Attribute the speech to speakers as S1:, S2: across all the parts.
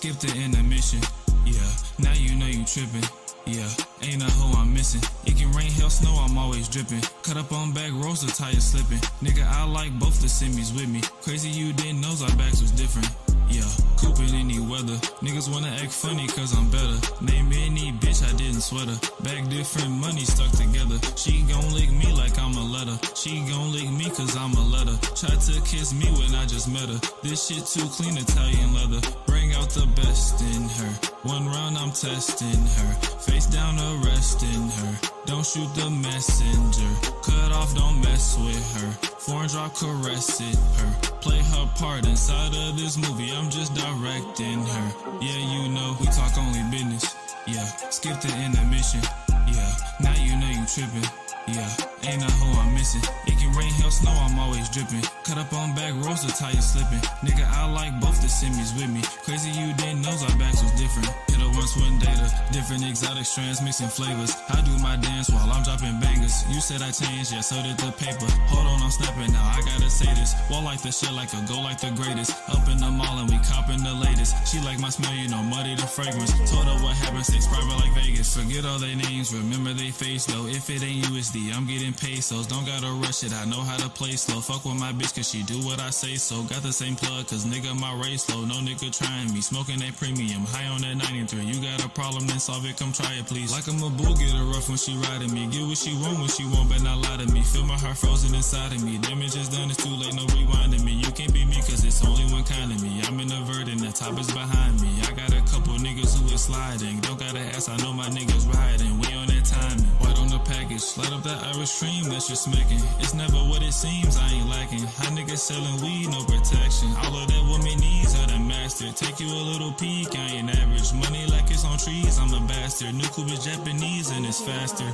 S1: skip the intermission. Yeah, now you know you trippin'. Yeah, ain't a hoe I'm missing. It can rain, hell, snow, I'm always dripping. Cut up on back roads, the tires slipping. Nigga, I like both the semis with me. Crazy you didn't know our backs was different. Yeah, cooping any weather. Niggas wanna act funny cause I'm better. Name any bitch, I didn't sweat her. Back different, money stuck together. She gon' lick me like I'm a letter. She gon' lick me cause I'm a letter. Tried to kiss me when I just met her. This shit too clean, Italian leather. Bring out the best in her. One round I'm testing her. Face down arresting her. Don't shoot the messenger. Cut off, don't mess with her. Foreign drop, caress it her. Play her part inside of this movie, I'm just directing her. Yeah, you know, we talk only business. Yeah, skip the intermission. Yeah, now you know you trippin'. Yeah, ain't a hoe I'm missing. It can rain, hell, snow, I'm always dripping. Cut up on back roads, the tires slipping. Nigga, I like both the semis with me. Crazy you didn't know our backs was different. Hit her once with data, different exotic strands, mixing flavors. I do my dance while I'm dropping bangers. You said I changed, yeah, so did the paper. Hold on, I'm snapping now, I gotta say this. Wall like the shit like a go like the greatest. Up in the mall and we copping the latest. She like my smell, you know, muddy the fragrance. Told her what happened, stay private like Vegas. Forget all their names, remember they face though. If it ain't USD, I'm getting pesos. Don't gotta rush it, I know how to play slow. Fuck with my bitch cause she do what I say so. Got the same plug cause nigga my race low. No nigga trying me, smoking that premium. High on that 93, you got a problem then solve it, come try it please. Like I'm a bull, get her rough when she riding me. Get what she want, but not lie to me. Feel my heart frozen inside of me. Damage is done, it's too late, no rewinding me. You can't be me cause it's only one kind of me. I'm in a verdant, the top is behind me. I got a couple niggas who is sliding. Don't gotta ask, I know my niggas riding. We on that timing. White on the package, light up that Irish stream, that's just smacking. It's never what it seems, I ain't lacking. High niggas selling weed, no protection. All of that woman needs, I done mastered. Take you a little peek, I ain't average. Money like it's on trees, I'm a bastard. New coupe is Japanese and it's faster.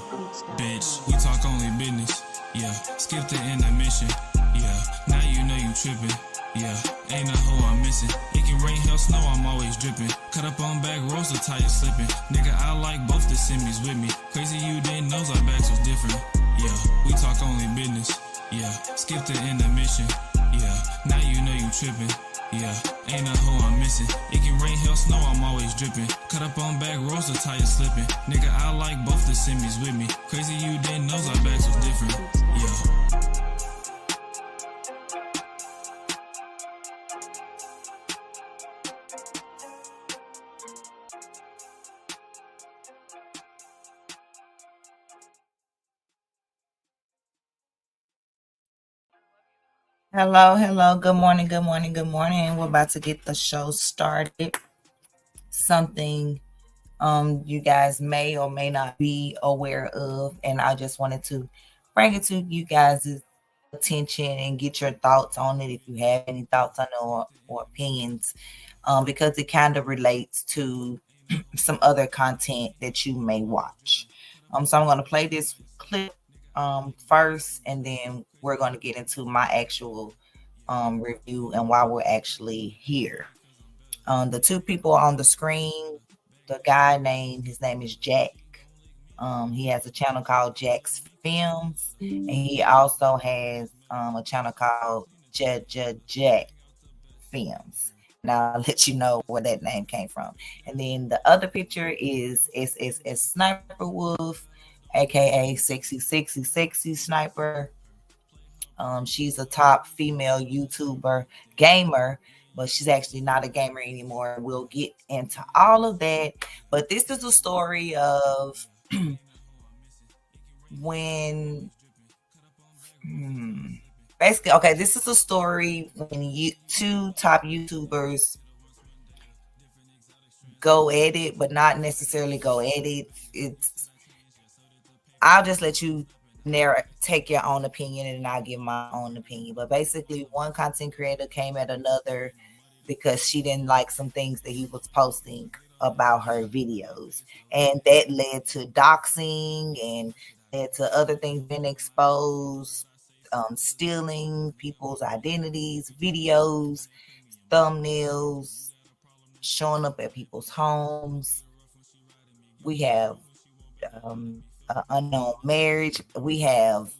S1: Bitch, we talk only business. Yeah, skip the intermission. Yeah, now you know you trippin'. Yeah, ain't a hoe I'm missing. It can rain, hell, snow, I'm always dripping. Cut up on back roads, the tires slipping. Nigga, I like both the semis with me. Crazy you didn't know our backs was different. Yeah, we talk only business. Yeah, skip the intermission. Yeah, now you know you trippin'. Yeah, ain't a hoe I'm missing. It can rain, hell, snow, I'm always dripping. Cut up on back roads, the tires slipping. Nigga, I like both the semis with me. Crazy you didn't know our backs was different. Yeah.
S2: Hello. Good morning. We're about to get the show started. Something you guys may or may not be aware of, and I just wanted to bring it to you guys' attention and get your thoughts on it if you have any thoughts on it or opinions, because it kind of relates to some other content that you may watch. So I'm going to play this clip first, and then we're going to get into my actual review and why we're actually here. The two people on the screen, the guy his name is Jack. He has a channel called Jackfilms, and he also has a channel called Jackfilms. And I'll let you know where that name came from. And then the other picture is Sssniperwolf, aka sexy sniper. She's a top female YouTuber gamer, but she's actually not a gamer anymore. We'll get into all of that. But this is a story of when basically, okay, this is a story when two top YouTubers go at it, but not necessarily go at it. I'll just let you take your own opinion, and I'll give my own opinion. But basically, one content creator came at another because she didn't like some things that he was posting about her videos, and that led to doxing and led to other things being exposed, stealing people's identities, videos, thumbnails, showing up at people's homes. We have unknown marriage. We have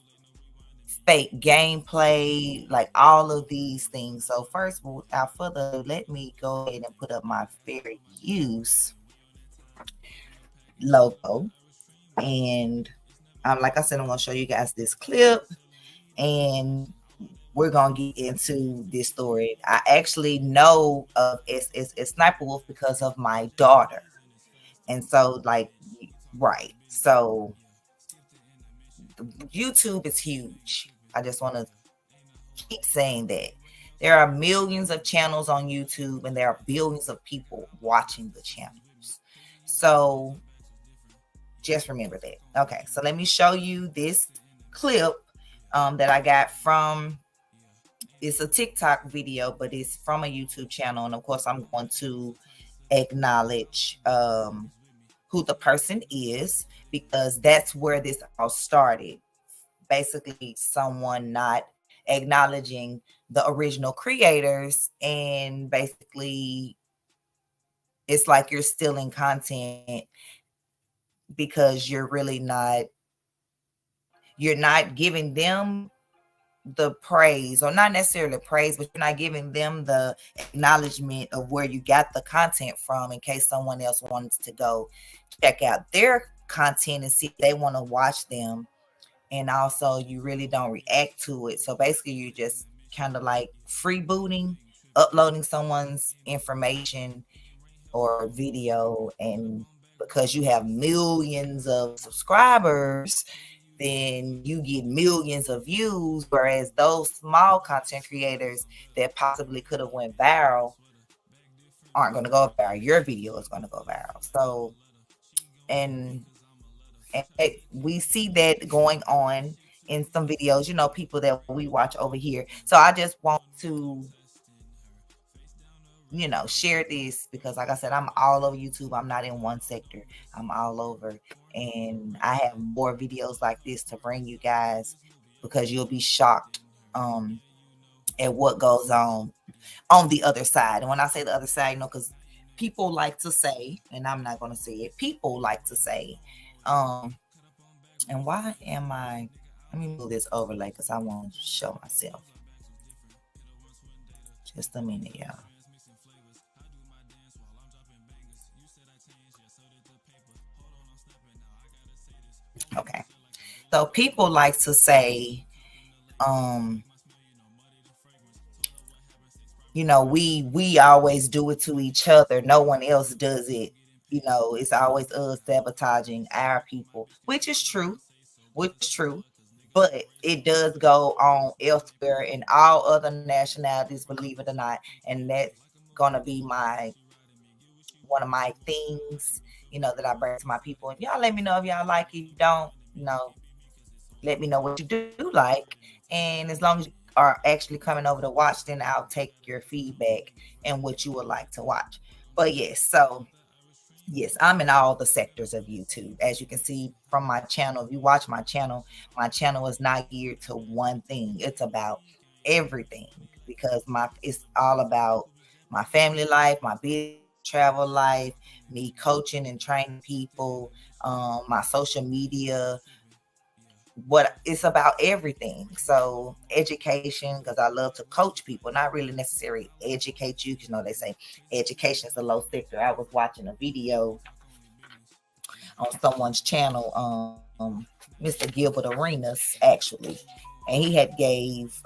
S2: fake gameplay, like all of these things. So first, without further ado, let me go ahead and put up my fair use logo. And like I said, I'm going to show you guys this clip, and we're going to get into this story. I actually know of Sssniperwolf because of my daughter. And so, like, right. So YouTube is huge. I just want to keep saying that. There are millions of channels on YouTube, and there are billions of people watching the channels. So just remember that. Okay, so let me show you this clip that I got from, it's a TikTok video, but it's from a YouTube channel. And of course, I'm going to acknowledge who the person is, because that's where this all started. Basically, someone not acknowledging the original creators, and basically it's like you're stealing content because you're not giving them the praise, or not necessarily praise, but you're not giving them the acknowledgement of where you got the content from, in case someone else wants to go check out their content and see if they want to watch them. And also, you really don't react to it. So basically, you're just kind of like freebooting, uploading someone's information or video, and because you have millions of subscribers, then you get millions of views, whereas those small content creators that possibly could have went viral aren't going to go viral. Your video is going to go viral. So, and we see that going on in some videos, you know, people that we watch over here. So I just want to, you know, share this, because like I said, I'm all over YouTube. I'm not in one sector. I'm all over. And I have more videos like this to bring you guys, because you'll be shocked at what goes on the other side. And when I say the other side, you know, because people like to say, and I'm not going to say it, people like to say, and why am I, let me move this overlay because I want to show myself. Just a minute, y'all. Okay. So people like to say, you know, we always do it to each other. No one else does it. You know, it's always us sabotaging our people, which is true, but it does go on elsewhere in all other nationalities, believe it or not. And that's gonna be one of my things, you know, that I bring to my people. And y'all let me know if y'all like it. If you don't, you know, let me know what you do like. And as long as you are actually coming over to watch, then I'll take your feedback and what you would like to watch. But yes, so yes, I'm in all the sectors of YouTube. As you can see from my channel, if you watch my channel is not geared to one thing. It's about everything, because it's all about my family life, my business, travel life, me coaching and training people, my social media, what it's about everything. So education, because I love to coach people, not really necessarily educate you, because you know they say education is a low sector. I was watching a video on someone's channel, Mr. Gilbert Arenas, actually, and he had gave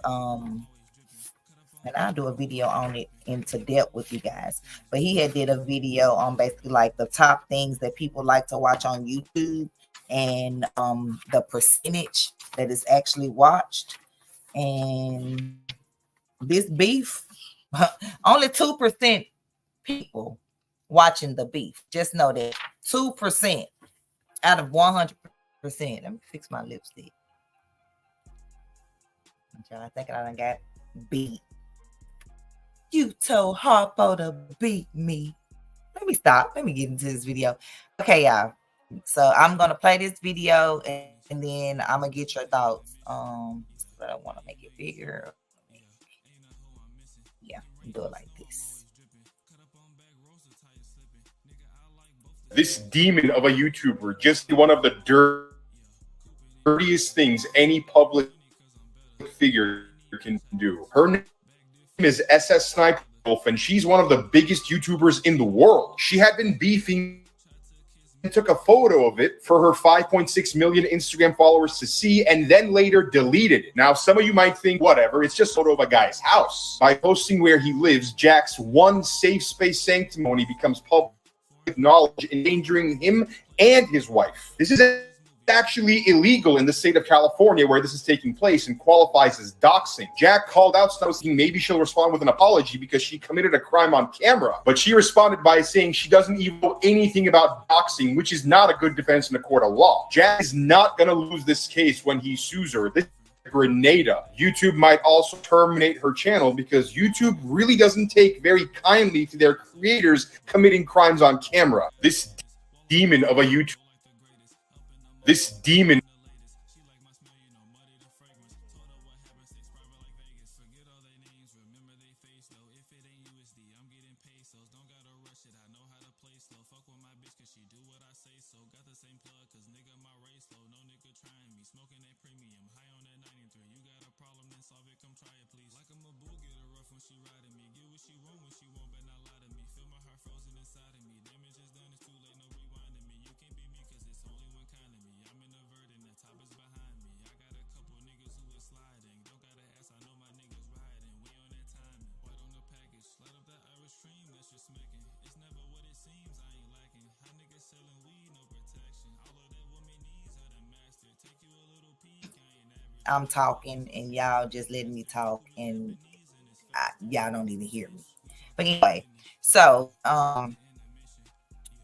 S2: and I'll do a video on it into depth with you guys, but he had did a video on basically like the top things that people like to watch on YouTube, and the percentage that is actually watched. And this beef, only 2% people watching the beef. Just know that 2% out of 100%. Let me fix my lipstick. I think I done got beat. You told Harpo to beat me. Let me stop. Let me get into this video. Okay, y'all. So I'm gonna play this video, and then I'm gonna get your thoughts. But I want to make it bigger. Yeah, do it like this.
S3: This demon of a YouTuber just did one of the dirtiest things any public figure can do. Her name is Sssniperwolf, and she's one of the biggest YouTubers in the world. She had been beefing and took a photo of it for her 5.6 million Instagram followers to see, and then later deleted it. Now, some of you might think, whatever, it's just a photo of a guy's house. By posting where he lives, Jack's one safe space sanctimony becomes public knowledge, endangering him and his wife. This is actually illegal in the state of California where this is taking place and qualifies as doxing. Jack called out Snow saying maybe she'll respond with an apology because she committed a crime on camera, but she responded by saying she doesn't even know anything about doxing, which is not a good defense in a court of law. Jack is not going to lose this case when he sues her. This is Grenada. YouTube might also terminate her channel because YouTube really doesn't take very kindly to their creators committing crimes on camera. This demon of a YouTube This demon.
S2: I'm talking and y'all just letting me talk, and y'all don't even hear me. But anyway, so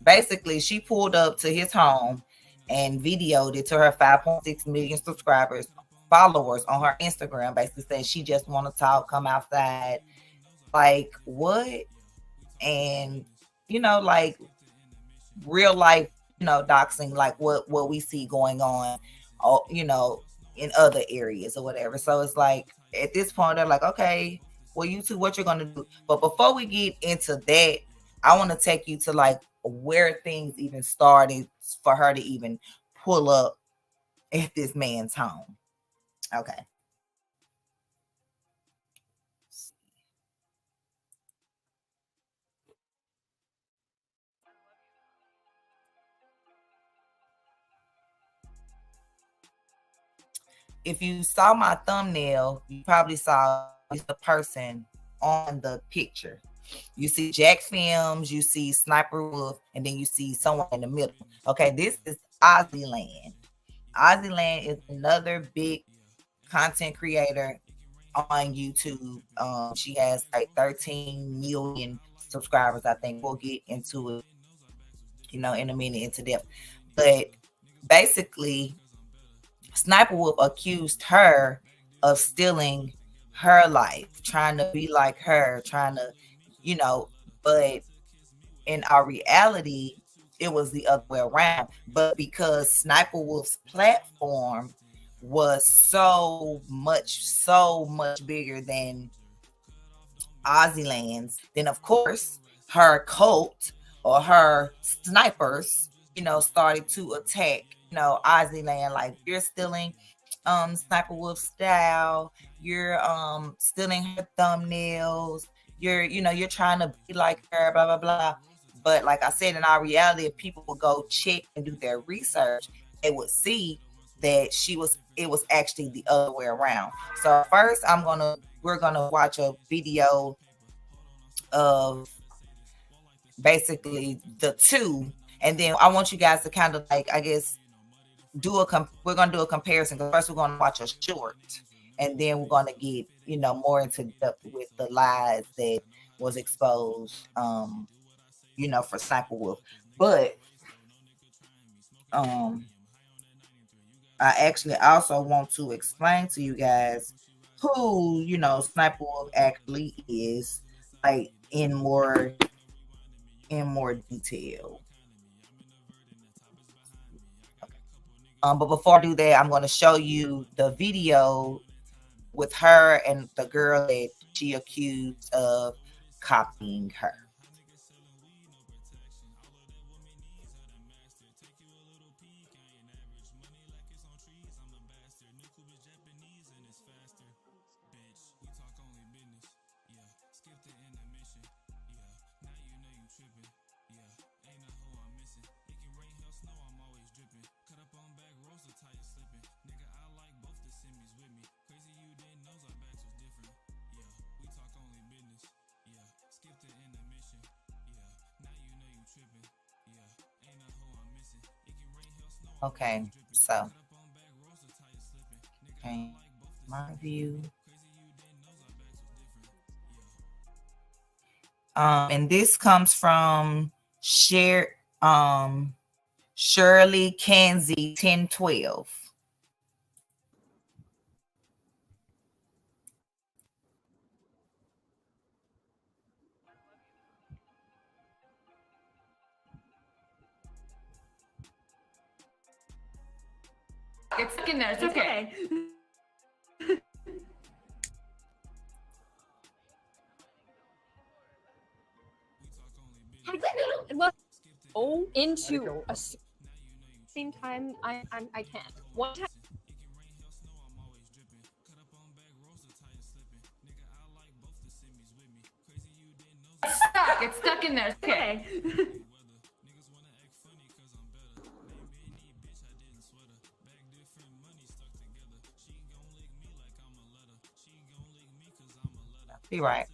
S2: basically she pulled up to his home and videoed it to her 5.6 million followers on her Instagram, basically saying she just want to talk, come outside. Like, what? And like real life, doxing, like what we see going on, in other areas or whatever. So it's like at this point they're like, okay, well, YouTube, what you're gonna do? But before we get into that, I want to take you to like where things even started for her to even pull up at this man's home. Okay. If you saw my thumbnail, you probably saw the person on the picture. You see Jackfilms, you see Sssniperwolf, and then you see someone in the middle. Okay, this is Ozzyland. Ozzyland is another big content creator on YouTube. She has like 13 million subscribers, I think. We'll get into it, in a minute, into depth. But basically, Sssniperwolf accused her of stealing her life, trying to be like her, trying to, but in our reality, it was the other way around. But because Sniperwolf's platform was so much bigger than Ozzyland's, then of course her cult or her snipers, started to attack, Ozzyland, like, you're stealing Sniperwolf style, you're stealing her thumbnails, you're trying to be like her, blah blah blah. But like I said, in our reality, if people would go check and do their research, they would see that it was actually the other way around. So first we're gonna watch a video of basically the two, and then I want you guys to kind of like, I guess, we're gonna do a comparison. First we're gonna watch a short, and then we're gonna get more into depth with the lies that was exposed for Sniperwolf. But I actually also want to explain to you guys who Sniperwolf actually is, like in more detail. But before I do that, I'm going to show you the video with her and the girl that she accused of copying her. Okay, so okay, my view. And this comes from Shirley Kanzi 1012.
S4: It's stuck in there. It's okay.
S5: Well, into a same time I can't. One time.
S4: It's stuck in there. It's okay.
S2: Be right.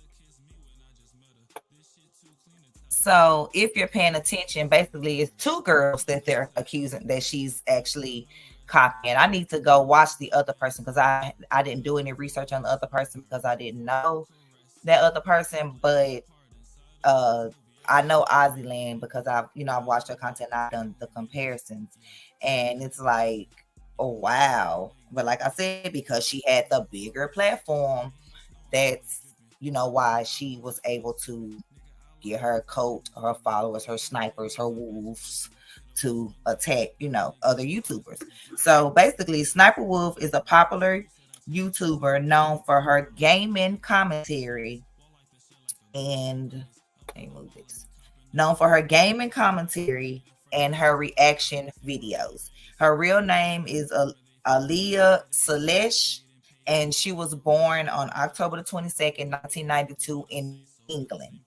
S2: So if you're paying attention, basically it's two girls that they're accusing that she's actually copying. I need to go watch the other person because I didn't do any research on the other person because I didn't know that other person, but I know Ozzyland because I've watched her content, I've done the comparisons, and it's like, oh wow. But like I said, because she had the bigger platform, that's why she was able to get her cult, her followers, her snipers, her wolves to attack, other YouTubers. So basically, Sssniperwolf is a popular YouTuber known for her gaming commentary and known for her gaming commentary and her reaction videos. Her real name is Aliyah Salesh, and she was born on October the 22nd, 1992 in England.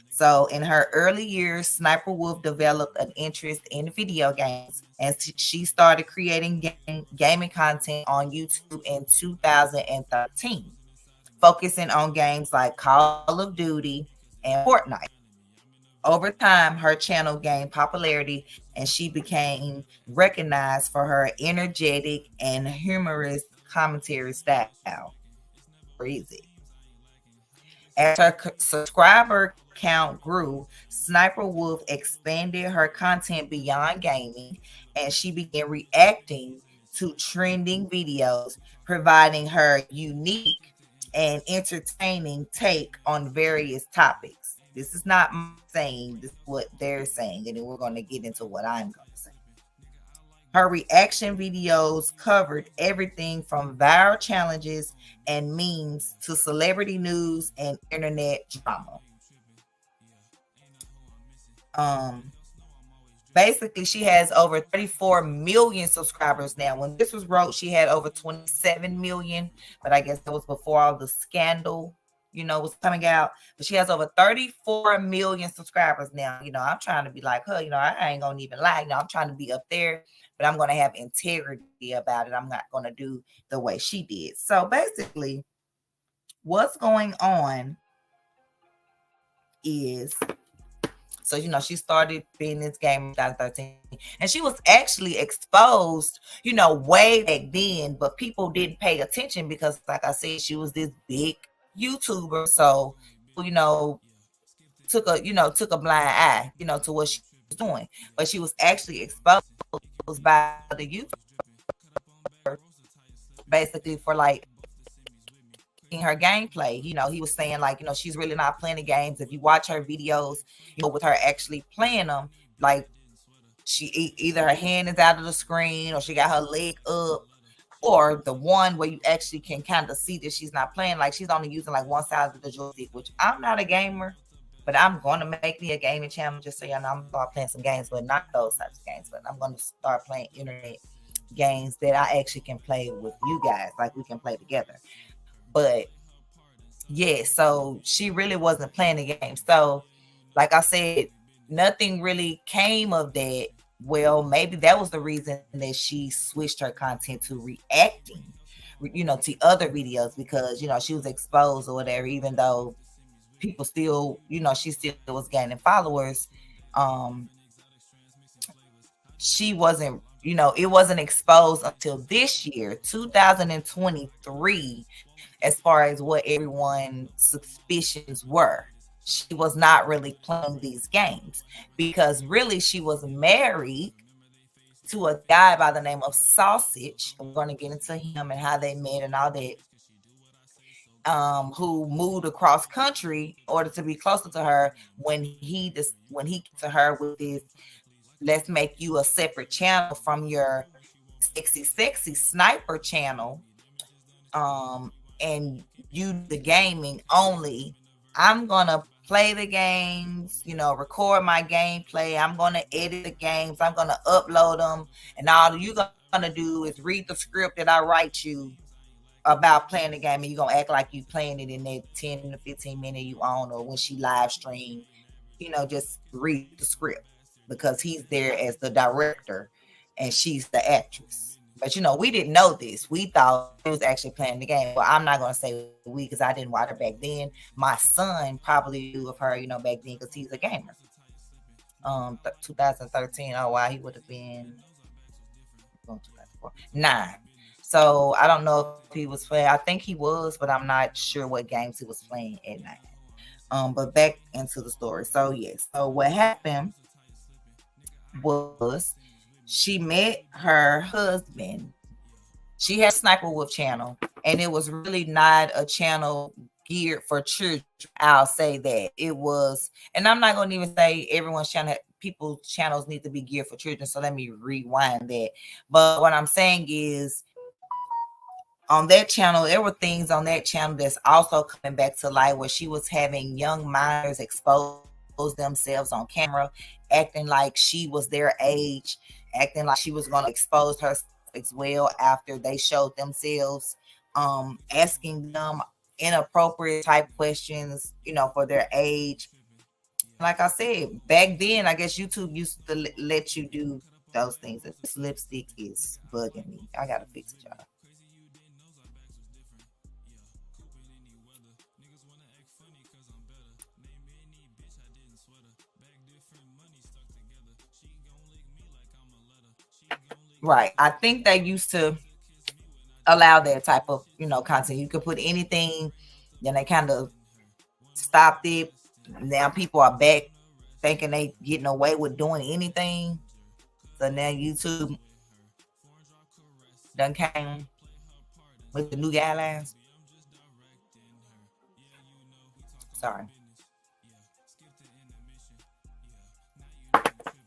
S2: So in her early years, Sssniperwolf developed an interest in video games, and she started creating gaming content on YouTube in 2013, focusing on games like Call of Duty and Fortnite. Over time, her channel gained popularity and she became recognized for her energetic and humorous commentary style. Crazy. As her subscriber count grew, Sssniperwolf expanded her content beyond gaming, and she began reacting to trending videos, providing her unique and entertaining take on various topics. This is not my saying, this is what they're saying, and then we're going to get into what I'm going to say. Her reaction videos covered everything from viral challenges and memes to celebrity news and internet drama. Basically, she has over 34 million subscribers now. When this was wrote, she had over 27 million, but I guess that was before all the scandal, was coming out. But she has over 34 million subscribers now. I'm trying to be like her. I ain't gonna even lie. I'm trying to be up there, but I'm gonna have integrity about it. I'm not gonna do the way she did. So basically, what's going on is, so she started being this game in 2013, and she was actually exposed, way back then, but people didn't pay attention because, like I said, she was this big YouTuber. So, took a blind eye, to what she was doing. But she was actually exposed by the YouTuber, basically for like her gameplay. He was saying like, she's really not playing the games. If you watch her videos, with her actually playing them, like she either her hand is out of the screen or she got her leg up, or the one where you actually can kind of see that she's not playing, like she's only using like one side of the joystick, which I'm not a gamer, but I'm going to make me a gaming channel just so y'all know. I'm going to start playing some games, but not those types of games, but I'm going to start playing internet games that I actually can play with you guys, like we can play together. But yeah, so she really wasn't playing the game. So like I said, nothing really came of that. Well, maybe that was the reason that she switched her content to reacting, to other videos, because, she was exposed or whatever, even though people still, she still was gaining followers. She wasn't you know, it wasn't exposed until this year, 2023, as far as what everyone's suspicions were. She was not really playing these games because really she was married to a guy by the name of Sausage. We're going to get into him and how they met and all that. Who moved across country in order to be closer to her when he came to her with this, let's make you a separate channel from your sexy sniper channel, and you the gaming only. I'm gonna play the games, you know, record my gameplay. I'm gonna edit the games. I'm gonna upload them, and all you're gonna do is read the script that I write you about playing the game, and you're gonna act like you playing it in that 10 to 15 minute you own, or when she live stream, you know, just read the script because he's there as the director and she's the actress. But you know, we didn't know this. We thought he was actually playing the game. Well, I'm not gonna say we because I didn't watch her back then. My son probably knew of her, you know, back then because he's a gamer. 2013. Oh wow, he would have been 9. So I don't know if he was playing. I think he was, but I'm not sure what games he was playing at night. But back into the story. So yes. So what happened was she met her husband. She had a Sssniperwolf channel, and it was really not a channel geared for children. I'll say that it was, and I'm not going to even say everyone's channel. People's channels need to be geared for children. So let me rewind that. But what I'm saying is, on that channel, there were things on that channel that's also coming back to light where she was having young minors expose themselves on camera, acting like she was their age, acting like she was going to expose herself as well after they showed themselves, asking them inappropriate type questions, you know, for their age. Like I said, back then, I guess YouTube used to let you do those things. This lipstick is bugging me. I got to fix it, y'all. Right. I think they used to allow that type of, you know, content. You could put anything, then they kind of stopped it. Now people are back thinking they getting away with doing anything. So now YouTube done came with the new guidelines. Sorry.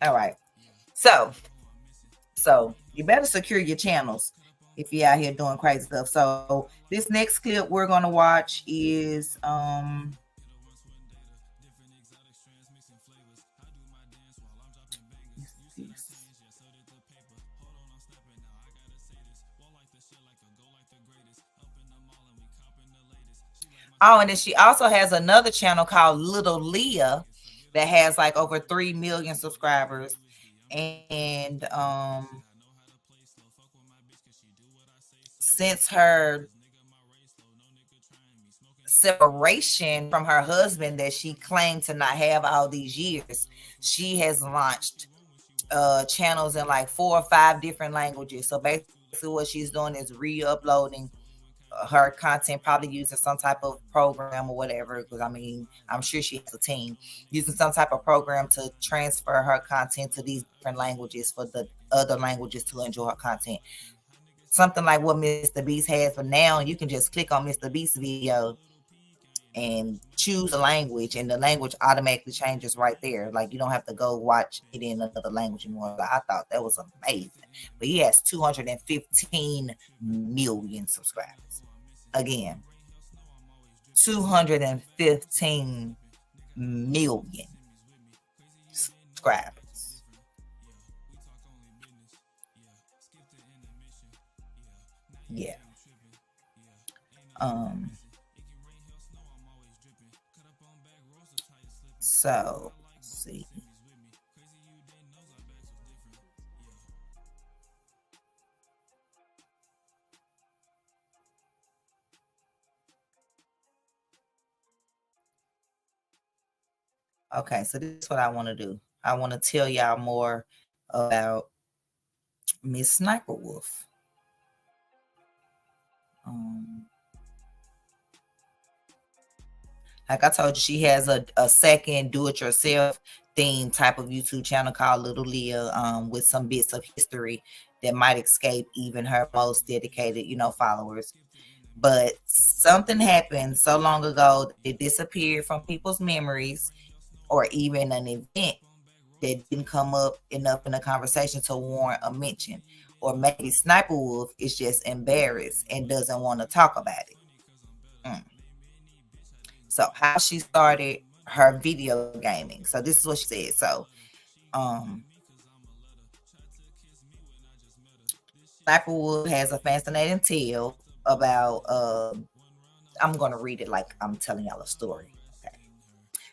S2: All right. So you better secure your channels if you're out here doing crazy stuff. So this next clip we're gonna watch is oh, and then she also has another channel called Little Leah that has like over 3 million subscribers. And since her separation from her husband that she claimed to not have all these years, she has launched channels in like 4 or 5 different languages. So basically what she's doing is re-uploading her content, probably using some type of program or whatever, because I mean, I'm sure she has a team using some type of program to transfer her content to these different languages for the other languages to enjoy her content. Something like what Mr. Beast has, but now you can just click on Mr. Beast's video and choose a language, and the language automatically changes right there. Like you don't have to go watch it in another language anymore. I thought that was amazing. But he has 215 million subscribers. Again, 215 million subscribers. Yeah. So let's see. Okay, so this is what I want to do. I want to tell y'all more about Miss Sniperwolf. Like I told you, she has a second do-it-yourself theme type of YouTube channel called Little Leah, with some bits of history that might escape even her most dedicated, followers. But something happened so long ago that it disappeared from people's memories, or even an event that didn't come up enough in the conversation to warrant a mention. Or maybe Sniperwolf is just embarrassed and doesn't want to talk about it. So how she started her video gaming. So this is what she said. So Sniperwolf has a fascinating tale about I'm gonna read it like I'm telling y'all a story. Okay.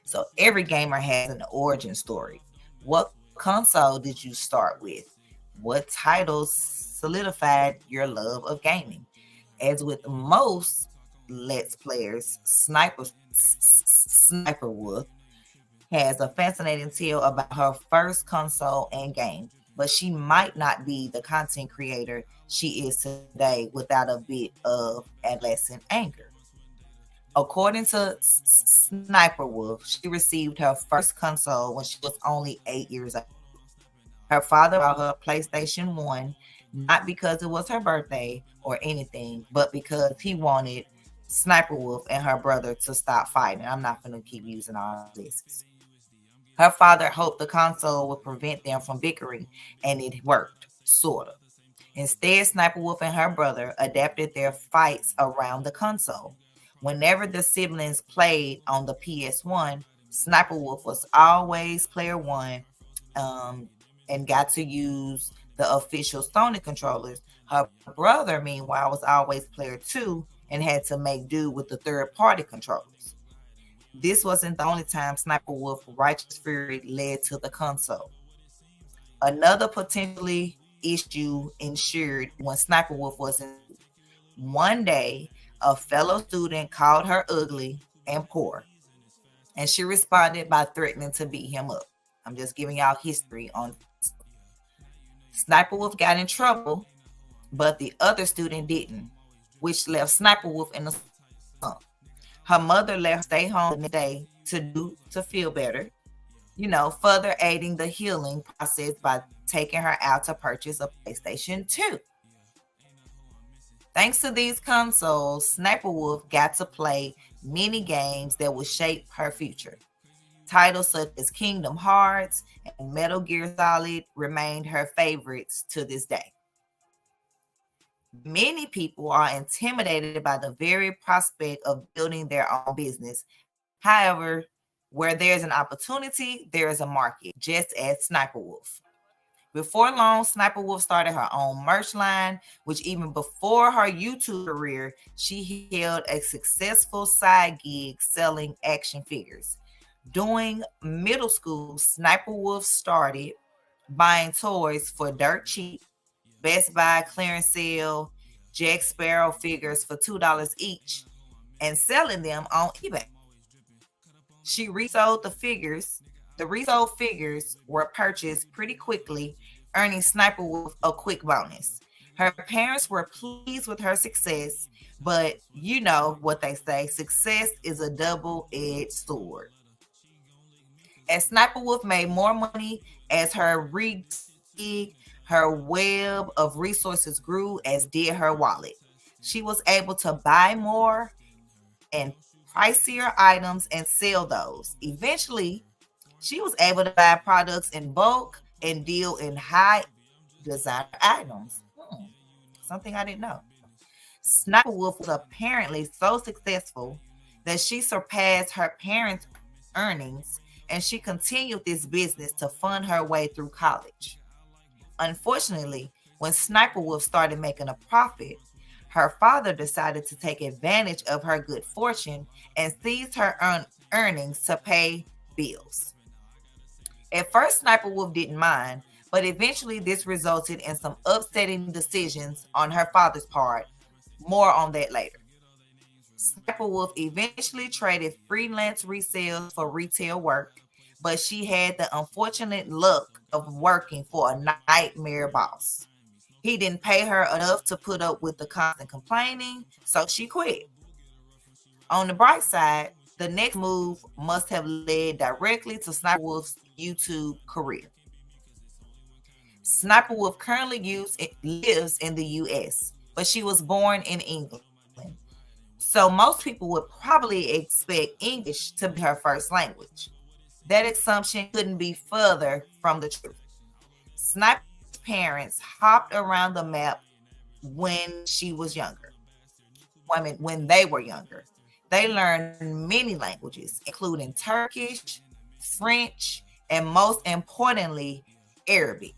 S2: So every gamer has an origin story. What console did you start with? What titles solidified your love of gaming? As with most Let's Players, Sniperwolf has a fascinating tale about her first console and game, but she might not be the content creator she is today without a bit of adolescent anger. According to Sniperwolf, she received her first console when she was only 8 years old. Her father bought her a PlayStation 1, not because it was her birthday or anything, but because he wanted Sniperwolf and her brother to stop fighting. I'm not going to keep using all this. Her father hoped the console would prevent them from bickering, and it worked, sort of. Instead, Sniperwolf and her brother adapted their fights around the console. Whenever the siblings played on the PS1, Sniperwolf was always player one, and got to use the official Sony controllers. Her brother, meanwhile, was always player two and had to make do with the third-party controllers. This wasn't the only time Sniperwolf's righteous fury led to the console. Another potentially issue ensued when Sniperwolf was in. One day, a fellow student called her ugly and poor, and she responded by threatening to beat him up. I'm just giving y'all history on Sniperwolf got in trouble, but the other student didn't, which left Sniperwolf in the slump. Her mother let her stay home the day to feel better, further aiding the healing process by taking her out to purchase a PlayStation 2. Thanks to these consoles, Sniperwolf got to play many games that would shape her future. Titles such as Kingdom Hearts and Metal Gear Solid remained her favorites to this day. Many people are intimidated by the very prospect of building their own business. However, where there's an opportunity, there is a market, just as Sniperwolf. Before long, Sniperwolf started her own merch line, which even before her YouTube career, she held a successful side gig selling action figures. During middle school, Sniperwolf started buying toys for dirt cheap, Best Buy clearance sale, Jack Sparrow figures for $2 each, and selling them on eBay. She resold the figures. The resold figures were purchased pretty quickly, earning Sniperwolf a quick bonus. Her parents were pleased with her success, but you know what they say, success is a double-edged sword. As Sniperwolf made more money as her her web of resources grew, as did her wallet. She was able to buy more and pricier items and sell those. Eventually, she was able to buy products in bulk and deal in high designer items. Something I didn't know. Sniperwolf was apparently so successful that she surpassed her parents' earnings, and she continued this business to fund her way through college. Unfortunately, when Sniperwolf started making a profit, her father decided to take advantage of her good fortune and seized her earnings to pay bills. At first, Sniperwolf didn't mind, but eventually this resulted in some upsetting decisions on her father's part. More on that later. Sniperwolf eventually traded freelance resales for retail work, but she had the unfortunate luck of working for a nightmare boss. He didn't pay her enough to put up with the constant complaining, so she quit. On the bright side, the next move must have led directly to Sniperwolf's YouTube career. Sniperwolf currently lives in the US, but she was born in England. So most people would probably expect English to be her first language. That assumption couldn't be further from the truth. Sniper's parents hopped around the map when she was younger. When they were younger. They learned many languages, including Turkish, French, and most importantly, Arabic.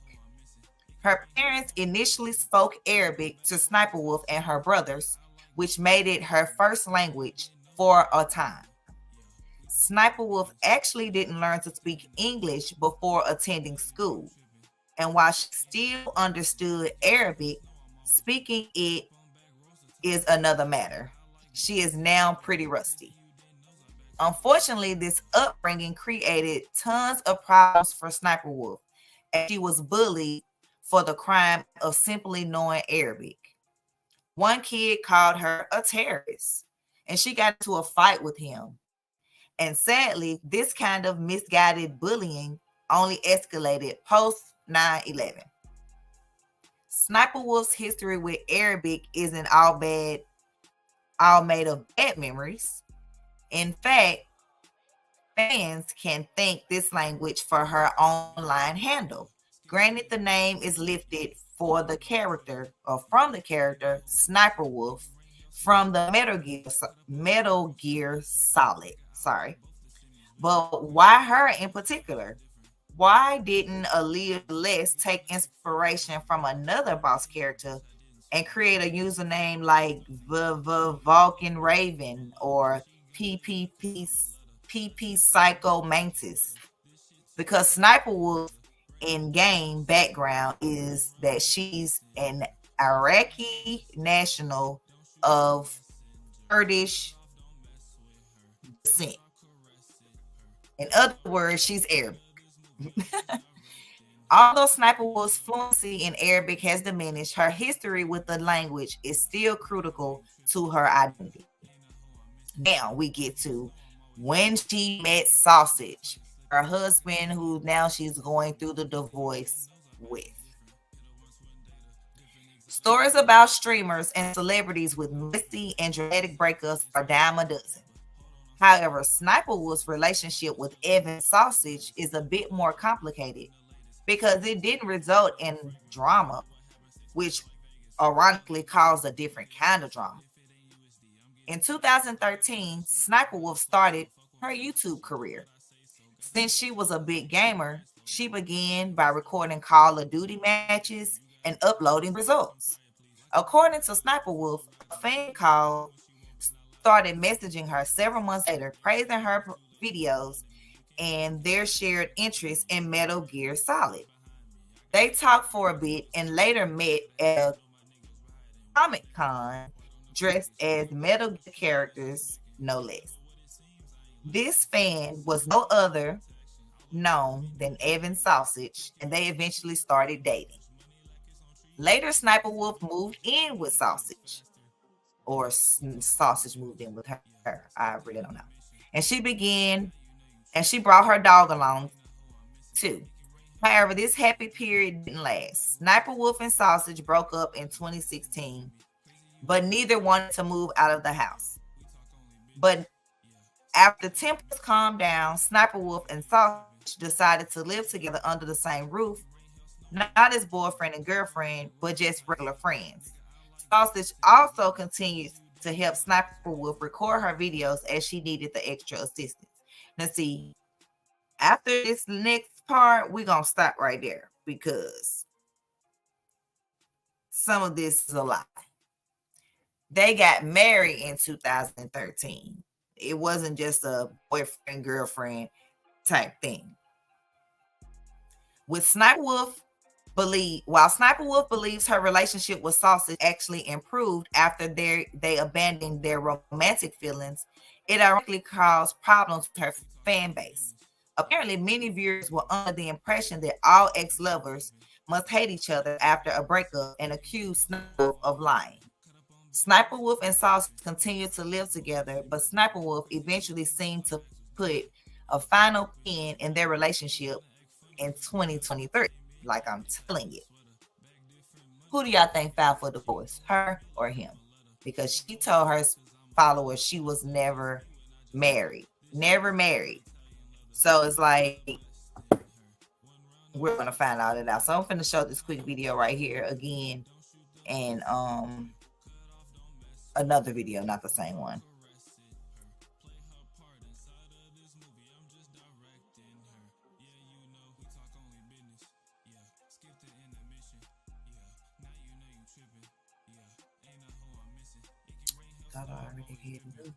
S2: Her parents initially spoke Arabic to Sniperwolf and her brothers, which made it her first language for a time. Sniperwolf actually didn't learn to speak English before attending school. And while she still understood Arabic, speaking it is another matter. She is now pretty rusty. Unfortunately, this upbringing created tons of problems for Sniperwolf, and she was bullied for the crime of simply knowing Arabic. One kid called her a terrorist, and she got into a fight with him. And sadly, this kind of misguided bullying only escalated post 9/11. Sniperwolf's history with Arabic isn't all made of bad memories. In fact, fans can thank this language for her online handle. Granted, the name is lifted from the character Sniperwolf from the Metal Gear Solid. But why her in particular? Why didn't Aaliyah Les take inspiration from another boss character and create a username like the Vulcan Raven or PP Psycho Mantis? Because Sniperwolf in-game background is that she's an Iraqi national of Kurdish descent. In other words, she's Arabic. Although Sniperwolf's fluency in Arabic has diminished, her history with the language is still critical to her identity. Now we get to when she met Sausage, her husband, who now she's going through the divorce with. Stories about streamers and celebrities with messy and dramatic breakups are dime a dozen. However, Sniperwolf's relationship with Evan Sausage is a bit more complicated because it didn't result in drama, which ironically caused a different kind of drama. In 2013, Sniperwolf started her YouTube career. Since she was a big gamer, she began by recording Call of Duty matches and uploading results. According to Sniperwolf, a fan started messaging her several months later, praising her videos and their shared interest in Metal Gear Solid. They talked for a bit and later met at a Comic-Con dressed as Metal Gear characters, no less. This fan was no other known than Evan Sausage, and they eventually started dating. Later, Sniperwolf moved in with Sausage, or Sausage moved in with her. I really don't know. And she brought her dog along too. However, this happy period didn't last. Sniperwolf and Sausage broke up in 2016, but neither wanted to move out of the house. But after tempers calmed down, Sniperwolf and Sausage decided to live together under the same roof, not as boyfriend and girlfriend, but just regular friends. Sausage also continues to help Sniperwolf record her videos as she needed the extra assistance. Now see, after this next part, we're going to stop right there because some of this is a lie. They got married in 2013. It wasn't just a boyfriend, girlfriend type thing. While Sniperwolf believes her relationship with Sausage actually improved after they abandoned their romantic feelings, it ironically caused problems with her fan base. Apparently, many viewers were under the impression that all ex-lovers must hate each other after a breakup and accused Sssniperwolf of lying. Sssniperwolf and Sauce continued to live together, but Sssniperwolf eventually seemed to put a final pin in their relationship in 2023. Like I'm telling you. Who do y'all think filed for divorce, her or him? Because she told her followers she was never married. Never married. So it's like, we're going to find all that out. So I'm going to show this quick video right here again. And another video, not the same one. Thought I already had it.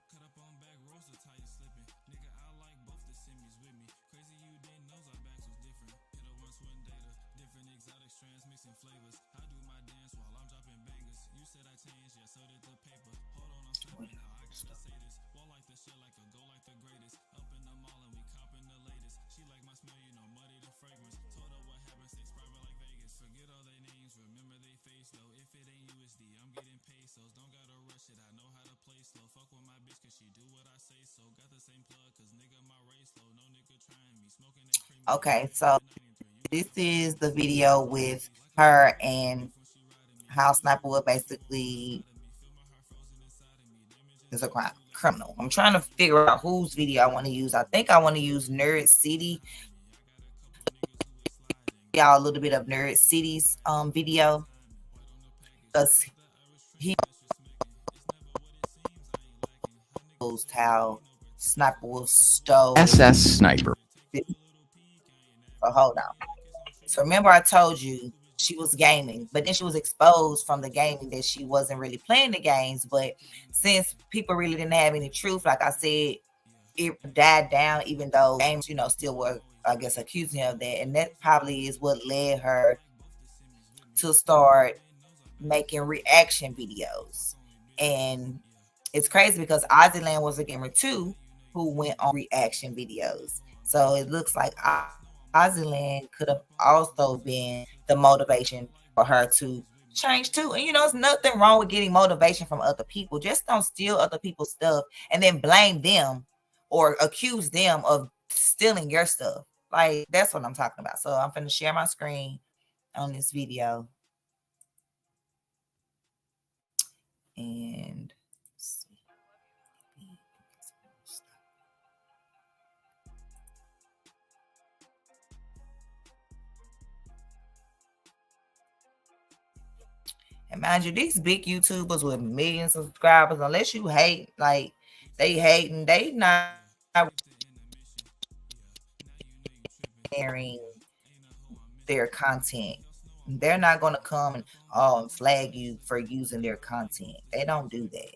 S2: Okay, so this is the video with her and how Sssniperwolf basically is a criminal. I'm trying to figure out whose video I want to use. I think I want to use Nerd City. Y'all a little bit of Nerd City's video, because he knows how Sssniperwolf stole
S6: Sniper.
S2: So hold on. So remember I told you she was gaming, but then she was exposed from the gaming that she wasn't really playing the games. But since people really didn't have any truth, like I said, it died down, even though games, still were, I guess, accusing her of that. And that probably is what led her to start making reaction videos. And it's crazy because Ozzyland was a gamer too, who went on reaction videos. So it looks like Ozzyland could have also been the motivation for her to change too. And there's nothing wrong with getting motivation from other people. Just don't steal other people's stuff and then blame them or accuse them of stealing your stuff. Like, that's what I'm talking about. So I'm going to share my screen on this video. And and mind you, these big YouTubers with millions of subscribers, unless you hate, like they hate, and they not sharing their content. They're not going to come and flag you for using their content. They don't do that.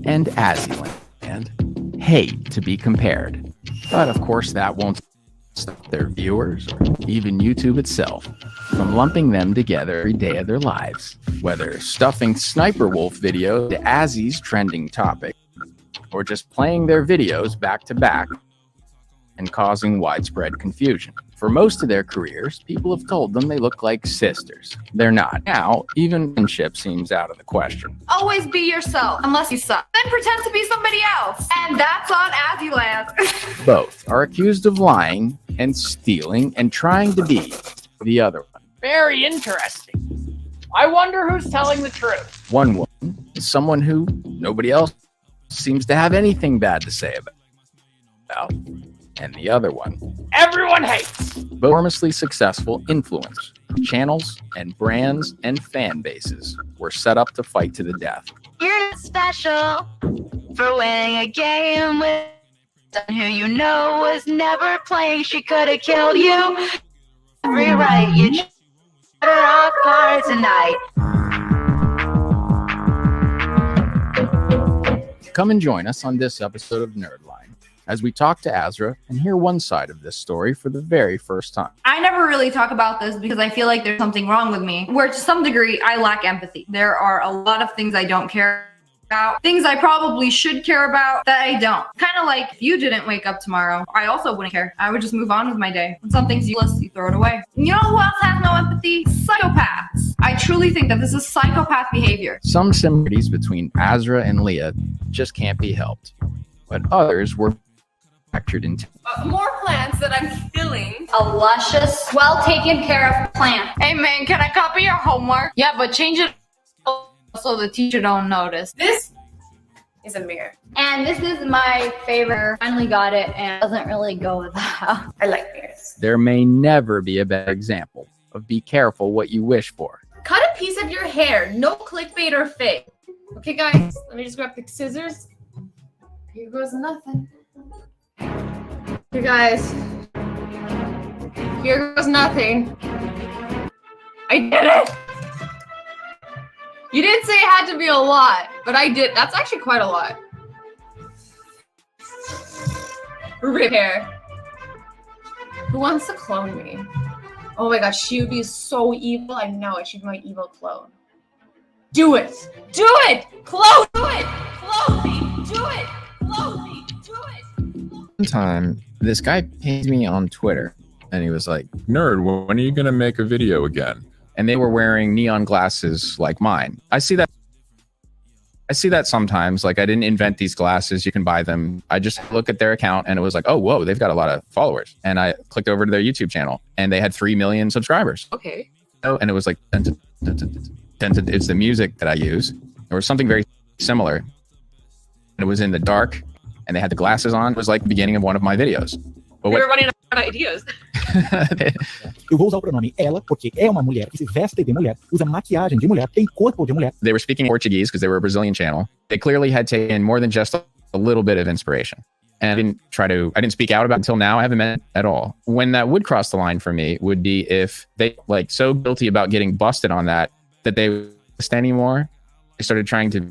S6: And Azzyland hate to be compared. But of course that won't stop their viewers or even YouTube itself from lumping them together every day of their lives, whether stuffing Sssniperwolf video to Azzy's trending topic or just playing their videos back to back and causing widespread confusion. For most of their careers, people have told them they look like sisters. They're not. Now, even friendship seems out of the question.
S4: Always be yourself, unless you suck. Then pretend to be somebody else. And that's on Azzyland.
S6: Both are accused of lying and stealing and trying to be the other one.
S7: Very interesting. I wonder who's telling the truth.
S6: One woman is someone who nobody else seems to have anything bad to say about. And the other one,
S7: everyone hates.
S6: Both enormously successful influencers, channels, and brands and fan bases were set up to fight to the death.
S8: You're not special for winning a game with someone who you know was never playing. She could have killed you. Every right, you shut her off guard tonight.
S6: Come and join us on this episode of Nerdline as we talk to Azra and hear one side of this story for the very first time.
S4: I never really talk about this because I feel like there's something wrong with me, where to some degree I lack empathy. There are a lot of things I don't care about, things I probably should care about that I don't. Kind of like if you didn't wake up tomorrow, I also wouldn't care. I would just move on with my day. When something's useless, you throw it away. You know who else has no empathy? Psychopaths. I truly think that this is psychopath behavior.
S6: Some similarities between Azra and Leah just can't be helped, but others were factored into.
S5: More plants that I'm killing.
S4: A luscious, well taken care of plant. Hey man, can I copy your homework? Yeah, but change it so the teacher don't notice.
S5: This is a mirror.
S4: And this is my favorite. Finally got it, and it doesn't really go with that.
S5: I like mirrors.
S6: There may never be a bad example of be careful what you wish for.
S5: Cut a piece of your hair. No clickbait or fake. Okay, guys, let me just grab the scissors. Here goes nothing. You guys, here goes nothing. I did it! You didn't say it had to be a lot, but I did. That's actually quite a lot. Rip hair. Who wants to clone me? Oh my gosh, she would be so evil. I know it. She'd be my evil clone. Do it! Do it! Clone! Do it! Clone me! Do it! Clone me! Do it!
S6: One time, this guy pinged me on Twitter, and he was like,
S9: "Nerd, when are you gonna make a video again?"
S6: And they were wearing neon glasses like mine. I see that sometimes. Like, I didn't invent these glasses. You can buy them. I just look at their account and it was like, oh, whoa, they've got a lot of followers. And I clicked over to their YouTube channel and they had 3 million subscribers.
S5: Okay.
S6: And it was like, it's the music that I use. There was something very similar. And it was in the dark and they had the glasses on. It was like the beginning of one of my videos. But
S5: we were running out of ideas.
S10: Eu vou usar o pronome ela porque é uma mulher que se veste de mulher, usa maquiagem de mulher, tem corpo de mulher.
S6: They were speaking Portuguese because they were a Brazilian channel. They clearly had taken more than just a little bit of inspiration. And I didn't speak out about it until now. I haven't meant it at all. When that would cross the line for me would be if they like so guilty about getting busted on that they wouldn't exist anymore. They started trying to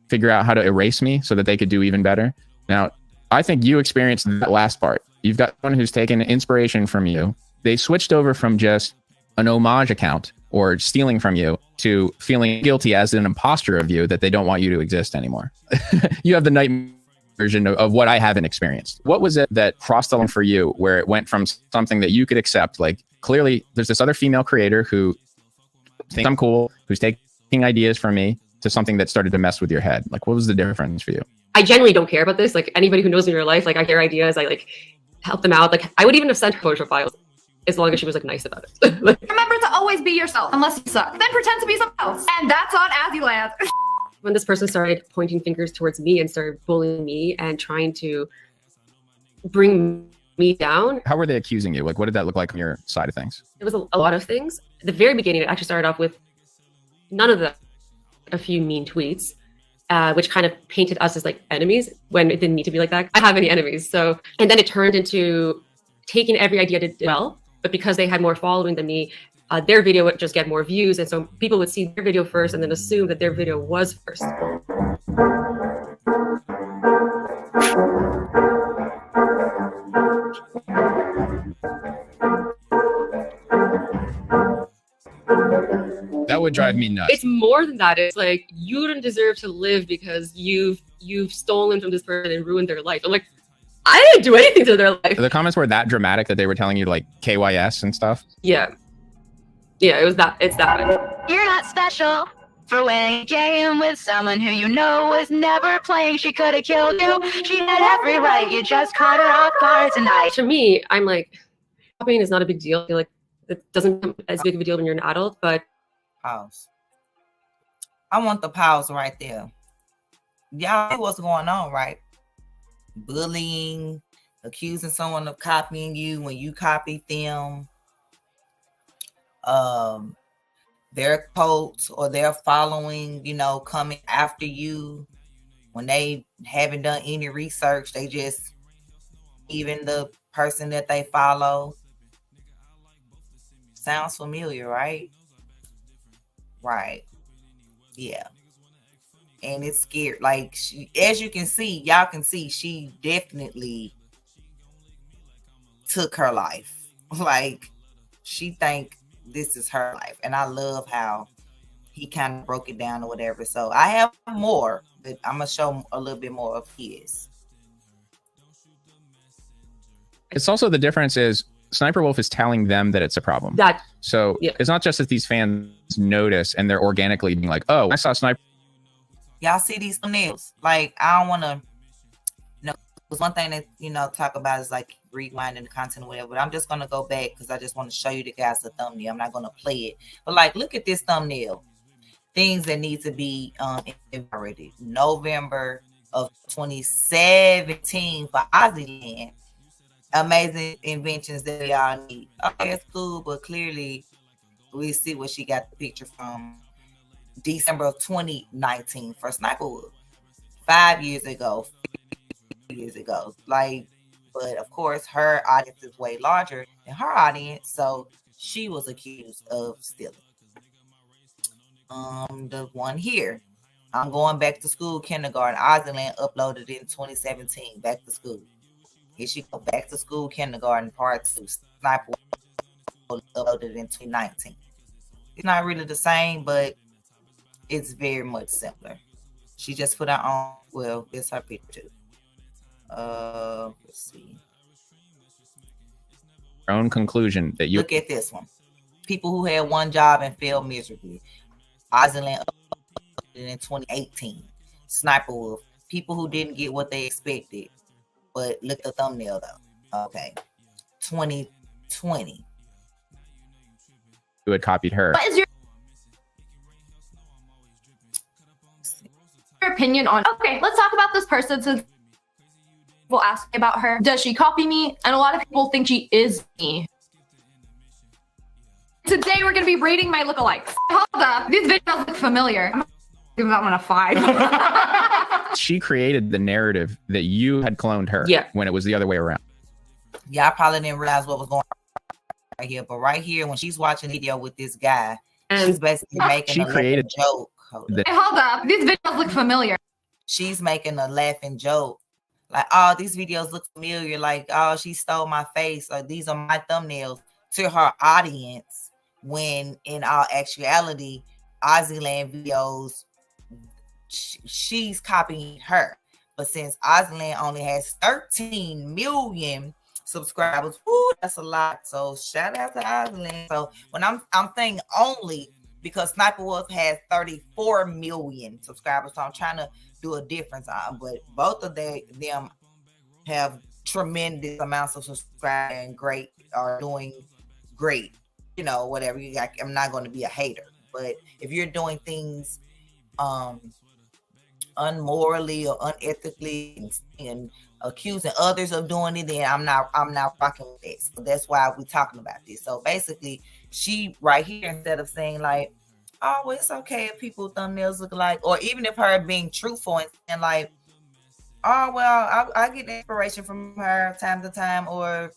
S6: figure out how to erase me so that they could do even better. Now, I think you experienced that last part. You've got someone who's taken inspiration from you. They switched over from just an homage account or stealing from you to feeling guilty as an imposter of you that they don't want you to exist anymore. You have the nightmare version of what I haven't experienced. What was it that crossed the line for you where it went from something that you could accept? Like, clearly there's this other female creator who thinks I'm cool, who's taking ideas from me, to something that started to mess with your head. Like, what was the difference for you?
S11: I genuinely don't care about this. Like, anybody who knows me in real life, like, I hear ideas, I like help them out. Like, I would even have sent her Photoshop files as long as she was like nice about it. Like,
S4: Remember to always be yourself, unless you suck. Then pretend to be someone else. And that's on Azzyland.
S11: when this person started pointing fingers towards me and started bullying me and trying to bring me down.
S6: How were they accusing you? Like, what did that look like on your side of things?
S11: It was a lot of things. At the very beginning, it actually started off with none of that, a few mean tweets, which kind of painted us as like enemies when it didn't need to be like that. I don't have any enemies. So, and then it turned into taking every idea to do well, but because they had more following than me, their video would just get more views. And so people would see their video first and then assume that their video was first.
S6: That would drive me nuts.
S11: It's more than that. It's like, you don't deserve to live because you've stolen from this person and ruined their life. I'm like, I didn't do anything to their life.
S6: The comments were that dramatic that they were telling you like KYS and stuff?
S11: Yeah. Yeah, it's that bad.
S8: You're not special for winning a game with someone who you know was never playing. She could have killed you. She had every right. You just caught her off guard tonight.
S11: To me, I'm like, copying is not a big deal. I feel like it doesn't become as big of a deal when you're an adult, but
S2: pause. I want the pause right there. Y'all see what's going on, right? Bullying, accusing someone of copying you when you copied them. Their quotes or their following, you know, coming after you when they haven't done any research. They just, even the person that they follow. Sounds familiar, right? Right. Yeah. And it's scared. Like, as you can see, y'all can see, she definitely took her life. Like, she think this is her life. And I love how he kind of broke it down or whatever. So I have more, but I'm going to show a little bit more of his.
S12: It's also the difference is Sssniperwolf is telling them that it's a problem. So it's not just that these fans notice and they're organically being like, oh, I saw Sniper.
S2: Y'all see these thumbnails? Like, I don't want to, one thing that, talk about is like rewinding the content or whatever, but I'm just going to go back because I just want to show you the guys the thumbnail. I'm not going to play it. But like, look at this thumbnail. Things that need to be already. November of 2017 for Ozzyland. Amazing inventions that y'all need. Okay, it's cool, but clearly we see what she got the picture from December of 2019 for Sssniperwolf. 5 years ago, 3 years ago. Like, but of course, her audience is way larger than her audience, so she was accused of stealing. The one here. I'm going back to school, kindergarten. Ozzyland uploaded in 2017. Back to school. Here she go, back to school, kindergarten, part 2. Sniper uploaded in 2019. It's not really the same, but it's very much similar. She just put her own, well, it's her picture too. Let's see.
S12: Your own conclusion that you
S2: look at this one. People who had one job and failed miserably. Ozzyland uploaded in 2018. Sniperwolf. People who didn't get what they expected. But look at the thumbnail though. Okay. 2020.
S12: Who had copied her.
S4: What is your opinion on, okay, let's talk about this person since people ask me about her. Does she copy me? And a lot of people think she is me. Today we're going to be rating my lookalikes. Hold up. These videos look familiar. I'm give that one a 5.
S12: She created the narrative that you had cloned her when it was the other way around.
S2: Yeah, I probably didn't realize what was going on right here. But right here, when she's watching a video with this guy, she's basically making a joke.
S4: Hold up. These videos look familiar.
S2: She's making a laughing joke. Like, oh, these videos look familiar. Like, oh, she stole my face. Or these are my thumbnails to her audience. When in all actuality, Ozzyland videos, she's copying her. But since Ozzyland only has 13 million subscribers, woo, that's a lot. So shout out to Ozzyland. So when I'm saying only because Sssniperwolf has 34 million subscribers, so I'm trying to do a difference on. But both of them have tremendous amounts of subscribers and are doing great. You know, whatever you got. I'm not going to be a hater, but if you're doing things unmorally or unethically and accusing others of doing it, then I'm not rocking with it. So that's why we're talking about this. So basically, she right here, instead of saying like, oh, well, it's okay if people thumbnails look alike, or even if her being truthful and like, oh, well, I get inspiration from her time to time, or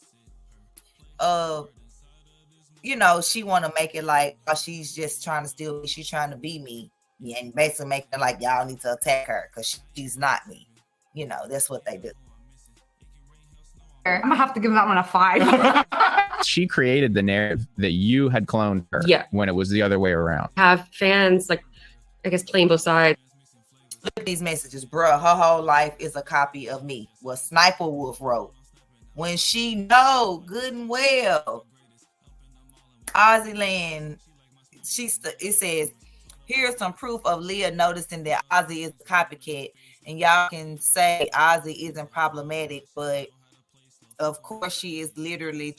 S2: you know, she want to make it like, oh, she's just trying to steal me. She's trying to be me. Yeah, and basically make it like y'all need to attack her because she's not me. You know, that's what they do.
S4: I'm gonna have to give that one a 5.
S12: She created the narrative that you had cloned her when it was the other way around.
S11: Have fans, like, I guess, playing both sides.
S2: Look at these messages, bruh. Her whole life is a copy of me. What Sssniperwolf wrote. When she know good and well, Ozzyland, it says, here's some proof of Leah noticing that Ozzy is a copycat. And y'all can say Ozzy isn't problematic, but of course she is literally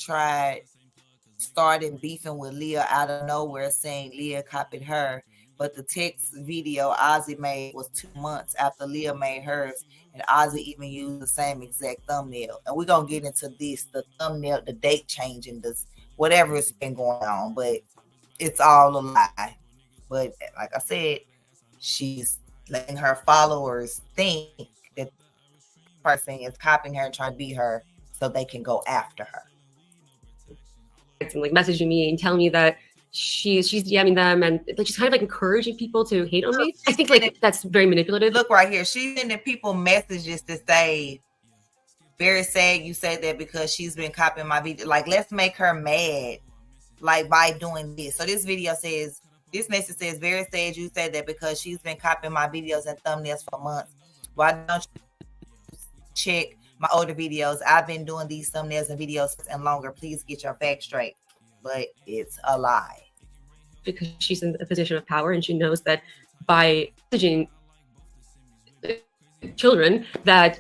S2: started beefing with Leah out of nowhere, saying Leah copied her. But the text video Ozzy made was 2 months after Leah made hers, and Ozzy even used the same exact thumbnail. And we're gonna get into this, the thumbnail, the date changing, this whatever has been going on, but it's all a lie. But like I said, she's letting her followers think that the person is copying her and trying to be her so they can go after her.
S11: And like messaging me and telling me that she's DMing them, and like she's kind of like encouraging people to hate on me. I think like that's very manipulative.
S2: Look right here. She's sending people messages to say, Very sad you said that because she's been copying my video. Like, let's make her mad, like, by doing this. So this video says, this message says, very sad you said that because she's been copying my videos and thumbnails for months. Why don't you check my older videos? I've been doing these thumbnails and videos and longer. Please get your facts straight. But it's a lie.
S11: Because she's in a position of power and she knows that by messaging children that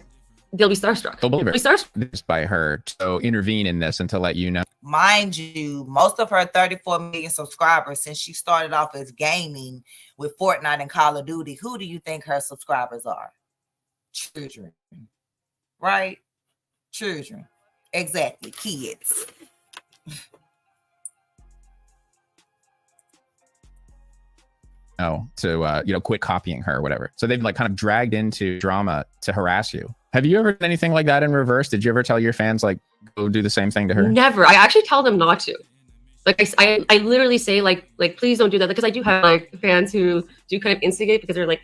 S11: they'll be starstruck.
S12: They'll be starstruck by her to intervene in this and to let you know.
S2: Mind you, most of her 34 million subscribers, since she started off as gaming with Fortnite and Call of Duty, who do you think her subscribers are? Children. Right? Children. Exactly. Kids.
S12: To quit copying her or whatever. So they've like kind of dragged into drama to harass you. Have you ever done anything like that in reverse? Did you ever tell your fans like go do the same thing to her?
S11: Never. I actually tell them not to. Like I literally say like please don't do that, because I do have like fans who do kind of instigate because they're like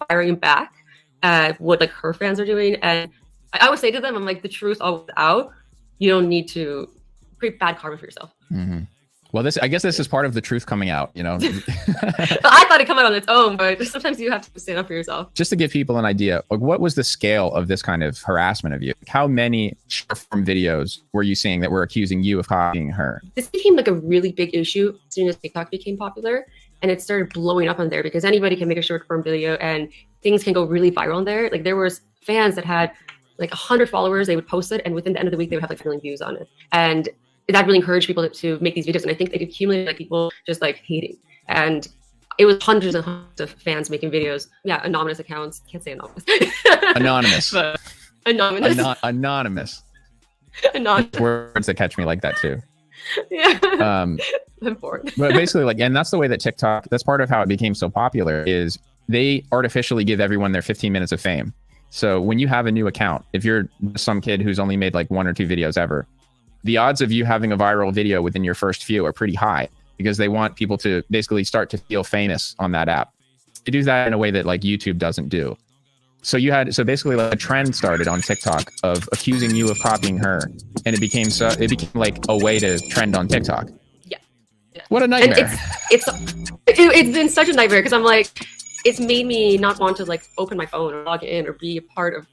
S11: firing back at what like her fans are doing, and I always say to them, I'm like, the truth always out. You don't need to create bad karma for yourself.
S12: Mm-hmm. Well, I guess this is part of the truth coming out, you know.
S11: I thought it come out on its own, but sometimes you have to stand up for yourself.
S12: Just to give people an idea, like, what was the scale of this kind of harassment of you? How many short-form videos were you seeing that were accusing you of copying her?
S11: This became like a really big issue as soon as TikTok became popular, and it started blowing up on there because anybody can make a short-form video and things can go really viral on there. Like there was fans that had like 100 followers, they would post it, and within the end of the week, they would have like 1 million views on it. And that really encouraged people to make these videos. And I think it accumulated like people just like hating. And it was hundreds and hundreds of fans making videos. Yeah, anonymous accounts. Can't say anonymous.
S12: Anonymous.
S11: Anonymous.
S12: Anonymous.
S11: Anonymous.
S12: Words that catch me like that too.
S11: Yeah. Important.
S12: But basically, like, and that's the way that TikTok, that's part of how it became so popular, is they artificially give everyone their 15 minutes of fame. So when you have a new account, if you're some kid who's only made like 1 or 2 videos ever, the odds of you having a viral video within your first few are pretty high, because they want people to basically start to feel famous on that app. They do that in a way that like YouTube doesn't do. So basically like a trend started on TikTok of accusing you of copying her, and it became like a way to trend on TikTok.
S11: Yeah.
S12: What a nightmare.
S11: It's been such a nightmare, because I'm like, it's made me not want to like open my phone or log in or be a part of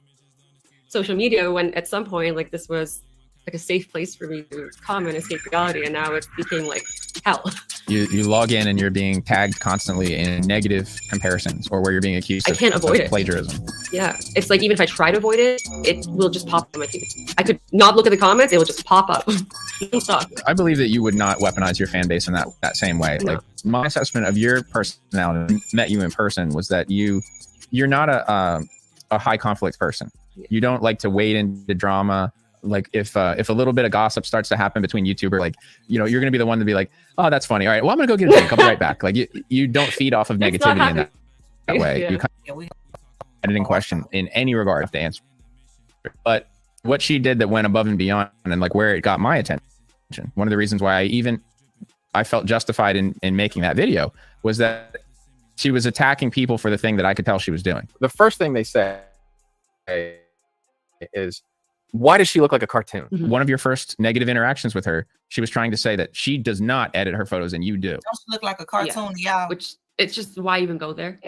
S11: social media, when at some point like this was like a safe place for me to come and escape reality, and now it became like hell.
S12: You log in and you're being tagged constantly in negative comparisons, or where you're being accused of plagiarism.
S11: Yeah, it's like even if I try to avoid it, it will just pop up on my feed. I could not look at the comments; it will just pop up. Don't stop.
S12: I believe that you would not weaponize your fan base in that same way. No. Like, my assessment of your personality, met you in person, was that you're not a high conflict person. Yeah. You don't like to wade into drama. Like if a little bit of gossip starts to happen between YouTubers, like, you know, you're going to be the one to be like, oh, that's funny. All right, well, I'm going to go get a drink. I'll be right back. Like you don't feed off of negativity in that way. Yeah. You kind of editing question in any regard to answer. But what she did that went above and beyond, and like where it got my attention, one of the reasons why I felt justified in making that video, was that she was attacking people for the thing that I could tell she was doing. The first thing they say is, why does she look like a cartoon? Mm-hmm. One of your first negative interactions with her, she was trying to say that she does not edit her photos and you do.
S2: Don't she look like a cartoon, y'all?
S11: Which, it's just, why even go there?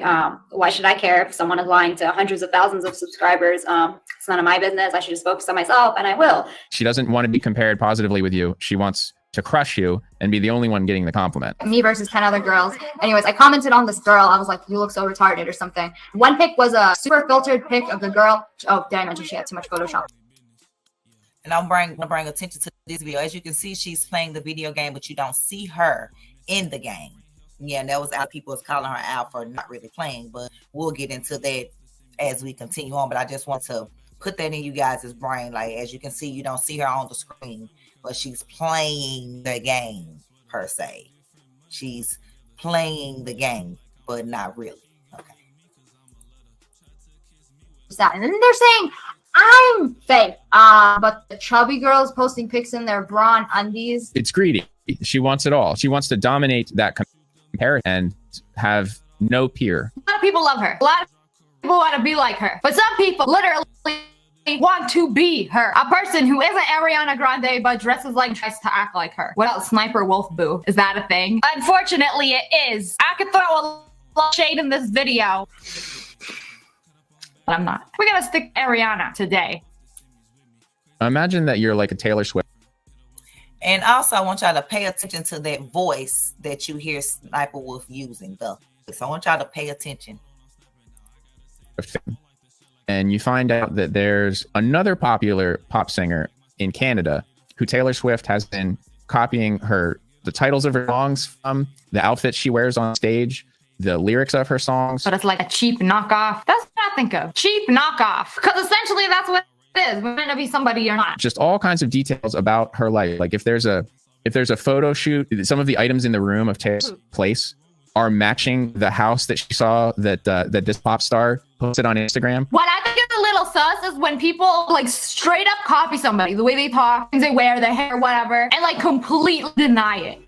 S13: Why should I care if someone is lying to hundreds of thousands of subscribers? It's none of my business. I should just focus on myself, and I will.
S12: She doesn't want to be compared positively with you. She wants to crush you and be the only one getting the compliment.
S13: Me versus 10 other girls. Anyways, I commented on this girl. I was like, you look so retarded or something. One pic was a super filtered pic of the girl. Oh, did I mention she had too much Photoshop?
S2: And I'm bring attention to this video. As you can see, she's playing the video game, but you don't see her in the game. Yeah, and that was out. People was calling her out for not really playing, but we'll get into that as we continue on. But I just want to put that in you guys' brain. Like, as you can see, you don't see her on the screen, but she's playing the game per se. She's playing the game, but not really. Okay.
S13: And then they're saying I'm fake. But the chubby girls posting pics in their bra and undies.
S12: It's greedy. She wants it all. She wants to dominate that comparison and have no peer.
S4: A lot of people love her. A lot of people want to be like her. But some people literally want to be her. A person who isn't Ariana Grande but dresses like tries to act like her. What else? Sniperwolf boo. Is that a thing? Unfortunately, it is. I could throw a lot of shade in this video, but I'm not. We're gonna stick Ariana today.
S12: Imagine that you're like a Taylor Swift.
S2: And also, I want y'all to pay attention to that voice that you hear Sniperwolf using, though. So I want y'all to pay attention.
S12: And you find out that there's another popular pop singer in Canada who Taylor Swift has been copying the titles of her songs from, the outfits she wears on stage, the lyrics of her songs.
S4: But it's like a cheap knockoff. That's what I think of. Cheap knockoff. Because essentially that's what it is. We're going to be somebody you're not.
S12: Just all kinds of details about her life. Like if there's a photo shoot, some of the items in the room of Taylor's place are matching the house that she saw that this pop star posted on Instagram.
S4: What I think is a little sus is when people like straight up copy somebody, the way they talk, things they wear, their hair, whatever, and like completely deny it.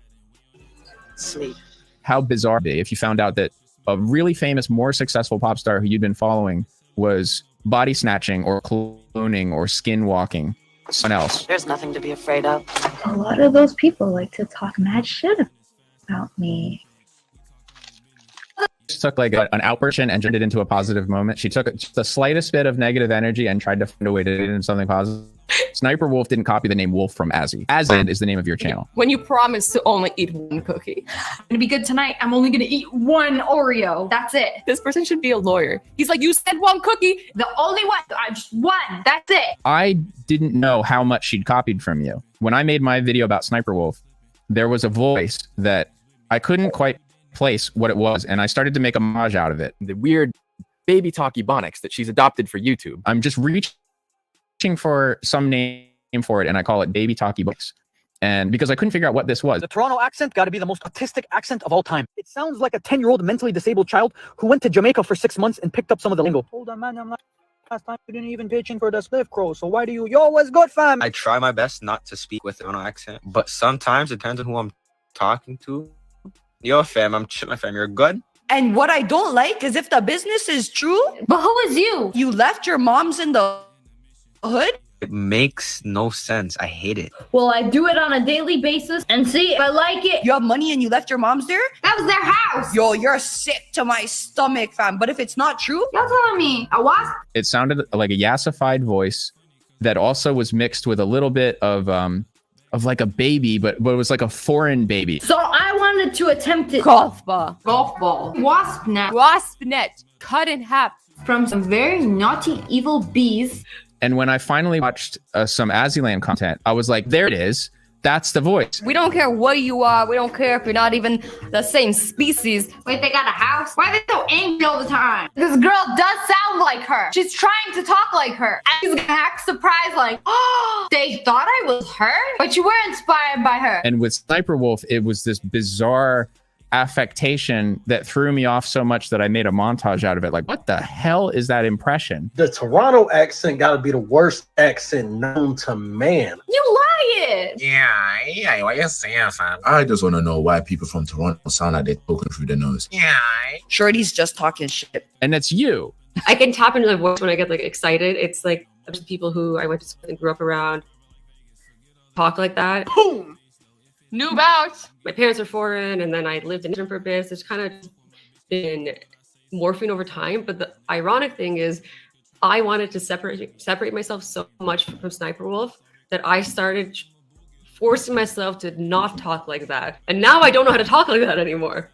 S8: Sleep.
S12: How bizarre it'd be if you found out that a really famous, more successful pop star who you'd been following was body snatching or cloning or skinwalking someone else.
S8: There's nothing to be afraid of.
S14: A lot of those people like to talk mad shit about me.
S12: She took like an outburst and turned it into a positive moment. She took just the slightest bit of negative energy and tried to find a way to turn it into something positive. Sniperwolf didn't copy the name Wolf from Azzy. Azzy is the name of your channel.
S15: When you promise to only eat one cookie.
S4: I'm gonna be good tonight. I'm only gonna eat one Oreo. That's it.
S15: This person should be a lawyer. He's like, you said one cookie.
S4: The only one. Just one. That's it.
S12: I didn't know how much she'd copied from you. When I made my video about Sniperwolf, there was a voice that I couldn't quite place what it was, and I started to make a homage out of it.
S16: The weird baby talk ebonics that she's adopted for YouTube.
S12: I'm just reaching for some name for it, and I call it baby talk ebonics. And because I couldn't figure out what this was.
S10: The Toronto accent got to be the most autistic accent of all time. It sounds like a 10-year-old mentally disabled child who went to Jamaica for 6 months and picked up some of the lingo. Hold on, man, I'm not. Last time you didn't even pitch in for the spliff crow, so why do you? Yo, what's good, fam?
S17: I try my best not to speak with an accent, but sometimes it depends on who I'm talking to. Yo, fam, I'm chilling, fam. You're good?
S18: And what I don't like is if the business is true.
S4: But who is you?
S18: You left your mom's in the hood?
S17: It makes no sense. I hate it.
S4: Well, I do it on a daily basis and see if I like it.
S18: You have money and you left your mom's there?
S4: That was their house.
S18: Yo, you're sick to my stomach, fam. But if it's not true.
S4: You're telling me a wasp?
S12: It sounded like a yassified voice that also was mixed with a little bit of like a baby, but it was like a foreign baby.
S4: So I wanted to attempt it.
S15: Golf ball.
S4: Golf ball. Wasp net.
S15: Wasp net. Cut in half.
S4: From some very naughty, evil bees.
S12: And when I finally watched some Azzyland content, I was like, there it is. That's the voice.
S15: We don't care what you are. We don't care if you're not even the same species.
S4: Wait, they got a house? Why are they so angry all the time? This girl does sound like her. She's trying to talk like her. And she's gonna act surprised like, oh, they thought I was her? But you were inspired by her.
S12: And with Sniperwolf, it was this bizarre affectation that threw me off so much that I made a montage out of it. Like, what the hell is that impression?
S19: The Toronto accent got to be the worst accent known to man.
S4: You lying.
S20: Yeah, what you saying, fam? I just want to know why people from Toronto sound like they're talking through their nose. Yeah.
S18: Shorty's just talking shit.
S12: And that's you.
S11: I can tap into the voice when I get like excited. It's like just people who I went to school and grew up around talk like that.
S15: Boom. New about.
S11: My parents are foreign, and then I lived in Israel for a bit. So it's kind of been morphing over time. But the ironic thing is, I wanted to separate myself so much from Sniperwolf that I started forcing myself to not talk like that. And now I don't know how to talk like that anymore.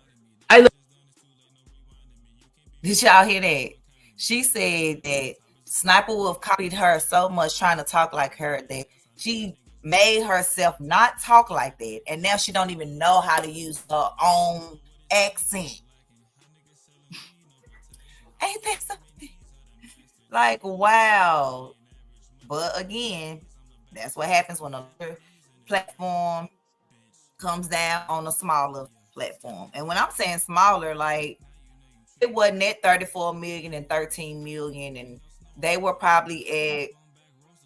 S2: Did y'all hear that? She said that Sniperwolf copied her so much trying to talk like her that she made herself not talk like that, and now she don't even know how to use her own accent. Ain't that something? Like, wow. But again, that's what happens when a platform comes down on a smaller platform. And when I'm saying smaller, like, it wasn't at 34 million and 13 million, and they were probably at,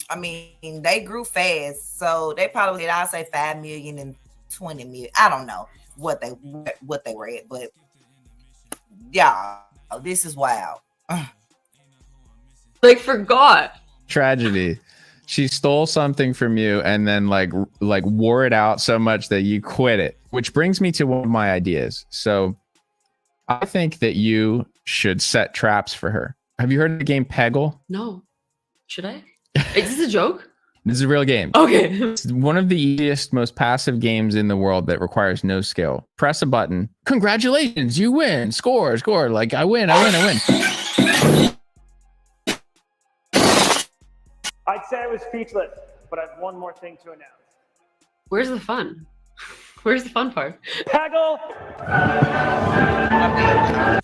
S2: I mean, they grew fast, so they probably, I'll say 5 million and 20 million. I don't know what they were at, but y'all, this is wild.
S11: Like, forgot.
S12: tragedy. She stole something from you and then like wore it out so much that you quit it, which brings me to one of my ideas. So I think that you should set traps for her. Have you heard of the game Peggle?
S11: No. Should I? Is this a joke?
S12: This is a real game.
S11: Okay.
S12: It's one of the easiest, most passive games in the world that requires no skill. Press a button. Congratulations, you win. Score. Like, I win.
S21: I'd say I was speechless, but I have one more thing to announce.
S11: Where's the fun? Where's the fun part?
S21: Peggle!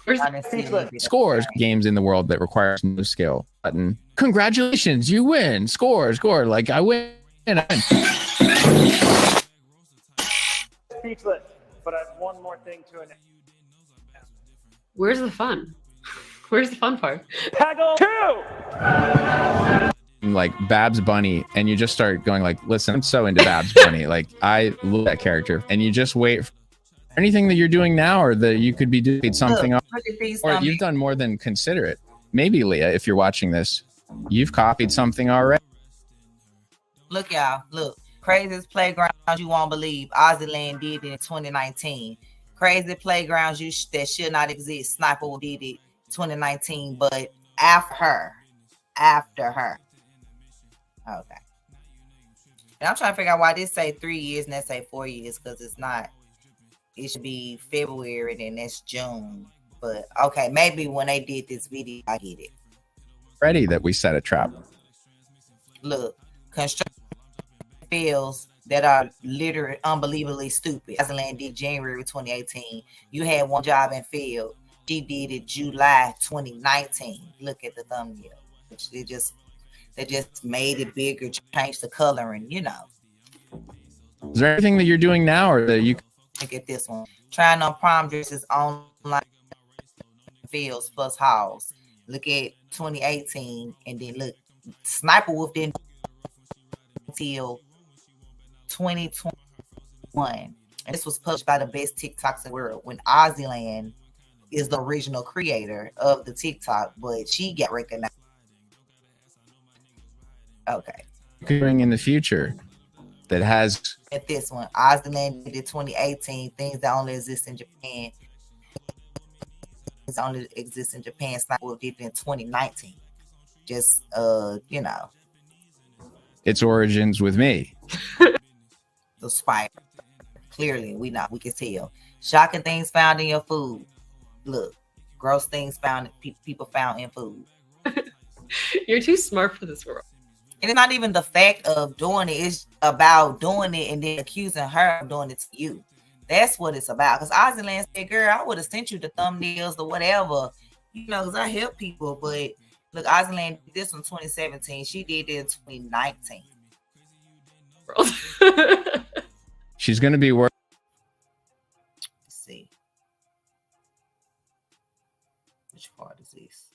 S11: Where's the speechless?
S12: Scores games in the world that requires no skill. Button. Congratulations, you win. Score. Like, I win.
S21: Speechless, but I have one more thing to announce.
S11: Where's the fun? Where's the fun part?
S21: Peggle 2!
S12: Like Babs Bunny, and you just start going like, listen, I'm so into Babs Bunny. Like, I love that character. And you just wait for anything that you're doing now or that you could be doing something else. Or you've done more than consider it. Maybe, Leah, if you're watching this, you've copied something already.
S2: Look, y'all. Look. Craziest playgrounds you won't believe. Ozzyland did it in 2019. Crazy playgrounds that should not exist. Sssniperwolf did it 2019, but after her. Okay. And I'm trying to figure out why this say 3 years and that say 4 years, because it's not. It should be February and then that's June. But okay, maybe when they did this video, I get it.
S12: Ready that we set a trap.
S2: Look, construction fields that are literally unbelievably stupid. Ozzyland did January 2018. You had one job in field. She did it July 2019. Look at the thumbnail. They just made it bigger, changed the coloring, you know.
S12: Is there anything that you're doing now or that you
S2: look at this one? Trying on prom dresses online fields plus halls. Look at 2018 and then look, Sssniperwolf didn't until 2021. And this was published by the best TikToks in the world when Ozzyland is the original creator of the TikTok, but she got recognized. Okay.
S12: doing in the future that has
S2: at this one? Ozzyland did 2018, things that only exist in Japan. Things only exist in Japan. Sssniperwolf did it in 2019. Just you know.
S12: its origins with me.
S2: The spider. Clearly, we can tell. Shocking things found in your food. Look, gross things found people found in food.
S11: You're too smart for this world.
S2: And it's not even the fact of doing it. It's about doing it and then accusing her of doing it to you. That's what it's about. Because Ozzyland said, girl, I would have sent you the thumbnails or whatever. You know, because I help people. But look, Ozzyland did this in 2017. She did it in 2019.
S12: She's going to be working.
S2: Let's see. Which part is this?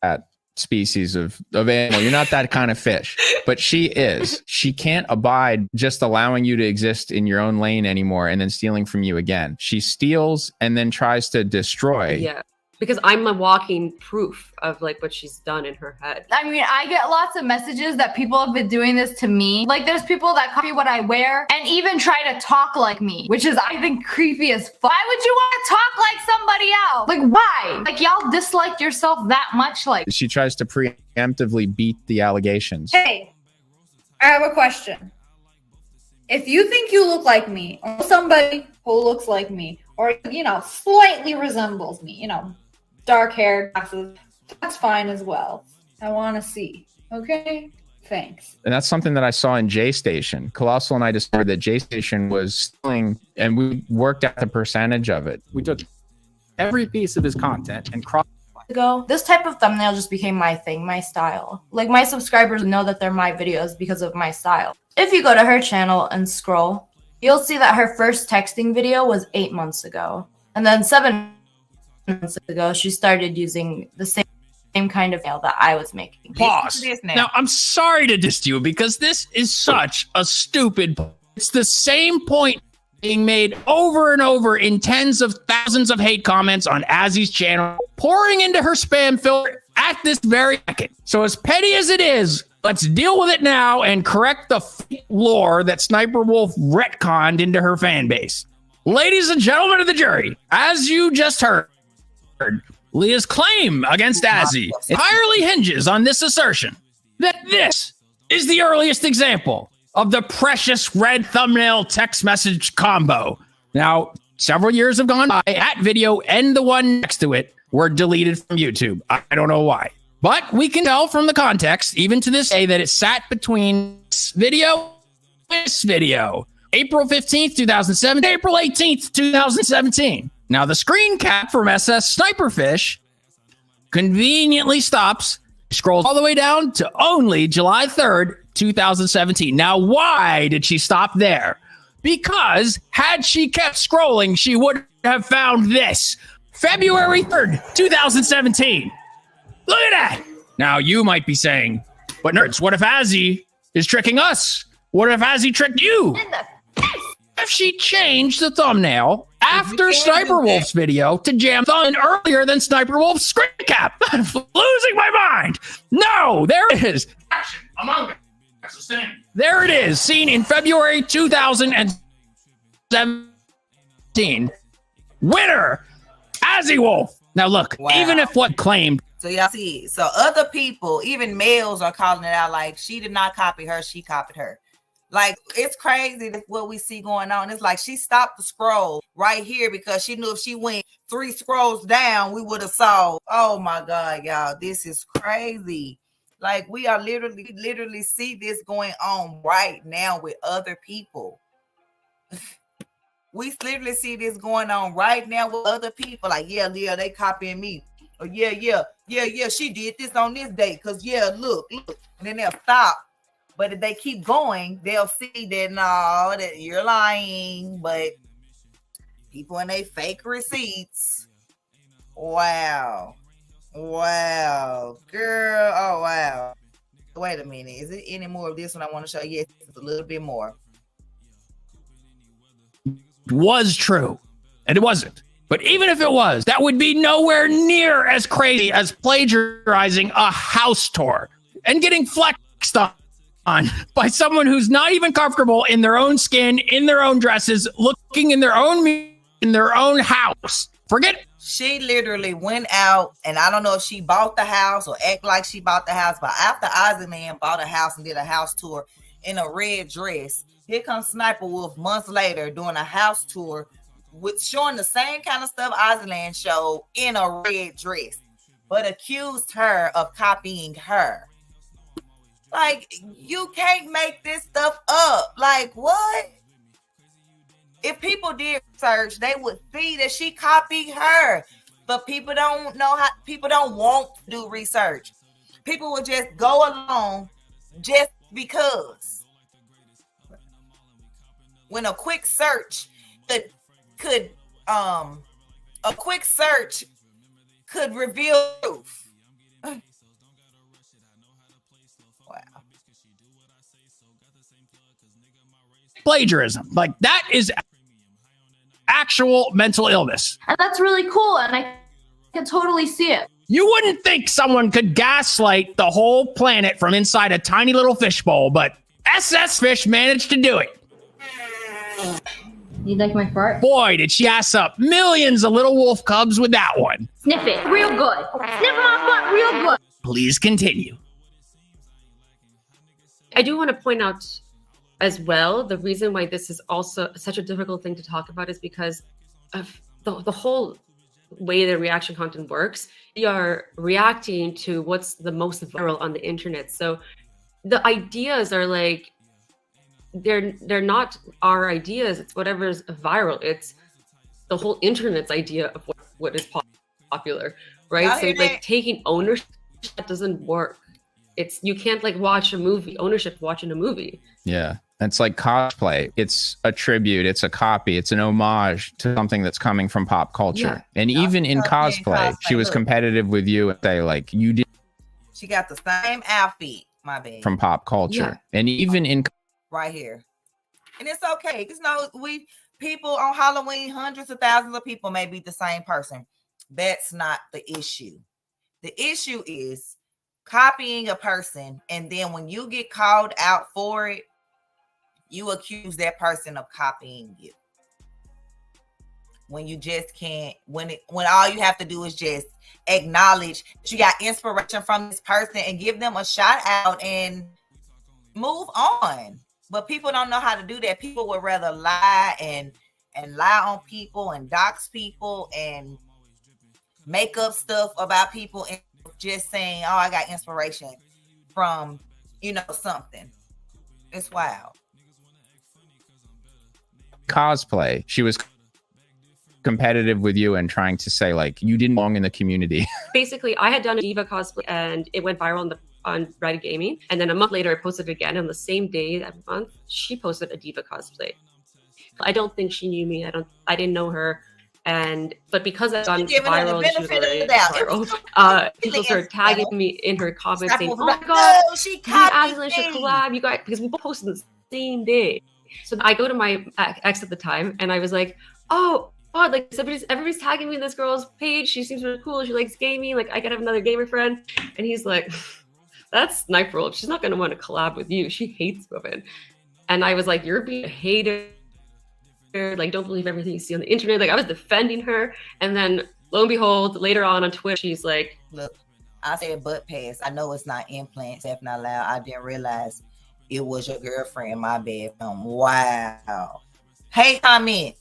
S12: At species of animal. You're not that kind of fish, but she is. She can't abide just allowing you to exist in your own lane anymore and then stealing from you again. She steals and then tries to destroy.
S11: Yeah, because I'm a walking proof of like what she's done in her head.
S4: I mean, I get lots of messages that people have been doing this to me. Like there's people that copy what I wear and even try to talk like me, which is, I think, creepy as fuck. Why would you want to talk like somebody else? Like why? Like y'all dislike yourself that much? Like
S12: she tries to preemptively beat the allegations.
S22: Hey, I have a question. If you think you look like me or somebody who looks like me or, you know, slightly resembles me, you know, dark hair, glasses, that's fine as well. I want to see. Okay? Thanks.
S12: And that's something that I saw in J Station. Colossal and I discovered that J Station was stealing, and we worked out the percentage of it.
S10: We took every piece of his content and crossed
S4: ago, this type of thumbnail just became my thing, my style. Like my subscribers know that they're my videos because of my style. If you go to her channel and scroll, you'll see that her first texting video was 8 months ago. And then 7 months ago, she started using the same kind of nail that I was making.
S23: Pause. Now, I'm sorry to diss you because this is such a stupid. It's the same point being made over and over in tens of thousands of hate comments on Azzy's channel, pouring into her spam filter at this very second. So as petty as it is, let's deal with it now and correct the lore that Sniperwolf retconned into her fan base. Ladies and gentlemen of the jury, as you just heard, Leah's claim against Azzy entirely hinges on this assertion that this is the earliest example of the precious red thumbnail text message combo. Now, several years have gone by. That video and the one next to it were deleted from YouTube. I don't know why. But we can tell from the context, even to this day, that it sat between this video and this video. April 15th, 2007, April 18th, 2017. Now, the screen cap from SS Sniperfish conveniently stops, scrolls all the way down to only July 3rd, 2017. Now, why did she stop there? Because had she kept scrolling, she would have found this. February 3rd, 2017. Look at that. Now, you might be saying, but nerds, what if Azzy is tricking us? What if Azzy tricked you? If she changed the thumbnail after Sniperwolf's video to jam thumb earlier than Sniperwolf's screen cap. I'm losing my mind. No, there it is. Action Among Us. There it is, seen in February 2017. Winner, Azzy Wolf. Now look, even if what claimed.
S2: So y'all see, so other people, even males, are calling it out like she did not copy her, she copied her. Like, it's crazy what we see going on. It's like she stopped the scroll right here because she knew if she went 3 scrolls down, we would have saw. Oh my God, y'all, this is crazy. Like, we are literally see this going on right now with other people. We literally see this going on right now with other people. Like, yeah, Leah, they copying me. Or yeah, she did this on this date. Cause yeah, look. And then they'll stop. But if they keep going, they'll see that no, that you're lying. But people in their fake receipts. Wow, girl. Oh wow. Wait a minute. Is it any more of this one I want to show? Yes, it's a little bit more.
S23: Was true, and it wasn't. But even if it was, that would be nowhere near as crazy as plagiarizing a house tour and getting flexed on by someone who's not even comfortable in their own skin, in their own dresses, looking in their own house. Forget.
S2: She literally went out, and I don't know if she bought the house or act like she bought the house, but after Ozzy Man bought a house and did a house tour in a red dress, here comes Sniperwolf months later doing a house tour with showing the same kind of stuff Ozzyland showed in a red dress, but accused her of copying her. Like, you can't make this stuff up. Like, what? If people did research, they would see that she copied her. But people don't know how, people don't want to do research. People will just go along just because. When a quick search could reveal truth.
S23: Plagiarism, like that is actual mental illness.
S4: And that's really cool, and I can totally see it.
S23: You wouldn't think someone could gaslight the whole planet from inside a tiny little fishbowl, but SS Fish managed to do it.
S4: You like my fart?
S23: Boy, did she ass up millions of little wolf cubs with that one.
S4: Sniff it, real good. Sniff my butt, real good.
S23: Please continue.
S11: I do want to point out as well, the reason why this is also such a difficult thing to talk about is because of the whole way the reaction content works. We are reacting to what's the most viral on the internet. So the ideas are like, they're not our ideas. It's whatever's viral. It's the whole internet's idea of what is popular, right? So like taking ownership, that doesn't work. It's, you can't like watch a movie, ownership watching a movie.
S12: Yeah. It's like cosplay. It's a tribute. It's a copy. It's an homage to something that's coming from pop culture. Yeah. And even in cosplay, she was competitive with you and say like, you did.
S2: She got the same outfit, my baby.
S12: From pop culture. Yeah. And even in.
S2: Right here. And it's okay. Because no, people on Halloween, hundreds of thousands of people may be the same person. That's not the issue. The issue is copying a person, and then when you get called out for it, you accuse that person of copying you. When you just can't, when all you have to do is just acknowledge that you got inspiration from this person and give them a shout out and move on. But people don't know how to do that. People would rather lie and lie on people and dox people and make up stuff about people and just saying, oh, I got inspiration from, something. It's wild.
S12: Cosplay. She was competitive with you and trying to say like you didn't belong in the community.
S11: Basically, I had done a diva cosplay and it went viral on Reddit Gaming. And then a month later, I posted it again. On the same day that month, she posted a diva cosplay. I don't think she knew me. I didn't know her. But because I've gone viral, and she was already viral, people started tagging me in her comments saying, "Oh my god,
S2: she
S11: Aslan should collab, you guys," because we both posted the same day. So I go to my ex at the time, and I was like, "Oh god, like everybody's tagging me in this girl's page. She seems really cool. She likes gaming. Like I could have another gamer friend." And he's like, "That's Sssniperwolf. She's not gonna want to collab with you. She hates women." And I was like, "You're being a hater. Like, don't believe everything you see on the internet." Like, I was defending her, and then lo and behold, later on Twitter, she's like,
S2: "Look, I said butt pass. I know it's not implants. If not loud, I didn't realize it was your girlfriend. My bad." Wow. Hate comments.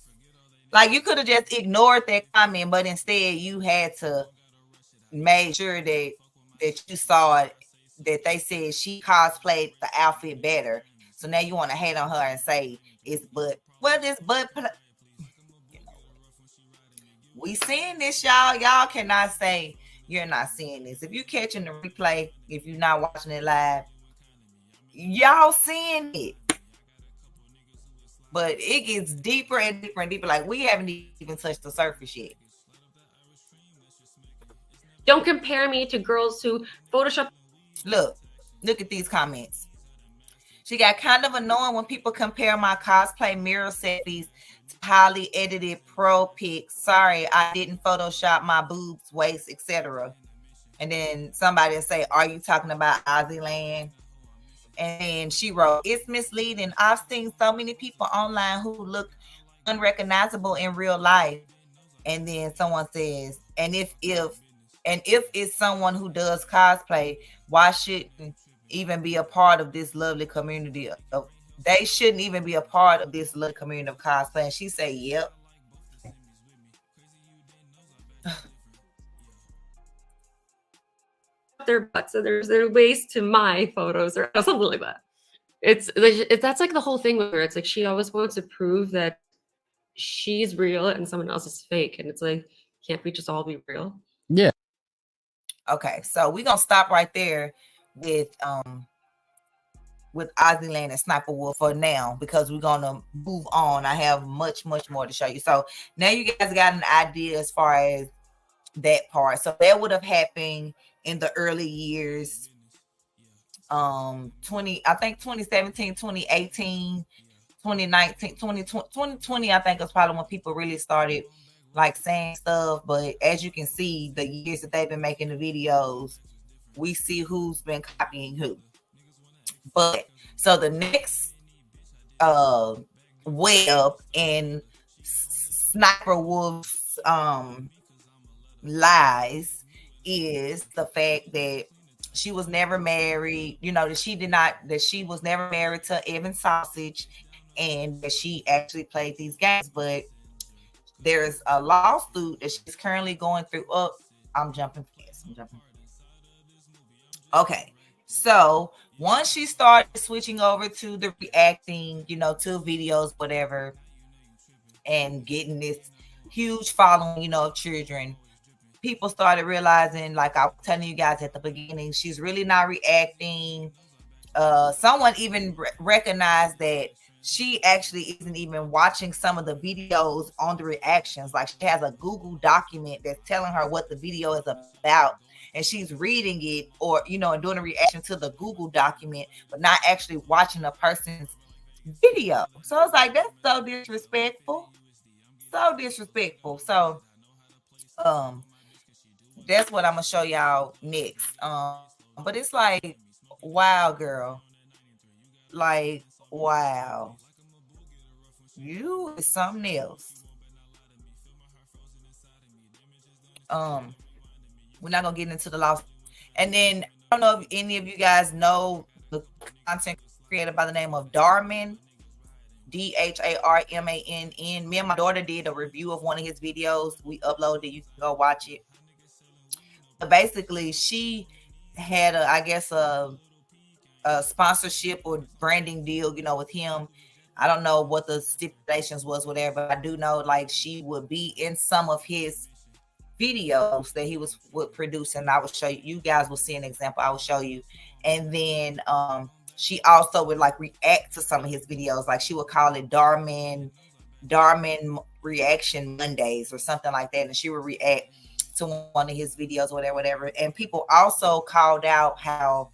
S2: Like, you could have just ignored that comment, but instead you had to make sure that you saw it, that they said she cosplayed the outfit better. So now you want to hate on her and say it's butt. Well, this butt, we seeing this, y'all. Y'all cannot say you're not seeing this. If you're catching the replay, if you're not watching it live, y'all seeing it. But it gets deeper and deeper and deeper. Like, we haven't even touched the surface yet.
S11: "Don't compare me to girls who Photoshop."
S2: Look at these comments. She got kind of annoying when people compare my cosplay mirror selfies to highly edited pro pics. Sorry, I didn't Photoshop my boobs, waist, etc. And then somebody will say, "Are you talking about Ozzyland?" And then she wrote, "It's misleading. I've seen so many people online who look unrecognizable in real life." And then someone says, and if it's someone who does cosplay, why shouldn't even be a part of this lovely community they shouldn't even be a part of this lovely community of cosplay? And she said, "Yep."
S11: Their butts, so there's ways to my photos or something like that. It's that's like the whole thing with her. It's like she always wants to prove that she's real and someone else is fake, and it's like, can't we just all be real?
S12: Yeah.
S2: Okay, so we're gonna stop right there with Ozzyland and Sssniperwolf for now, because we're gonna move on. I have much more to show you. So now you guys got an idea as far as that part. So that would have happened in the early years, 2017, 2018, 2019, 2020, I think is probably when people really started like saying stuff. But as you can see, the years that they've been making the videos, we see who's been copying who. But so the next web in Sssniperwolf's lies is the fact that she was never married, that she was never married to Evan Sausage, and that she actually played these games. But there's a lawsuit that she's currently going through. I'm jumping fast. Okay, so once she started switching over to the reacting, to videos, whatever, and getting this huge following, of children, people started realizing, like I was telling you guys at the beginning, she's really not reacting. Someone even recognized that she actually isn't even watching some of the videos on the reactions. Like, she has a Google document that's telling her what the video is about, and she's reading it, or and doing a reaction to the Google document, but not actually watching a person's video. So it's like, that's so disrespectful. So that's what I'm gonna show y'all next. But it's like, wow, girl, like, wow, you is something else. We're not gonna get into the loss. And then I don't know if any of you guys know the content creator by the name of Darman, DHARMANN. Me and my daughter did a review of one of his videos. We uploaded it. You can go watch it. But basically, she had a sponsorship or branding deal, with him. I don't know what the stipulations was, whatever. I do know like she would be in some of his videos that he would produce, and I will show you. You guys will see an example. I will show you. And then she also would like react to some of his videos. Like she would call it Darman Reaction Mondays or something like that, and she would react to one of his videos, whatever. And people also called out how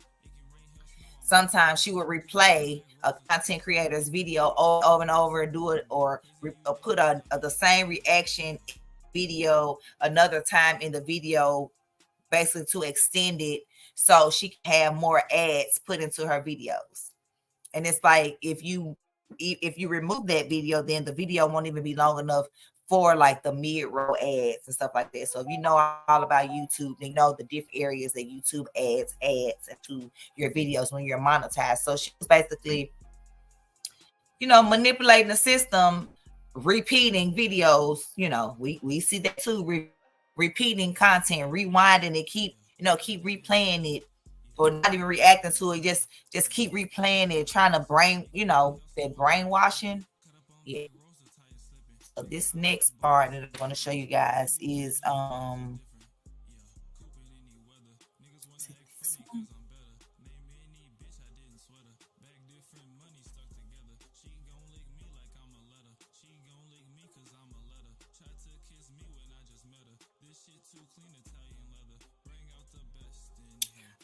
S2: sometimes she would replay a content creator's video over and over, do it or put the same reaction video another time in the video, basically to extend it so she can have more ads put into her videos. And it's like if you remove that video, then the video won't even be long enough for like the mid-roll ads and stuff like that. So if you know all about YouTube, you know the different areas that YouTube adds into your videos when you're monetized. So she was basically, manipulating the system, repeating videos. We see that too, repeating content, rewinding it, keep replaying it, or not even reacting to it, just keep replaying it, trying to that brainwashing. Yeah. So this next part that I'm going to show you guys is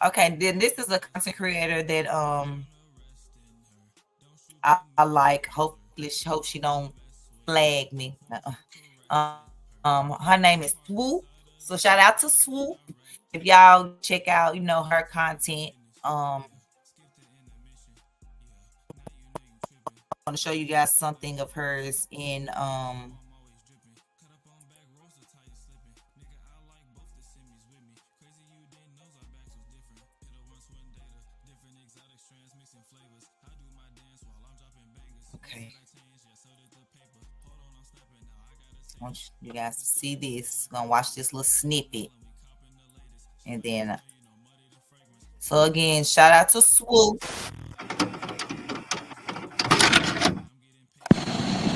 S2: okay, then this is a content creator that I like. Hope she don't flag me. Her name is Swoop. So shout out to Swoop. If y'all check out, her content. I want to show you guys something of hers in okay. I want you guys to see this. I'm gonna watch this little snippet. And then so again, shout out to Swoop.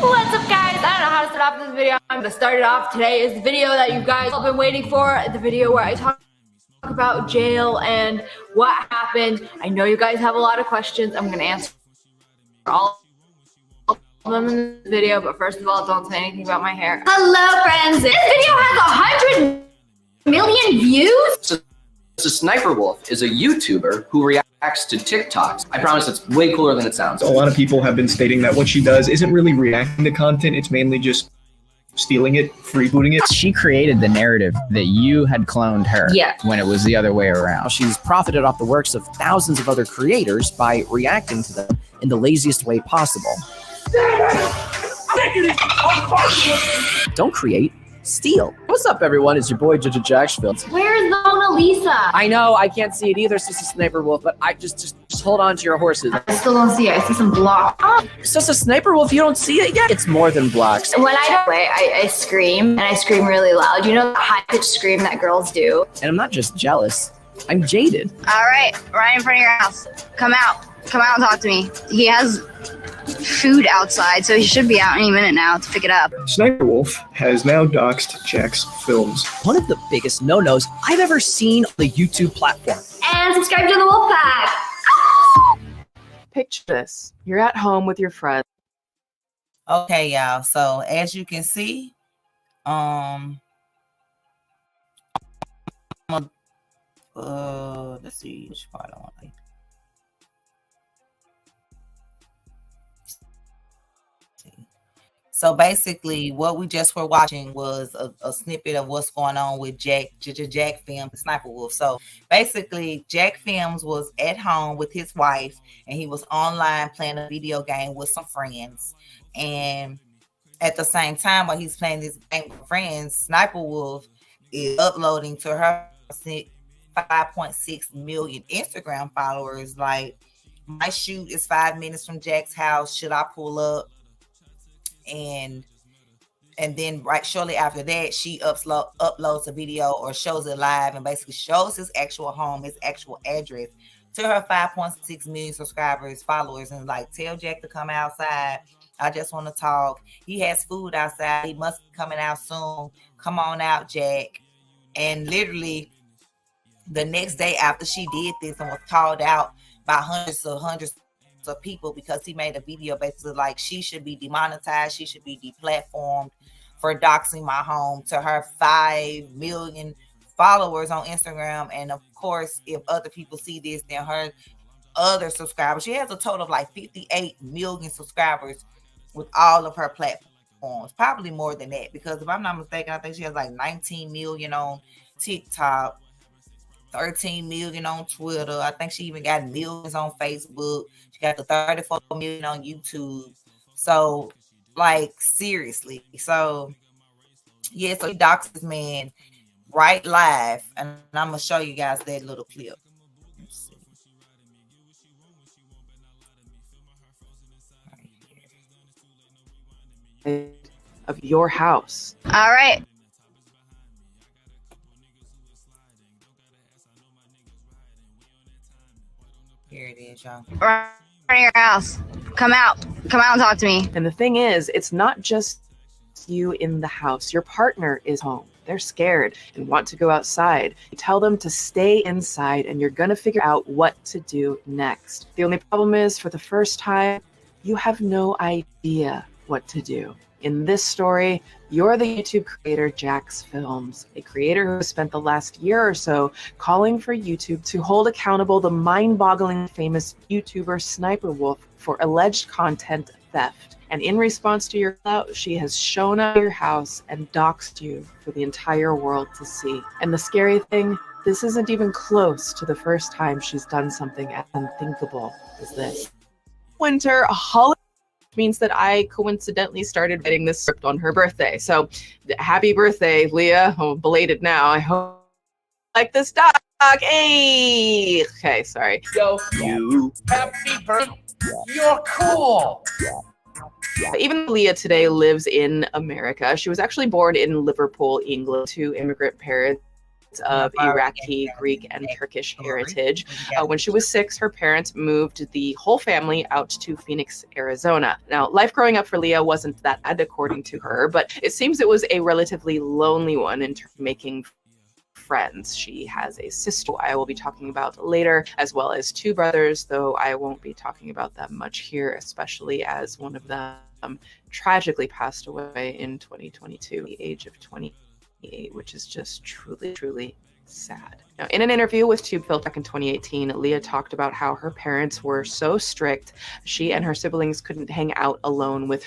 S4: What's up, guys? I don't know how to start off this video. I'm gonna start it off. Today is the video that you guys have been waiting for. The video where I talk about jail and what happened. I know you guys have a lot of questions. I'm gonna answer all of them in the video, but first of all, don't say anything about my hair.
S13: Hello, friends. This video has 100 million views.
S1: Sssniperwolf is a YouTuber who reacts to TikToks. I promise it's way cooler than it sounds.
S3: A lot of people have been stating that what she does isn't really reacting to content, it's mainly just stealing it, freebooting it.
S6: She created the narrative that you had cloned her when it was the other way around.
S7: She's profited off the works of thousands of other creators by reacting to them in the laziest way possible. Don't create, steal. What's up, everyone? It's your boy, Jackfilms.
S13: Where's the Mona Lisa?
S7: I know, I can't see it either, Sssniperwolf, but I just hold on to your horses.
S13: I still don't see it. I see some blocks.
S7: Sssniperwolf, you don't see it yet? It's more than blocks.
S13: When I don't play, I scream, and I scream really loud. You know the high-pitched scream that girls do?
S7: And I'm not just jealous, I'm jaded.
S24: All right, right in front of your house. Come out and talk to me. He has food outside, so he should be out any minute now to pick it up.
S3: Sniperwolf has now doxed Jackfilms.
S7: One of the biggest no-nos I've ever seen on the YouTube platform.
S13: And subscribe to the Wolfpack.
S25: Picture this. You're at home with your friends.
S2: Okay, y'all. So as you can see, let's see which part I want. So basically, what we just were watching was a snippet of what's going on with Jackfilms, Sssniperwolf. So basically, Jackfilms was at home with his wife, and he was online playing a video game with some friends. And at the same time, while he's playing this game with friends, Sssniperwolf is uploading to her 5.6 million Instagram followers. Like, my shoot is 5 minutes from Jack's house. Should I pull up? And then right shortly after that, she uploads a video or shows it live and basically shows his actual home, his actual address to her 5.6 million subscribers, followers, and like, tell Jack to come outside. I just want to talk. He has food outside. He must be coming out soon. Come on out, Jack. And literally the next day after she did this and was called out by hundreds of people because he made a video basically like she should be demonetized, she should be deplatformed for doxing my home, to her 5 million followers on Instagram. And of course, if other people see this, then her other subscribers, she has a total of like 58 million subscribers with all of her platforms, probably more than that, because if I'm not mistaken, I think she has like 19 million on TikTok, 13 million on Twitter. I think she even got millions on Facebook. She got the 34 million on YouTube. So, like, seriously. So, yeah, so he doxed this man right live. And I'm going to show you guys that little clip. Let's
S25: see. Of your house.
S24: All right.
S2: Here it is, y'all.
S24: Right in your house. Come out and talk to me.
S25: And the thing is, it's not just you in the house. Your partner is home. They're scared and want to go outside. You tell them to stay inside, and you're going to figure out what to do next. The only problem is, for the first time, you have no idea what to do. In this story, you're the YouTube creator Jackfilms, a creator who has spent the last year or so calling for YouTube to hold accountable the mind-boggling famous YouTuber Sssniperwolf for alleged content theft. And in response to your clout, she has shown up at your house and doxed you for the entire world to see. And the scary thing, this isn't even close to the first time she's done something as unthinkable as this. Winter holiday means that I coincidentally started writing this script on her birthday. So happy birthday, Leah. Oh, belated now. I hope you like this dog. Hey. Okay, sorry.
S21: Yo, you. Happy birthday. You're cool.
S25: Even though Leah today lives in America, she was actually born in Liverpool, England, to immigrant parents of Iraqi, Greek, and Turkish heritage. When she was 6, her parents moved the whole family out to Phoenix, Arizona. Now, life growing up for Leah wasn't that bad, according to her, but it seems it was a relatively lonely one in terms of making friends. She has a sister I will be talking about later, as well as 2 brothers, though I won't be talking about them much here, especially as one of them tragically passed away in 2022 at the age of 28, which is just truly sad. Now, in an interview with TubeFilter back in 2018, Leah talked about how her parents were so strict, she and her siblings couldn't hang out alone with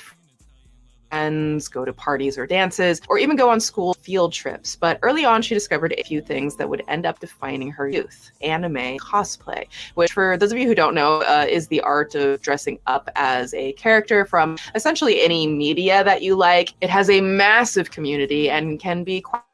S25: friends, go to parties or dances, or even go on school field trips. But early on, she discovered a few things that would end up defining her youth: anime cosplay, which, for those of you who don't know, is the art of dressing up as a character from essentially any media that you like. It has a massive community and can be quite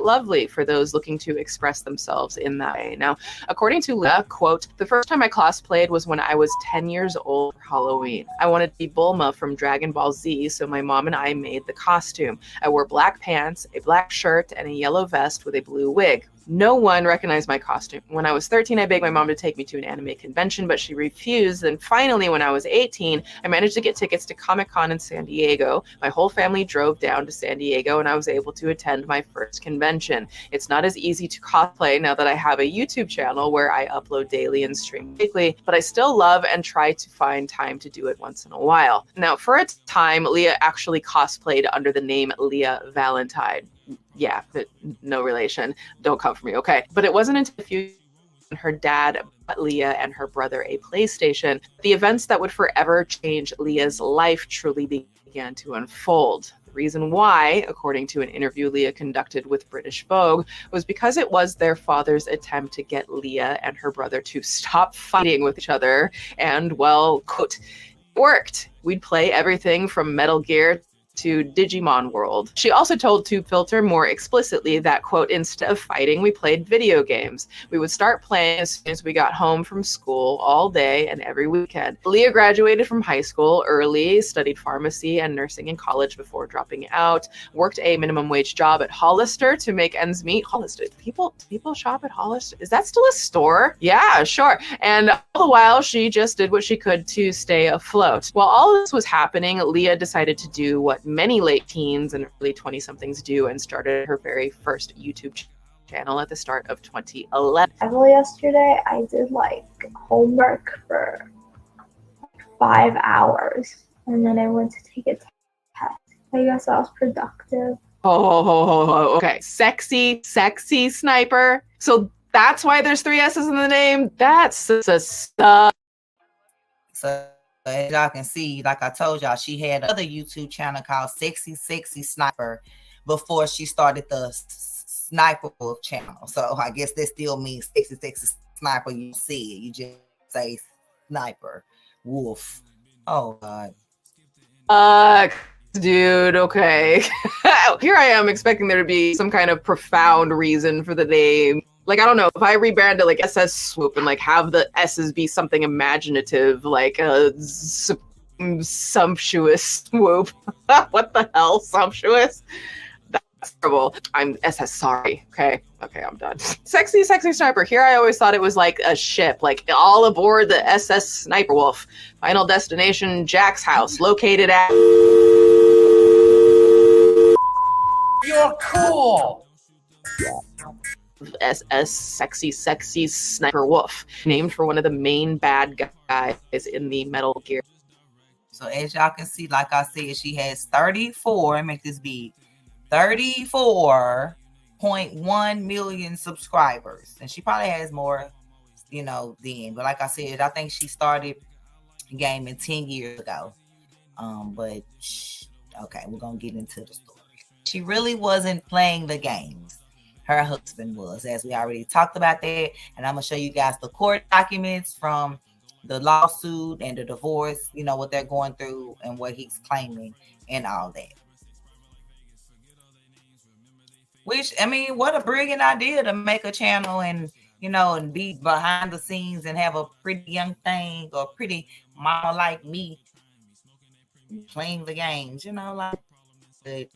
S25: lovely for those looking to express themselves in that way. Now, according to Leah, quote, "The first time I cosplayed was when I was 10 years old for Halloween. I wanted to be Bulma from Dragon Ball Z, so my mom and I made the costume. I wore black pants, a black shirt, and a yellow vest with a blue wig. No one recognized my costume. When I was 13, I begged my mom to take me to an anime convention, but she refused. And finally, when I was 18, I managed to get tickets to Comic-Con in San Diego. My whole family drove down to San Diego, and I was able to attend my first convention. It's not as easy to cosplay now that I have a YouTube channel where I upload daily and stream weekly, but I still love and try to find time to do it once in a while." Now, for a time, Leah actually cosplayed under the name Leah Valentine. Yeah, no relation. Don't come for me, okay? But it wasn't until a few years when her dad bought Leah and her brother a PlayStation, the events that would forever change Leah's life truly began began to unfold. The reason why, according to an interview Leah conducted with British Vogue, was because it was their father's attempt to get Leah and her brother to stop fighting with each other. And, well, quote, it worked. We'd play everything from Metal Gear to Digimon World. She also told TubeFilter more explicitly that, quote, instead of fighting, we played video games. We would start playing as soon as we got home from school, all day and every weekend. Leah graduated from high school early, studied pharmacy and nursing in college before dropping out, worked a minimum wage job at Hollister to make ends meet. Hollister, people shop at Hollister? Is that still a store? Yeah, sure. And all the while, she just did what she could to stay afloat. While all this was happening, Leah decided to do what many late teens and early 20-somethings do and started her very first YouTube channel at the start of 2011.
S5: Yesterday, I did like homework for 5 hours and then I went to take a test. I guess I was productive.
S25: Okay. Sexy sniper. So that's why there's 3 S's in the name. That's a stuff.
S2: So as y'all can see, like I told y'all, she had another YouTube channel called Sexy Sniper before she started the Sssniperwolf channel. So I guess that still means Sexy Sniper. You see it, you just say Sniper Wolf. Oh God.
S25: Dude, okay. Here I am expecting there to be some kind of profound reason for the name. Like, I don't know, if I rebrand it like SS Swoop and like have the S's be something imaginative, like a sumptuous swoop. What the hell, sumptuous? That's terrible. I'm SS sorry. Okay, I'm done. Sexy Sniper. Here I always thought it was like a ship, like all aboard the SS Sniperwolf. Final destination, Jack's house, located at...
S21: You're cool!
S25: SS Sexy Sniperwolf, named for one of the main bad guys in the Metal Gear.
S2: So as y'all can see, like I said, she has 34, make this big, 34.1 million subscribers. And she probably has more, then. But like I said, I think she started gaming 10 years ago. Okay, we're going to get into the story. She really wasn't playing the games. Her husband was, as we already talked about that. And I'm going to show you guys the court documents from the lawsuit and the divorce, what they're going through and what he's claiming and all that. Which, what a brilliant idea to make a channel and, and be behind the scenes and have a pretty young thing or pretty mama like me playing the games, but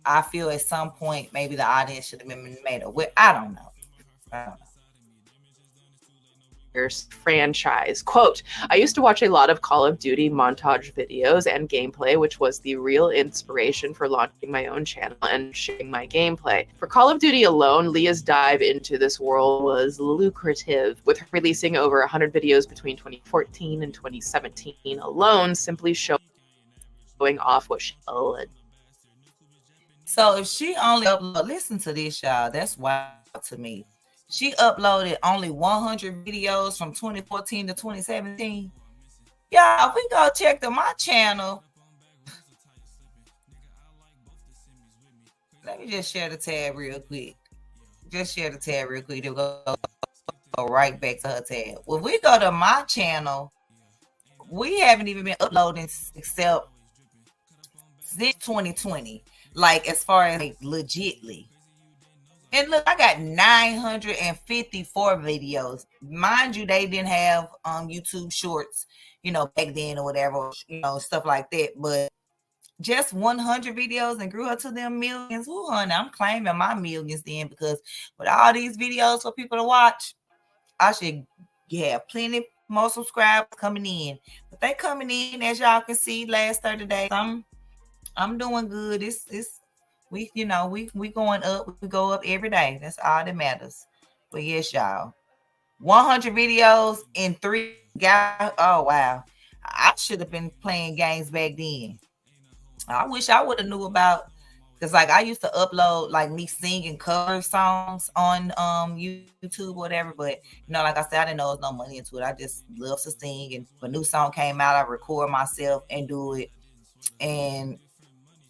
S2: I feel at some point maybe the audience should have been made aware. I don't know.
S25: Franchise. Quote, I used to watch a lot of Call of Duty montage videos and gameplay, which was the real inspiration for launching my own channel and sharing my gameplay. For Call of Duty alone, Leah's dive into this world was lucrative, with her releasing over 100 videos between 2014 and 2017 alone, simply showing off what she did.
S2: So if she only listen to this, y'all, that's wild to me. She uploaded only 100 videos from 2014 to 2017. Y'all, if we go check my channel. Let me just share the tab real quick. Then we'll go right back to her tab. Well, if we go to my channel, we haven't even been uploading except since 2020. Like, as far as legitly. And look, I got 954 videos. Mind you, they didn't have YouTube shorts, back then or whatever, stuff like that. But just 100 videos and grew up to them millions. Ooh, honey, I'm claiming my millions then, because with all these videos for people to watch, I should have plenty more subscribers coming in. But they coming in, as y'all can see, last 30 days. I'm doing good. We going up. We go up every day. That's all that matters. But yes, y'all, 100 videos in 3 guys. Oh wow, I should have been playing games back then. I wish I would have knew about, because like I used to upload like me singing cover songs on YouTube, whatever. But like I said, I didn't know there was no money into it. I just love to sing, and if a new song came out, I record myself and do it. and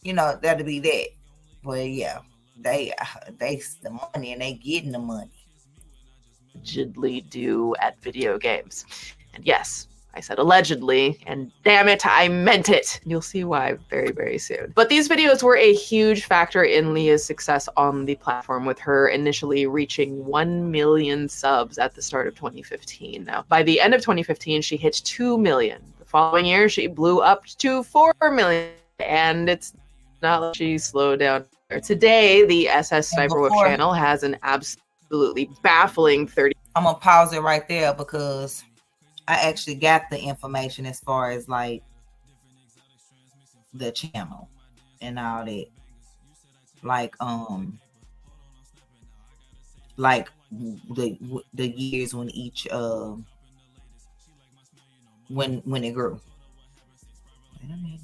S2: you know that'll be that. But yeah, they the money and they getting the money.
S25: Allegedly do at video games. And yes, I said allegedly, and damn it, I meant it. You'll see why very, very soon. But these videos were a huge factor in Leah's success on the platform, with her initially reaching 1 million subs at the start of 2015. Now, by the end of 2015, she hit 2 million. The following year, she blew up to 4 million, and it's not like she slowed down. Today, the Sssniperwolf channel has an absolutely baffling 30.
S2: I'm gonna pause it right there because I actually got the information as far as like the channel and all that. Like the years when each when it grew. Wait a minute.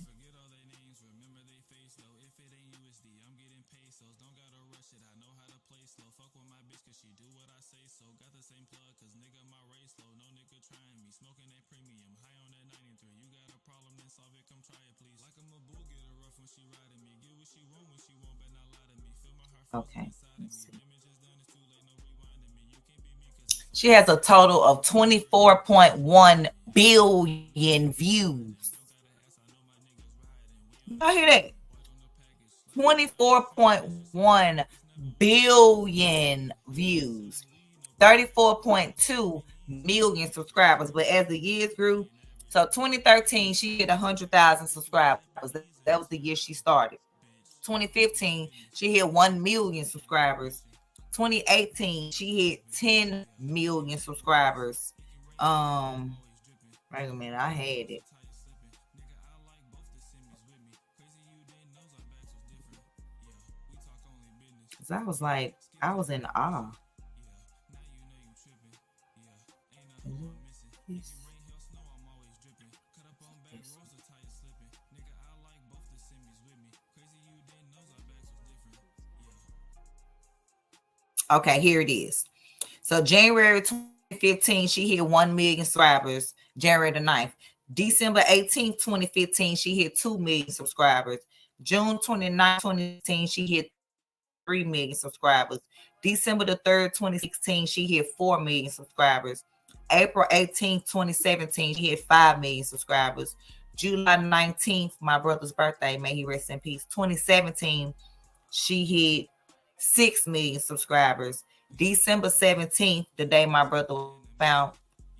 S2: Okay, let's see. She has a total of 24.1 billion views. I hear that. 24.1 billion views. 34.2 million subscribers. But as the years grew, so 2013, she hit 100,000 subscribers. That was the year she started. 2015, she hit 1 million subscribers. 2018, she hit 10 million subscribers. Wait a minute, I had it. Cause I was in awe. Okay, here it is. So January 2015, she hit 1 million subscribers. January the 9th. December 18th, 2015, she hit 2 million subscribers. June 29th, 2015, she hit 3 million subscribers. December the 3rd, 2016, she hit 4 million subscribers. April 18th, 2017, she hit 5 million subscribers. July 19th, my brother's birthday, may he rest in peace, 2017, she hit 6 million subscribers. December 17th, the day my brother was found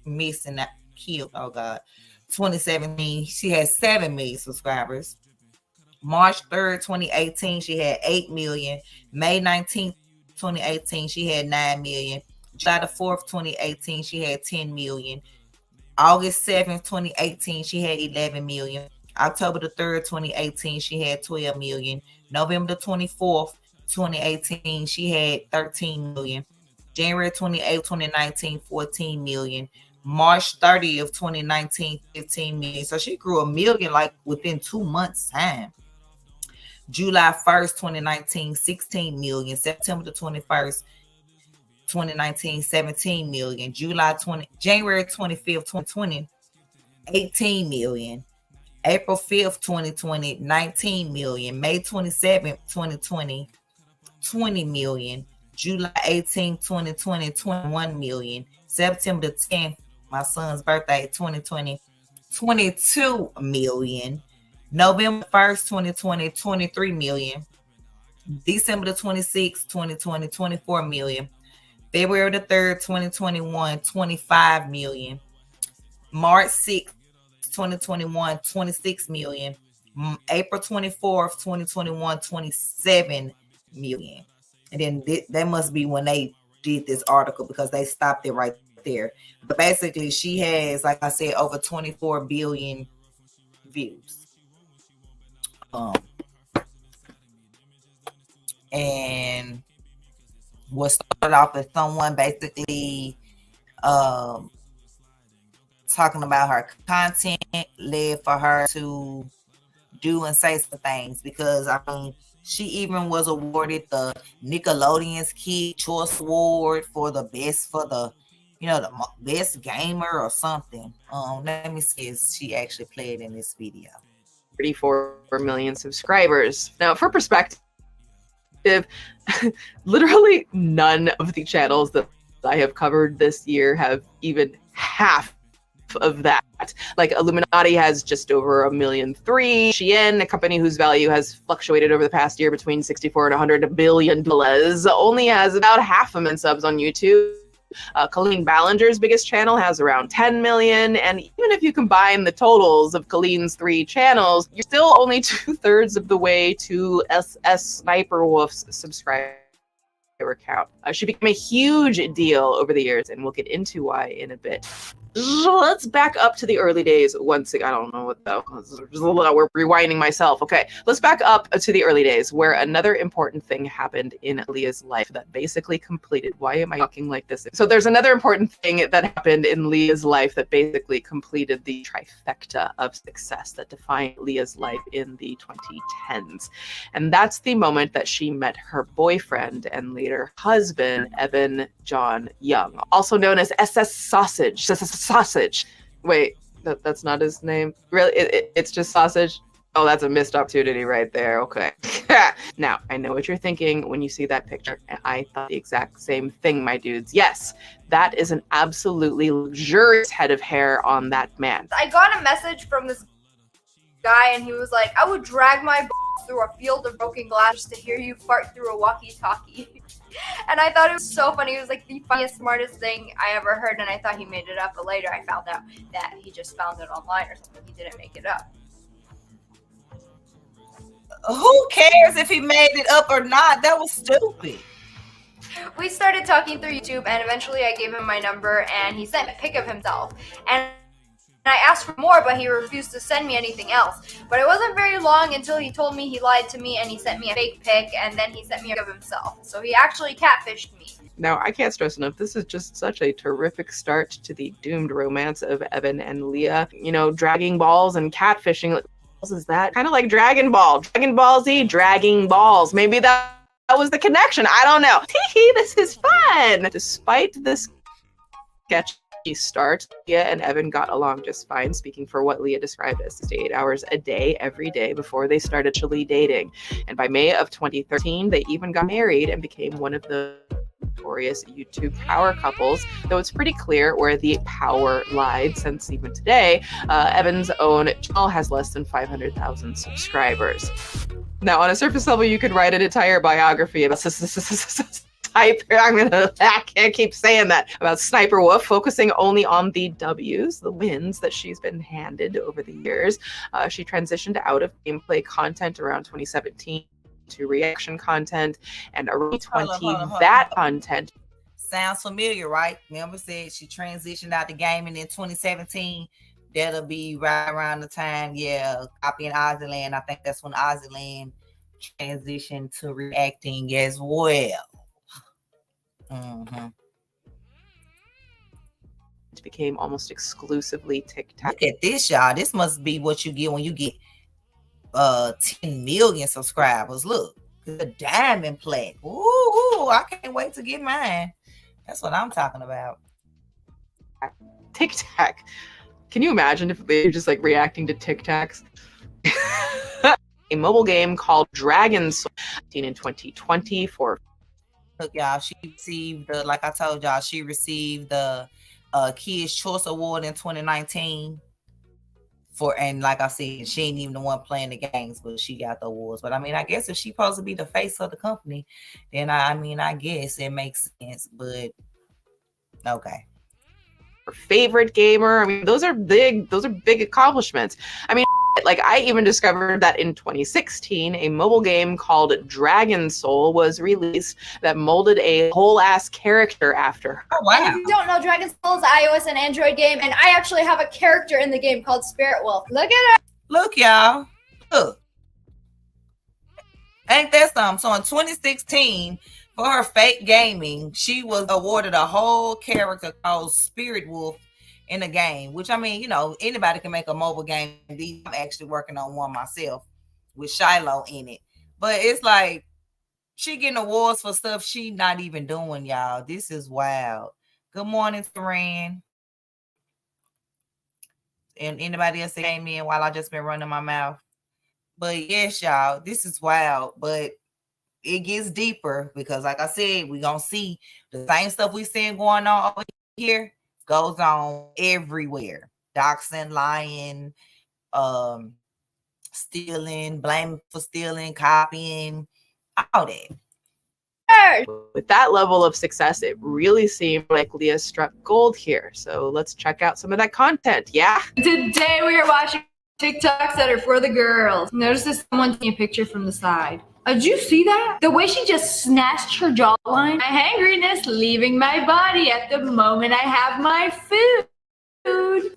S2: missing, killed, oh God, 2017, she had 7 million subscribers. March 3rd, 2018, she had 8 million. May 19th, 2018, she had 9 million. July the 4th, 2018, she had 10 million. August 7th, 2018, she had 11 million. October the 3rd, 2018, she had 12 million. November the 24th, 2018, she had 13 million. January 28th, 2019, 14 million. March 30th, 2019, 15 million. So she grew 1 million like within 2 months' time. July 1st, 2019, 16 million. September the 21st, 2019, 17 million. January 25th, 2020, 18 million. April 5th, 2020, 19 million. May 27th, 2020, 20 million. July 18th, 2020, 21 million. September the 10th, my son's birthday, 2020, 22 million. November 1st, 2020, 23 million. December the 26th, 2020, 24 million. February the 3rd, 2021, 25 million. March 6th, 2021, 26 million. April 24th, 2021, 27 million. And then that must be when they did this article because they stopped it right there. But basically, she has, like I said, over 24 billion views. And what started off as someone basically talking about her content led for her to do and say some things, because I mean, she even was awarded the Nickelodeon's Kid Choice Award for the best, for the, you know, the best gamer or something. Let me see if she actually played in this video.
S25: 34 million subscribers. Now, for perspective, literally none of the channels that I have covered this year have even half of that. Like Illuminati has just over 1.3 million. Shein, a company whose value has fluctuated over the past year between 64 and 100 billion dollars, only has about 500,000 subs on YouTube. Colleen Ballinger's biggest channel has around 10 million, and even if you combine the totals of Colleen's 3 channels, you're still only 2/3 of the way to Sssniperwolf's subscriber count. She became a huge deal over the years, and we'll get into why in a bit. Let's back up to the early days once again. I don't know what though. We're rewinding myself. Okay, let's back up to the early days where another important thing happened in Leah's life that basically completed. Why am I talking like this? So there's another important thing that happened in Leah's life that basically completed the trifecta of success that defined Leah's life in the 2010s. And that's the moment that she met her boyfriend and later husband, Evan John Young, also known as SS Sausage. Sausage. Wait, that's not his name? Really? It's just Sausage? Oh, that's a missed opportunity right there. Okay. Now, I know what you're thinking when you see that picture. And I thought the exact same thing, my dudes. Yes, that is an absolutely luxurious head of hair on that man.
S22: I got a message from this guy, and he was like, I would drag my through a field of broken glass to hear you fart through a walkie-talkie. And I thought it was so funny. It was like the funniest, smartest thing I ever heard, and I thought he made it up, but later I found out that he just found it online or something. He didn't make it up.
S2: Who cares if he made it up or not? That was stupid.
S22: We started talking through YouTube, and eventually I gave him my number, and he sent a pic of himself. And I asked for more, but he refused to send me anything else. But it wasn't very long until he told me he lied to me, and he sent me a fake pic, and then he sent me a pic of himself. So he actually catfished me.
S25: Now, I can't stress enough, this is just such a terrific start to the doomed romance of Evan and Leah. You know, dragging balls and catfishing. What else is that? Kind of like Dragon Ball. Dragon Ball Z, dragging balls. Maybe that was the connection. I don't know. Tee-hee, this is fun. Despite this sketch start, Leah and Evan got along just fine, speaking for what Leah described as 68 hours a day, every day before they started actually dating. And by May of 2013, they even got married and became one of the notorious YouTube power couples, though it's pretty clear where the power lied, since even today, Evan's own channel has less than 500,000 subscribers. Now, on a surface level, you could write an entire biography about I can't keep saying that, about Sssniperwolf, focusing only on the W's, the wins that she's been handed over the years. She transitioned out of gameplay content around 2017 to reaction content, and around 2020 that content.
S2: Sounds familiar, right? Remember said she transitioned out the gaming in 2017. That'll be right around the time, copying Ozzyland. I think that's when Ozzyland transitioned to reacting as well.
S25: It became almost exclusively TikTok.
S2: Look at this, y'all. This must be what you get when you get 10 million subscribers. Look, the diamond plaque. Ooh, I can't wait to get mine. That's what I'm talking about.
S25: TikTok. Can you imagine if they're just like reacting to TikToks? A mobile game called Dragon Soul, seen in 2020 for.
S2: Look, y'all, she received the, like I told y'all, she received the Kids Choice Award in 2019 for, and like I said, she ain't even the one playing the games, but she got the awards. But I mean, I guess if she's supposed to be the face of the company, then I guess it makes sense. But okay.
S25: Her favorite gamer. I mean, those are big accomplishments. I mean, like, I even discovered that in 2016, a mobile game called Dragon Soul was released that molded a whole ass character after her.
S22: Oh, wow. If you don't know, Dragon Soul is an iOS and Android game, and I actually have a character in the game called Sssniperwolf. Look at her.
S2: Look, y'all. Look. Ain't that something? So in 2016, for her fake gaming, she was awarded a whole character called Sssniperwolf in the game, which, I mean, you know, anybody can make a mobile game. I'm actually working on one myself with Shiloh in it. But it's like she getting awards for stuff she not even doing, y'all. This is wild. Good morning, Saran. And anybody else that came in while I just been running my mouth? But yes, y'all, this is wild, but it gets deeper because, like I said, we're gonna see the same stuff we seeing going on over here goes on everywhere. Doxing, lying, stealing, blaming for stealing, copying, all that.
S25: With that level of success, it really seemed like Leah struck gold here. So let's check out some of that content. Yeah.
S4: Today we are watching TikToks that are for the girls. Notice this someone taking a picture from the side. Did you see that? The way she just snatched her jawline. My hangriness leaving my body at the moment I have my food.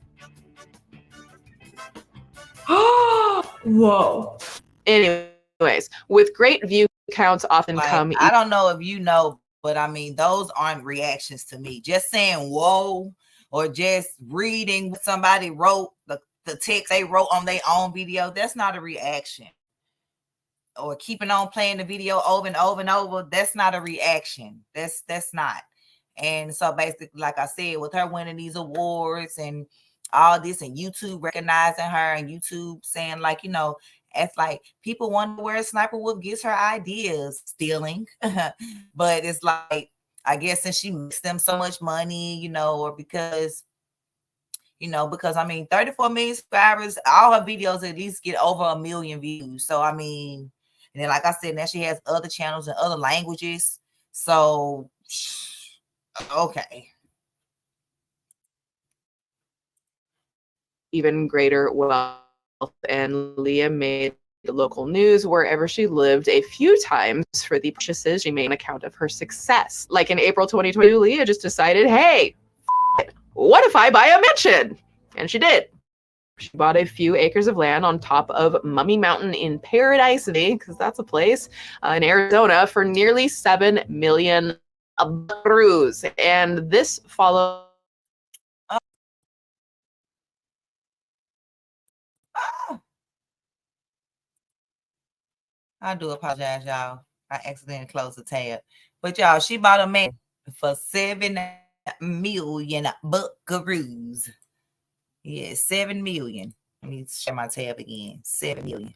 S4: Whoa.
S25: Anyways, with great view counts often come.
S2: I don't know if you know, but I mean, those aren't reactions to me. Just saying whoa or just reading what somebody wrote, the text they wrote on their own video, that's not a reaction. Or keeping on playing the video over and over and over, that's not a reaction. That's not. And so basically, like I said, with her winning these awards and all this, and YouTube recognizing her, and YouTube saying, like, you know, it's like people wonder where Sssniperwolf gets her ideas, stealing. But it's like, I guess since she makes them so much money, you know, or because I mean, 34 million subscribers, all her videos at least get over 1 million views. So I mean, and then like I said, now she has other channels in other languages. So okay.
S25: Even greater wealth, and Leah made the local news wherever she lived a few times for the purchases she made on account of her success. Like in April 2022, Leah just decided, hey, what if I buy a mansion? And she did. She bought a few acres of land on top of Mummy Mountain in Paradise City, because that's a place in Arizona, for nearly 7 million buckaroos. And this followed.
S2: I do apologize, y'all. I accidentally closed the tab. But y'all, she bought a man for 7 million buckaroos. Yeah, 7 million. Let me share my tab again. 7 million.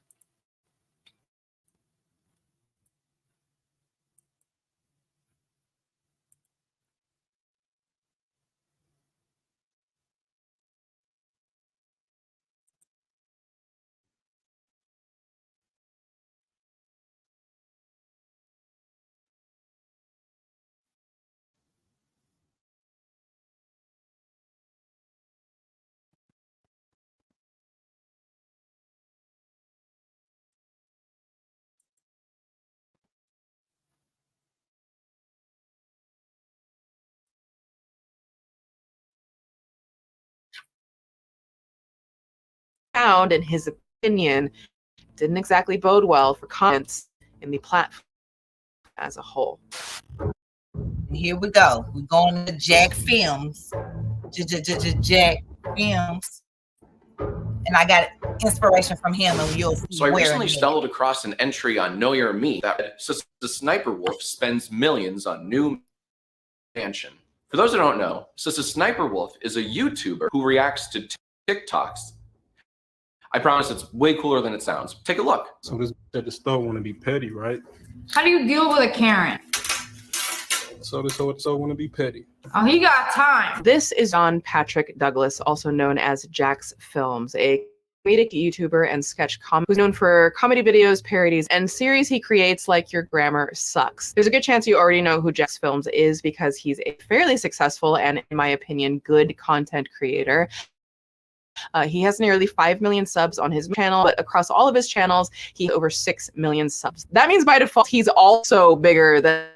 S25: Found, in his opinion, didn't exactly bode well for comments in the platform as a whole.
S2: Here we go. We're going to Jackfilms. Jackfilms. And I got inspiration from him, and you'll see.
S1: So I recently stumbled across an entry on Know Your Me that says the Sssniperwolf spends millions on new mansion. For those who don't know, Sssniperwolf is a YouTuber who reacts to TikToks. I promise it's way cooler than it sounds. Take a look.
S8: So this at the store want to be petty, right?
S4: How do you deal with a Karen?
S8: So this so want to be petty.
S4: Oh, he got time.
S25: This is John Patrick Douglas, also known as Jackfilms, a comedic YouTuber and sketch comic who's known for comedy videos, parodies, and series he creates like Your Grammar Sucks. There's a good chance you already know who Jackfilms is because he's a fairly successful and, in my opinion, good content creator. He has nearly 5 million subs on his channel, but across all of his channels, he has over 6 million subs. That means by default, he's also bigger than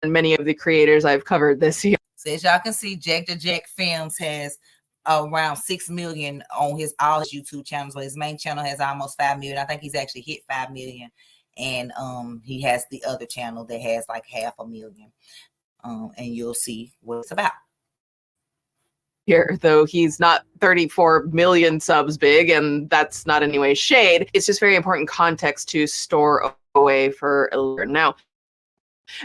S25: many of the creators I've covered this year.
S2: So as y'all can see, Jackfilms has around 6 million on all his YouTube channels. But his main channel has almost 5 million. I think he's actually hit 5 million. And he has the other channel that has like 500,000. And you'll see what it's about.
S25: Here, though he's not 34 million subs big, and that's not in any way shade. It's just very important context to store away for a later. Now,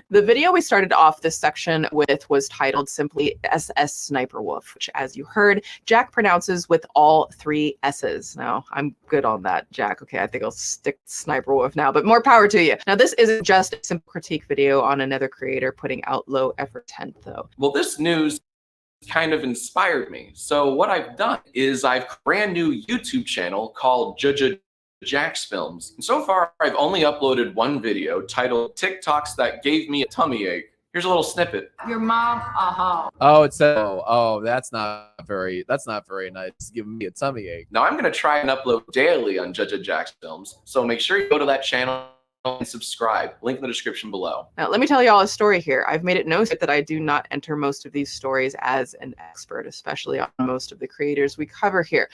S25: The video we started off this section with was titled simply Sssniperwolf, which, as you heard, Jack pronounces with all 3 S's. Now, I'm good on that, Jack. Okay, I think I'll stick Sniperwolf now, but more power to you. Now, this isn't just a simple critique video on another creator putting out low effort content, though.
S1: Well, this news kind of inspired me. So what I've done is I've a brand new YouTube channel called Jackfilms. And so far, I've only uploaded one video titled TikToks That Gave Me a Tummy Ache. Here's a little snippet.
S22: Your mom,
S9: Oh, it's that's not very nice. It's giving me a tummy ache.
S1: Now I'm gonna try and upload daily on Jackfilms. So make sure you go to that channel and subscribe. Link in the description below.
S25: Now, let me tell you all a story here. I've made it no secret that I do not enter most of these stories as an expert, especially on most of the creators we cover here.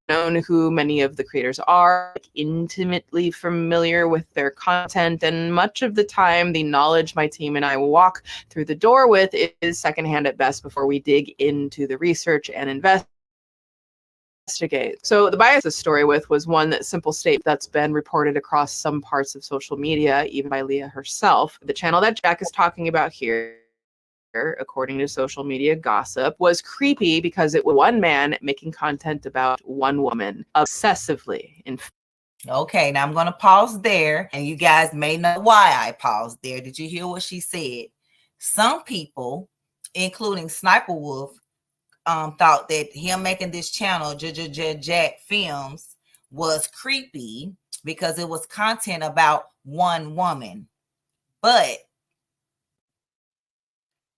S25: Known who many of the creators are, intimately familiar with their content, and much of the time the knowledge my team and I walk through the door with is secondhand at best before we dig into the research and investigate. So the bias this story with was one simple statement that's been reported across some parts of social media, even by Leah herself. The channel that Jack is talking about here, according to social media gossip, was creepy because it was one man making content about one woman obsessively.
S2: Okay, now I'm going to pause there, and you guys may know why I paused there. Did you hear what she said? Some people, including Sssniperwolf, thought that him making this channel, Jackfilms, was creepy because it was content about one woman. But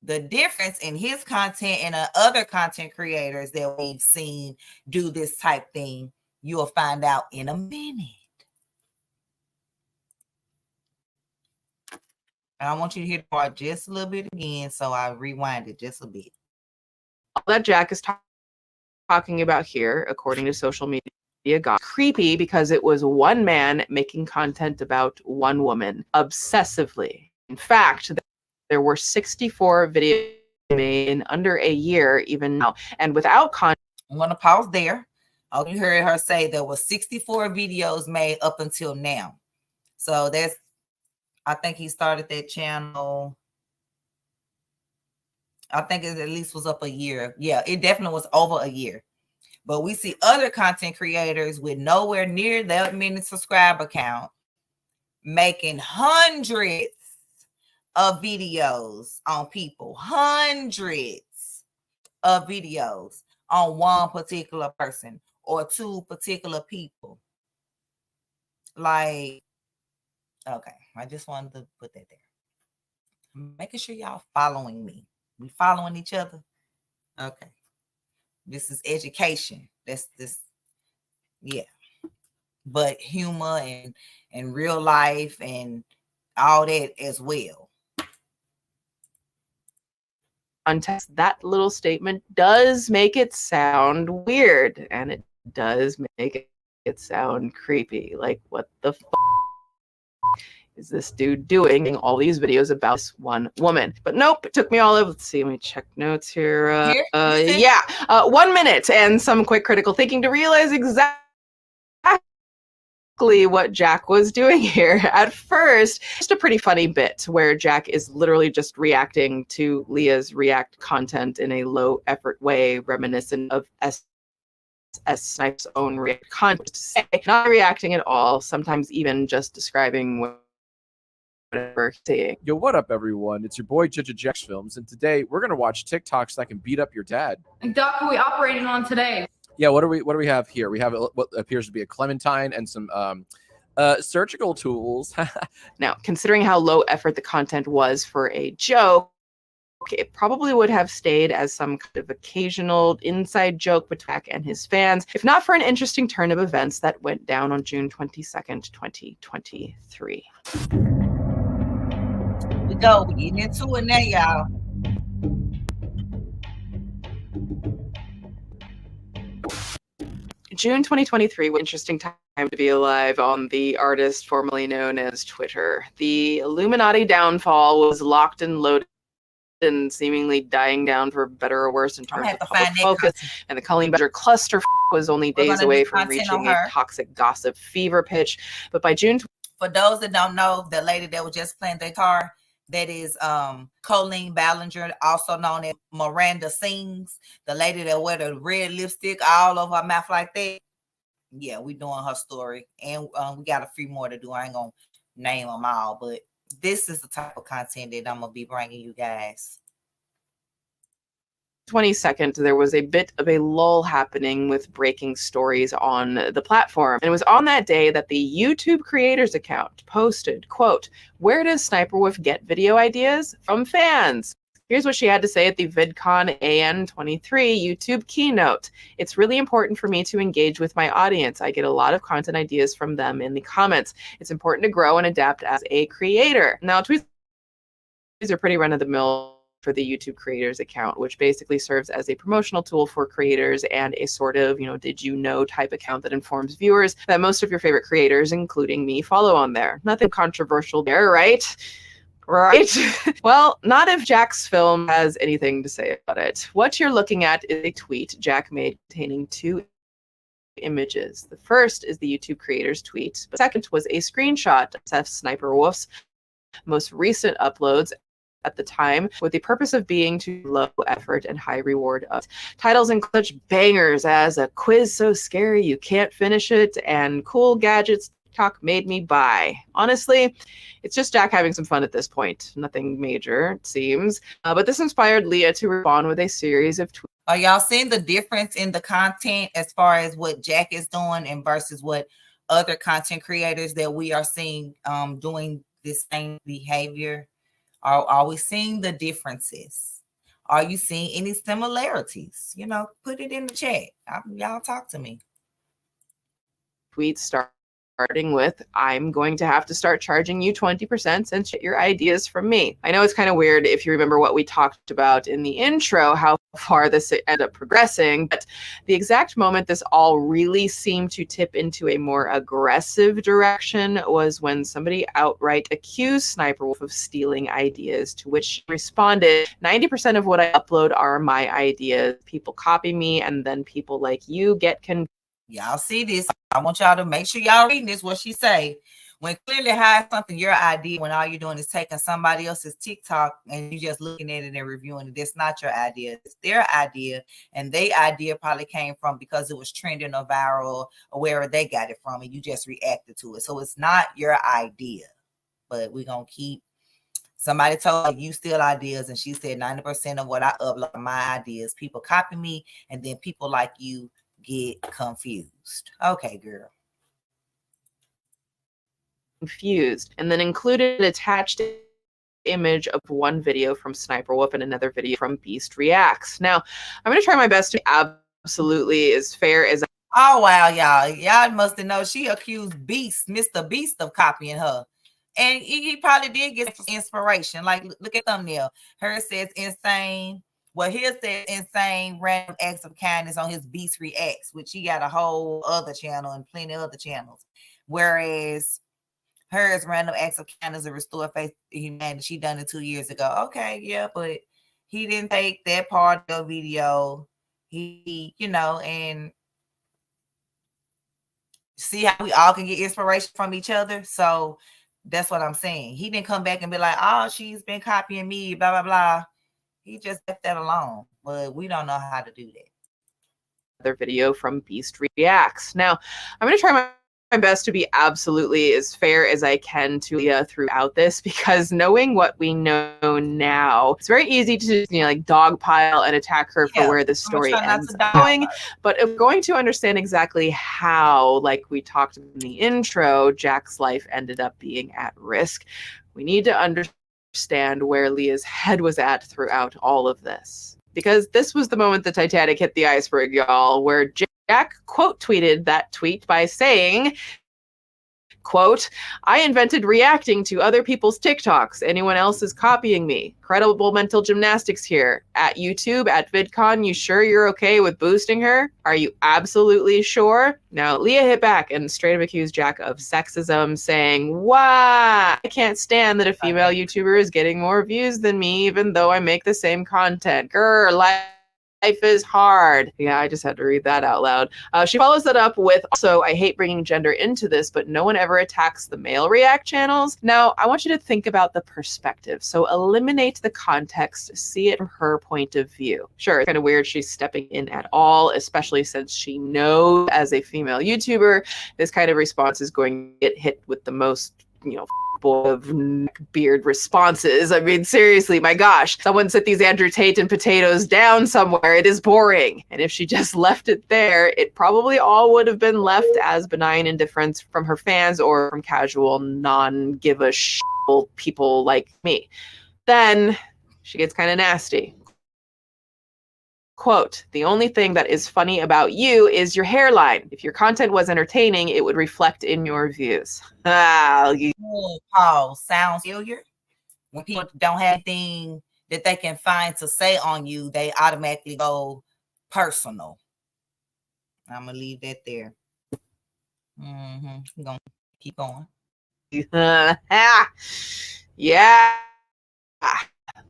S2: the difference in his content and other content creators that we've seen do this type thing, you'll find out in a minute. I want you to hear the part just a little bit again, so I rewind it just a bit.
S25: All that Jack is talking about here, according to social media gossip, creepy because it was one man making content about one woman obsessively. In fact, there were 64 videos made in under a year even now, and without content.
S2: I'm going to pause there. Oh, you heard her say there were 64 videos made up until now. So that's, I think he started that channel. I think it at least was up a year. Yeah, it definitely was over a year. But we see other content creators with nowhere near that many subscriber count making hundreds of videos on people, hundreds of videos on one particular person or 2 particular people. Like, okay, I just wanted to put that there. Making sure y'all following me. We following each other? Okay. This is education. That's this, yeah. But humor and real life and all that as well.
S25: Context, that little statement does make it sound weird, and it does make it sound creepy. Like, what the is this dude doing all these videos about this one woman? But nope, it took me all over. Let's see, let me check notes here. Yeah, 1 minute and some quick critical thinking to realize exactly what Jack was doing here. At first, just a pretty funny bit where Jack is literally just reacting to Leah's React content in a low effort way, reminiscent of Snipe's own React content. To say, not reacting at all, sometimes even just describing whatever seeing.
S9: Yo, what up, everyone? It's your boy Jackfilms, and today we're gonna watch TikToks that can beat up your dad.
S22: And Doc, who are we operating on today?
S9: Yeah, what do we have here? We have what appears to be a clementine and some surgical tools.
S25: Now, considering how low effort the content was for a joke, it probably would have stayed as some kind of occasional inside joke between Jack and his fans, if not for an interesting turn of events that went down on June 22nd, 2023.
S2: We go. We're getting into it now, y'all.
S25: June 2023 was an interesting time to be alive on the artist formerly known as Twitter. The Illuminati downfall was locked and loaded and seemingly dying down for better or worse in terms of public focus. And the Colleen Badger cluster was only days away from reaching a toxic gossip fever pitch. But by June...
S2: For those that don't know, the lady that was just playing their car, that is Colleen Ballinger, also known as Miranda Sings, the lady that wear the red lipstick all over her mouth like that. Yeah, we doing her story, and we got a few more to do. I ain't gonna name them all, but this is the type of content that I'm gonna be bringing you guys.
S25: 22nd, there was a bit of a lull happening with breaking stories on the platform. And it was on that day that the YouTube creators account posted, quote, "Where does Sniperwolf get video ideas? From fans." Here's what she had to say at the VidCon AN23 YouTube keynote. "It's really important for me to engage with my audience. I get a lot of content ideas from them in the comments. It's important to grow and adapt as a creator." Now, tweets are pretty run-of-the-mill for the YouTube creators account, which basically serves as a promotional tool for creators and a sort of, did you know type account that informs viewers that most of your favorite creators, including me, follow on there. Nothing controversial there, right? Right? Well, not if Jackfilms has anything to say about it. What you're looking at is a tweet Jack made containing two images. The first is the YouTube creator's tweet. The second was a screenshot of Sssniperwolf's most recent uploads at the time, with the purpose of being to low effort and high reward of titles include such bangers as "A Quiz So Scary You Can't Finish It" and "Cool Gadgets TikTok Made Me Buy." Honestly, it's just Jack having some fun at this point. Nothing major, it seems. But this inspired Leah to respond with a series of tweets.
S2: Are y'all seeing the difference in the content as far as what Jack is doing and versus what other content creators that we are seeing doing this same behavior? Are we seeing the differences? Are you seeing any similarities? Put it in the chat. Y'all talk to me.
S25: Tweets starting with, "I'm going to have to start charging you 20% since your ideas from me." I know it's kind of weird if you remember what we talked about in the intro, how far this ended up progressing, but the exact moment this all really seemed to tip into a more aggressive direction was when somebody outright accused Sniperwolf of stealing ideas, to which she responded, "90% of what I upload are my ideas. People copy me, and then people like you get confused."
S2: Y'all see this. I want y'all to make sure y'all reading this, what she say. When clearly how something your idea, when all you're doing is taking somebody else's TikTok and you just looking at it and reviewing it, it's not your idea. It's their idea. And their idea probably came from because it was trending or viral or wherever they got it from, and you just reacted to it. So it's not your idea. But we're going to keep. Somebody told her you steal ideas, and she said 90% of what I upload are my ideas. People copy me, and then people like you get confused. Okay, girl.
S25: Confused, and then included an attached image of one video from Sniperwolf and another video from Beast Reacts. Now, I'm going to try my best to be absolutely as fair as
S2: Oh, wow, y'all must have known she accused Beast, Mr. Beast, of copying her. And he probably did get inspiration. Like, look at thumbnail. Hers says insane. Well, his says insane random acts of kindness on his Beast Reacts, which he got a whole other channel and plenty of other channels. Whereas hers random acts of kindness to restore faith in humanity, she done it 2 years ago. Okay, yeah, but he didn't take that part of the video. He, and see how we all can get inspiration from each other. So that's what I'm saying. He didn't come back and be like, "Oh, she's been copying me, blah, blah, blah." He just left that alone, but we don't know how to do that.
S25: Other video from Beast Reacts. Now, I'm going to try my best to be absolutely as fair as I can to Leah throughout this, because knowing what we know now, it's very easy to dogpile and attack her for where the story ends up going. But if we're going to understand exactly how, like we talked in the intro, Jack's life ended up being at risk, we need to understand where Leah's head was at throughout all of this. Because this was the moment the Titanic hit the iceberg, y'all, where Jack quote tweeted that tweet by saying, quote, "I invented reacting to other people's TikToks. Anyone else is copying me. Credible mental gymnastics here. At YouTube, at VidCon, you sure you're okay with boosting her? Are you absolutely sure?" Now, Leah hit back and straight up accused Jack of sexism, saying, "Why? I can't stand that a female YouTuber is getting more views than me, even though I make the same content. Grr, like Life is hard. Yeah, I just had to read that out loud. She follows that up with, also, I hate bringing gender into this, but no one ever attacks the male react channels. Now, I want you to think about the perspective. So eliminate the context, see it from her point of view. Sure, it's kind of weird she's stepping in at all, especially since she knows as a female YouTuber, this kind of response is going to get hit with the most, of beard responses. I mean, seriously, my gosh, someone sit these Andrew Tate and potatoes down somewhere. It is boring. And if she just left it there, it probably all would have been left as benign indifference from her fans or from casual, non-give a shit people like me. Then she gets kind of nasty. Quote, the only thing that is funny about you is your hairline. If your content was entertaining, it would reflect in your views.
S2: Paul, sounds familiar. When people don't have anything that they can find to say on you, they automatically go personal. I'm going to leave that there. I'm going to keep going.
S25: Yeah.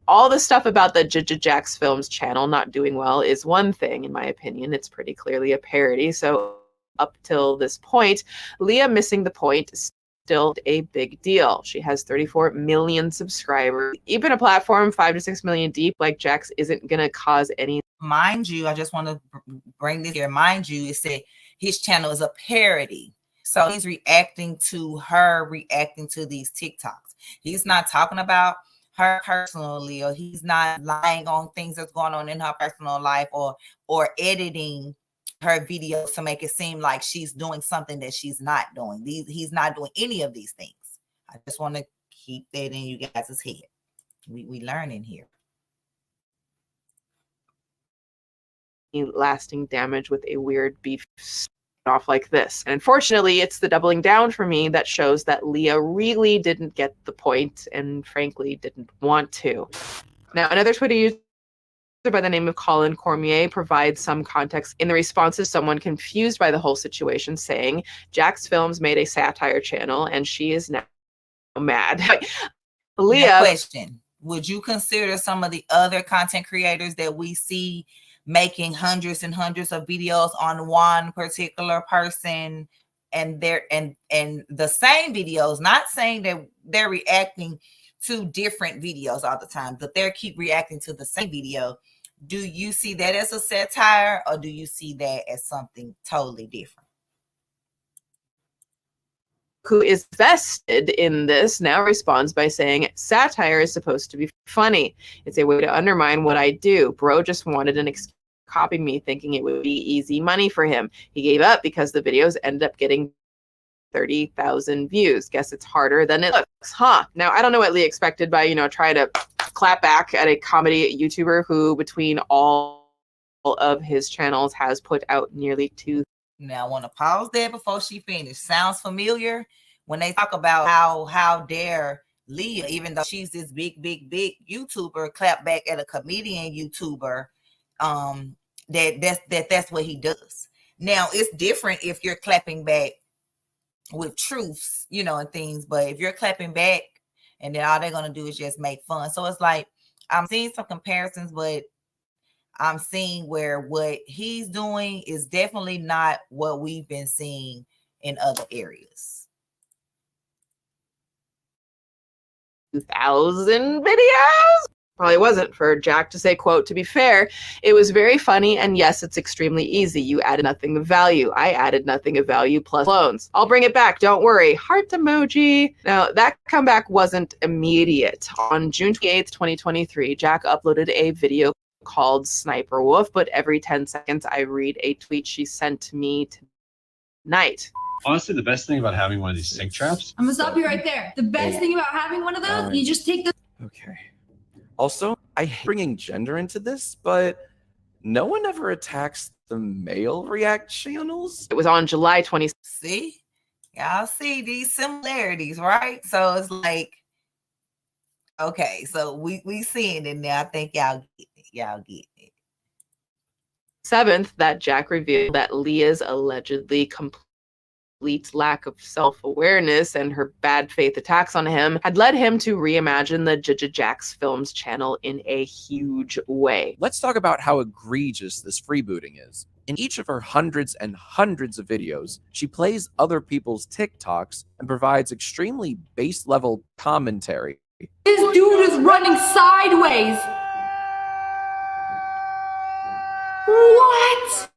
S25: All the stuff about the Jackfilms channel not doing well is one thing, in my opinion. It's pretty clearly a parody. So up till this point, Leah missing the point is still a big deal. She has 34 million subscribers. Even a platform 5 to 6 million deep like Jack's isn't going to cause any.
S2: Mind you, I just want to bring this here. Mind you, it said his channel is a parody. So he's reacting to her reacting to these TikToks. He's not talking about her personally, or he's not lying on things that's going on in her personal life, or editing her videos to make it seem like she's doing something that she's not doing. He's not doing any of these things. I just want to keep that in you guys' head. We learning here.
S25: Lasting damage with a weird beef off like this. And unfortunately, it's the doubling down for me that shows that Leah really didn't get the point and frankly didn't want to. Now, another Twitter user by the name of Colin Cormier provides some context in the responses. Someone confused by the whole situation saying Jackfilms made a satire channel and she is now mad. Leah,
S2: now, question, would you consider some of the other content creators that we see making hundreds and hundreds of videos on one particular person, and they're and the same videos, not saying that they're reacting to different videos all the time, but they keep reacting to the same video? Do you see that as a satire, or do you see that as something totally different?
S25: Who is vested in this now responds by saying satire is supposed to be funny. It's a way to undermine what I do. Bro just wanted an excuse to copy me, thinking it would be easy money for him. He gave up because the videos ended up getting 30,000 views. Guess it's harder than it looks, huh? Now, I don't know what Lee expected by, try to clap back at a comedy YouTuber who, between all of his channels, has put out nearly 2.
S2: Now, I want to pause there before she finishes. Sounds familiar when they talk about how dare Leah, even though she's this big YouTuber, clap back at a comedian YouTuber. That's what he does. Now, it's different if you're clapping back with truths, and things. But if you're clapping back and then all they're gonna do is just make fun, so it's like I'm seeing some comparisons, but I'm seeing where what he's doing is definitely not what we've been seeing in other areas.
S25: 2,000 videos? Probably wasn't for Jack to say, quote, to be fair, it was very funny, and yes, it's extremely easy. You added nothing of value. I added nothing of value plus clones. I'll bring it back, don't worry. Heart emoji. Now, that comeback wasn't immediate. On June 28th, 2023, Jack uploaded a video called Sssniperwolf, but every 10 seconds I read a tweet she sent to me tonight.
S14: Honestly, the best thing about having one of these sync traps.
S4: I'm gonna stop you right there. The best thing about having one of those, you just take the.
S1: Okay. Also, I hate bringing gender into this, but no one ever attacks the male react channels.
S25: It was on July 20th.
S2: See? Y'all see these similarities, right? So it's like, okay, so we seeing it now. I think y'all get it. Y'all get it.
S25: 7th, that Jack revealed that Leah's allegedly complete lack of self-awareness and her bad faith attacks on him had led him to reimagine the Jackfilms channel in a huge way.
S9: Let's talk about how egregious this freebooting is. In each of her hundreds and hundreds of videos, she plays other people's TikToks and provides extremely base level commentary.
S15: This dude is running sideways. What?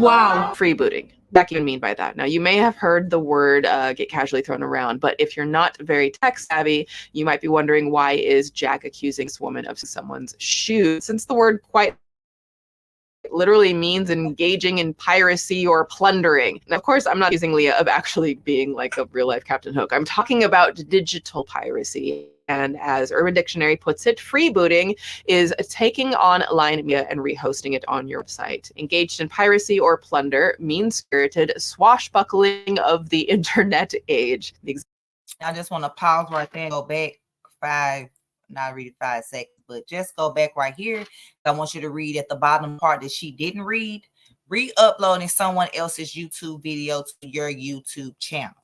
S15: Wow.
S25: Freebooting. What do you mean by that? Now, you may have heard the word get casually thrown around, but if you're not very tech savvy, you might be wondering, why is Jack accusing this woman of someone's shoes? Since the word quite literally means engaging in piracy or plundering. And of course, I'm not accusing Leah of actually being like a real life Captain Hook. I'm talking about digital piracy. And as Urban Dictionary puts it, freebooting is taking online media and rehosting it on your website. Engaged in piracy or plunder, mean-spirited swashbuckling of the internet age.
S2: I just want to pause right there and go back not really 5 seconds, but just go back right here. I want you to read at the bottom part that she didn't read. Re-uploading someone else's YouTube video to your YouTube channel.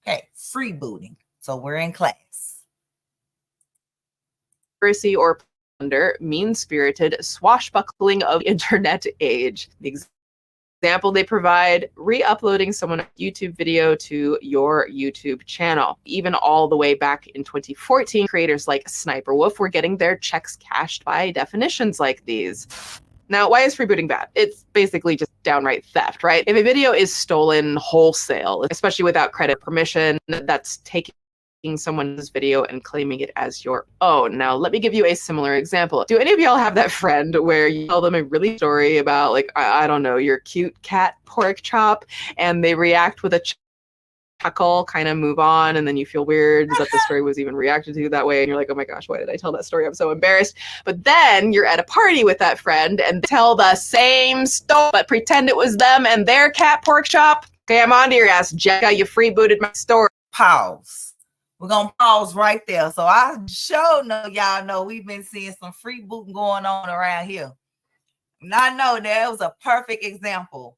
S2: Okay, freebooting. So we're in class.
S25: Piracy or plunder, mean-spirited swashbuckling of the internet age. The example they provide, re-uploading someone's YouTube video to your YouTube channel. Even all the way back in 2014, creators like Sssniperwolf were getting their checks cashed by definitions like these. Now, why is freebooting bad? It's basically just downright theft, right? If a video is stolen wholesale, especially without credit permission, that's taking someone's video and claiming it as your own. Now, let me give you a similar example. Do any of y'all have that friend where you tell them a really story about, like, I don't know, your cute cat pork chop, and they react with a chuckle, kind of move on, and then you feel weird that the story was even reacted to that way, and you're like, oh my gosh, why did I tell that story? I'm so embarrassed. But then you're at a party with that friend and tell the same story, but pretend it was them and their cat pork chop. Okay, I'm on to your ass, Jekka. You freebooted my story.
S2: Pause. We're going to pause right there. So I sure know y'all know we've been seeing some freebooting going on around here. And I know that was a perfect example.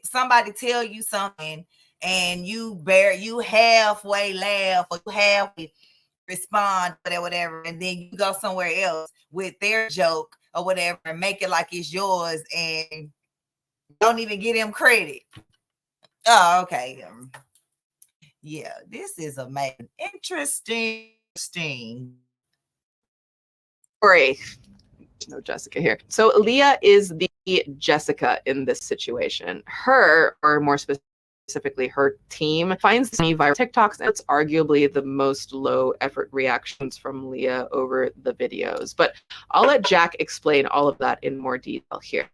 S2: Somebody tell you something and you halfway laugh or you halfway respond or whatever, and then you go somewhere else with their joke or whatever and make it like it's yours and don't even give them credit. Oh, okay. Yeah, this is amazing. Interesting.
S25: Story. No Jessica here. So Leah is the Jessica in this situation. Her, or more specifically her team, finds many viral TikToks, and it's arguably the most low effort reactions from Leah over the videos. But I'll let Jack explain all of that in more detail here.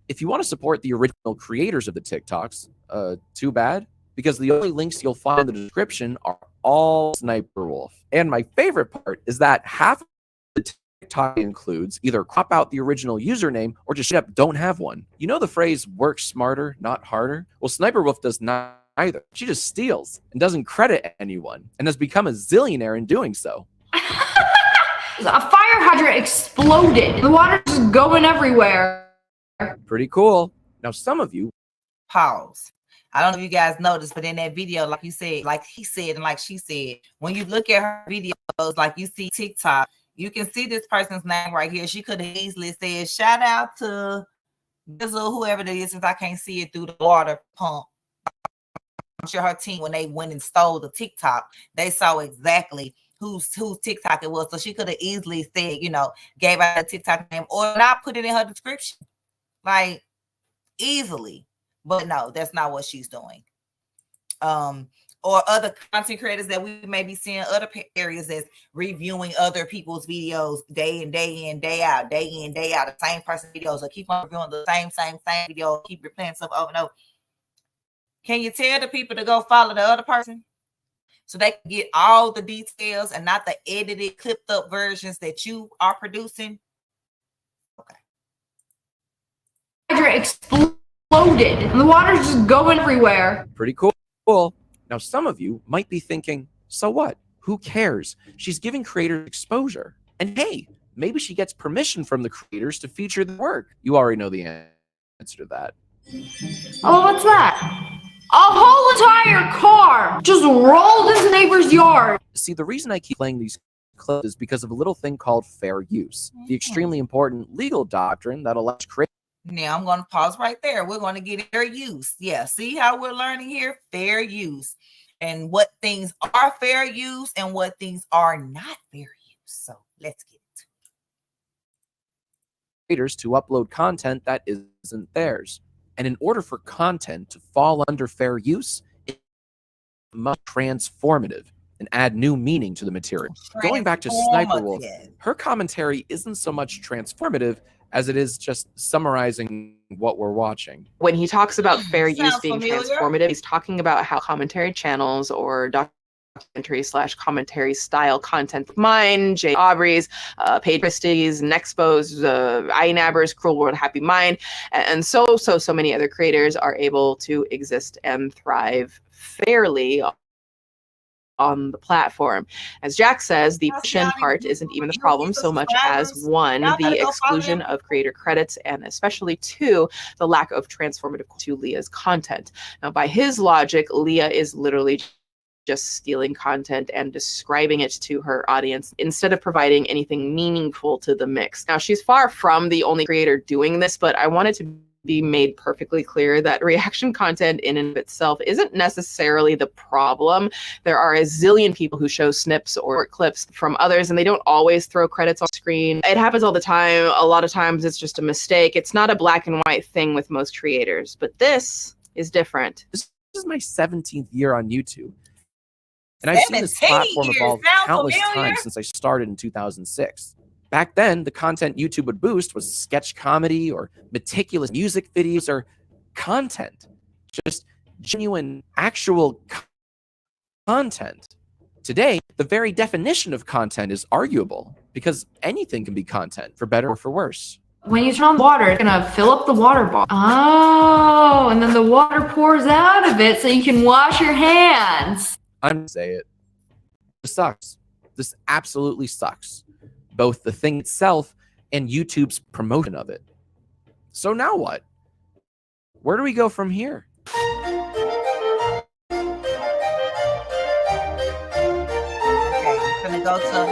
S9: If you want to support the original creators of the TikToks, too bad, because the only links you'll find in the description are all Sssniperwolf. And my favorite part is that half of the TikTok includes either crop out the original username or just straight up don't have one. You know the phrase work smarter, not harder? Well, Sssniperwolf does not either. She just steals and doesn't credit anyone and has become a zillionaire in doing so.
S15: A fire hydrant exploded. The water's just going everywhere.
S9: Pretty cool. Now, some of you...
S2: Pause. I don't know if you guys noticed, but in that video, like you said, like he said, and like she said, when you look at her videos, like you see TikTok, you can see this person's name right here. She could have easily said, shout out to this or whoever it is, since I can't see it through the water pump. I'm sure her team, when they went and stole the TikTok, they saw exactly whose TikTok it was. So she could have easily said, gave out a TikTok name or not put it in her description. Like, easily. But no, that's not what she's doing. Or other content creators that we may be seeing other areas that's reviewing other people's videos day in, day out, the same person videos, or keep on reviewing the same video, keep replaying stuff over and over. Can you tell the people to go follow the other person so they can get all the details and not the edited, clipped up versions that you are producing? Okay.
S15: Exploded. And the water's just going everywhere.
S9: Pretty cool. Now, some of you might be thinking, so what? Who cares? She's giving creators exposure. And hey, maybe she gets permission from the creators to feature the work. You already know the answer to that.
S15: Oh, what's that? A whole entire car just rolled into neighbor's yard.
S9: See, the reason I keep playing these clips is because of a little thing called fair use, the extremely important legal doctrine that allows creators.
S2: Now I'm going to pause right there. We're going to get fair use. Yeah, see how we're learning here? Fair use. And what things are fair use and what things are not fair use. So let's get it.
S9: Creators to upload content that isn't theirs. And in order for content to fall under fair use, it must be transformative and add new meaning to the material. Going back to Sniperwolf, her commentary isn't so much transformative as it is just summarizing what we're watching.
S25: When he talks about fair use
S2: Sounds
S25: being
S2: familiar.
S25: transformative, he's talking about how commentary channels or documentary/commentary style content, mine, Jay Aubrey's, Paige Christie's, Nexpo's, iNabber's, Cruel World, Happy Mind, and so many other creators are able to exist and thrive fairly on the platform. As Jack says, the passion part isn't even the problem so much as one, the exclusion of creator credits, and especially two, the lack of transformative to Leah's content. Now, by his logic, Leah is literally just stealing content and describing it to her audience instead of providing anything meaningful to the mix. Now, she's far from the only creator doing this, but I wanted to be made perfectly clear that reaction content in and of itself isn't necessarily the problem. There are a zillion people who show snips or clips from others, and they don't always throw credits on screen. It happens all the time. A lot of times it's just a mistake. It's not a black and white thing with most creators, but this is different.
S9: This is my 17th year on YouTube. And I've seen this platform evolve countless times since I started in 2006. Back then, the content YouTube would boost was sketch comedy or meticulous music videos or content. Just genuine, actual content. Today, the very definition of content is arguable because anything can be content, for better or for worse.
S15: When you turn on water, it's gonna fill up the water bottle. Oh, and then the water pours out of it so you can wash your hands.
S9: I'm gonna say it. This sucks. This absolutely sucks. Both the thing itself and YouTube's promotion of it. So now what? Where do we go from here?
S2: Okay, I'm gonna go to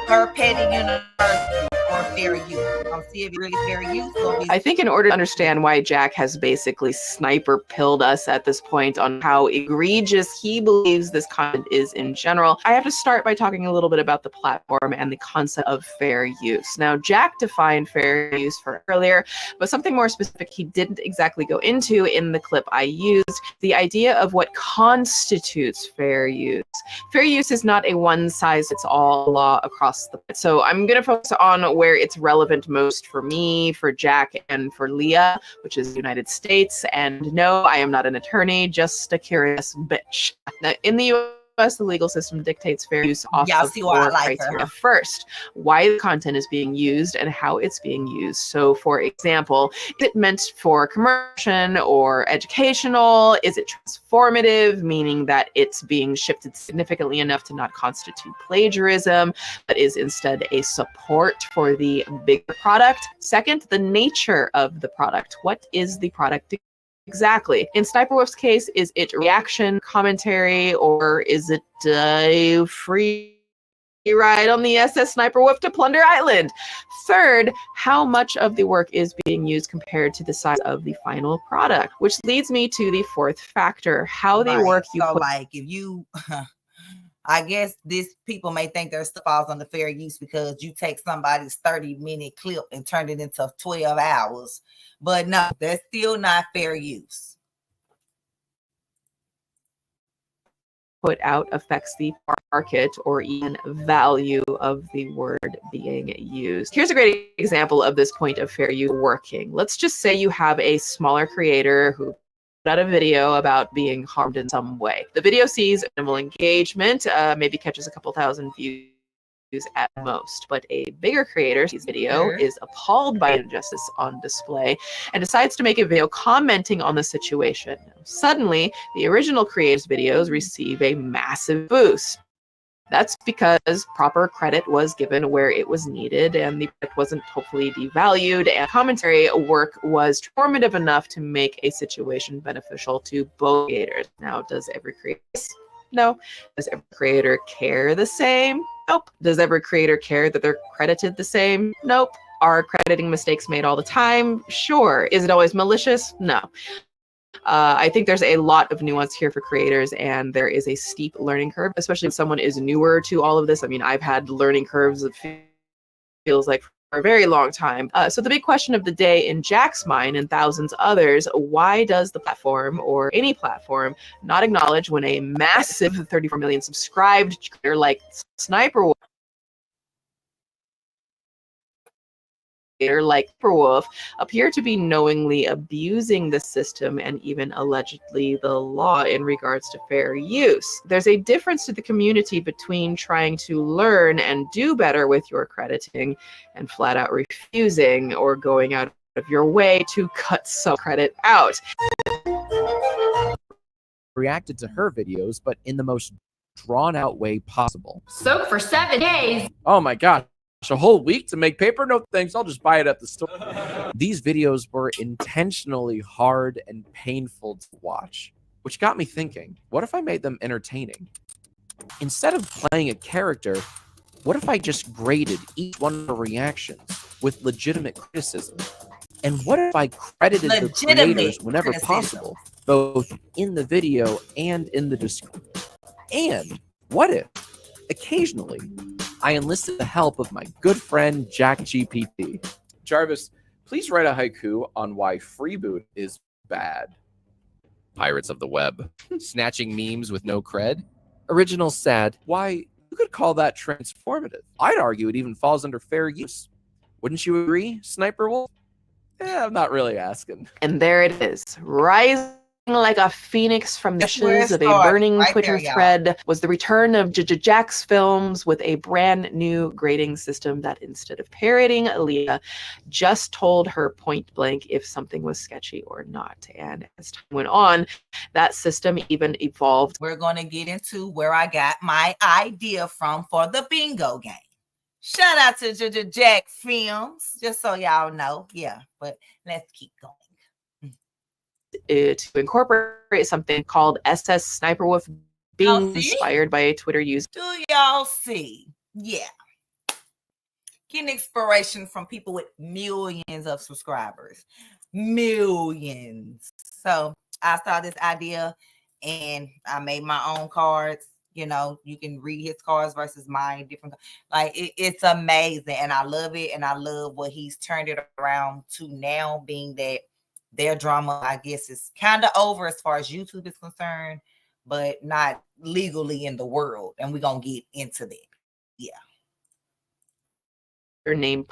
S2: her petty university or fair use. I'll see if it's really fair use.
S25: I think in order to understand why Jack has basically sniper pilled us at this point on how egregious he believes this content is in general, I have to start by talking a little bit about the platform and the concept of fair use. Now, Jack defined fair use for earlier, but something more specific he didn't exactly go into in the clip I used, the idea of what constitutes fair use. Fair use is not a one-size-fits-all law across the board. So I'm going to focus on where it's relevant most for me, for Jack, and for Leah, which is the United States. And no, I am not an attorney, just a curious bitch. Now, in the US, the legal system dictates fair use off of four criteria. First, why the content is being used and how it's being used. So, for example, is it meant for commercial or educational? Is it transformative, meaning that it's being shifted significantly enough to not constitute plagiarism, but is instead a support for the bigger product? Second, the nature of the product. What is the product exactly? In Sniperwolf's case, is it reaction, commentary, or is it a free ride on the SS Sniperwolf to Plunder Island? Third, how much of the work is being used compared to the size of the final product? Which leads me to the fourth factor, how the work you
S2: so
S25: put.
S2: like if you I guess this people may think their stuff falls under fair use because you take somebody's 30-minute clip and turn it into 12 hours. But no, that's still not fair use.
S25: Put out affects the market or even value of the word being used. Here's a great example of this point of fair use working. Let's just say you have a smaller creator who put out a video about being harmed in some way. The video sees minimal engagement, maybe catches a couple thousand views at most, but a bigger creator sees video, is appalled by injustice on display, and decides to make a video commenting on the situation. Suddenly, the original creator's videos receive a massive boost. That's because proper credit was given where it was needed and the project wasn't hopefully devalued, and commentary work was transformative enough to make a situation beneficial to both creators. Now, does every creator? No. Does every creator care the same? Nope. Does every creator care that they're credited the same? Nope. Are crediting mistakes made all the time? Sure. Is it always malicious? No. I think there's a lot of nuance here for creators, and there is a steep learning curve, especially if someone is newer to all of this. I mean, I've had learning curves, it feels like, for a very long time. So the big question of the day in Jack's mind and thousands others, why does the platform, or any platform, not acknowledge when a massive 34 million subscribed creator like Sssniperwolf appear to be knowingly abusing the system and even allegedly the law in regards to fair use? There's a difference to the community between trying to learn and do better with your crediting and flat out refusing or going out of your way to cut some credit out.
S9: Reacted to her videos, but in the most drawn out way possible.
S15: Soak for 7 days.
S9: Oh my god. A whole week to make paper? No thanks, I'll just buy it at the store. These videos were intentionally hard and painful to watch, which got me thinking, what if I made them entertaining? Instead of playing a character, what if I just graded each one of the reactions with legitimate criticism? And what if I credited the creators whenever possible, both in the video and in the description? And what if, occasionally, I enlisted the help of my good friend JackGPT? Jarvis, please write a haiku on why freeboot is bad. Pirates of the web. Snatching memes with no cred. Original sad. Why, you could call that transformative. I'd argue it even falls under fair use. Wouldn't you agree, Sniperwolf? Yeah, I'm not really asking.
S25: And there it is, rising like a phoenix from the ashes of a burning Twitter thread was the return of Jackfilms with a brand new grading system that, instead of parroting Leah, just told her point blank if something was sketchy or not. And as time went on, that system even evolved.
S2: We're going to get into where I got my idea from for the bingo game. Shout out to Jackfilms, just so y'all know. Yeah, but let's keep going.
S25: To incorporate something called Sssniperwolf, being inspired by a Twitter user.
S2: Do y'all see? Yeah. Getting inspiration from people with millions of subscribers. Millions. So I saw this idea and I made my own cards. You know, you can read his cards versus mine, different. Like it's amazing, and I love it, and I love what he's turned it around to now, being that their drama, I guess, is kind of over as far as YouTube is concerned, but not legally in the world. And we're going to get into that. Yeah.
S25: Named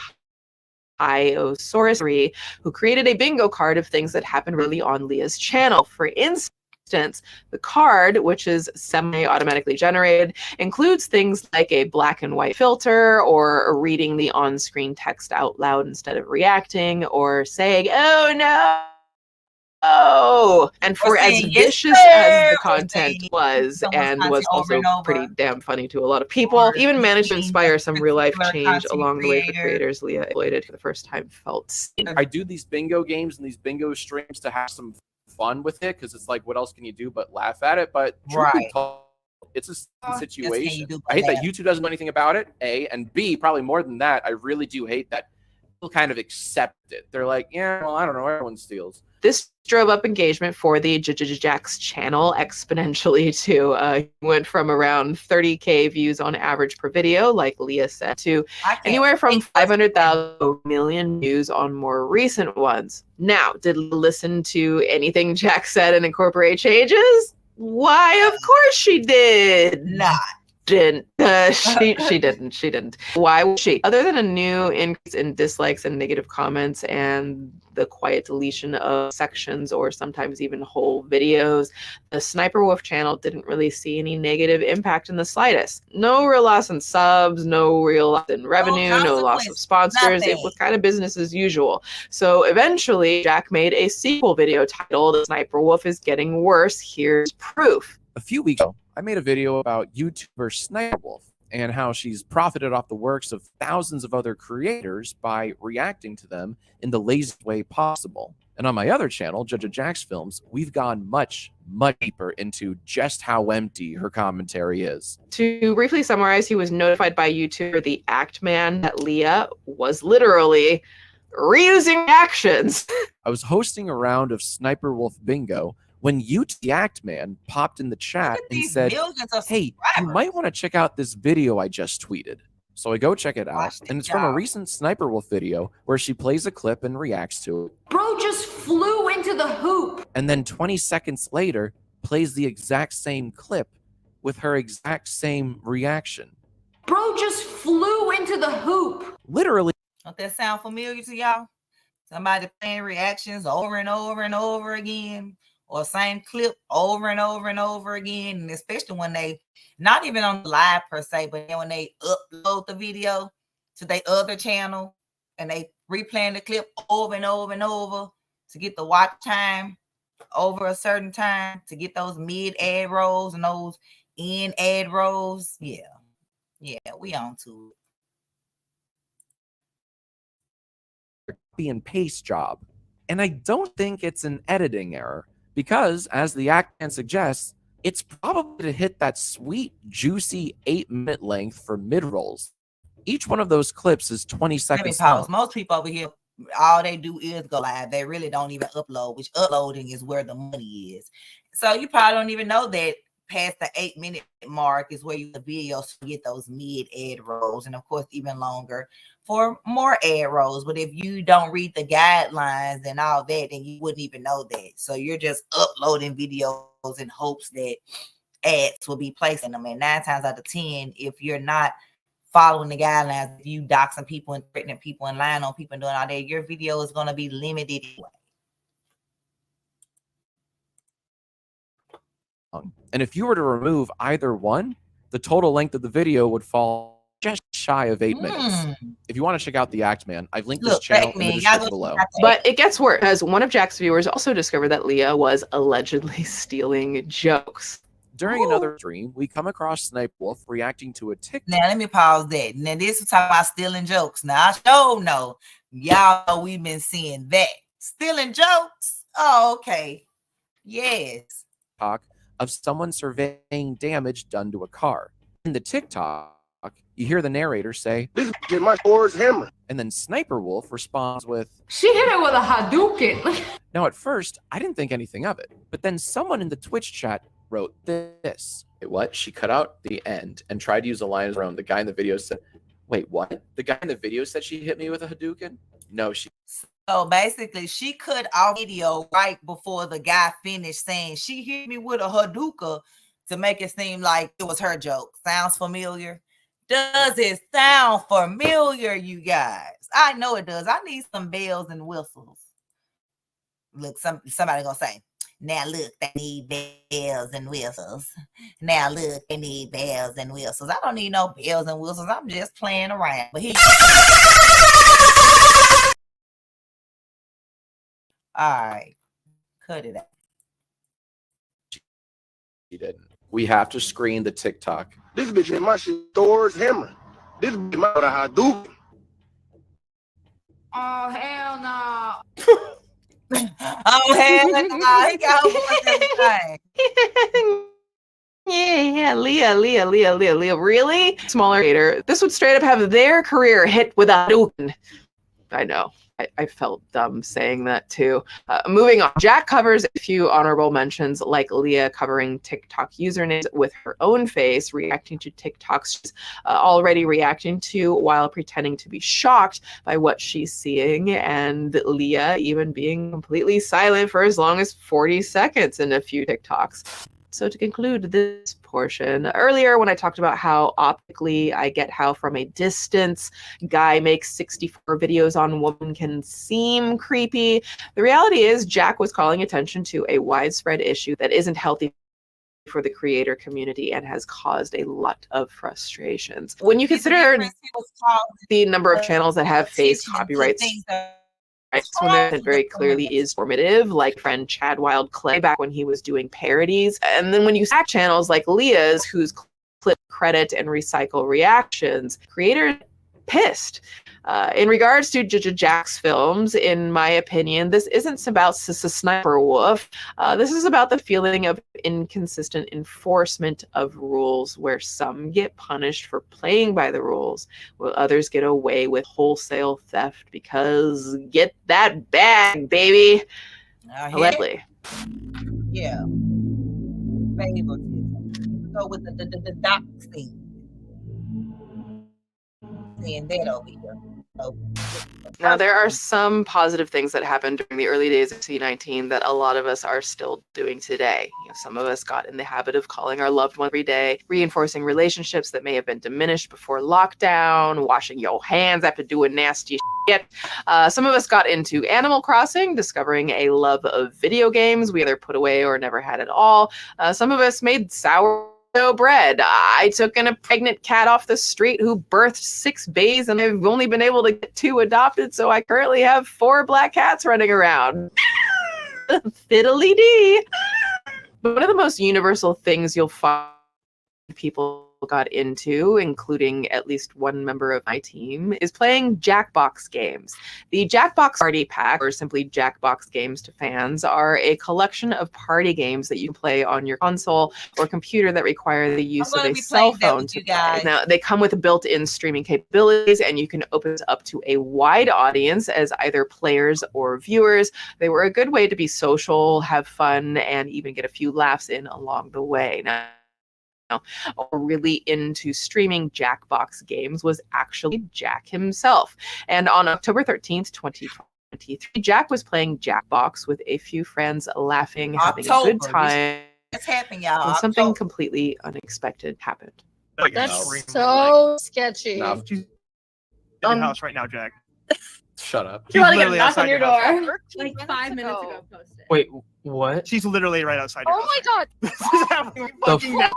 S25: Iosaurus, who created a bingo card of things that happened really on Leah's channel. For instance, the card, which is semi-automatically generated, includes things like a black and white filter, or reading the on-screen text out loud instead of reacting, or saying, "Oh no!" And for as vicious as the content was, and was also pretty damn funny to a lot of people, even managed to inspire some real-life change along the way for creators, Leah exploited for the first time felt seen.
S1: I do these bingo games and these bingo streams to have some fun with it, because it's like, what else can you do but laugh at it? But it's a situation. I hate that YouTube doesn't know anything about it, A, and B, probably more than that, I really do hate that people kind of accept it. They're like, yeah, well, I don't know, everyone steals.
S25: This drove up engagement for the Jack's channel exponentially to went from around 30K views on average per video, like Leah said, to anywhere from 500,000 million views on more recent ones. Now, did Leah listen to anything Jack said and incorporate changes? Why, of course she did. She didn't. Why would she? Other than a new increase in dislikes and negative comments and the quiet deletion of sections or sometimes even whole videos, the Sniperwolf channel didn't really see any negative impact in the slightest. No real loss in subs, no real loss in revenue, no loss of sponsors. It was kind of business as usual. So eventually, Jack made a sequel video titled "Sniperwolf is Getting Worse. Here's Proof."
S9: A few weeks ago, I made a video about YouTuber Sniperwolf and how she's profited off the works of thousands of other creators by reacting to them in the laziest way possible. And on my other channel, Judge of Jackfilms, we've gone much, much deeper into just how empty her commentary is.
S25: To briefly summarize, he was notified by YouTuber The Act Man that Leah was literally reusing reactions.
S9: I was hosting a round of Sniperwolf bingo when The Act Man popped in the chat and said, "Hey, you might want to check out this video I just tweeted." So I go check it out, and it's from a recent Sniperwolf video where she plays a clip and reacts to it.
S15: Bro just flew into the hoop.
S9: And then 20 seconds later, plays the exact same clip with her exact same reaction.
S15: Bro just flew into the hoop.
S9: Literally.
S2: Don't that sound familiar to y'all? Somebody playing reactions over and over and over again, or same clip over and over and over again, and especially when they, not even on the live per se, but then when they upload the video to their other channel and they replaying the clip over and over and over to get the watch time over a certain time, to get those mid ad rolls and those end ad rolls. Yeah, we on to
S9: it. Copy and paste job. And I don't think it's an editing error, because as the Act Man suggests, it's probably to hit that sweet, juicy 8-minute length for mid-rolls. Each one of those clips is 20 seconds long.
S2: Most people over here, all they do is go live. They really don't even upload, which uploading is where the money is. So you probably don't even know that past the 8-minute mark is where you the videos get those mid ad rolls, and of course even longer for more ad rolls. But if you don't read the guidelines and all that, then you wouldn't even know that. So you're just uploading videos in hopes that ads will be placed in them. And 9 times out of 10, if you're not following the guidelines, if you doxing people and threatening people and lying on people and doing all that, your video is going to be limited anyway.
S9: And if you were to remove either one, the total length of the video would fall just shy of 8 minutes. If you want to check out The Act Man, I've linked this channel in the description below.
S25: But it gets worse, as one of Jack's viewers also discovered that Leah was allegedly stealing jokes.
S9: During another stream, we come across Sniperwolf reacting to a TikTok.
S2: Now let me pause that. Now this is talking about stealing jokes. Now I sure know y'all know we've been seeing that. Stealing jokes? Oh, okay. Yes.
S9: Of someone surveying damage done to a car. In the TikTok, you hear the narrator say, "This is my Thor's hammer." And then Sniperwolf responds with,
S15: She hit it with a Hadouken.
S9: Now at first, I didn't think anything of it. But then someone in the Twitch chat wrote this. Wait, what? She cut out the end and tried to use a line of her own. The guy in the video said, wait, what? The guy in the video said she hit me with a Hadouken? No, she...
S2: So basically, she cut off video right before the guy finished saying she hit me with a Hadouken to make it seem like it was her joke. Sounds familiar? Does it sound familiar, you guys? I know it does. I need some bells and whistles. Look, somebody gonna say, now look, they need bells and whistles. Now look, they need bells and whistles. I don't need no bells and whistles. I'm just playing around. But here. All right, cut it out.
S9: She didn't. We have to screen the TikTok.
S21: This bitch in my shit Thor's hammer. This bitch my Hadouken.
S15: Oh, hell no.
S2: Oh, hell no. He got everything.
S25: Yeah, Leah. Really? Smaller creator. This would straight up have their career hit with a Hadouken. I know. I felt dumb saying that too. Moving on, Jack covers a few honorable mentions, like Leah covering TikTok usernames with her own face, reacting to TikToks she's already reacting to while pretending to be shocked by what she's seeing, and Leah even being completely silent for as long as 40 seconds in a few TikToks. So to conclude this portion, earlier when I talked about how optically I get how from a distance guy makes 64 videos on woman can seem creepy, the reality is Jack was calling attention to a widespread issue that isn't healthy for the creator community and has caused a lot of frustrations. When you consider the number of channels that have face copyrights, this one that very clearly is formative, like friend Chad Wild Clay back when he was doing parodies. And then when you stack channels like Leah's, whose clip credit and recycle reactions. Creators pissed. In regards to Jackfilms, in my opinion, this isn't about Sssniperwolf. This is about the feeling of inconsistent enforcement of rules, where some get punished for playing by the rules, while others get away with wholesale theft because get that bag, baby. Allegedly.
S2: Yeah. Favoritism. Go with the doxing. Saying that over here. So,
S25: Now, there are some positive things that happened during the early days of C19 that a lot of us are still doing today. Some of us got in the habit of calling our loved one every day, reinforcing relationships that may have been diminished before lockdown, washing your hands after doing nasty shit. Some of us got into Animal Crossing, discovering a love of video games we either put away or never had at all. Some of us made sourdough bread. I took in a pregnant cat off the street who birthed 6 bays, and I've only been able to get 2 adopted, so I currently have 4 black cats running around. Fiddly-dee. But one of the most universal things you'll find people got into, including at least one member of my team, is playing Jackbox games. The Jackbox Party Pack, or simply Jackbox games to fans, are a collection of party games that you can play on your console or computer that require the use of a cell phone to play. Now, they come with built-in streaming capabilities, and you can open it up to a wide audience as either players or viewers. They were a good way to be social, have fun, and even get a few laughs in along the way. Now, really into streaming Jackbox games was actually Jack himself. And on October 13th, 2023, Jack was playing Jackbox with a few friends, laughing, having a good time.
S2: What's happening, y'all?
S25: When something completely unexpected happened.
S16: That's so sketchy.
S25: No.
S16: She's
S10: in your house right now, Jack.
S1: Shut up.
S16: You want to get a
S10: literally
S16: knock
S10: outside
S16: on your
S10: your house.
S16: door? Like 5 minutes ago.
S10: Wait, what? She's literally right outside your
S16: Oh
S10: house.
S16: my god.
S10: This is happening fucking now.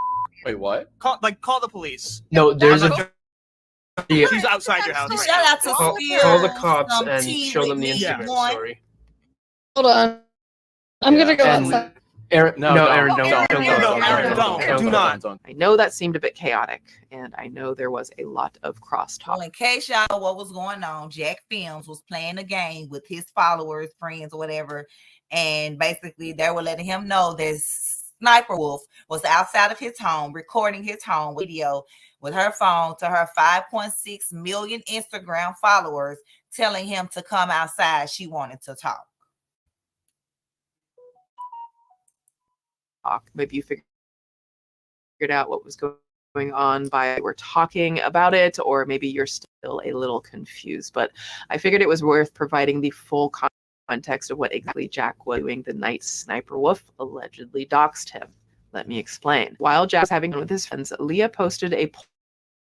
S1: Wait, what?
S10: Call the police.
S17: No, there's
S10: Yeah. She's outside your house.
S2: Shout out to
S17: Call the cops
S2: some
S17: and
S2: tea
S17: show them the
S2: with me.
S17: Instagram
S2: One.
S17: story.
S16: Hold on. I'm gonna go
S17: And
S16: outside.
S17: Aaron,
S1: No,
S17: Aaron,
S1: don't.
S17: don't.
S10: Do not.
S25: I know that seemed a bit chaotic, and I know there was a lot of crosstalk.
S2: Well, in case y'all know what was going on, Jackfilms was playing a game with his followers, friends, or whatever, and basically they were letting him know that Sssniperwolf was outside of his home, recording his home video with her phone to her 5.6 million Instagram followers, telling him to come outside. She wanted to talk.
S25: Maybe you figured out what was going on by we're talking about it, or maybe you're still a little confused. But I figured it was worth providing the full context of what exactly Jack was doing the night Sniperwolf allegedly doxed him. Let me explain. While Jack was having fun with his friends, Leah posted a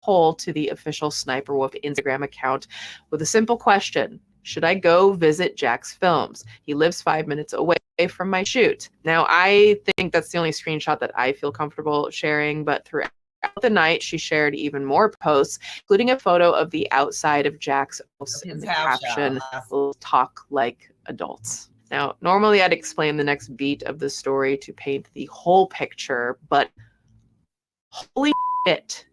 S25: poll to the official Sniperwolf Instagram account with a simple question. Should I go visit Jack's films? He lives 5 minutes away from my shoot. Now, I think that's the only screenshot that I feel comfortable sharing, but throughout the night, she shared even more posts, including a photo of the outside of Jack's house and the caption, "We'll talk like adults." Now, normally I'd explain the next beat of the story to paint the whole picture, but holy shit.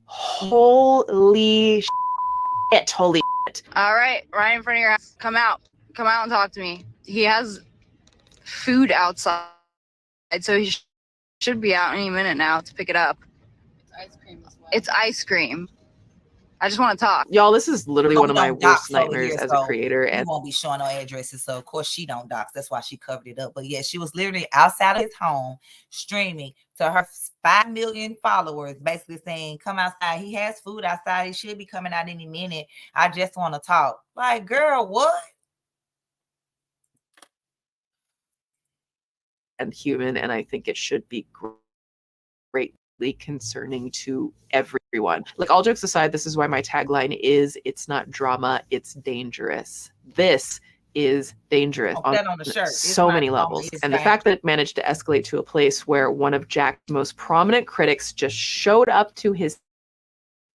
S25: Holy shit. Holy shit.
S24: All right, right in front of your house. Come out and talk to me. He has food outside, so he should be out any minute now to pick it up. It's ice cream as well. It's ice cream. I just want to talk.
S25: Y'all, this is literally one of my worst nightmares
S2: here,
S25: as
S2: so
S25: a creator.
S2: We
S25: And
S2: won't be showing no addresses, so of course she don't dox. That's why she covered it up. But yeah, she was literally outside of his home streaming to her 5 million followers, basically saying, "Come outside. He has food outside. He should be coming out any minute. I just want to talk." Like, girl, what?
S25: and human, and I think it should be greatly concerning to everyone. Like, all jokes aside, this is why my tagline is, "It's not drama, it's dangerous." This is dangerous on
S2: that on the shirt. It's
S25: so
S2: not
S25: many
S2: drama,
S25: levels.
S2: it's
S25: And the fact that it managed to escalate to a place where one of Jack's most prominent critics just showed up to his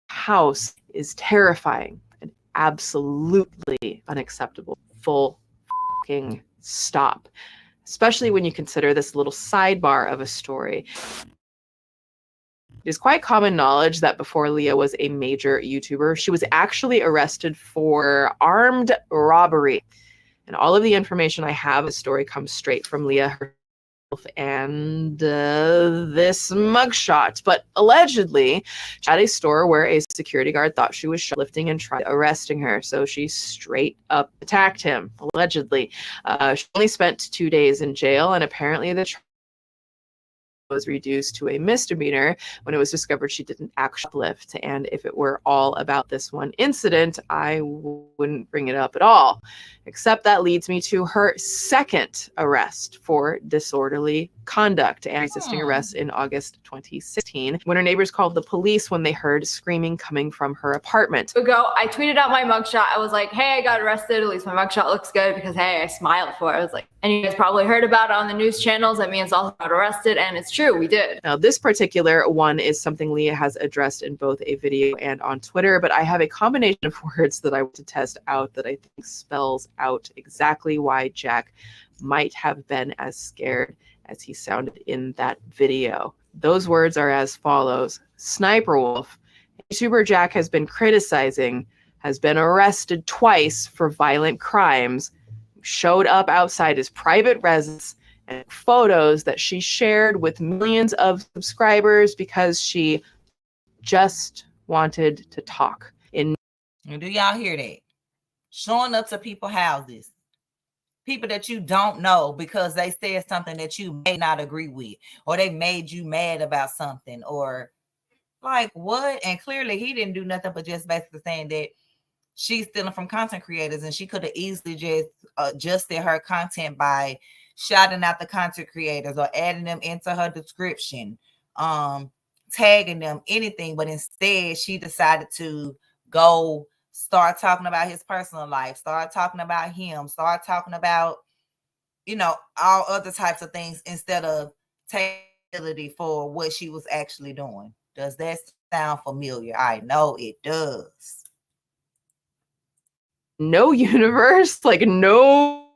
S25: house is terrifying and absolutely unacceptable. Full fucking stop. Especially when you consider this little sidebar of a story. It is quite common knowledge that before Leah was a major YouTuber, she was actually arrested for armed robbery. And all of the information I have, the story comes straight from Leah herself and this mugshot. But allegedly, she had a store where a security guard thought she was shoplifting and tried arresting her. So she straight up attacked him, allegedly. She only spent 2 days in jail, and apparently the was reduced to a misdemeanor when it was discovered she didn't actually shoplift. And if it were all about this one incident, I wouldn't bring it up at all. Except that leads me to her second arrest for disorderly conduct and resisting arrest in August 2016, when her neighbors called the police when they heard screaming coming from her apartment.
S15: I tweeted out my mugshot. I was like, hey, I got arrested. At least my mugshot looks good because, hey, I smiled for it. I was like, and you guys probably heard about it on the news channels. That means I got arrested, and it's true, we did.
S25: Now, this particular one is something Leah has addressed in both a video and on Twitter, but I have a combination of words that I want to test out that I think spells out exactly why Jack might have been as scared as he sounded in that video. Those words are as follows. Sssniperwolf, YouTuber Jack has been criticizing, has been arrested twice for violent crimes, showed up outside his private residence, and photos that she shared with millions of subscribers because she just wanted to talk.
S2: Do y'all hear that? Showing up to people's houses, people that you don't know because they said something that you may not agree with, or they made you mad about something, or like what? And clearly he didn't do nothing but just basically saying that she's stealing from content creators, and she could have easily just adjusted her content by shouting out the content creators or adding them into her description, tagging them, anything. But instead she decided to go start talking about his personal life, start talking about him, start talking about, all other types of things instead of taking accountability for what she was actually doing. Does that sound familiar? I know it does.
S25: No universe, like no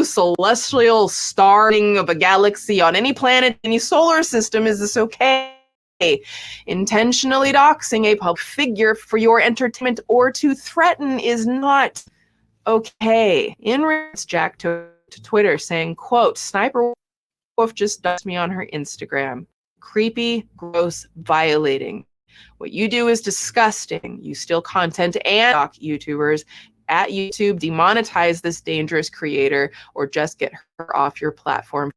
S25: celestial starring of a galaxy on any planet, any solar system is this okay. Intentionally doxing a public figure for your entertainment or to threaten is not okay. In response, Jack to Twitter saying, quote, Sssniperwolf just doxed me on her Instagram. Creepy, gross, violating. What you do is disgusting. You steal content and dox YouTubers. At YouTube, demonetize this dangerous creator or just get her off your platform.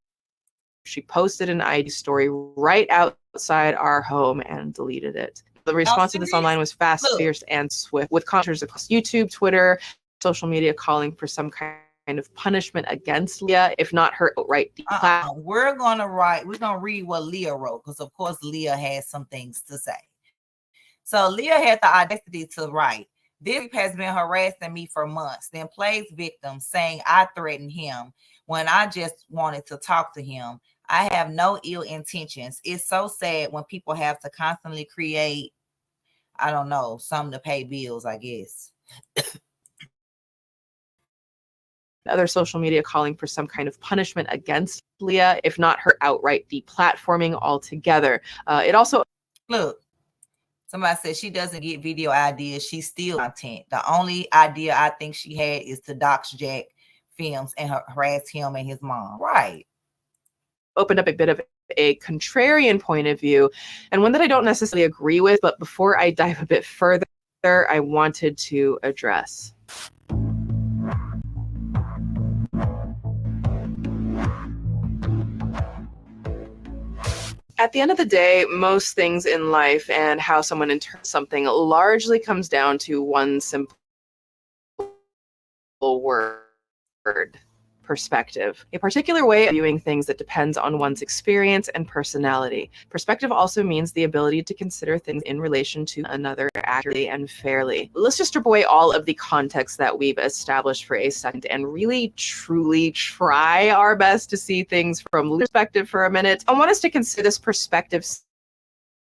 S25: She posted an IG story right outside our home and deleted it. The response to this online was fast, fierce, and swift, with commenters across YouTube, Twitter, social media calling for some kind of punishment against Leah, if not her outright declaration.
S2: We're gonna read what Leah wrote, because of course Leah has some things to say. So Leah had the audacity to write, "This has been harassing me for months, then plays victim, saying I threatened him when I just wanted to talk to him. I have no ill intentions. It's so sad when people have to constantly create, I don't know, something to pay bills, I guess."
S25: Other social media calling for some kind of punishment against Leah, if not her outright deplatforming altogether. It also...
S2: Look, somebody said she doesn't get video ideas. She steals content. The only idea I think she had is to dox Jackfilms and harass him and his mom. Right.
S25: Opened up a bit of a contrarian point of view, and one that I don't necessarily agree with, but before I dive a bit further, I wanted to address. At the end of the day, most things in life and how someone interprets something largely comes down to one simple word: perspective. A particular way of viewing things that depends on one's experience and personality. Perspective also means the ability to consider things in relation to another accurately and fairly. Let's just strip away all of the context that we've established for a second and really truly try our best to see things from perspective for a minute. I want us to consider this perspective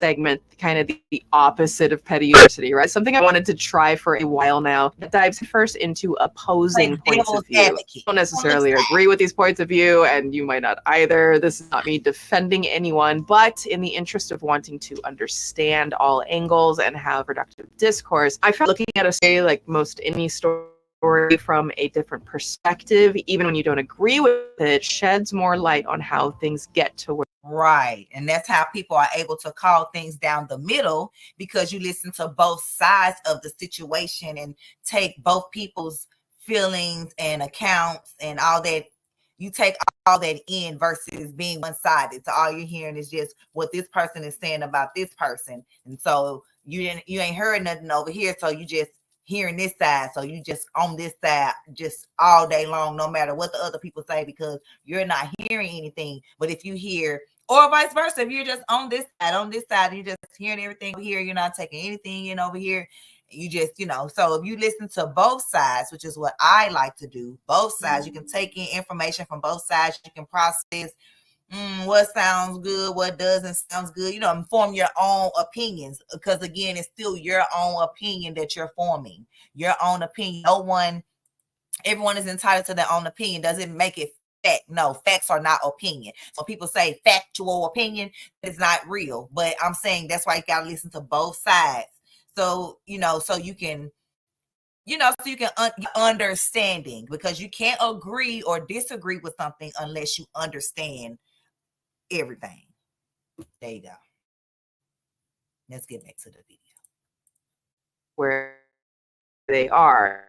S25: segment, kind of the opposite of petty university, right? Something I wanted to try for a while now that dives first into opposing points of view. I don't necessarily agree with these points of view, and you might not either. This is not me defending anyone, but in the interest of wanting to understand all angles and have productive discourse, I found looking at a story like most any story from a different perspective, even when you don't agree with it, sheds more light on how things get to where.
S2: Right. And that's how people are able to call things down the middle, because you listen to both sides of the situation and take both people's feelings and accounts and all that. You take all that in versus being one-sided. So all you're hearing is just what this person is saying about this person. And so you ain't heard nothing over here. So you just hearing this side, so you just on this side just all day long, no matter what the other people say, because you're not hearing anything. But if you hear, or vice versa, if you're just on this side, you're just hearing everything over here, you're not taking anything in over here, you just, so if you listen to both sides, which is what I like to do, both sides, you can take in information from both sides, you can process what sounds good, what doesn't sound good, and form your own opinions, because again, it's still your own opinion that you're forming, your own opinion. Everyone is entitled to their own opinion. Doesn't make it fact. No, facts are not opinion. So people say factual opinion is not real, but I'm saying that's why you got to listen to both sides. So, so you can understanding, because you can't agree or disagree with something unless you understand everything. There you go. Let's get back to the video.
S25: Where they are,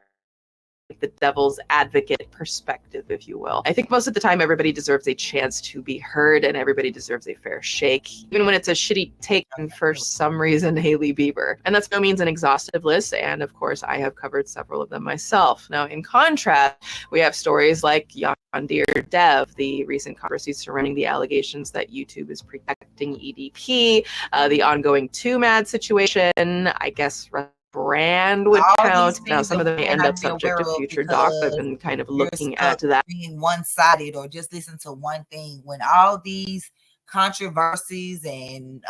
S25: the devil's advocate perspective, if you will. I think most of the time everybody deserves a chance to be heard and everybody deserves a fair shake, even when it's a shitty take on, for some reason, Hailey Bieber. And that's no means an exhaustive list, and of course I have covered several of them myself. Now, in contrast, we have stories like Yondir Dev, the recent controversies surrounding the allegations that YouTube is protecting EDP, the ongoing 2Mad situation, I guess brand would count. Now, some of them may end up subject to future docs. I've been kind of looking at that.
S2: Being one-sided or just listen to one thing, when all these controversies and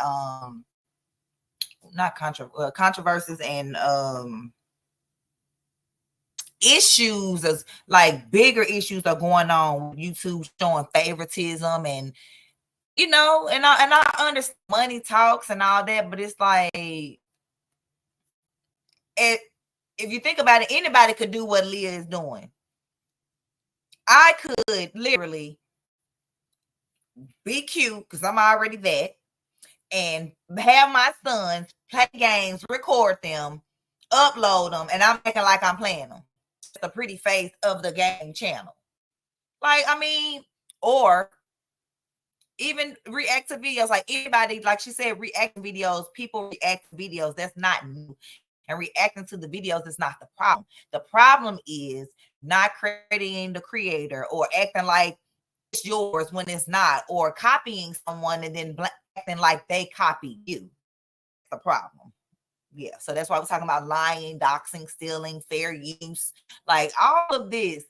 S2: controversies and issues, as like bigger issues are going on, YouTube showing favoritism and and I understand money talks and all that, but it's like, if you think about it, anybody could do what Leah is doing. I could literally be cute, because I'm already that, and have my sons play games, record them, upload them, and I'm acting like I'm playing them. It's the pretty face of the game channel. Or even react to videos. Like anybody, like she said, react videos, people react to videos. That's not new. And reacting to the videos is not the problem. The problem is not crediting the creator or acting like it's yours when it's not, or copying someone and then acting like they copied you. That's the problem. Yeah, so that's why we're talking about lying, doxing, stealing, fair use. Like all of this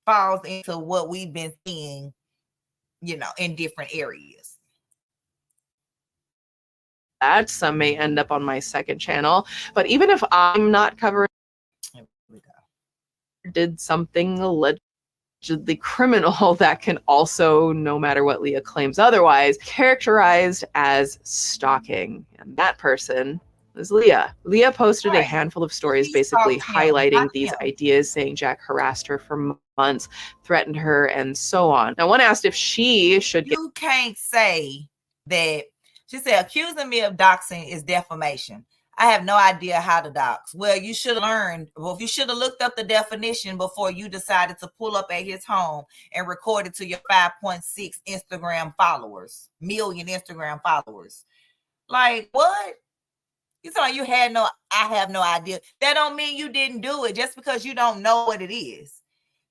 S2: falls into what we've been seeing, in different areas.
S25: That some may end up on my second channel, but even if I'm not covering, did something allegedly criminal that can also, no matter what Leah claims otherwise, characterized as stalking, and that person is Leah. Leah posted a handful of stories basically highlighting these ideas, saying Jack harassed her for months, threatened her, and so on. Now, one asked if she should get—
S2: You can't say that. She said, accusing me of doxing is defamation. I have no idea how to dox. Well, you should have learned. Well, you should have looked up the definition before you decided to pull up at his home and record it to your 5.6 million Instagram followers. Like, what? You thought you had no, I have no idea. That don't mean you didn't do it just because you don't know what it is.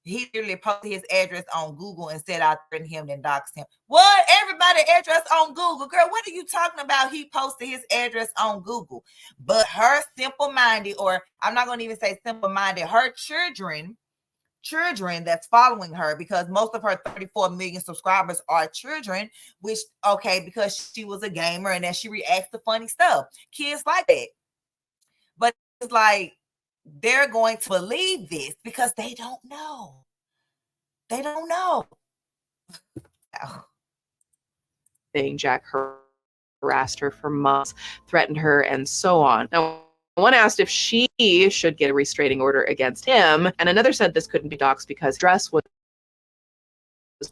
S2: He literally posted his address on Google and said I threatened him and doxed him. What? Everybody address on Google. Girl, what are you talking about? He posted his address on Google. But her simple-minded, or I'm not going to even say simple-minded, her children children that's following her, because most of her 34 million subscribers are children, which, okay, because she was a gamer and then she reacts to funny stuff. Kids like that. But it's like they're going to believe this because they don't know. They don't know.
S25: Saying Jack harassed her for months, threatened her, and so on. Now, one asked if she should get a restraining order against him, and another said this couldn't be doxxed because dress was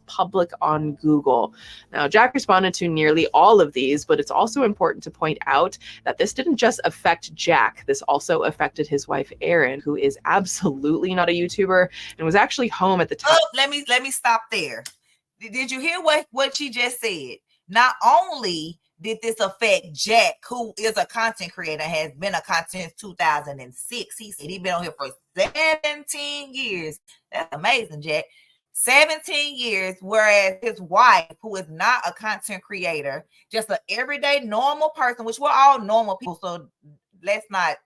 S25: public on Google. Now, Jack responded to nearly all of these, but it's also important to point out that this didn't just affect Jack. This also affected his wife, Erin, who is absolutely not a YouTuber and was actually home at the time.
S2: Oh, let me stop there. Did you hear what she just said? Not only did this affect Jack, who is a content creator, has been a content since 2006. He said he's been on here for 17 years. That's amazing, Jack. 17 years, whereas his wife, who is not a content creator, just an everyday normal person, which we're all normal people, so let's not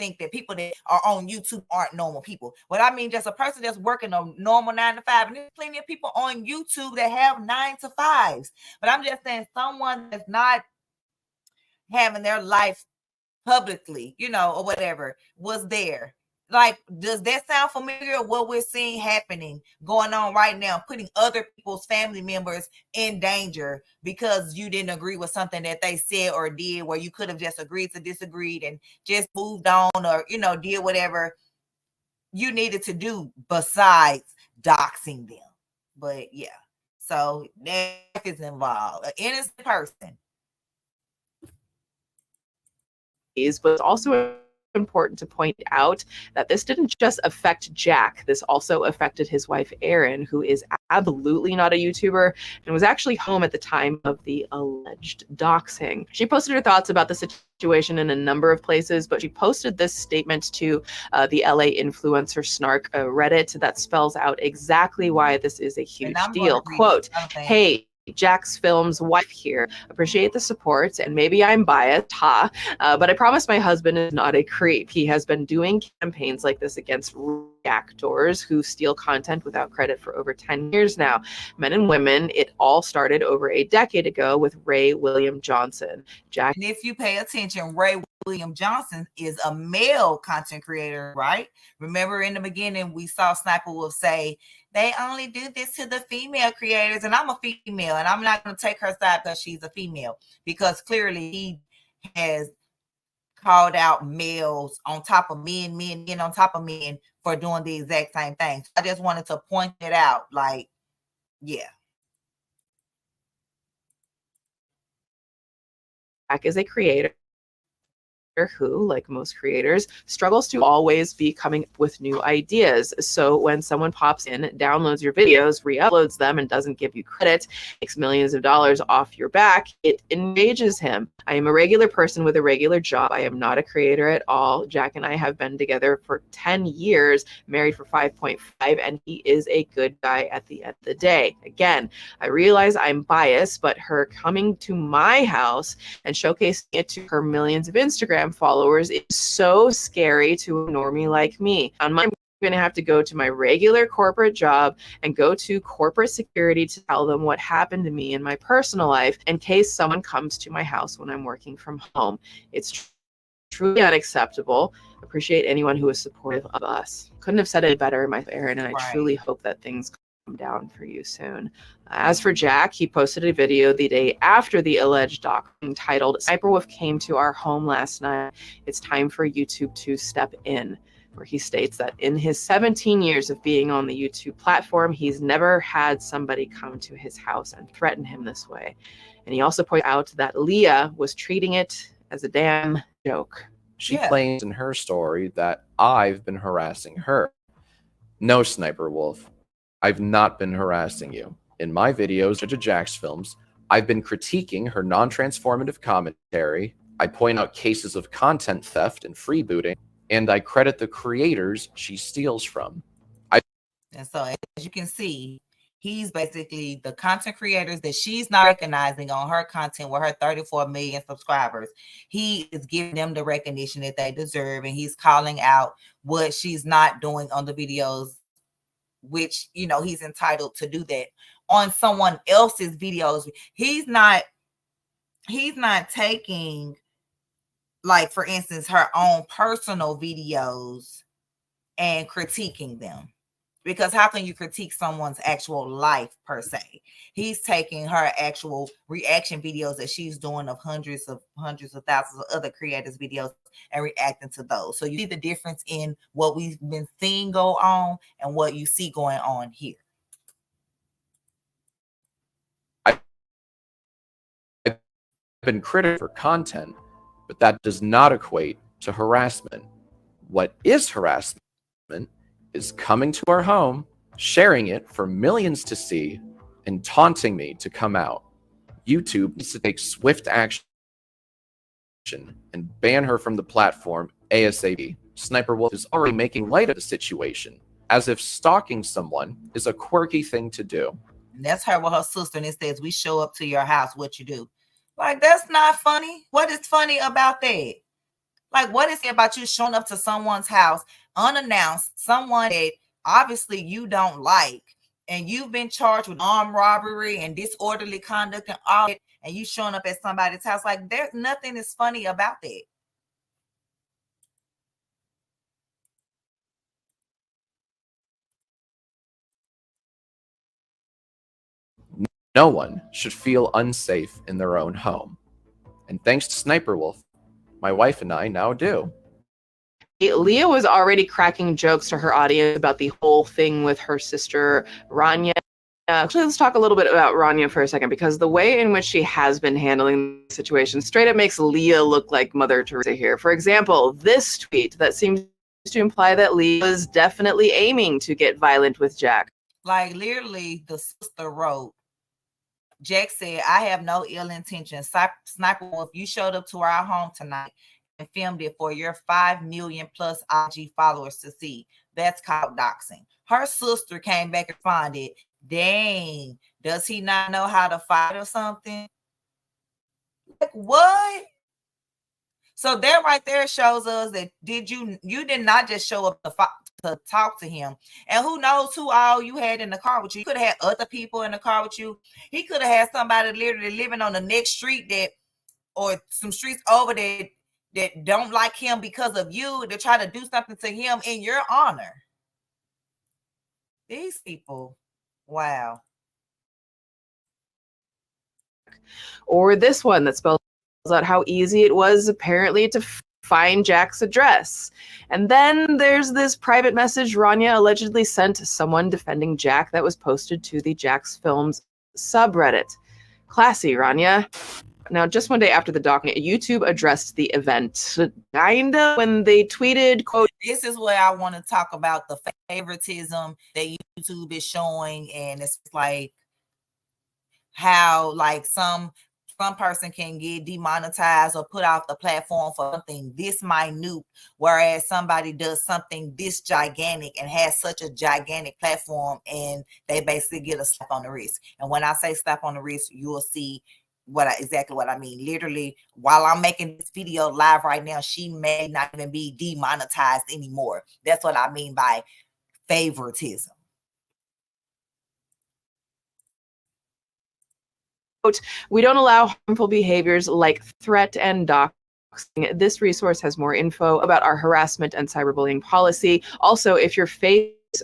S2: think that people that are on YouTube aren't normal people. But I mean, just a person that's working a normal 9 to 5. And there's plenty of people on YouTube that have 9 to 5s. But I'm just saying, someone that's not having their life publicly, or whatever, was there. Like, does that sound familiar? What we're seeing happening, going on right now, putting other people's family members in danger because you didn't agree with something that they said or did, where you could have just agreed to disagree and just moved on, or, did whatever you needed to do besides doxing them. But yeah, so that is involved. An innocent person.
S25: But it's also important to point out that this didn't just affect Jack. This also affected his wife, Erin, who is absolutely not a YouTuber and was actually home at the time of the alleged doxing. She posted her thoughts about the situation in a number of places, but she posted this statement to the LA influencer Snark Reddit that spells out exactly why this is a huge deal. Quote, "Hey, Jackfilms wife here. Appreciate the support, and maybe I'm biased, but I promise my husband is not a creep. He has been doing campaigns like this against reactors who steal content without credit for over 10 years now. Men and women, it all started over a decade ago with Ray William Johnson. Jack."
S2: And if you pay attention, Ray William Johnson is a male content creator, right? Remember in the beginning, we saw Sssniperwolf say, they only do this to the female creators, and I'm a female, and I'm not going to take her side because she's a female, because clearly he has called out males on top of men on top of men for doing the exact same thing. I just wanted to point it out, like, yeah.
S25: Jack is a creator who, like most creators, struggles to always be coming up with new ideas. So when someone pops in, downloads your videos, re-uploads them, and doesn't give you credit, makes millions of dollars off your back, it enrages him. I am a regular person with a regular job. I am not a creator at all. Jack and I have been together for 10 years, married for 5.5, and he is a good guy at the end of the day. Again, I realize I'm biased, but her coming to my house and showcasing it to her millions of Instagram followers is so scary to a normie like me. On my, I'm going to have to go to my regular corporate job and go to corporate security to tell them what happened to me in my personal life in case someone comes to my house when I'm working from home. It's truly unacceptable. Appreciate anyone who is supportive of us. Couldn't have said it better, my Erin, and I truly hope that things down for you soon. As for Jack, he posted a video the day after the alleged doxing titled, "Sssniperwolf came to our home last night. It's time for YouTube to step in," where he states that in his 17 years of being on the YouTube platform, he's never had somebody come to his house and threaten him this way. And he also pointed out that Leah was treating it as a damn joke.
S1: She claims in her story that I've been harassing her. No, Sssniperwolf. I've not been harassing you. In my videos to Jackfilms, I've been critiquing her non-transformative commentary. I point out cases of content theft and freebooting, and I credit the creators she steals from.
S2: And so, as you can see, He's basically the content creators that she's not recognizing on her content with her 34 million subscribers. He is giving them the recognition that they deserve, and he's calling out what she's not doing on the videos, which, you know, he's entitled to do that on someone else's videos. He's not taking, like, for instance, her own personal videos and critiquing them. Because how can you critique someone's actual life per se? He's taking her actual reaction videos that she's doing of hundreds of thousands of other creators' videos and reacting to those. So you see the difference in what we've been seeing go on and what you see going on here.
S1: I've been critical for content, but that does not equate to harassment. What is harassment is coming to our home, sharing it for millions to see, and taunting me to come out. YouTube needs to take swift action and ban her from the platform ASAP. Sniperwolf is already making light of the situation, as if stalking someone is a quirky thing to do.
S2: And that's her with her sister, and it says, we show up to your house, what you do. Like, that's not funny. What is funny about that? Like, what is it about you showing up to someone's house unannounced, someone that obviously you don't like, and you've been charged with armed robbery and disorderly conduct and all that, and you showing up at somebody's house? Like, there's nothing is funny about that.
S1: No one should feel unsafe in their own home. And thanks to Sniperwolf, my wife and I now do.
S25: Leah was already cracking jokes to her audience about the whole thing with her sister, Rania. Actually, let's talk a little bit about Rania for a second, because the way in which she has been handling the situation straight up makes Leah look like Mother Teresa here. For example, this tweet that seems to imply that Leah was definitely aiming to get violent with Jack.
S2: Like, literally, the sister wrote, Jack said, I have no ill intention. Sniperwolf, you showed up to our home tonight and filmed it for your 5 million plus IG followers to see. That's called doxing. Her sister came back and responded, dang, does he not know how to fight or something? Like, what? So that right there shows us that you did not just show up to talk to him. And who knows who all you had in the car with you. You could have had other people in the car with you. He could have had somebody literally living on the next street or some streets over that don't like him because of you, to try to do something to him in your honor. These people, wow.
S25: Or this one that spells out how easy it was apparently to find Jack's address. And then there's this private message Rania allegedly sent to someone defending Jack that was posted to the Jackfilms subreddit. Classy, Rania. Now, just one day after the doc, YouTube addressed the event, kinda, when they tweeted, quote,
S2: this is where I want to talk about the favoritism that YouTube is showing. And it's like how, like, some person can get demonetized or put off the platform for something this minute, whereas somebody does something this gigantic and has such a gigantic platform, and they basically get a slap on the wrist. And when I say slap on the wrist, you will see exactly what I mean. Literally, while I'm making this video live right now, she may not even be demonetized anymore. That's what I mean by favoritism.
S25: We don't allow harmful behaviors like threat and doxing. This resource has more info about our harassment and cyberbullying policy. Also, if your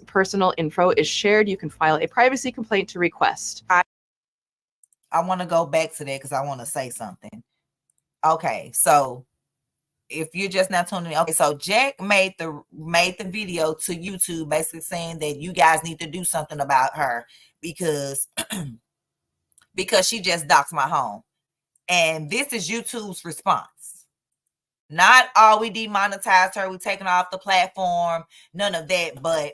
S25: personal info is shared, you can file a privacy complaint to request.
S2: I want to go back to that because I want to say something. Okay, so if you're just not tuning in, okay, so Jack made the video to YouTube basically saying that you guys need to do something about her because she just doxed my home. And this is YouTube's response. Not, oh, we demonetized her, we taken her off the platform, none of that, but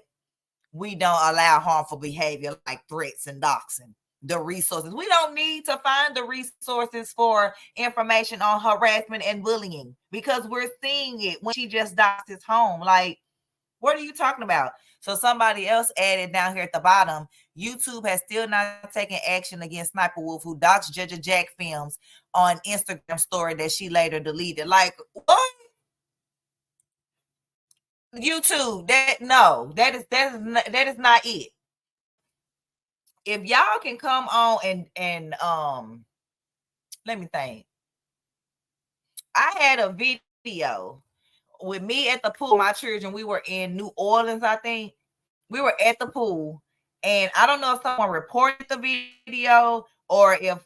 S2: we don't allow harmful behavior like threats and doxing. The resources. We don't need to find the resources for information on harassment and bullying because we're seeing it when she just doxed his home. Like, What are you talking about? So somebody else added down here at the bottom, YouTube has still not taken action against Sniperwolf, who doxed Judge Jackfilms on Instagram story that she later deleted. Like, what? YouTube, that is not it. If y'all can come on and let me think. I had a video with me at the pool, my children. We were in New Orleans, I think. We were at the pool, and I don't know if someone reported the video or if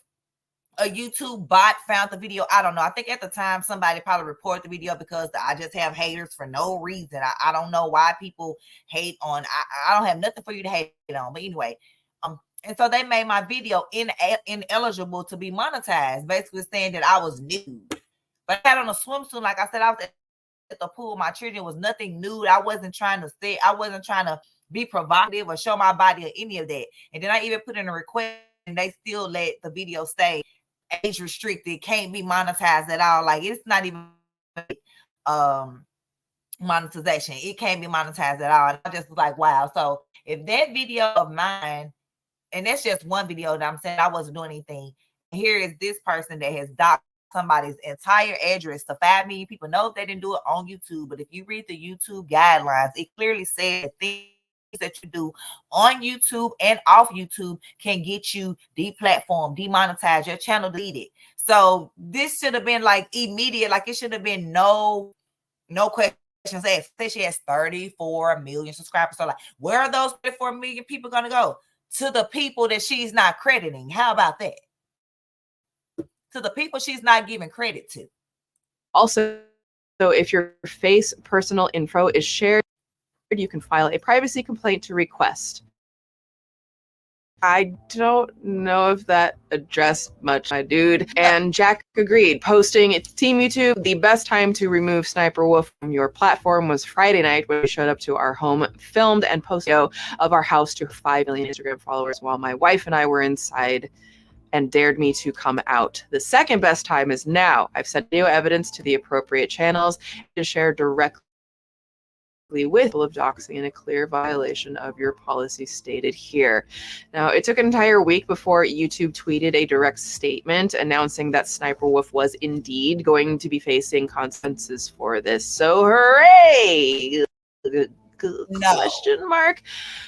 S2: a YouTube bot found the video. I don't know. I think at the time somebody probably reported the video because I just have haters for no reason. I don't know why people hate on. I don't have nothing for you to hate on. But anyway, and so they made my video ineligible to be monetized, basically saying that I was nude. But I had on a swimsuit, like I said, I was at the pool. My children was nothing nude. I wasn't trying to say. I wasn't trying to be provocative or show my body or any of that. And then I even put in a request, and they still let the video stay age restricted, can't be monetized at all. Like, it's not even monetization. It can't be monetized at all. And I just was like, wow. So if that video of mine, and that's just one video that I'm saying I wasn't doing anything. Here is this person that has doxed somebody's entire address to 5 million people. Know if they didn't do it on YouTube, but if you read the YouTube guidelines, it clearly says things that you do on YouTube and off YouTube can get you deplatformed, demonetized, your channel deleted. So this should have been like immediate, like it should have been no questions asked. Say she has 34 million subscribers. So like, where are those 34 million people going to go? To the people that she's not crediting. How about that? To the people she's not giving credit to.
S25: Also, so if your face personal info is shared, you can file a privacy complaint to request. I don't know if that addressed much, my dude. And Jack agreed, posting it's Team YouTube. The best time to remove Sniperwolf from your platform was Friday night when we showed up to our home, filmed and posted a video of our house to 5 million Instagram followers while my wife and I were inside and dared me to come out. The second best time is now. I've sent video evidence to the appropriate channels to share directly with of doxing in a clear violation of your policy stated here. Now, it took an entire week before YouTube tweeted a direct statement announcing that Sniperwolf was indeed going to be facing consequences for this. So hooray! Question mark,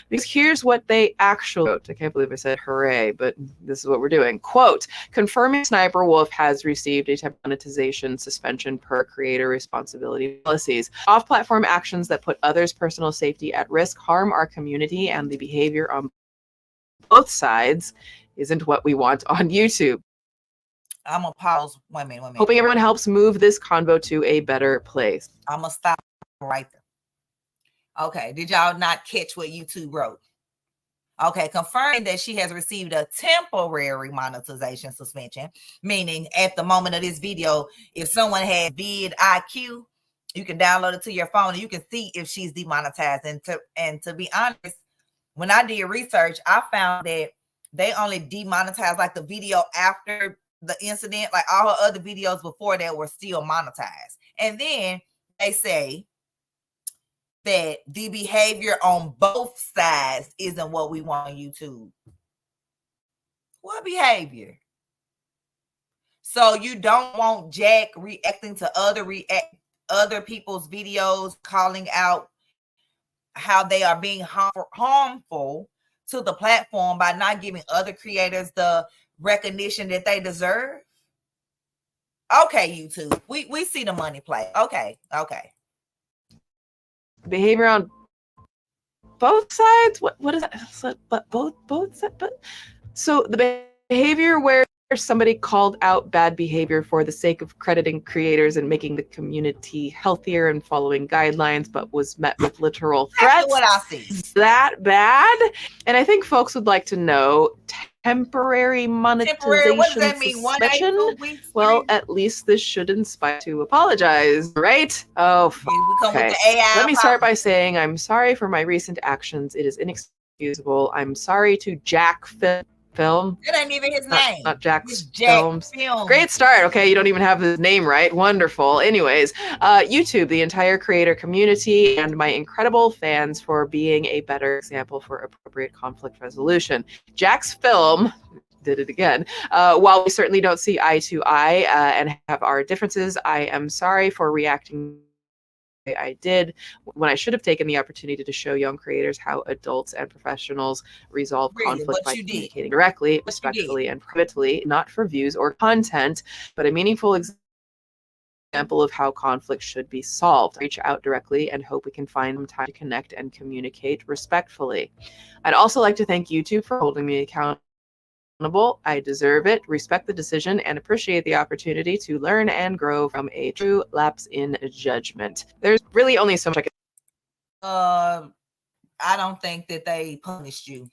S25: because here's what they actually wrote. I can't believe I said hooray, but this is what we're doing. Quote, confirming Sniperwolf has received a monetization suspension per creator responsibility policies. Off-platform actions that put others' personal safety at risk harm our community, and the behavior on both sides isn't what we want on YouTube.
S2: I'm gonna pause 1 minute.
S25: Hoping everyone helps move this convo to a better place.
S2: I'm gonna stop right there. Okay, did y'all not catch what YouTube wrote? Okay, confirming that she has received a temporary monetization suspension, meaning at the moment of this video, if someone has vidIQ, you can download it to your phone and you can see if she's demonetized. And to be honest, when I did research, I found that they only demonetized like the video after the incident, like all her other videos before that were still monetized. And then they say that the behavior on both sides isn't what we want on YouTube. What behavior? So you don't want Jack reacting to other people's videos, calling out how they are being harmful to the platform by not giving other creators the recognition that they deserve? Okay, YouTube, we see the money play. Okay.
S25: Behavior on both sides? What is that? But both sides? But so the behavior where somebody called out bad behavior for the sake of crediting creators and making the community healthier and following guidelines, but was met with literal threats.
S2: That's what I see.
S25: Is that bad? And I think folks would like to know temporary monetization
S2: what does that mean?
S25: suspension?
S2: 1 day, 2 weeks?
S25: Well, at least this should inspire to apologize, right? Oh, fuck.
S2: We come
S25: Okay.
S2: with the AI.
S25: Let me start by saying I'm sorry for my recent actions. It is inexcusable. I'm sorry to Jackfilms
S9: Film.
S2: That ain't even his name.
S9: Not Jack's
S2: Jack
S9: Films.
S2: Films.
S9: Great start. Okay, you don't even have the name right. Wonderful. Anyways, YouTube, the entire creator community, and my incredible fans for being a better example for appropriate conflict resolution. Jack's Film did it again. While we certainly don't see eye to eye and have our differences, I am sorry for reacting I did when I should have taken the opportunity to show young creators how adults and professionals resolve conflict by communicating directly, respectfully, and privately, not for views or content, but a meaningful example of how conflict should be solved. Reach out directly and hope we can find some time to connect and communicate respectfully. I'd also like to thank YouTube for holding me accountable. I deserve it, respect the decision, and appreciate the opportunity to learn and grow from a true lapse in judgment. There's really only so much I can.
S2: I don't think that they punished you.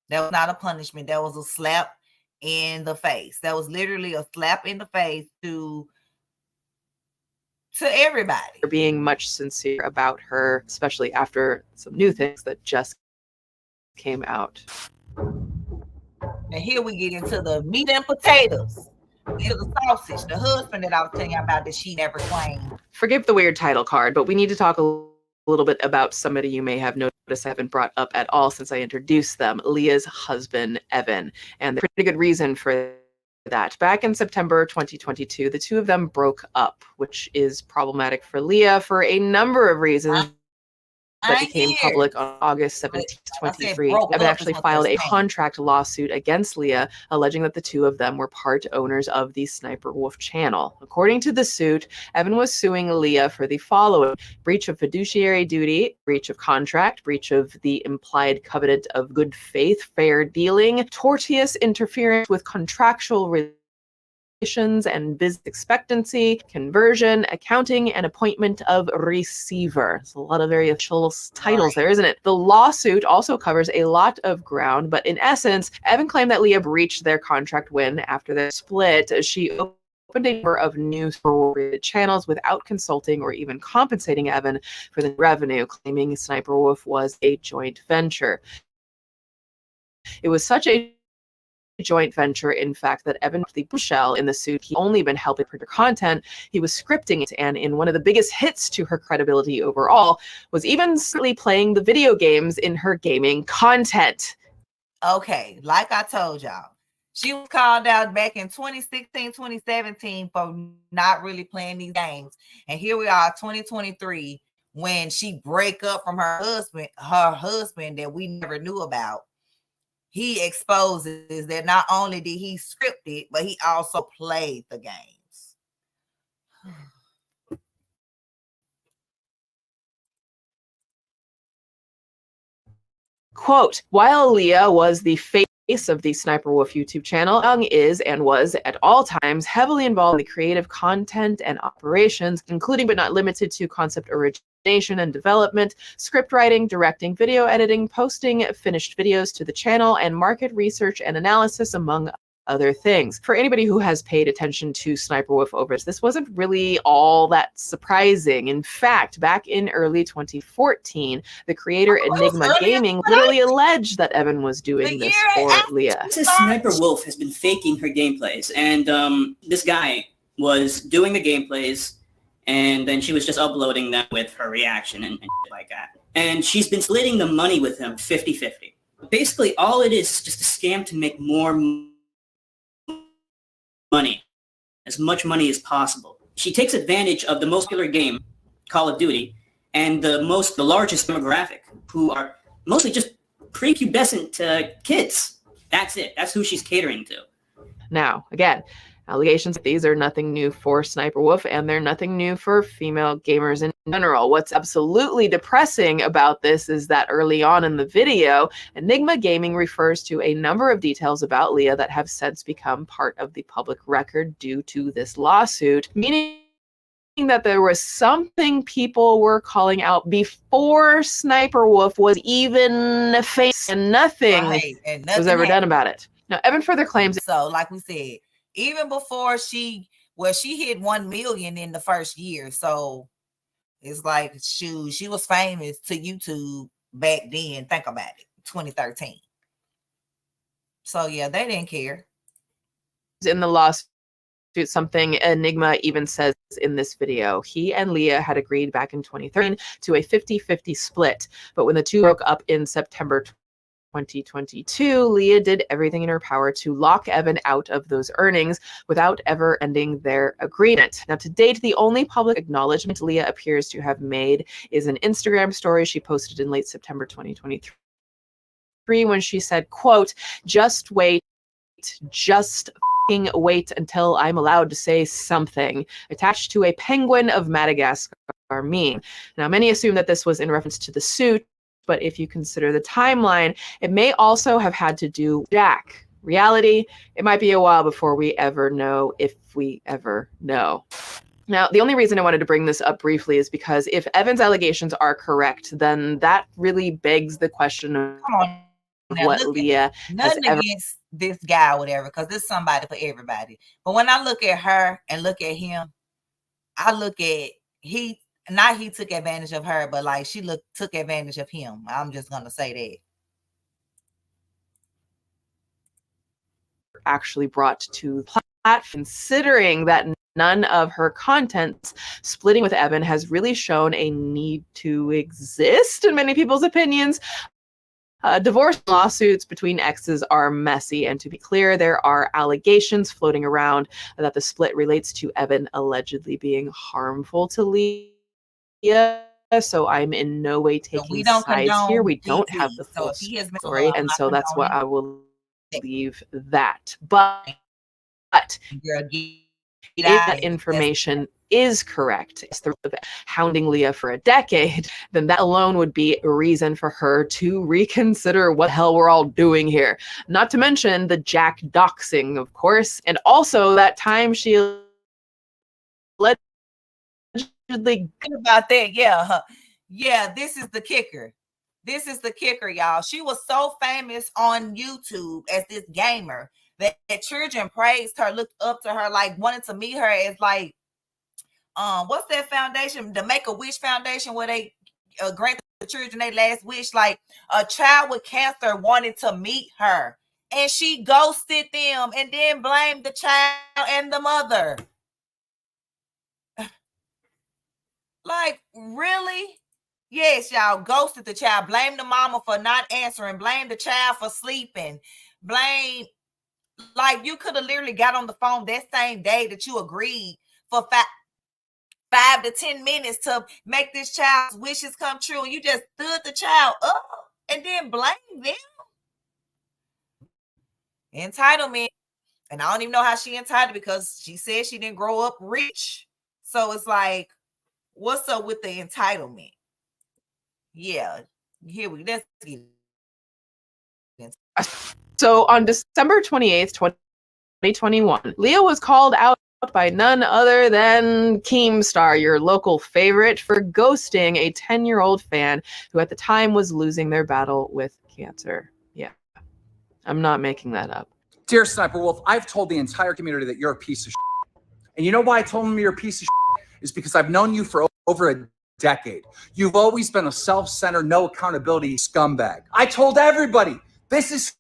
S2: That was not a punishment. That was a slap in the face. That was literally a slap in the face to everybody.
S9: For being much sincere about her, especially after some new things that just came out.
S2: And here we get into the meat and potatoes. Into the sausage, the husband that I was telling you about that she never claimed.
S9: Forgive the weird title card, but we need to talk a little bit about somebody you may have noticed I haven't brought up at all since I introduced them, Leah's husband, Evan. And there's a pretty good reason for that. Back in September 2022, the two of them broke up, which is problematic for Leah for a number of reasons. That became public on August 17, 2023. Evan actually filed a contract lawsuit against Leah, alleging that the two of them were part owners of the Sssniperwolf channel. According to the suit, Evan was suing Leah for the following: breach of fiduciary duty, breach of contract, breach of the implied covenant of good faith, fair dealing, tortious interference with contractual relations and business expectancy, conversion, accounting, and appointment of receiver. It's a lot of very official titles there, isn't it? The lawsuit also covers a lot of ground, but in essence, Evan claimed that Leah breached their contract when, after their split, she opened a number of news-related channels without consulting or even compensating Evan for the revenue, claiming Sssniperwolf was a joint venture. It was such a joint venture, in fact, that Evan the bombshell in the suit. He only been helping produce content, he was scripting it, and in one of the biggest hits to her credibility overall was even certainly playing the video games in her gaming content.
S2: Okay, like I told y'all, she was called out back in 2016, 2017 for not really playing these games. And here we are, 2023, when she break up from her husband that we never knew about. He exposes that not only did he script it, but he also played the games.
S9: Quote, while Leah was the face of the Sssniperwolf YouTube channel, Young is and was at all times heavily involved in the creative content and operations, including but not limited to concept origination and development, script writing, directing, video editing, posting finished videos to the channel, and market research and analysis, among other things. For anybody who has paid attention to Sssniperwolf over this wasn't really all that surprising. In fact, back in early 2014, the creator Enigma Gaming literally alleged that Evan was doing this for Leah.
S17: Sssniperwolf has been faking her gameplays, and this guy was doing the gameplays, and then she was just uploading them with her reaction and shit like that. And she's been splitting the money with him 50-50. Basically, all it is just a scam to make more money, as much money as possible. She takes advantage of the most popular game, Call of Duty, and the largest demographic, who are mostly just prepubescent kids. That's it. That's who she's catering to.
S9: Now, again, allegations like these are nothing new for Sssniperwolf, and they're nothing new for female gamers in general. What's absolutely depressing about this is that early on in the video, Enigma Gaming refers to a number of details about Leah that have since become part of the public record due to this lawsuit, meaning that there was something people were calling out before Sssniperwolf was even faced, and nothing was ever done about it. Now, Evan further claims...
S2: So, like we said, even before she hit 1 million in the first year. So it's like, shoot, she was famous to YouTube back then. Think about it, 2013. So yeah, they didn't care.
S25: In the lawsuit, something Enigma even says in this video. He and Leah had agreed back in 2013 to a 50-50 split, but when the two broke up in September 2022, Leah did everything in her power to lock Evan out of those earnings without ever ending their agreement. Now, to date, the only public acknowledgement Leah appears to have made is an Instagram story she posted in late September 2023 when she said, quote, "Just wait, just f***ing wait until I'm allowed to say something," attached to a penguin of Madagascar meme. Now, many assume that this was in reference to the suit, but if you consider the timeline, it may also have had to do with Jack. Reality, it might be a while before we ever know, if we ever know. Now, the only reason I wanted to bring this up briefly is because if Evan's allegations are correct, then that really begs the question of
S2: Now,
S25: what Leah has
S2: nothing
S25: ever...
S2: against this guy or whatever, because there's somebody for everybody. But when I look at her and look at him, I look at he took advantage of her, but like she took advantage of him. I'm just gonna say that.
S25: Actually brought to the platform, considering that none of her contents splitting with Evan has really shown a need to exist in many people's opinions. Divorce lawsuits between exes are messy, and to be clear, there are allegations floating around that the split relates to Evan allegedly being harmful to Leah. So I'm in no way taking sides here. We don't have the full story, and so that's what I will leave that. But if that information is correct, hounding Leah for a decade, then that alone would be a reason for her to reconsider what the hell we're all doing here. Not to mention the Jack doxing, of course, and also that time she allegedly
S2: about that. Yeah, this is the kicker. This is the kicker, y'all. She was so famous on YouTube as this gamer that children praised her, looked up to her, like wanted to meet her as like, what's that foundation? The Make-A-Wish Foundation, where they grant the children their last wish. Like a child with cancer wanted to meet her, and she ghosted them and then blamed the child and the mother. Like, really? Yes, y'all ghosted the child. Blame the mama for not answering. Blame the child for sleeping. Blame, like, you could have literally got on the phone that same day that you agreed for 5 to 10 minutes to make this child's wishes come true, and you just stood the child up and then blame them. Entitlement. And I don't even know how she entitled, because she said she didn't grow up rich. So it's like, what's up with the entitlement? Yeah, here we let's get it.
S25: So on December 28th, 2021, Leah was called out by none other than Keemstar, your local favorite, for ghosting a 10-year-old fan who at the time was losing their battle with cancer. Yeah, I'm not making that up.
S11: Dear Sssniperwolf, I've told the entire community that you're a piece of shit. And you know why I told them you're a piece of shit? Is because I've known you for over a decade. You've always been a self-centered, no accountability scumbag. I told everybody, this is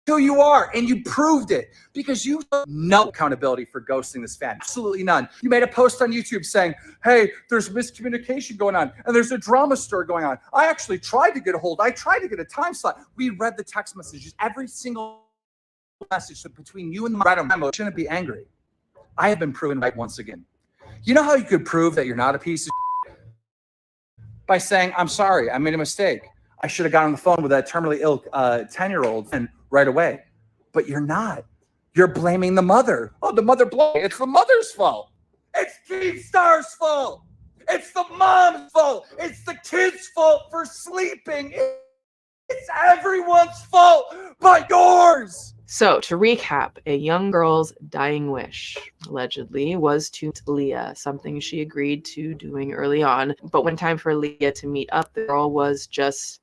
S11: who you are, and you proved it, because you took no accountability for ghosting this fan. Absolutely none. You made a post on YouTube saying, hey, there's miscommunication going on, and there's a drama story going on. I actually tried to get a hold. I tried to get a time slot. We read the text messages, every single message between you and the memo. Shouldn't be angry. I have been proven right once again. You know how you could prove that you're not a piece of shit? By saying, I'm sorry, I made a mistake. I should have got on the phone with that terminally ill 10-year-old and right away. But you're not. You're blaming the mother. Oh, the mother blamed. It's the mother's fault. It's Keemstar's fault. It's the mom's fault. It's the kid's fault for sleeping. It's everyone's fault but yours.
S25: So, to recap, a young girl's dying wish, allegedly, was to meet Leah, something she agreed to doing early on. But when time for Leah to meet up, the girl was just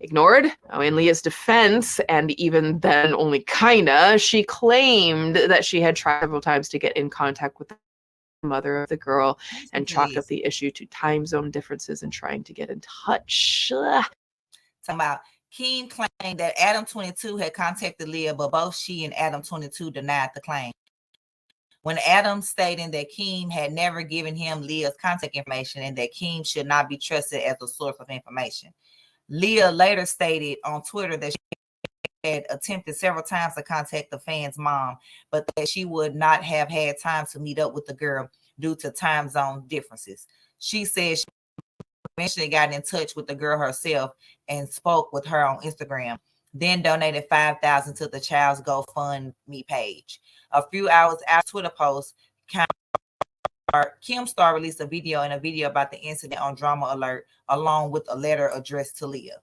S25: ignored. Now, in Leah's defense, and even then only kinda, she claimed that she had tried several times to get in contact with the mother of the girl and chalked up the issue to time zone differences and trying to get in touch.
S2: Talking about Keem claimed that Adam22 had contacted Leah, but both she and Adam22 denied the claim. When Adam stating that Keem had never given him Leah's contact information and that Keem should not be trusted as a source of information. Leah later stated on Twitter that she had attempted several times to contact the fan's mom, but that she would not have had time to meet up with the girl due to time zone differences. She said she eventually got in touch with the girl herself and spoke with her on Instagram, then donated $5,000 to the child's GoFundMe page. A few hours after Twitter post, Kim Star released a video about the incident on Drama Alert, along with a letter addressed to Leah.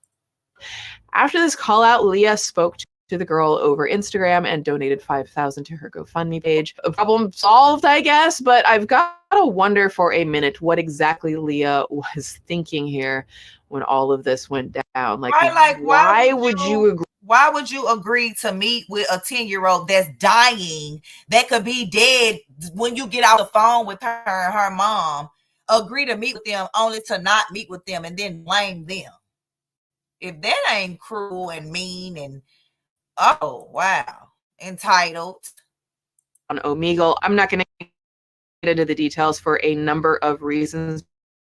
S25: After this call out, Leah spoke to the girl over Instagram and donated $5,000 to her GoFundMe page. A problem solved, I guess, but I've got to wonder for a minute what exactly Leah was thinking here when all of this went down. Why would you agree?
S2: Why would you agree to meet with a 10-year-old that's dying, that could be dead when you get off the phone with her and her mom? Agree to meet with them only to not meet with them and then blame them. If that ain't cruel and mean and entitled.
S25: On Omegle, I'm not going to get into the details for a number of reasons,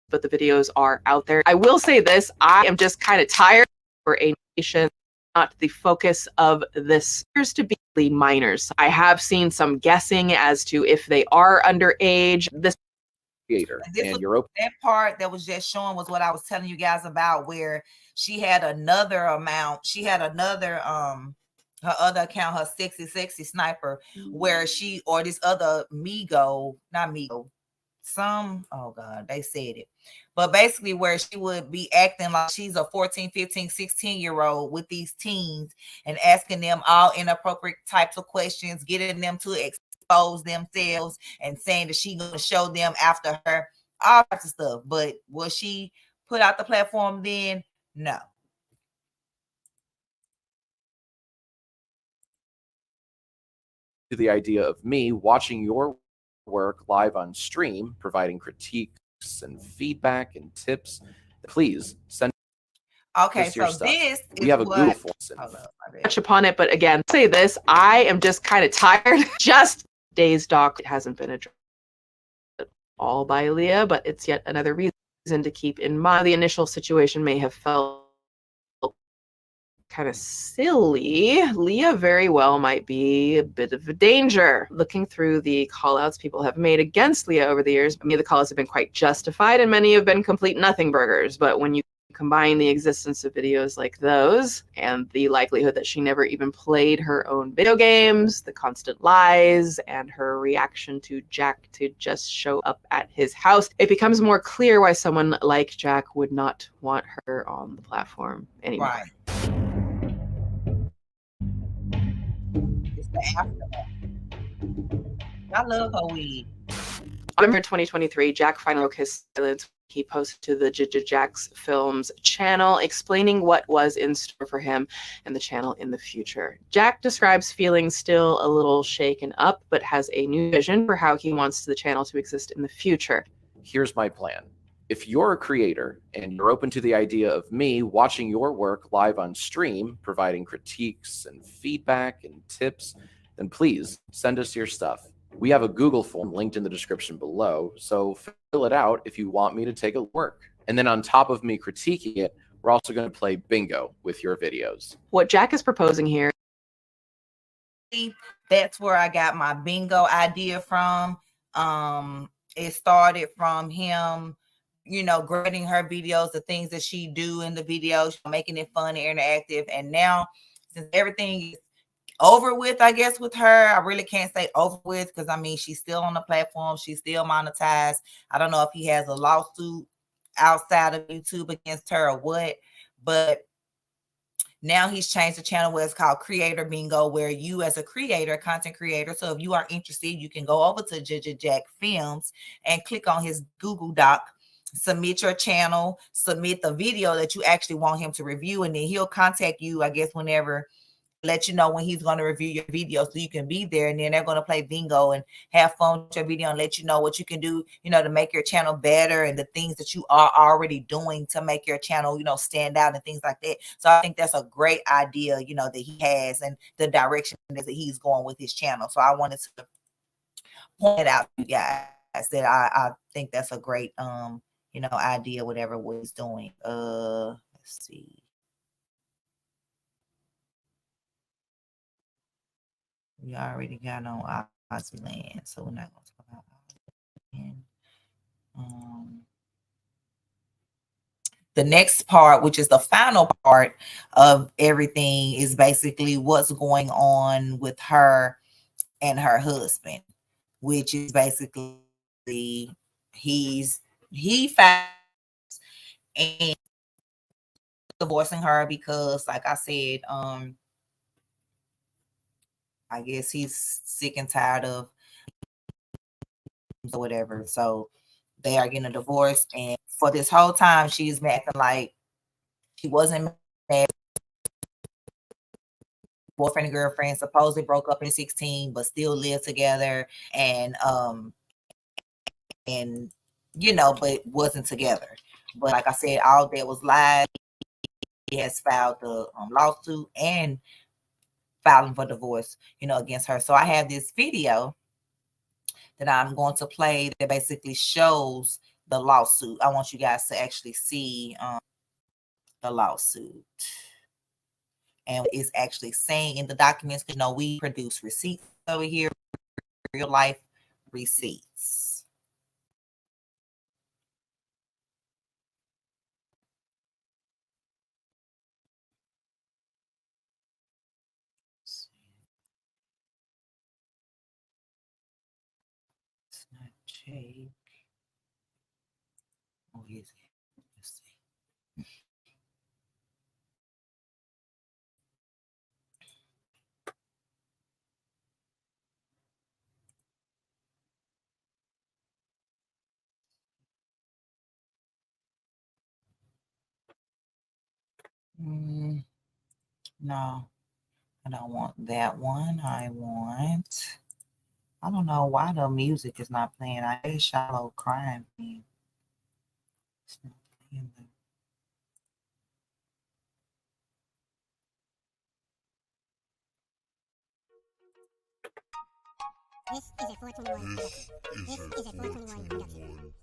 S25: but the videos are out there. I will say this, I am just kind of tired for a nation not the focus of this appears to be minors. I have seen some guessing as to if they are underage. This
S9: creator and you're open.
S2: That part that was just showing was what I was telling you guys about, where she had another amount. She had another her other account, her sexy sniper, where she or this other they said it. But basically where she would be acting like she's a 14, 15, 16-year-old with these teens and asking them all inappropriate types of questions, getting them to expose themselves and saying that she's going to show them after her, all types of stuff. But was she put out the platform then? No.
S1: To the idea of me watching your work live on stream, providing critiques and feedback and tips, please send us your stuff. We have a Google form.
S25: Touch upon it, but again, say this, I am just kind of tired. Just Days Doc, it hasn't been addressed at all by Leah, but it's yet another reason to keep in mind. The initial situation may have felt kind of silly. Leah very well might be a bit of a danger. Looking through the call-outs people have made against Leah over the years, many of the call-outs have been quite justified and many have been complete nothing burgers. But when you combine the existence of videos like those and the likelihood that she never even played her own video games, the constant lies, and her reaction to Jack to just show up at his house, it becomes more clear why someone like Jack would not want her on the platform anymore.
S2: Right. It's the aftermath. I love her weed.
S25: November 2023, Jack finally broke his silence. He posted to the Jackfilms channel explaining what was in store for him and the channel in the future. Jack describes feeling still a little shaken up, but has a new vision for how he wants the channel to exist in the future.
S1: Here's my plan. If you're a creator and you're open to the idea of me watching your work live on stream, providing critiques and feedback and tips, then please send us your stuff. We have a Google form linked in the description below, so fill it out if you want me to take a work. And then on top of me critiquing it, we're also going to play bingo with your videos.
S25: What Jack is proposing here.
S2: That's where I got my bingo idea from. It started from him, grading her videos, the things that she do in the videos, making it fun and interactive. And now, since everything is over with, I guess, with her, I really can't say over with, because she's still on the platform, she's still monetized. I don't know if he has a lawsuit outside of YouTube against her or what, but now he's changed the channel where it's called Creator Bingo, where you as a creator, content creator, so if you are interested, you can go over to Jackfilms and click on his Google Doc, submit your channel, submit the video that you actually want him to review, and then he'll contact you, I guess, whenever let you know when he's going to review your video so you can be there. And then they're going to play bingo and have fun with your video and let you know what you can do, to make your channel better and the things that you are already doing to make your channel, stand out and things like that. So I think that's a great idea, that he has and the direction that he's going with his channel. So I wanted to point it out to you guys that I think that's a great, idea, whatever what he's doing. Let's see. We already got on Aussie land, so we're not going to talk about the next part, which is the final part of everything, is basically what's going on with her and her husband, which is basically he found and divorcing her because, like I said, I guess he's sick and tired of or whatever. So they are getting a divorce. And for this whole time, she's been acting like she wasn't married. Boyfriend and girlfriend supposedly broke up in 2016, but still live together. And but wasn't together. But like I said, all that was lies. He has filed the lawsuit and filing for divorce, against her. So I have this video that I'm going to play that basically shows the lawsuit. I want you guys to actually see the lawsuit. And it's actually saying in the documents, we produce receipts over here, real life receipts. Jake. Oh, is it? Let's see. No, I don't want that one. I don't know why the music is not playing. I hate shallow crime thing. It's not playing though.
S12: This is a 421 production. This is a 421 production.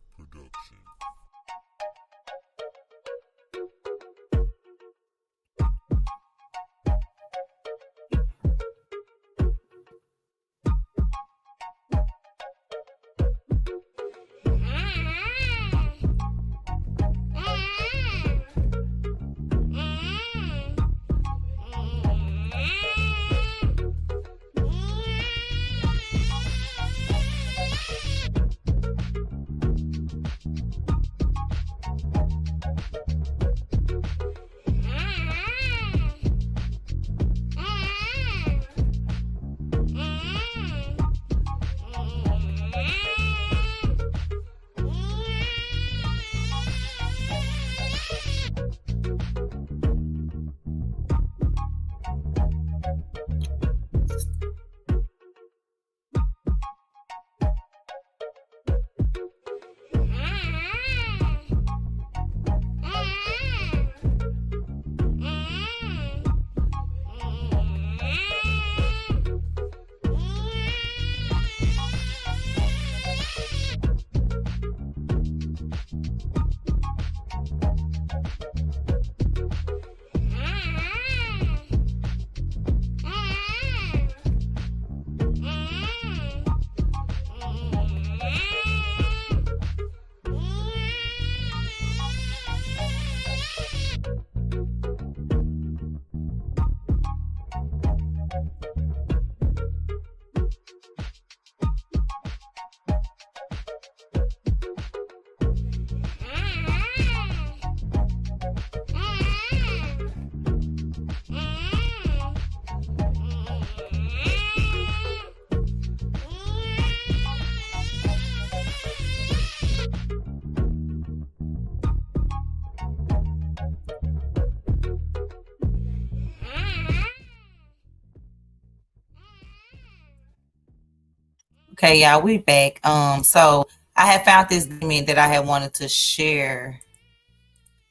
S2: Okay, y'all, we back. So I had found this document that I had wanted to share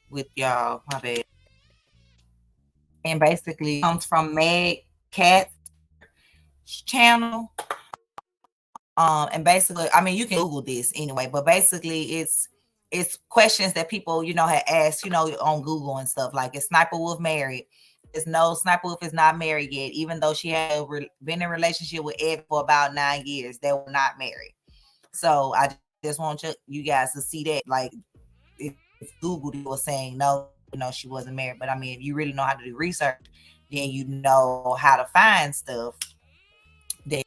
S2: with y'all. My bad. And basically comes from Meg Cat's channel. And basically, I mean, you can Google this anyway, but basically it's questions that people, had asked, on Google and stuff. Like, is Sniperwolf married? No, Sniperwolf is not married yet, even though she had been in a relationship with Ed for about 9 years. They were not married. So I just want you guys to see that. Like, if Google was saying no, she wasn't married. But I mean, if you really know how to do research, then you know how to find stuff that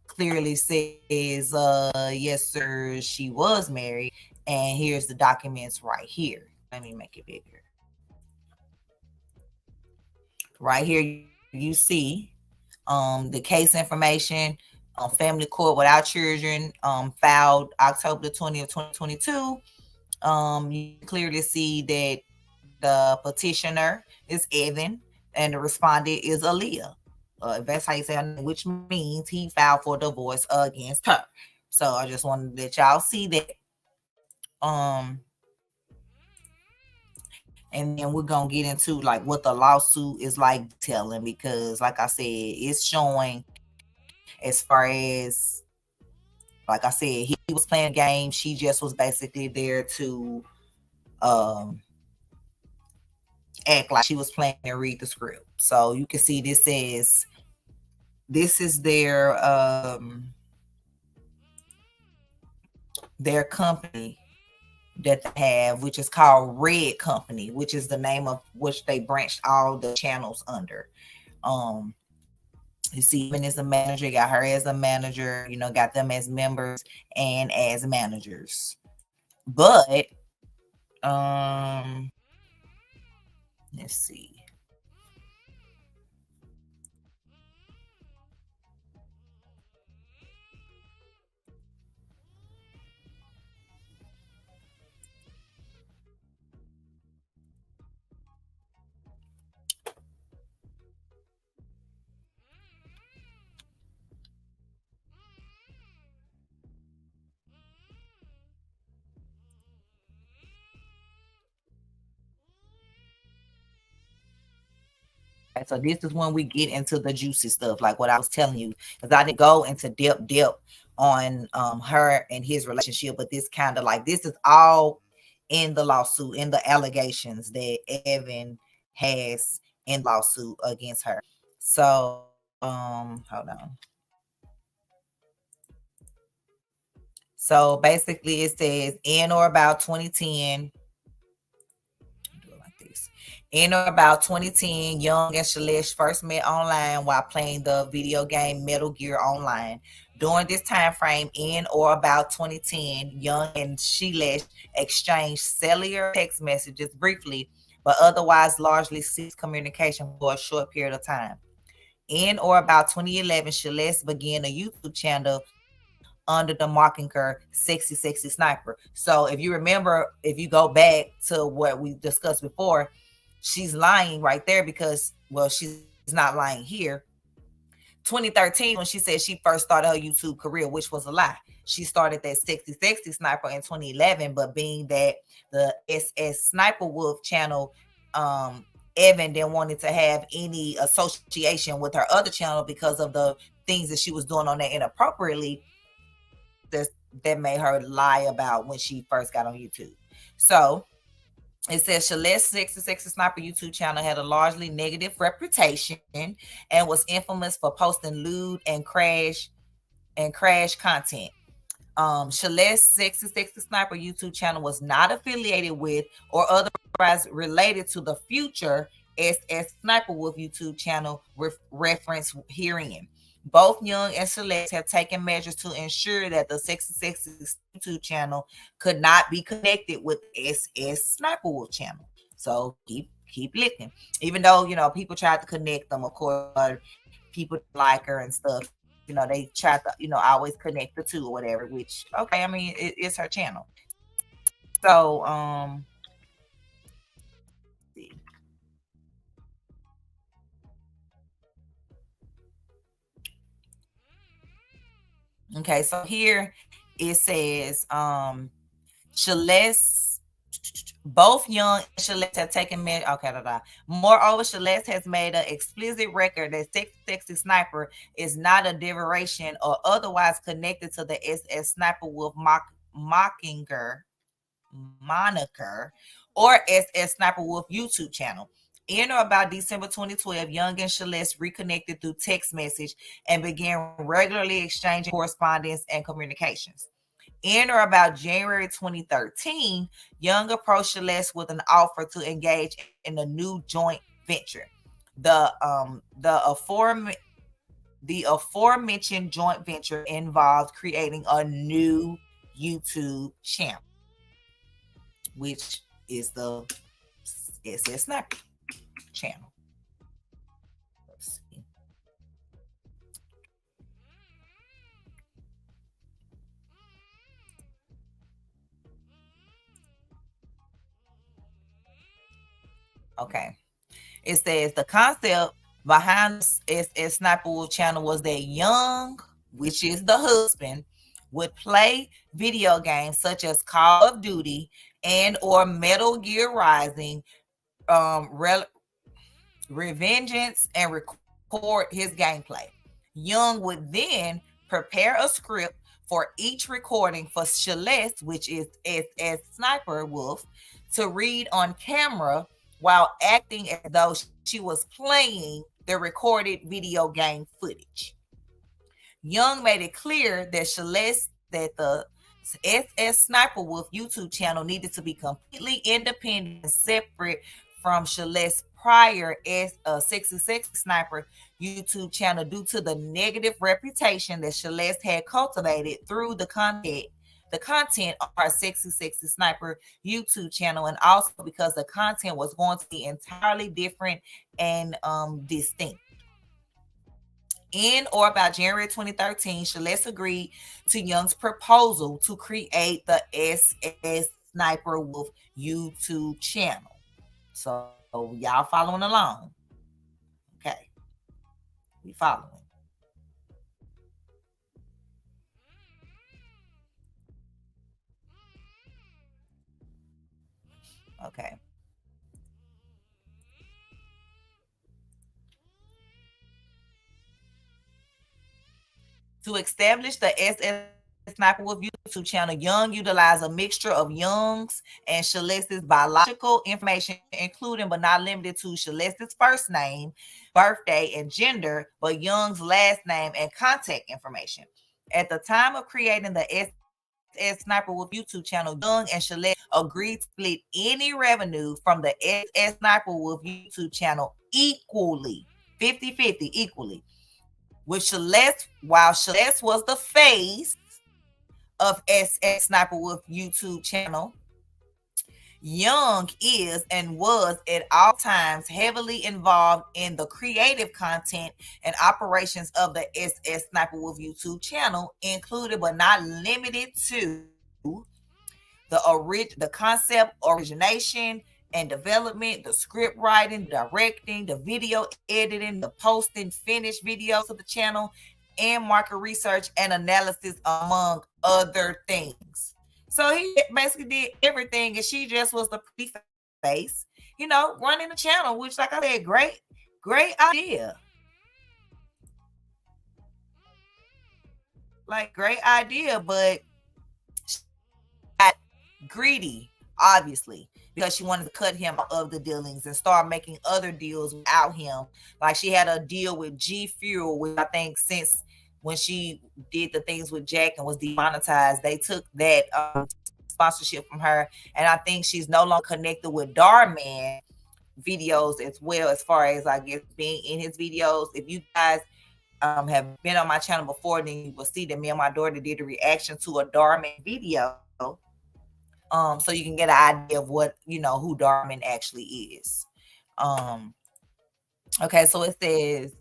S2: clearly says, yes, sir, she was married. And here's the documents right here. Let me make it bigger. Right here, you see the case information, family court without children, filed October the 20th, 2022. You clearly see that the petitioner is Evan and the respondent is Aaliyah. If that's how you say her name, which means he filed for divorce against her. So I just wanted to let y'all see that. And then we're gonna get into like what the lawsuit is like telling, because like I said, it's showing as far as, like I said, he was playing a game. She just was basically there to act like she was playing and read the script. So you can see this says this is their company that they have, which is called Red Company, which is the name of which they branched all the channels under. You see, even as a manager, got her as a manager, got them as members and as managers. But let's see. So this is when we get into the juicy stuff, like what I was telling you, because I didn't go into depth on her and his relationship, but this kind of like, this is all in the lawsuit, in the allegations that Evan has in lawsuit against her. So hold on. So basically it says in or about 2010. In or about 2010, Young and Shailesh first met online while playing the video game Metal Gear Online. During this time frame, in or about 2010, Young and Shailesh exchanged cellular text messages briefly, but otherwise largely ceased communication for a short period of time. In or about 2011, Shailesh began a YouTube channel under the moniker Sexy Sniper. So if you remember, if you go back to what we discussed before, she's lying right there because, well, she's not lying here. 2013, when she said she first started her YouTube career, which was a lie. She started that Sexy Sniper in 2011, but being that the Sssniperwolf channel, Evan didn't want it to have any association with her other channel because of the things that she was doing on there inappropriately. That made her lie about when she first got on YouTube. So it says Shailesh Sexy Sniper YouTube channel had a largely negative reputation and was infamous for posting lewd and crash content. Shailesh Sexy Sniper YouTube channel was not affiliated with or otherwise related to the future Sssniperwolf YouTube channel reference herein. Both Young and Shailesh have taken measures to ensure that the Sexy YouTube channel could not be connected with Sssniperwolf channel. So keep looking. Even though, people tried to connect them, of course, people like her and stuff. They try to, always connect the two or whatever, which, okay, I mean, it's her channel. So, Okay, so here it says Celeste, both Young and Celeste have taken okay, moreover, Celeste has made an explicit record that Sexy Sniper is not a derivation or otherwise connected to the Sniperwolf moniker or Sniperwolf YouTube channel. In or about December 2012, Young and Celeste reconnected through text message and began regularly exchanging correspondence and communications. In or about January 2013, Young approached Celeste with an offer to engage in a new joint venture. The aforementioned joint venture involved creating a new YouTube channel, which is the SS Sniper channel. Let's see. Okay. It says the concept behind SS Sniperwolf channel was that Young, which is the husband, would play video games such as Call of Duty and or Metal Gear Rising, Revengeance, and record his gameplay. Young would then prepare a script for each recording for Celeste, which is as Sniperwolf, to read on camera while acting as though she was playing the recorded video game footage. Young made it clear that Celeste that the SS Sniperwolf YouTube channel needed to be completely independent and separate from Celeste's prior Sexy Sniper YouTube channel due to the negative reputation that Celeste had cultivated through the content on our Sexy Sniper YouTube channel, and also because the content was going to be entirely different and distinct. In or about January 2013, Celeste agreed to Young's proposal to create the SS Sniperwolf YouTube channel. So y'all following along? Okay, we following. Okay. To establish the SS Sniperwolf YouTube channel, Young utilized a mixture of Young's and Celeste's biological information, including but not limited to Celeste's first name, birthday, and gender, but Young's last name and contact information. At the time of creating the SS Sniperwolf YouTube channel, Young and Celeste agreed to split any revenue from the SS Sniperwolf YouTube channel equally, 50-50 equally. With Celeste, while Celeste was the face of SS Sniperwolf YouTube channel, Young is and was at all times heavily involved in the creative content and operations of the SS Sniperwolf YouTube channel, included but not limited to the concept origination and development, the script writing, directing, the video editing, the posting finished videos of the channel, and market research and analysis, among other things. So he basically did everything, and she just was the pretty face, running the channel, which, like I said, great idea. Like, great idea, but she got greedy, obviously, because she wanted to cut him out of the dealings and start making other deals without him. Like, she had a deal with G Fuel, which I think since when she did the things with Jack and was demonetized, they took that sponsorship from her. And I think she's no longer connected with Darman videos as well, as far as, I guess, being in his videos. If you guys have been on my channel before, then you will see that me and my daughter did a reaction to a Darman video. So you can get an idea of what, who Darman actually is. Okay, so it says,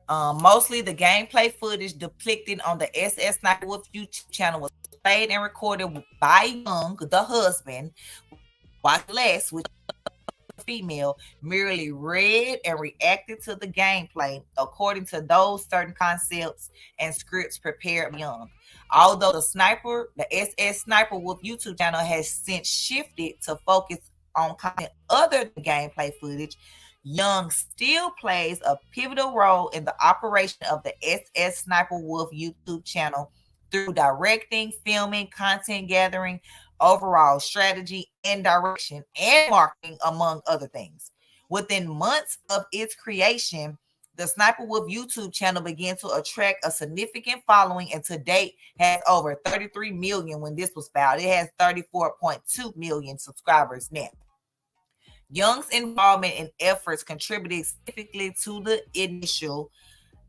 S2: mostly the gameplay footage depicted on the SS Sniperwolf YouTube channel was played and recorded by Young, the husband, while Celeste, which female merely read and reacted to the gameplay according to those certain concepts and scripts prepared by Young. Although the Sssniperwolf YouTube channel has since shifted to focus on content other than gameplay footage, Young still plays a pivotal role in the operation of the Sssniperwolf YouTube channel through directing, filming, content gathering, overall strategy and direction, and marketing, among other things. Within months of its creation, the Sniperwolf YouTube channel began to attract a significant following, and to date has over 33 million. When this was filed, it has 34.2 million subscribers now. Young's involvement in efforts contributed significantly to the initial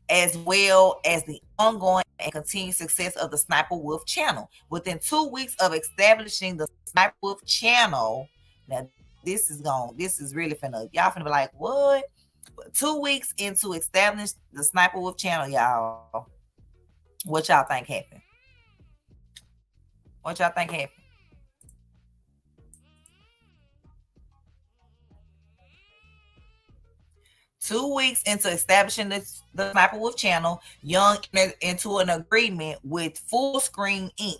S2: as well as the ongoing and continued success of the Sniperwolf channel. Within 2 weeks of establishing the Sniperwolf channel, now this is really y'all finna be like, what? 2 weeks into establishing the Sniperwolf channel, y'all, what y'all think happened? What y'all think happened? Two weeks into establishing the Sniperwolf channel, Young entered into an agreement with Full Screen Inc.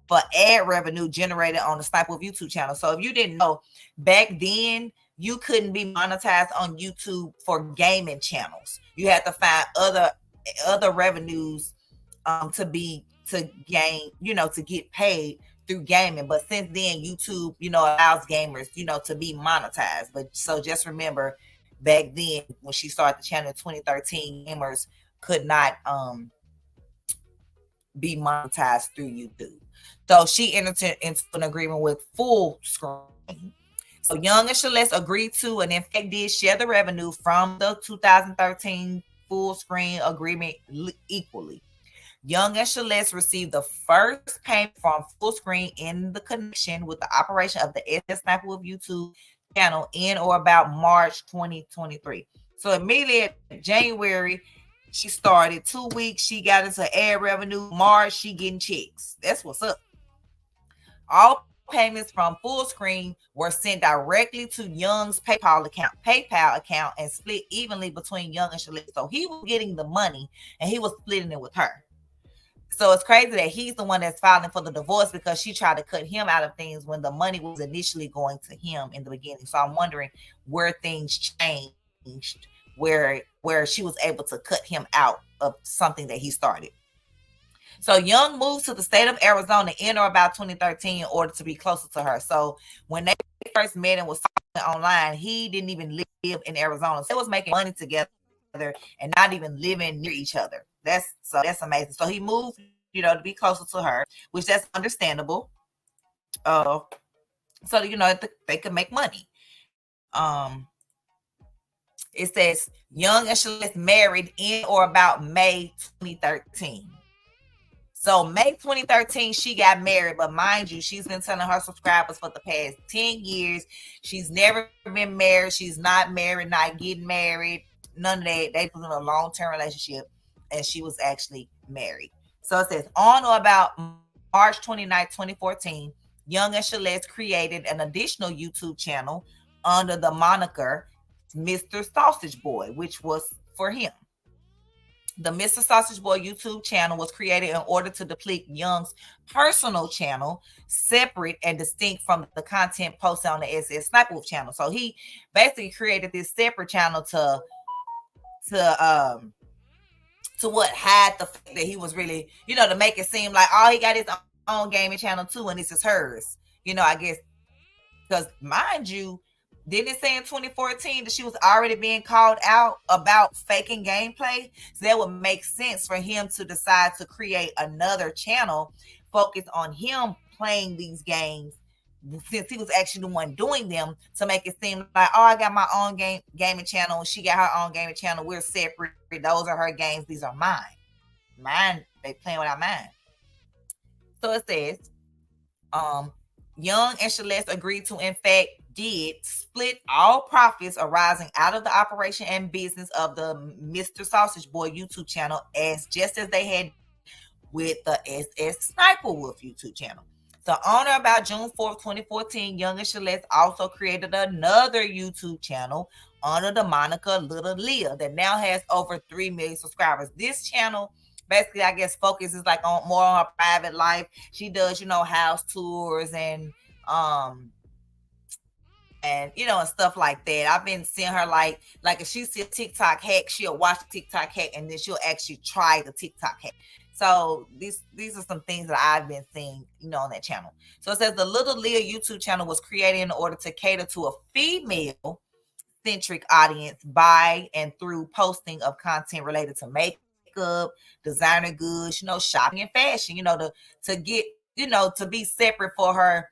S2: for ad revenue generated on the Sniperwolf YouTube channel. So if you didn't know, back then you couldn't be monetized on YouTube for gaming channels. You had to find other revenues to gain, to get paid through gaming. But since then, YouTube, allows gamers, to be monetized. But so just remember, back then when she started the channel in 2013, gamers could not be monetized through YouTube. So she entered into an agreement with Full Screen. So Young and Celeste agreed to, and in fact did, share the revenue from the 2013 Full Screen agreement equally. Young and Celeste received the first payment from Full Screen in the connection with the operation of the Sssniperwolf YouTube channel in or about March 2023. So immediately in January, she started. 2 weeks, she got into ad revenue. March, she getting checks. That's what's up. All payments from Full Screen were sent directly to Young's PayPal account and split evenly between Young and Celeste. So he was getting the money and he was splitting it with her. So it's crazy that he's the one that's filing for the divorce, because she tried to cut him out of things when the money was initially going to him in the beginning. So I'm wondering where things changed, where she was able to cut him out of something that he started. So Young moved to the state of Arizona in or about 2013 in order to be closer to her. So when they first met and was talking online, he didn't even live in Arizona. So they was making money together and not even living near each other. That's amazing. So he moved, to be closer to her, which that's understandable. So they could make money. It says Young and Celeste married in or about May 2013. So May 2013, she got married, but mind you, she's been telling her subscribers for the past 10 years she's never been married. She's not married, not getting married, none of that. They was in a long-term relationship, and she was actually married. So it says on or about March 29, 2014, Young and Celeste created an additional YouTube channel under the moniker Mr. Sausage Boy, which was for him. The Mr. Sausage Boy YouTube channel was created in order to depict Young's personal channel, separate and distinct from the content posted on the Sssniperwolf channel. So he basically created this separate channel to hide the fact that he was really, to make it seem like, oh, he got his own gaming channel too, and this is hers. I guess, because mind you, didn't it say in 2014 that she was already being called out about faking gameplay? So that would make sense for him to decide to create another channel focused on him playing these games, since he was actually the one doing them, to make it seem like, oh, I got my own gaming channel, and she got her own gaming channel. We're separate. Those are her games. These are mine. Mine, they playing without mine. So it says, Young and Celeste agreed to, in fact, did split all profits arising out of the operation and business of the Mr. Sausage Boy YouTube channel, just as they had with the Sssniperwolf YouTube channel. So on or about June 4th, 2014, Young and Celeste also created another YouTube channel under the moniker Little Leah that now has over 3 million subscribers. This channel basically, I guess, focuses like on more on her private life. She does, house tours and and stuff like that. I've been seeing her like if she see a TikTok hack, she'll watch the TikTok hack and then she'll actually try the TikTok hack. So these are some things that I've been seeing, on that channel. So it says the Little Leah YouTube channel was created in order to cater to a female centric audience by and through posting of content related to makeup, designer goods, shopping and fashion, to get, to be separate for her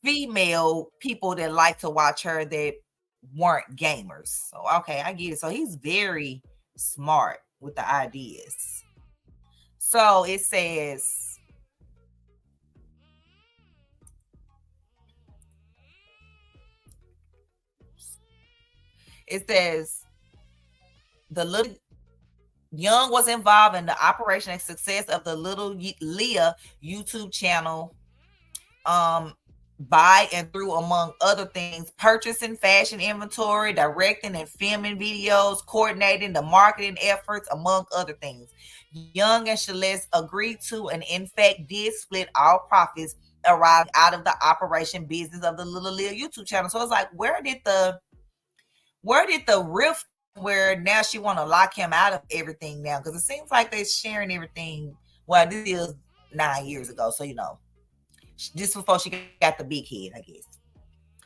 S2: female people that like to watch her that weren't gamers. So okay, I get it. So he's very smart with the ideas. So it says the Little Young was involved in the operation and success of the Little Leah YouTube channel by and through, among other things, purchasing fashion inventory, directing and filming videos, coordinating the marketing efforts, among other things. Young and Celeste agreed to and in fact did split all profits arising out of the operation business of the Little Leah YouTube channel. So it's like, where did the rift where now she want to lock him out of everything now? Because it seems like they're sharing everything. Well, this is 9 years ago, so just before she got the big head, I guess.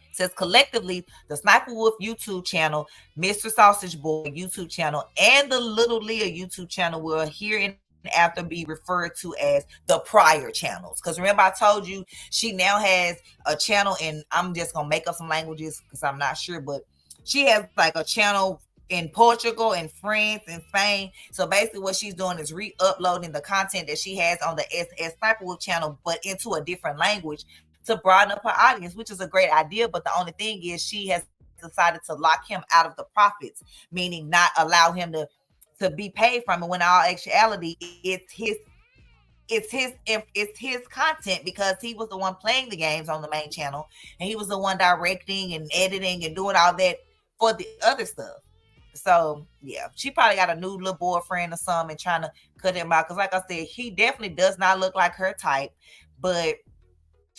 S2: It says collectively, the Sssniperwolf YouTube channel, Mr. Sausage Boy YouTube channel, and the Little Leah YouTube channel will hereinafter be referred to as the prior channels. Because remember, I told you she now has a channel, and I'm just gonna make up some languages because I'm not sure, but she has like a channel in Portugal and France and Spain. So basically what she's doing is re-uploading the content that she has on the Sssniperwolf channel, but into a different language to broaden up her audience, which is a great idea. But the only thing is she has decided to lock him out of the profits, meaning not allow him to be paid from it, when in all actuality it's his content, because he was the one playing the games on the main channel and he was the one directing and editing and doing all that for the other stuff. So yeah, she probably got a new little boyfriend or something and trying to cut him out. Because like I said, he definitely does not look like her type. But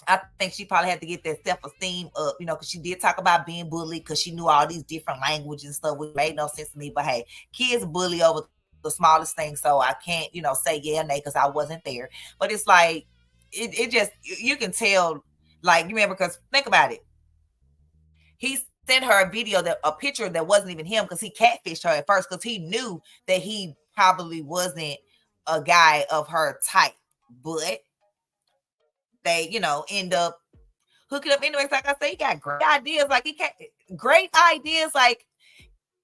S2: I think she probably had to get that self-esteem up, because she did talk about being bullied because she knew all these different languages and stuff, which made no sense to me. But hey, kids bully over the smallest thing, so I can't, say yeah or nay because I wasn't there. But it's like, it just, you can tell, like, you remember, because think about it. He sent her a picture that wasn't even him, because he catfished her at first because he knew that he probably wasn't a guy of her type, but they, end up hooking up anyways. Like I said, he got great ideas. Like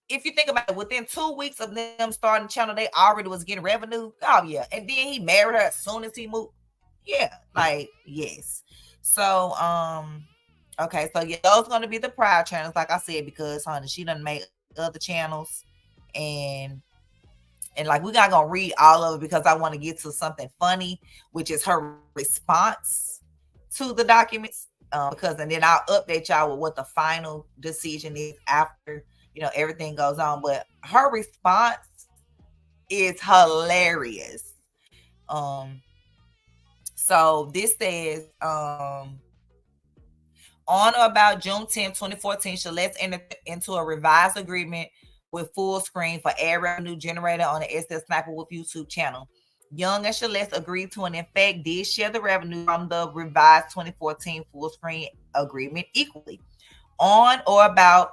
S2: if you think about it, within 2 weeks of them starting the channel, they already was getting revenue. Oh yeah, and then he married her as soon as he moved. Yeah, like yes. So okay, so yeah, those are going to be the prior channels, like I said, because honey, she done made other channels, and like we're not gonna read all of it because I want to get to something funny, which is her response to the documents. And then I'll update y'all with what the final decision is after everything goes on. But her response is hilarious. So this says on or about June 10, 2014, Celeste entered into a revised agreement with Full Screen for ad revenue generated on the Sssniperwolf YouTube channel. Young and Celeste agreed to and in fact did share the revenue from the revised 2014 Full Screen agreement equally. On or about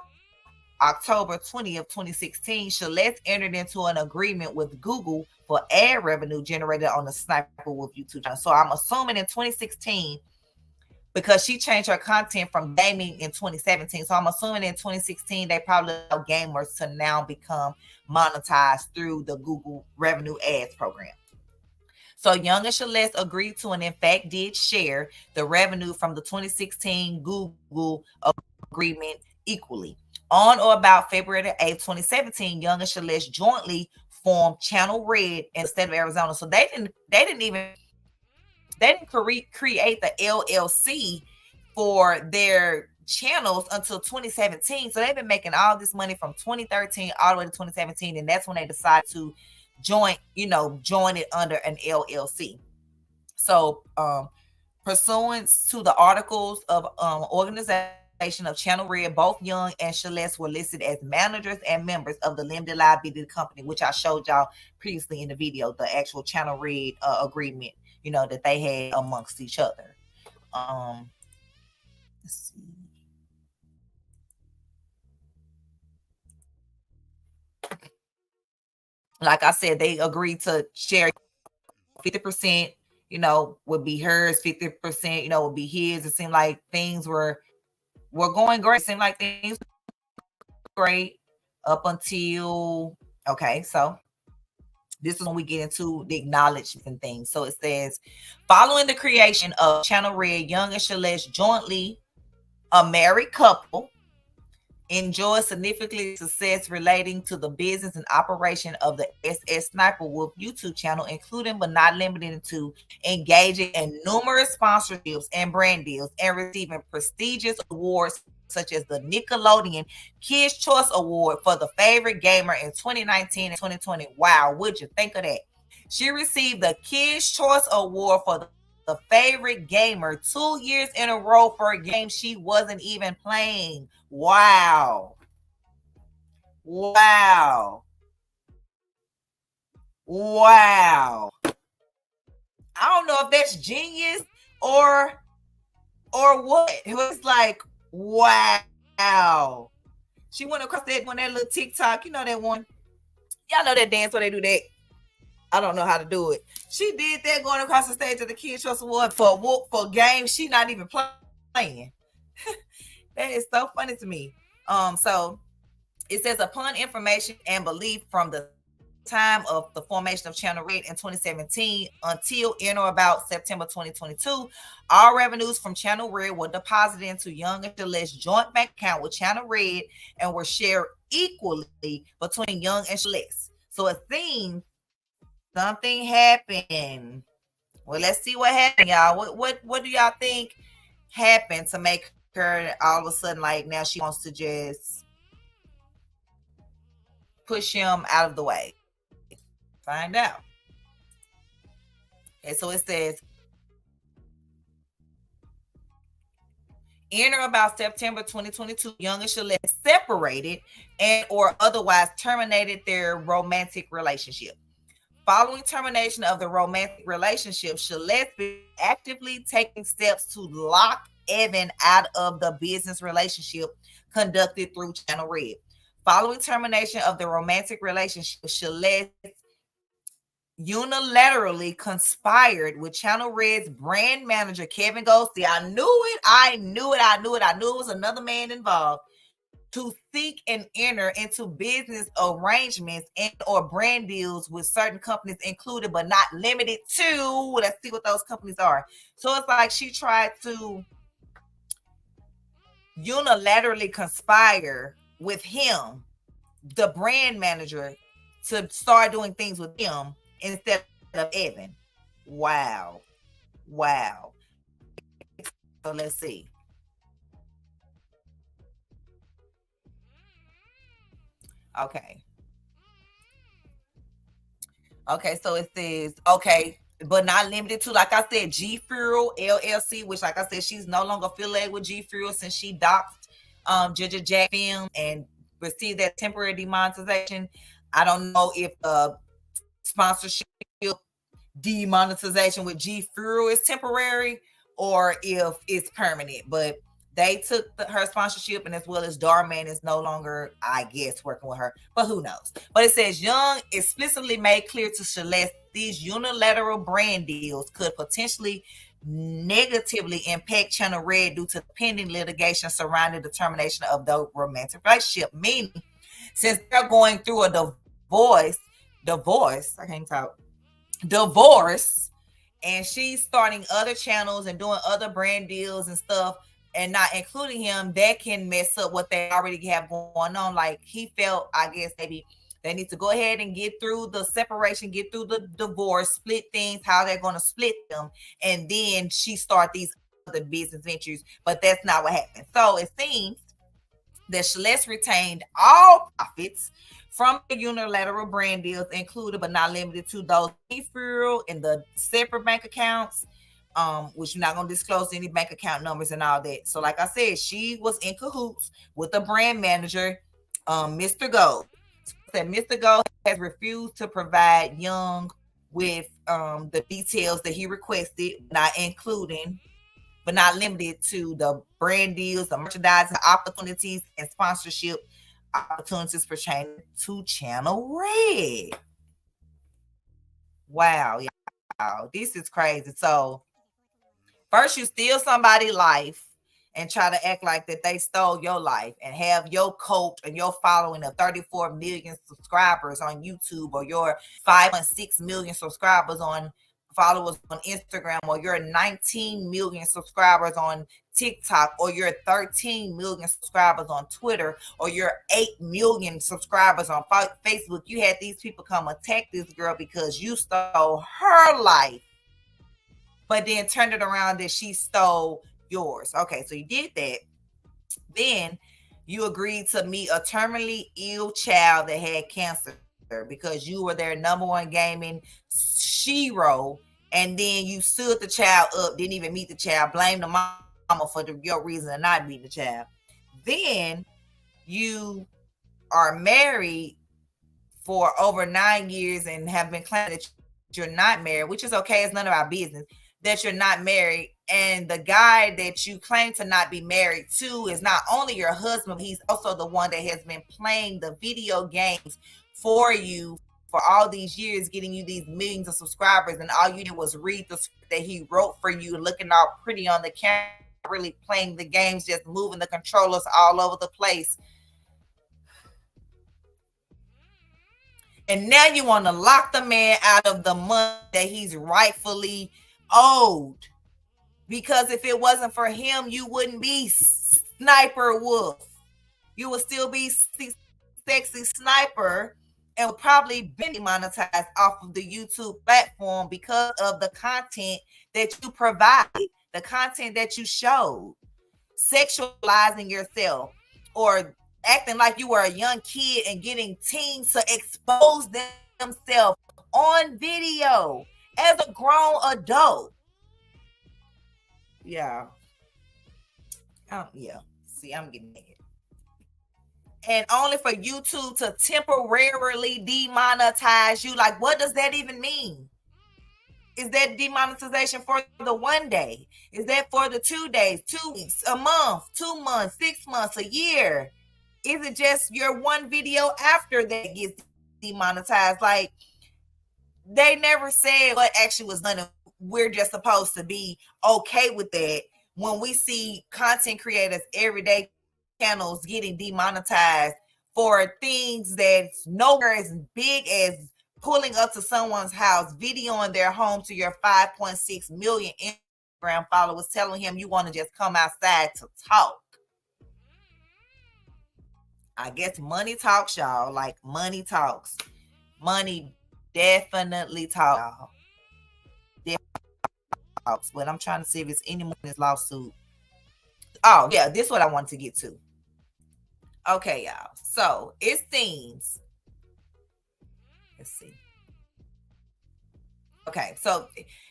S2: October 20th, 2016, Celeste entered into an agreement with Google for ad revenue generated on the Sssniperwolf YouTube channel. So I'm assuming in 2016, because she changed her content from gaming in 2017. So I'm assuming in 2016, they probably allowed gamers to now become monetized through the Google revenue ads program. So Young and Celeste agreed to and in fact did share the revenue from the 2016 Google agreement equally. On or about February 8th, 2017, Young and Celeste jointly formed Channel Red in the state of Arizona. So they didn't even they didn't create the LLC for their channels until 2017. So they've been making all this money from 2013 all the way to 2017, and that's when they decided to join it under an LLC. So pursuant to the articles of organization of Channel Red, both Young and Celeste were listed as managers and members of the limited liability company, which I showed y'all previously in the video, the actual Channel Red agreement, that they had amongst each other. Let's see. Like I said, they agreed to share 50%, would be hers, 50%, would be his. It seemed like things were going great. It seemed like things were great up until, okay, so this is when we get into the acknowledgement and things. So it says, following the creation of Channel Red, Young and Celeste, jointly a married couple, enjoy significant success relating to the business and operation of the Sssniperwolf YouTube channel, including but not limited to engaging in numerous sponsorships and brand deals and receiving prestigious awards such as the Nickelodeon Kids' Choice Award for the favorite gamer in 2019 and 2020. Wow, would you think of that? She received the Kids' Choice Award for the favorite gamer 2 years in a row for a game she wasn't even playing. Wow. I don't know if that's genius or what. It was like, wow. She went across that little TikTok, that one. Y'all know that dance where they do that. I don't know how to do it. She did that going across the stage of the Kids' Choice Award for games she not even playing. That is so funny to me. So it says, upon information and belief from the time of the formation of Channel Red in 2017 until in or about September 2022, all revenues from Channel Red were deposited into Young and Celeste's joint bank account with Channel Red and were shared equally between Young and Celeste. So it seems something happened. Well, let's see what happened, y'all. What do y'all think happened to make her all of a sudden, like, now she wants to just push him out of the way? Find out. Okay, so it says, in or about September 2022, Young and Celeste separated and or otherwise terminated their romantic relationship. Following termination of the romantic relationship, Celeste began actively taking steps to lock Evan out of the business relationship conducted through Channel Red. Following termination of the romantic relationship, Celeste unilaterally conspired with Channel Red's brand manager, Kevin Ghosty. I knew it was another man involved, to seek and enter into business arrangements and or brand deals with certain companies, included but not limited to, let's see what those companies are. So it's like she tried to unilaterally conspire with him, the brand manager, to start doing things with him instead of Evan. Wow. So let's see. Okay, so it says, but not limited to, like I said, G Fuel LLC, which, like I said, she's no longer affiliated with G Fuel since she doxed Jackfilms and received that temporary demonetization. I don't know if sponsorship demonetization with G Fuel is temporary or if it's permanent, but they took her sponsorship, and as well as Darman is no longer, I guess, working with her, but who knows. But it says Young explicitly made clear to Celeste these unilateral brand deals could potentially negatively impact Channel Red due to the pending litigation surrounding the termination of the romantic relationship. Meaning, since they're going through a divorce, and she's starting other channels and doing other brand deals and stuff, and not including him, that can mess up what they already have going on. Like, he felt, I guess, maybe They need to go ahead and get through the separation, get through the divorce, split things, how they're going to split them. And then she start these other business ventures. But that's not what happened. So it seems that Celeste retained all profits from the unilateral brand deals, included but not limited to those referral in the separate bank accounts, which you're not going to disclose any bank account numbers and all that. So like I said, she was in cahoots with the brand manager, Mr. Gold. So that Mr. Gold has refused to provide Young with the details that he requested, not including but not limited to the brand deals, the merchandising opportunities, and sponsorship opportunities pertaining to Channel Red. Wow, y'all, this is crazy. So first you steal somebody's life and try to act like that they stole your life and have your cult and your following of 34 million subscribers on YouTube, or your 5.6 million subscribers on followers on Instagram, or your 19 million subscribers on TikTok, or your 13 million subscribers on Twitter, or your 8 million subscribers on Facebook. You had these people come attack this girl because you stole her life, but then turned it around that she stole yours. Okay, so you did that. Then you agreed to meet a terminally ill child that had cancer because you were their number one gaming shero, and then you stood the child up, didn't even meet the child, blamed the mama for your reason of not meeting the child. Then you are married for over 9 years and have been claiming that you're not married, which is okay. It's none of our business that you're not married. And the guy that you claim to not be married to is not only your husband, but he's also the one that has been playing the video games for you for all these years, getting you these millions of subscribers. And all you did was read the script that he wrote for you, looking all pretty on the camera, really playing the games, just moving the controllers all over the place. And now you want to lock the man out of the money that he's rightfully owed. Because if it wasn't for him, you wouldn't be Sniperwolf. You would still be Sexy Sniper and would probably be demonetized off of the YouTube platform because of the content that you provided, the content that you showed, sexualizing yourself or acting like you were a young kid and getting teens to expose themselves on video as a grown adult. Yeah. Yeah. See, I'm getting mad. And only for YouTube to temporarily demonetize you. Like, what does that even mean? Is that demonetization for the 1 day? Is that for the 2 days, 2 weeks, a month, 2 months, 6 months, a year? Is it just your one video after that gets demonetized? Like, they never said what actually was done. We're just supposed to be okay with that when we see content creators, everyday channels getting demonetized for things that's nowhere as big as pulling up to someone's house, videoing their home to your 5.6 million Instagram followers, telling him you want to just come outside to talk. I guess money talks, y'all. Like, money talks. Money definitely talks, y'all. But I'm trying to see if it's any more in this lawsuit. Oh, yeah, this is what I want to get to. Okay, y'all. So it seems. Let's see. Okay, so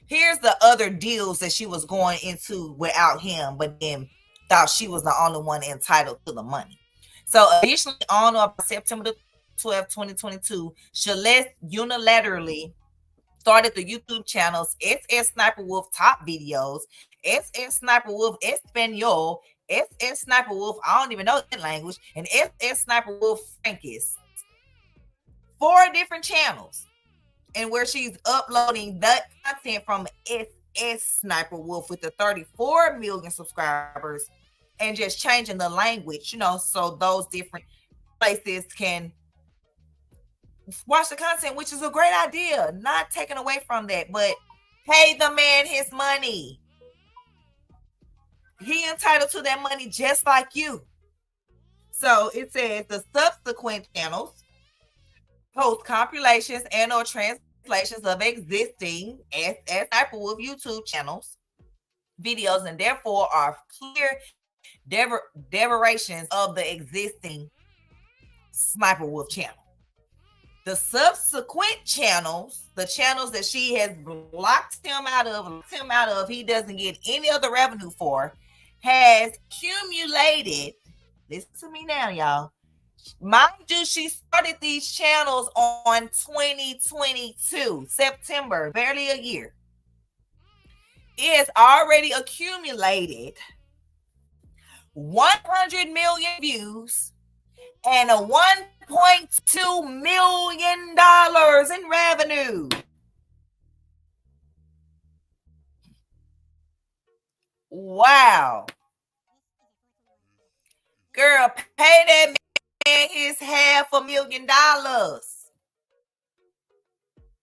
S2: here's the other deals that she was going into without him, but then thought she was the only one entitled to the money. So additionally, on or September 12, 2022, Celeste unilaterally started the YouTube channels Sssniperwolf Top Videos, Sssniperwolf Espanol, Sssniperwolf, I don't even know that language, and Sssniperwolf Frankis. 4 different channels, and where she's uploading that content from Sssniperwolf with the 34 million subscribers and just changing the language, so those different places can watch the content, which is a great idea, not taken away from that, but pay the man his money. He entitled to that money just like you. So it says the subsequent channels post compilations and or translations of existing Sniperwolf YouTube channels, videos, and therefore are clear derivations of the existing Sniperwolf channel. The subsequent channels, the channels that she has blocked him out of, he doesn't get any other revenue for, has accumulated. Listen to me now, y'all. Mind you, she started these channels on 2022, September, barely a year. It has already accumulated 100 million views and a $1.2 million in revenue. Wow. Girl, pay that man his $500,000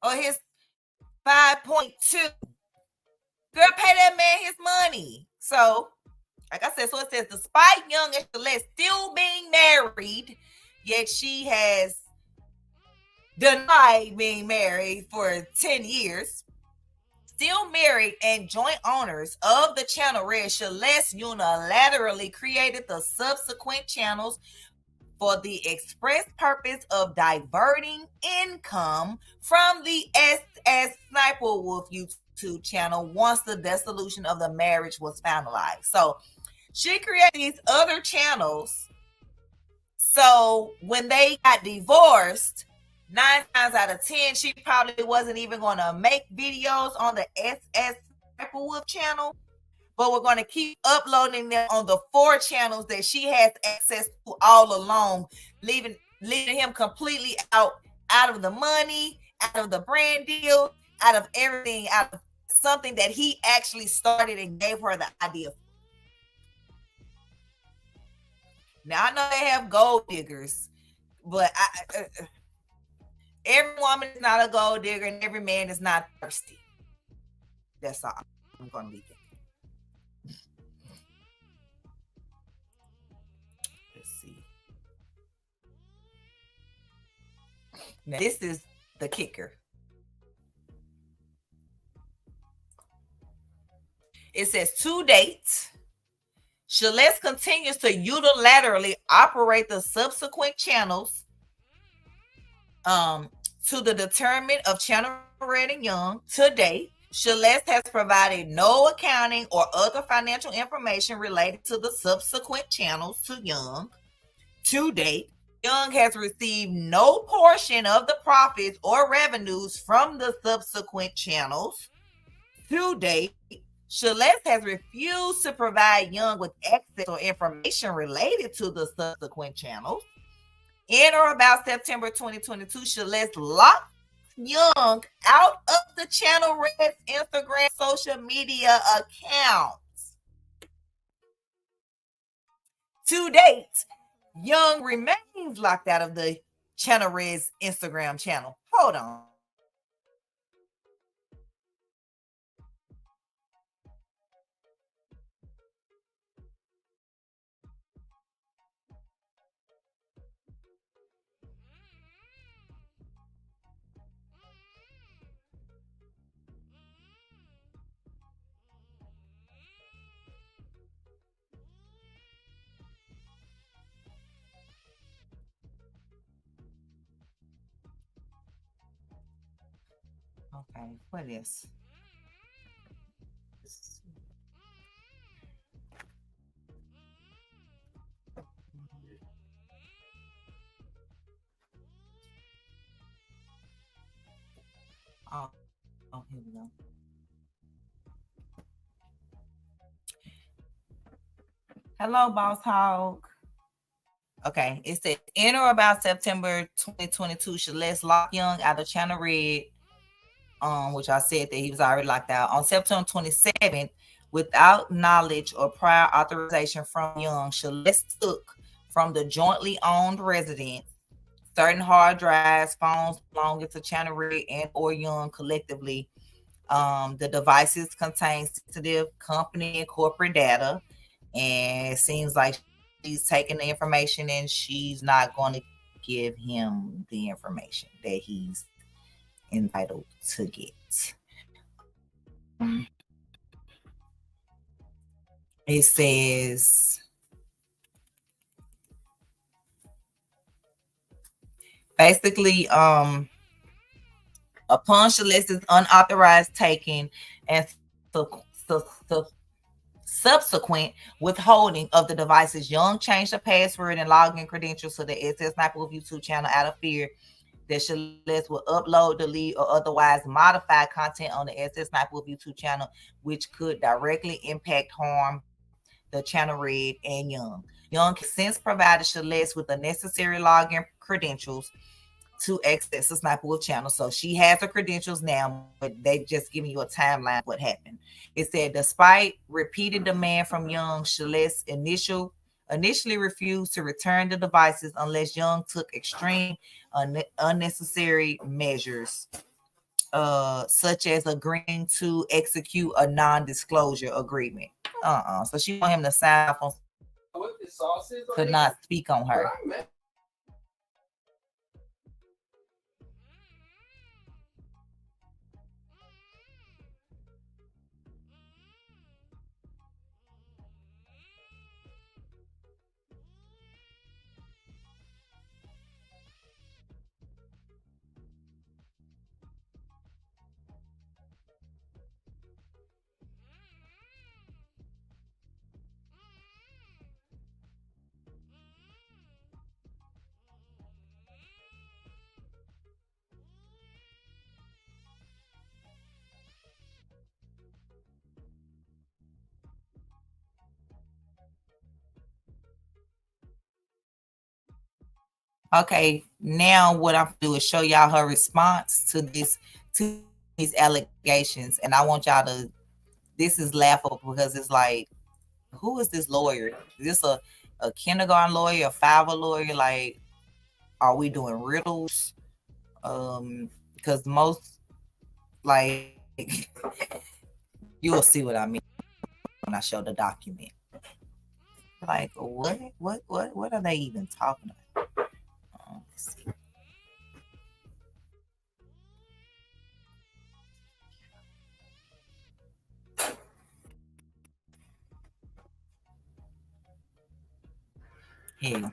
S2: or his 5.2. Girl, pay that man his money. So, like I said, so it says, despite Young and Celeste still being married, yet she has denied being married for 10 years. Still married and joint owners of the channel Red, Celeste unilaterally created the subsequent channels for the express purpose of diverting income from the Sniperwolf YouTube channel once the dissolution of the marriage was finalized. So she created these other channels. So when they got divorced, 9 times out of 10, she probably wasn't even going to make videos on the Sniperwolf channel, but we're going to keep uploading them on the 4 channels that she has access to all along, leaving him completely out of the money, out of the brand deal, out of everything, out of something that he actually started and gave her the idea. Now, I know they have gold diggers, but every woman is not a gold digger and every man is not thirsty. That's all I'm going to be thinking. Let's see. Now, this is the kicker. It says, to date, Celeste continues to unilaterally operate the subsequent channels to the determinant of Channel Red and Young. To date, Celeste has provided no accounting or other financial information related to the subsequent channels to Young. To date, Young has received no portion of the profits or revenues from the subsequent channels. To date, Celeste has refused to provide Young with access or information related to the subsequent channels. In or about September 2022, Celeste locked Young out of the Channel Red's Instagram social media accounts. To date, Young remains locked out of the Channel Red's Instagram channel. Hold on. Okay, what is? Oh, here we go. Hello, Boss Hog. Okay, it said in or about September 2022, Celeste locked Young out of Channel Red, which I said that he was already locked out. On September 27th, without knowledge or prior authorization from Young, Celeste took from the jointly owned residence certain hard drives, phones belonging to Channel Red and or Young collectively. The devices contain sensitive company and corporate data, and it seems like she's taking the information and she's not going to give him the information that he's entitled to get. It says, basically, upon Celeste's unauthorized taking and subsequent withholding of the devices, Young changed the password and login credentials to the Sssniperwolf YouTube channel out of fear that Celeste will upload, delete, or otherwise modify content on the Sssniperwolf YouTube channel, which could directly impact harm the channel Red and Young. Young has since provided Celeste with the necessary login credentials to access the Sssniperwolf channel. So she has her credentials now, but they just giving you a timeline of what happened. It said, despite repeated demand from Young, Celeste initially refused to return the devices unless Young took extreme unnecessary measures, such as agreeing to execute a non-disclosure agreement. So she want him to sign off on, could not speak on her. Okay, now what I'm gonna do is show y'all her response to these allegations, and I want y'all to. This is laughable because it's like, who is this lawyer? Is this a kindergarten lawyer, a 5 lawyer? Like, are we doing riddles? Because most, like, you'll see what I mean when I show the document. Like, what are they even talking about? Let's see. Here.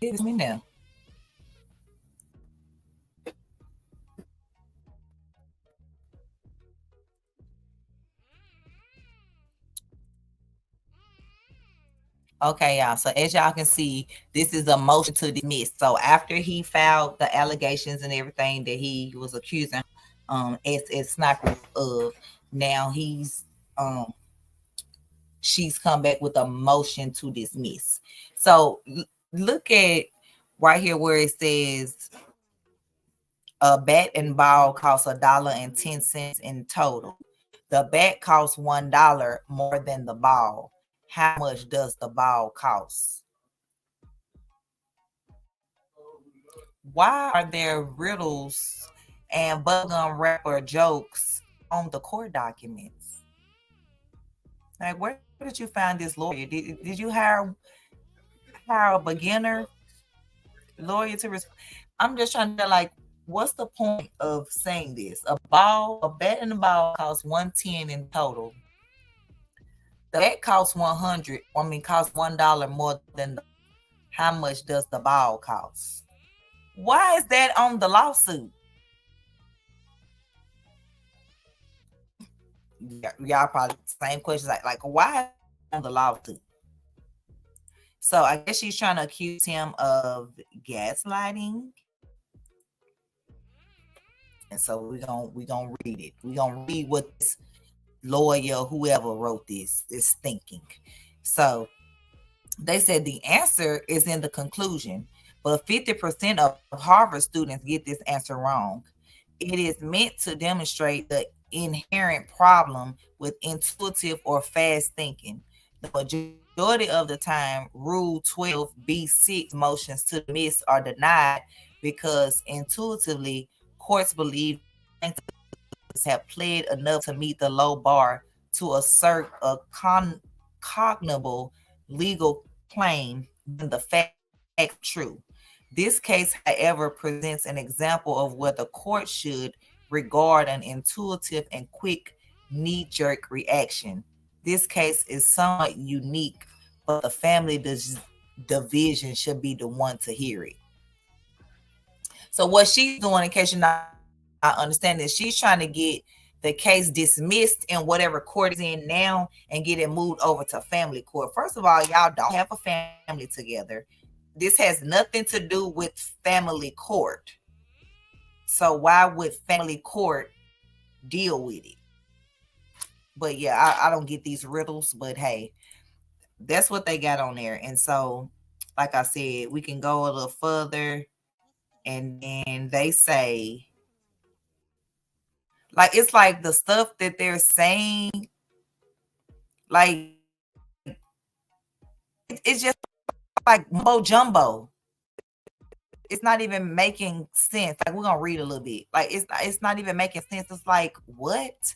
S2: It's me now. Okay, y'all. So as y'all can see, this is a motion to dismiss. So after he filed the allegations and everything that he was accusing Sniper of, now she's come back with a motion to dismiss. So look at right here where it says a bat and ball costs $1.10 in total. The bat costs $1 more than the ball. How much does the ball cost? Why are there riddles and bubblegum wrapper jokes on the court documents? Like, where did you find this lawyer? Did you hire a beginner lawyer to respond? I'm just trying to, like, what's the point of saying this? A bat and a ball costs $1.10 in total. The bat costs costs $1 more than how much does the ball cost? Why is that on the lawsuit? Y'all probably same questions like why on the lawsuit? So I guess she's trying to accuse him of gaslighting. And so we're gonna read it. We're gonna read what this lawyer, whoever wrote this, is thinking. So they said the answer is in the conclusion, but 50% of Harvard students get this answer wrong. It is meant to demonstrate the inherent problem with intuitive or fast thinking. The majority of the time, Rule 12b6 motions to dismiss are denied because intuitively courts believe plaintiffs have pled enough to meet the low bar to assert a cognizable legal claim when the fact is true. This case, however, presents an example of where the court should regard an intuitive and quick knee-jerk reaction. This case is somewhat unique, but the family division should be the one to hear it. So what she's doing, in case you're not understanding, is she's trying to get the case dismissed in whatever court is in now and get it moved over to family court. First of all, y'all don't have a family together. This has nothing to do with family court. So why would family court deal with it? But yeah, I don't get these riddles, but hey, that's what they got on there. And so, like I said, we can go a little further, and then they say, like, it's like the stuff that they're saying, like, it's just like mumbo jumbo. It's not even making sense. Like, we're gonna read a little bit. Like, it's not even making sense. It's like, what?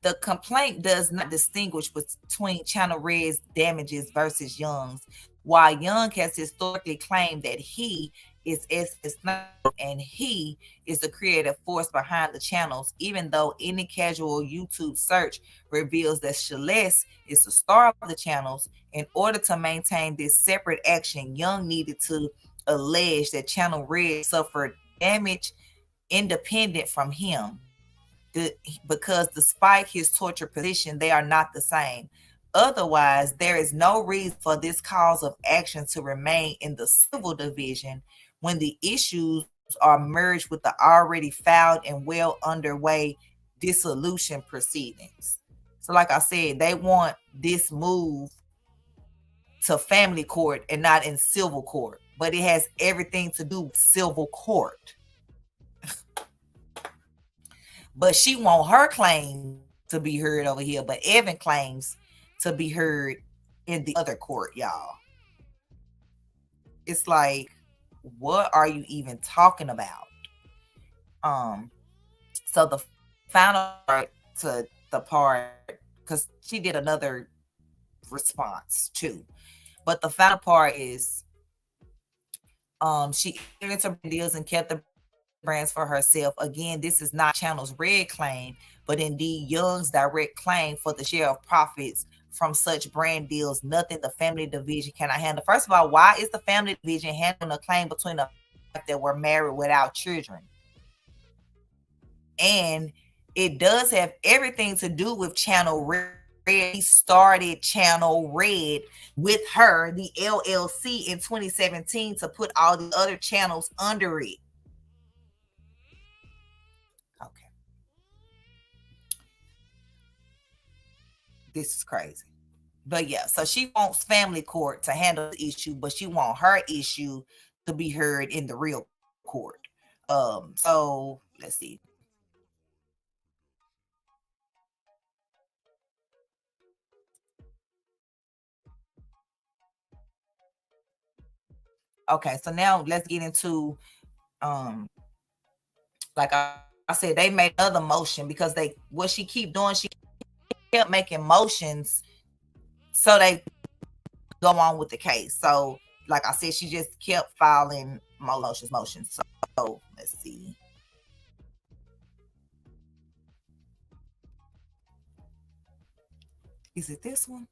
S2: The complaint does not distinguish between Channel Red's damages versus Young's. While Young has historically claimed that he is Sniper and he is the creative force behind the channels, even though any casual YouTube search reveals that Celeste is the star of the channels. In order to maintain this separate action, Young needed to allege that Channel Red suffered damage independent from him. Because despite his torture position, they are not the same. Otherwise, there is no reason for this cause of action to remain in the civil division when the issues are merged with the already filed and well underway dissolution proceedings. So like I said, they want this move to family court and not in civil court, but it has everything to do with civil court. But she want her claim to be heard over here, but Evan claims to be heard in the other court, y'all. It's like, what are you even talking about? So the final part to the part, because she did another response too, but the final part is she entered into deals and kept the brands for herself. Again, this is not Channel's Red claim, but indeed Young's direct claim for the share of profits from such brand deals. Nothing the family division cannot handle. First of all, why is the family division handling a claim between a that were married without children? And it does have everything to do with Channel Red. He started Channel Red with her, the LLC, in 2017 to put all the other channels under it. This is crazy. But yeah, so she wants family court to handle the issue, but she wants her issue to be heard in the real court. So let's see. Okay, so now let's get into like I said, they made another motion because what she keep doing, she kept making motions so they go on with the case. So like I said, she just kept filing motions. So let's see. Is it this one?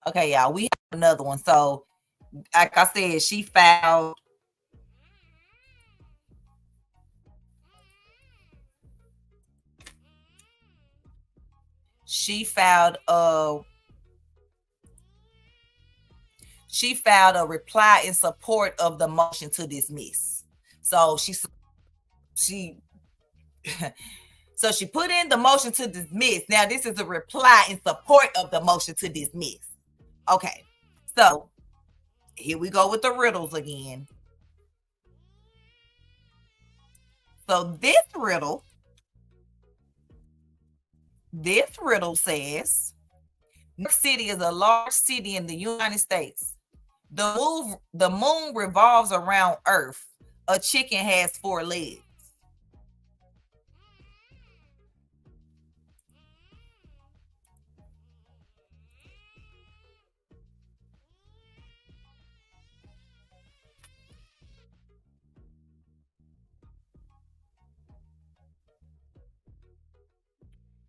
S2: Okay, y'all, we have another one. So, like I said, she filed a reply in support of the motion to dismiss. So she So she put in the motion to dismiss. Now, this is a reply in support of the motion to dismiss. Okay, so here we go with the riddles again. So this riddle says, New York City is a large city in the United States. The moon revolves around Earth. A chicken has 4 legs.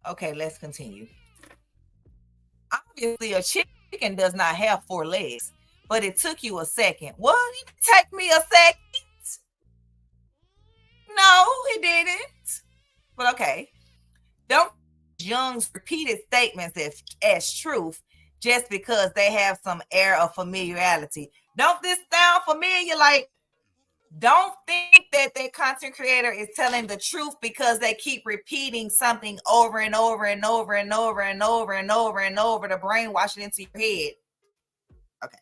S2: Okay, let's continue. Obviously, a chicken does not have 4 legs, but it took you a second. What? It didn't take me a second? No, it didn't. But okay. Don't Jung's repeated statements as truth just because they have some air of familiarity. Don't this sound familiar? Like, don't think that the content creator is telling the truth because they keep repeating something over and over and over and over and over and over and over to brainwash it into your head. Okay.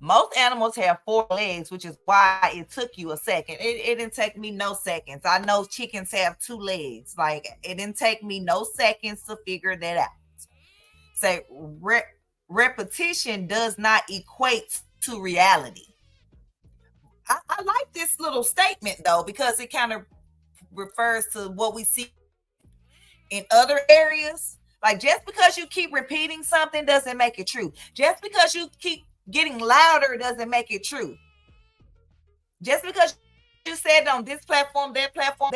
S2: Most animals have 4 legs, which is why it took you a second. It didn't take me no seconds. I know chickens have 2 legs. Like, it didn't take me no seconds to figure that out. Say, repetition does not equate to reality. I like this little statement, though, because it kind of refers to what we see in other areas. Like, just because you keep repeating something doesn't make it true. Just because you keep getting louder doesn't make it true. Just because you said on this platform, that platform,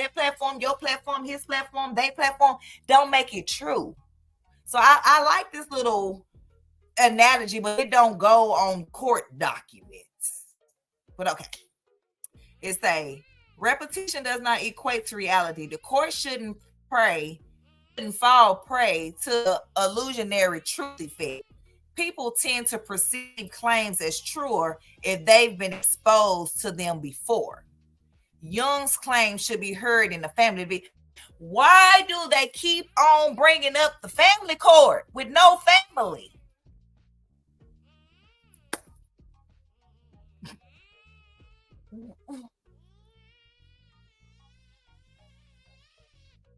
S2: your platform, his platform, they platform, don't make it true. So I like this little analogy, but it don't go on court documents. But okay. It's a repetition does not equate to reality. The court shouldn't fall prey to illusionary truth effect. People tend to perceive claims as truer if they've been exposed to them before. Jung's claims should be heard in the family. Why do they keep on bringing up the family court with no family?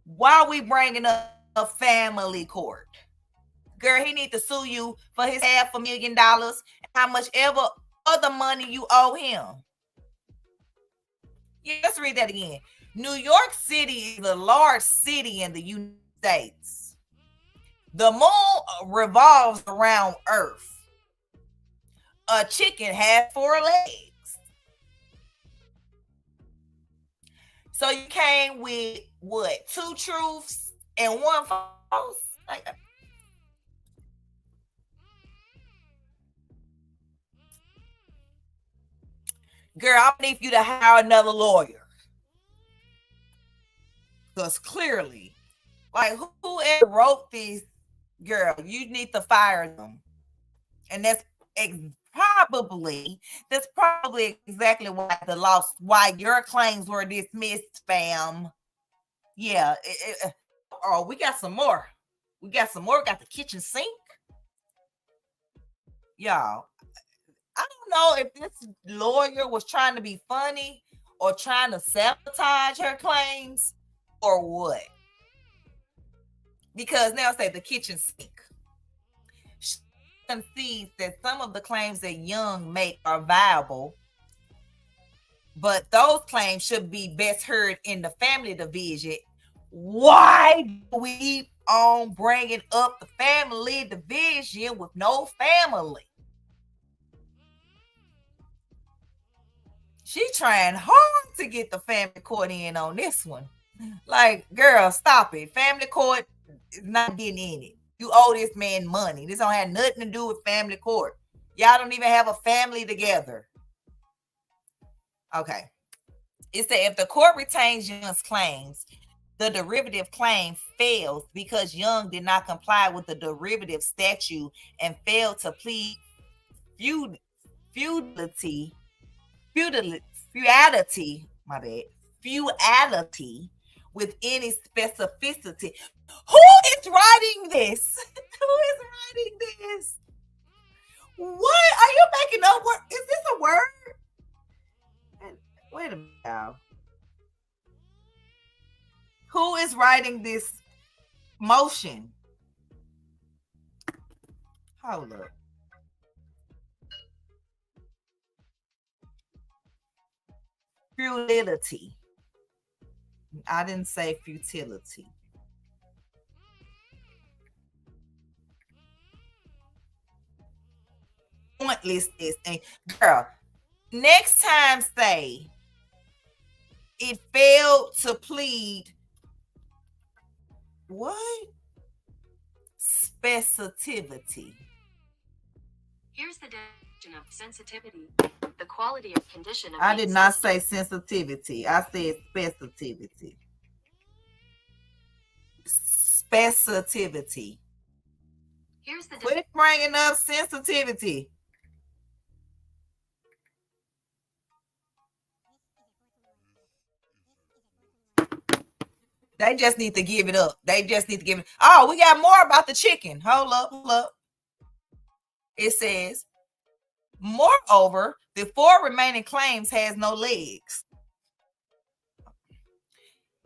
S2: Why are we bringing up a family court? Girl, he need to sue you for his $500,000 and how much ever other money you owe him. Yeah, let's read that again. New York City is a large city in the United States. The moon revolves around Earth. A chicken has 4 legs. So you came with what? 2 truths and 1 false? Girl, I need you to hire another lawyer. Because clearly, like, whoever wrote these, girl, you need to fire them. And that's probably exactly why your claims were dismissed, fam. Yeah. Oh, we got some more. We got the kitchen sink. Y'all, I don't know if this lawyer was trying to be funny or trying to sabotage her claims or what. Because now say the kitchen sink. She concedes that some of the claims that Jung make are viable, but those claims should be best heard in the family division. Why do we keep on bringing up the family division with no family? She trying hard to get the family court in on this one. Like, girl, stop it. Family court is not getting in it. You owe this man money. This don't have nothing to do with family court. Y'all don't even have a family together. Okay. It said if the court retains Jung's claims, the derivative claim fails because Jung did not comply with the derivative statute and failed to plead feudality, my bad, feudality with any specificity. Who is writing this? Who is writing this? What are you making up? Word? Is this a word? Wait a minute now. Who is writing this motion? Hold up. Futility. I didn't say futility. Pointless this thing. Girl, next time say it failed to plead what? Specificity.
S6: Here's the definition of sensitivity. The quality of condition of
S2: I
S6: the
S2: did not say sensitivity. I said specificity. Specificity.
S6: Here's the
S2: Quit bringing up sensitivity. They just need to give it up. They just need to give it. Oh, we got more about the chicken. Hold up, hold up. It says, moreover, the 4 remaining claims has no legs.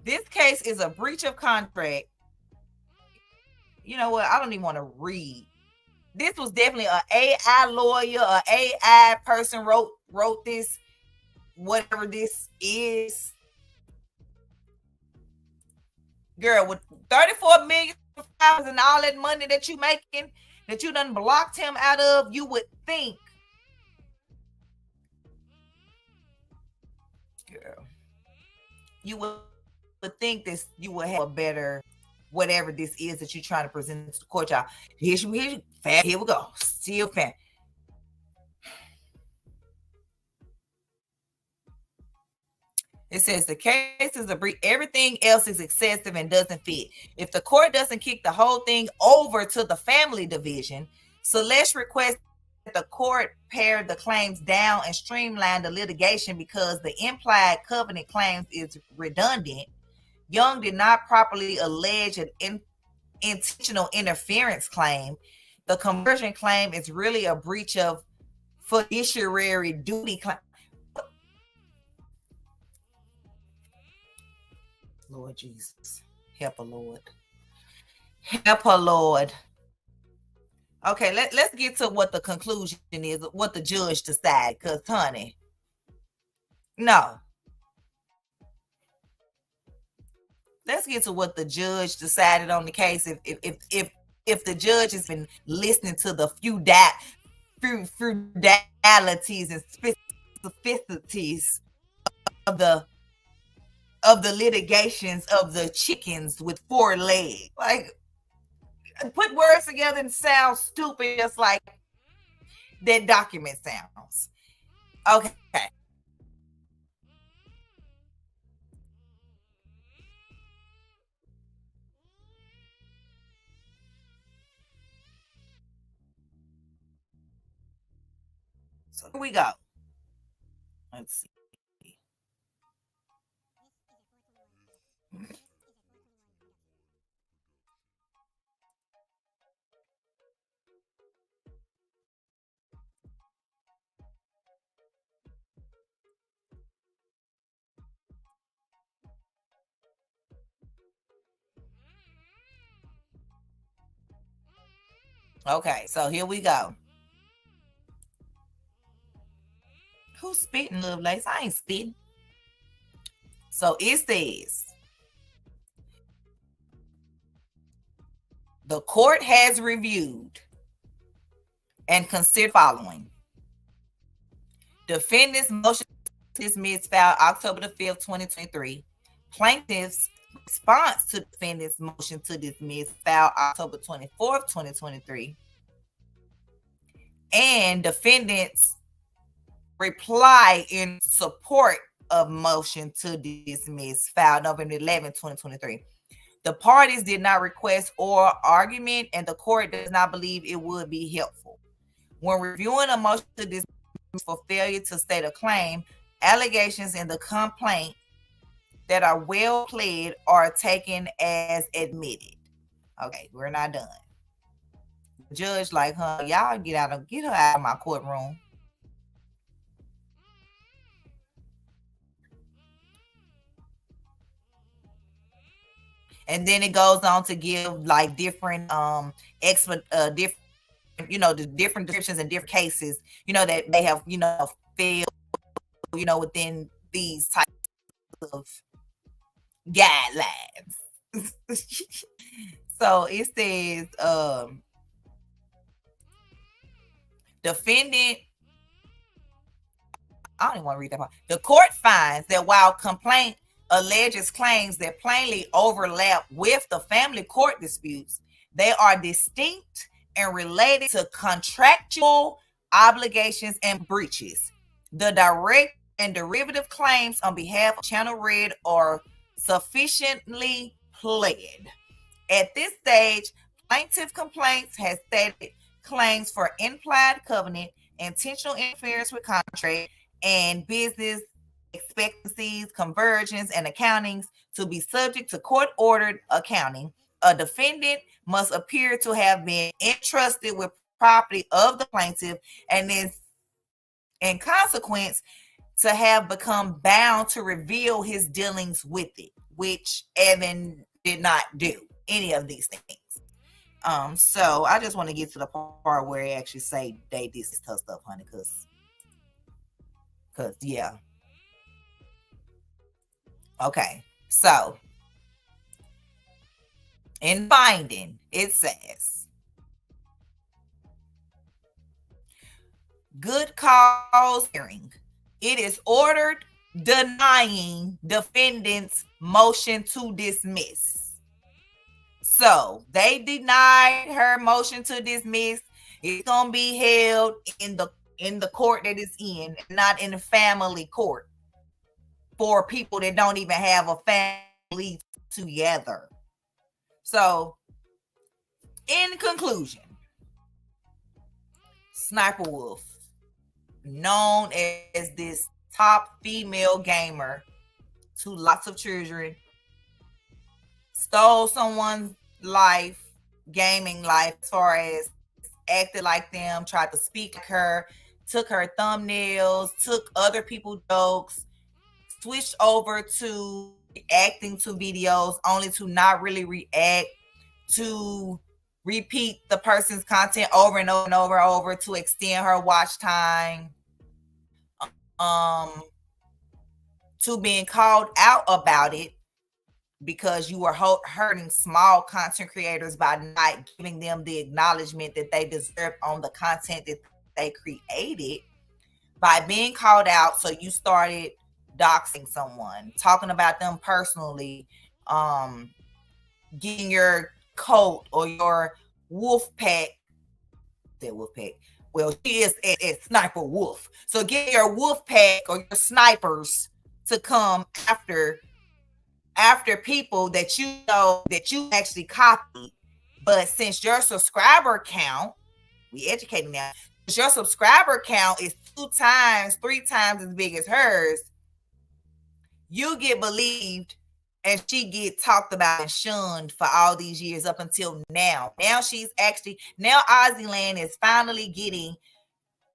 S2: This case is a breach of contract. You know what? I don't even want to read. This was definitely an AI lawyer, an AI person wrote this, whatever this is. Girl, with 34 million and all that money that you making, that you done blocked him out of, you would think, girl, you would think this, you would have a better, whatever this is that you're trying to present to the court, y'all. Here we go. Still fan. It says the case is a brief. Everything else is excessive and doesn't fit. If the court doesn't kick the whole thing over to the family division, so let's request that the court pare the claims down and streamline the litigation because the implied covenant claims is redundant. Young did not properly allege an intentional interference claim. The conversion claim is really a breach of fiduciary duty claim. Lord Jesus, help a Lord. Help her, Lord. Okay, let's get to what the conclusion is, what the judge decided, because, honey, no. Let's get to what the judge decided on the case. If the judge has been listening to the feudalities and specificities of the litigations of the chickens with 4 legs. Like, put words together and sound stupid just like that document sounds. Okay. So here we go. Let's see. Okay, so here we go. Who's spitting, Lovelace? I ain't spitting. So it says, the court has reviewed and considered following. Defendant's motion to dismiss filed October the 5th, 2023. Plaintiff's response to defendant's motion to dismiss filed October 24th, 2023. And defendant's reply in support of motion to dismiss filed November 11th, 2023. The parties did not request oral argument, and the court does not believe it would be helpful. When reviewing a motion to dismiss for failure to state a claim, allegations in the complaint that are well pled are taken as admitted. Okay, we're not done. The judge like, y'all get her out of my courtroom. And then it goes on to give like different different, you know, the different descriptions and different cases, you know, that they have, you know, failed, you know, within these types of guidelines. So it says defendant, I don't even want to read that part. The court finds that while complaint alleges claims that plainly overlap with the family court disputes, they are distinct and related to contractual obligations and breaches. The direct and derivative claims on behalf of Channel Red are sufficiently pled. At this stage, plaintiff complaints has stated claims for implied covenant, intentional interference with contract, and business expectancies, conversions, and accountings to be subject to court-ordered accounting. A defendant must appear to have been entrusted with property of the plaintiff and is, in consequence, to have become bound to reveal his dealings with it, which Evan did not do any of these things. So I just want to get to the part where he actually say they did this tough stuff, honey, because yeah. Okay, so in finding, it says good cause hearing. It is ordered denying defendant's motion to dismiss. So they denied her motion to dismiss. It's gonna be held in the court that it's in, not in the family court for people that don't even have a family together. So, in conclusion, Sssniperwolf, known as this top female gamer to lots of children, stole someone's life, gaming life, as far as acted like them, tried to speak like her, took her thumbnails, took other people's jokes, switched over to reacting to videos only to not really react, to repeat the person's content over and over and over to extend her watch time, to being called out about it because you were hurting small content creators by not giving them the acknowledgement that they deserve on the content that they created, by being called out. So you started doxing someone, talking about them personally, getting your cult or your wolf pack, well, she is a sniper wolf. So get your wolf pack or your snipers to come after people that you know that you actually copied. But since your subscriber count, we educating now, your subscriber count is 2 times, 3 times as big as hers, you get believed and she get talked about and shunned for all these years up until now. Now she's actually, now Ozzyland is finally getting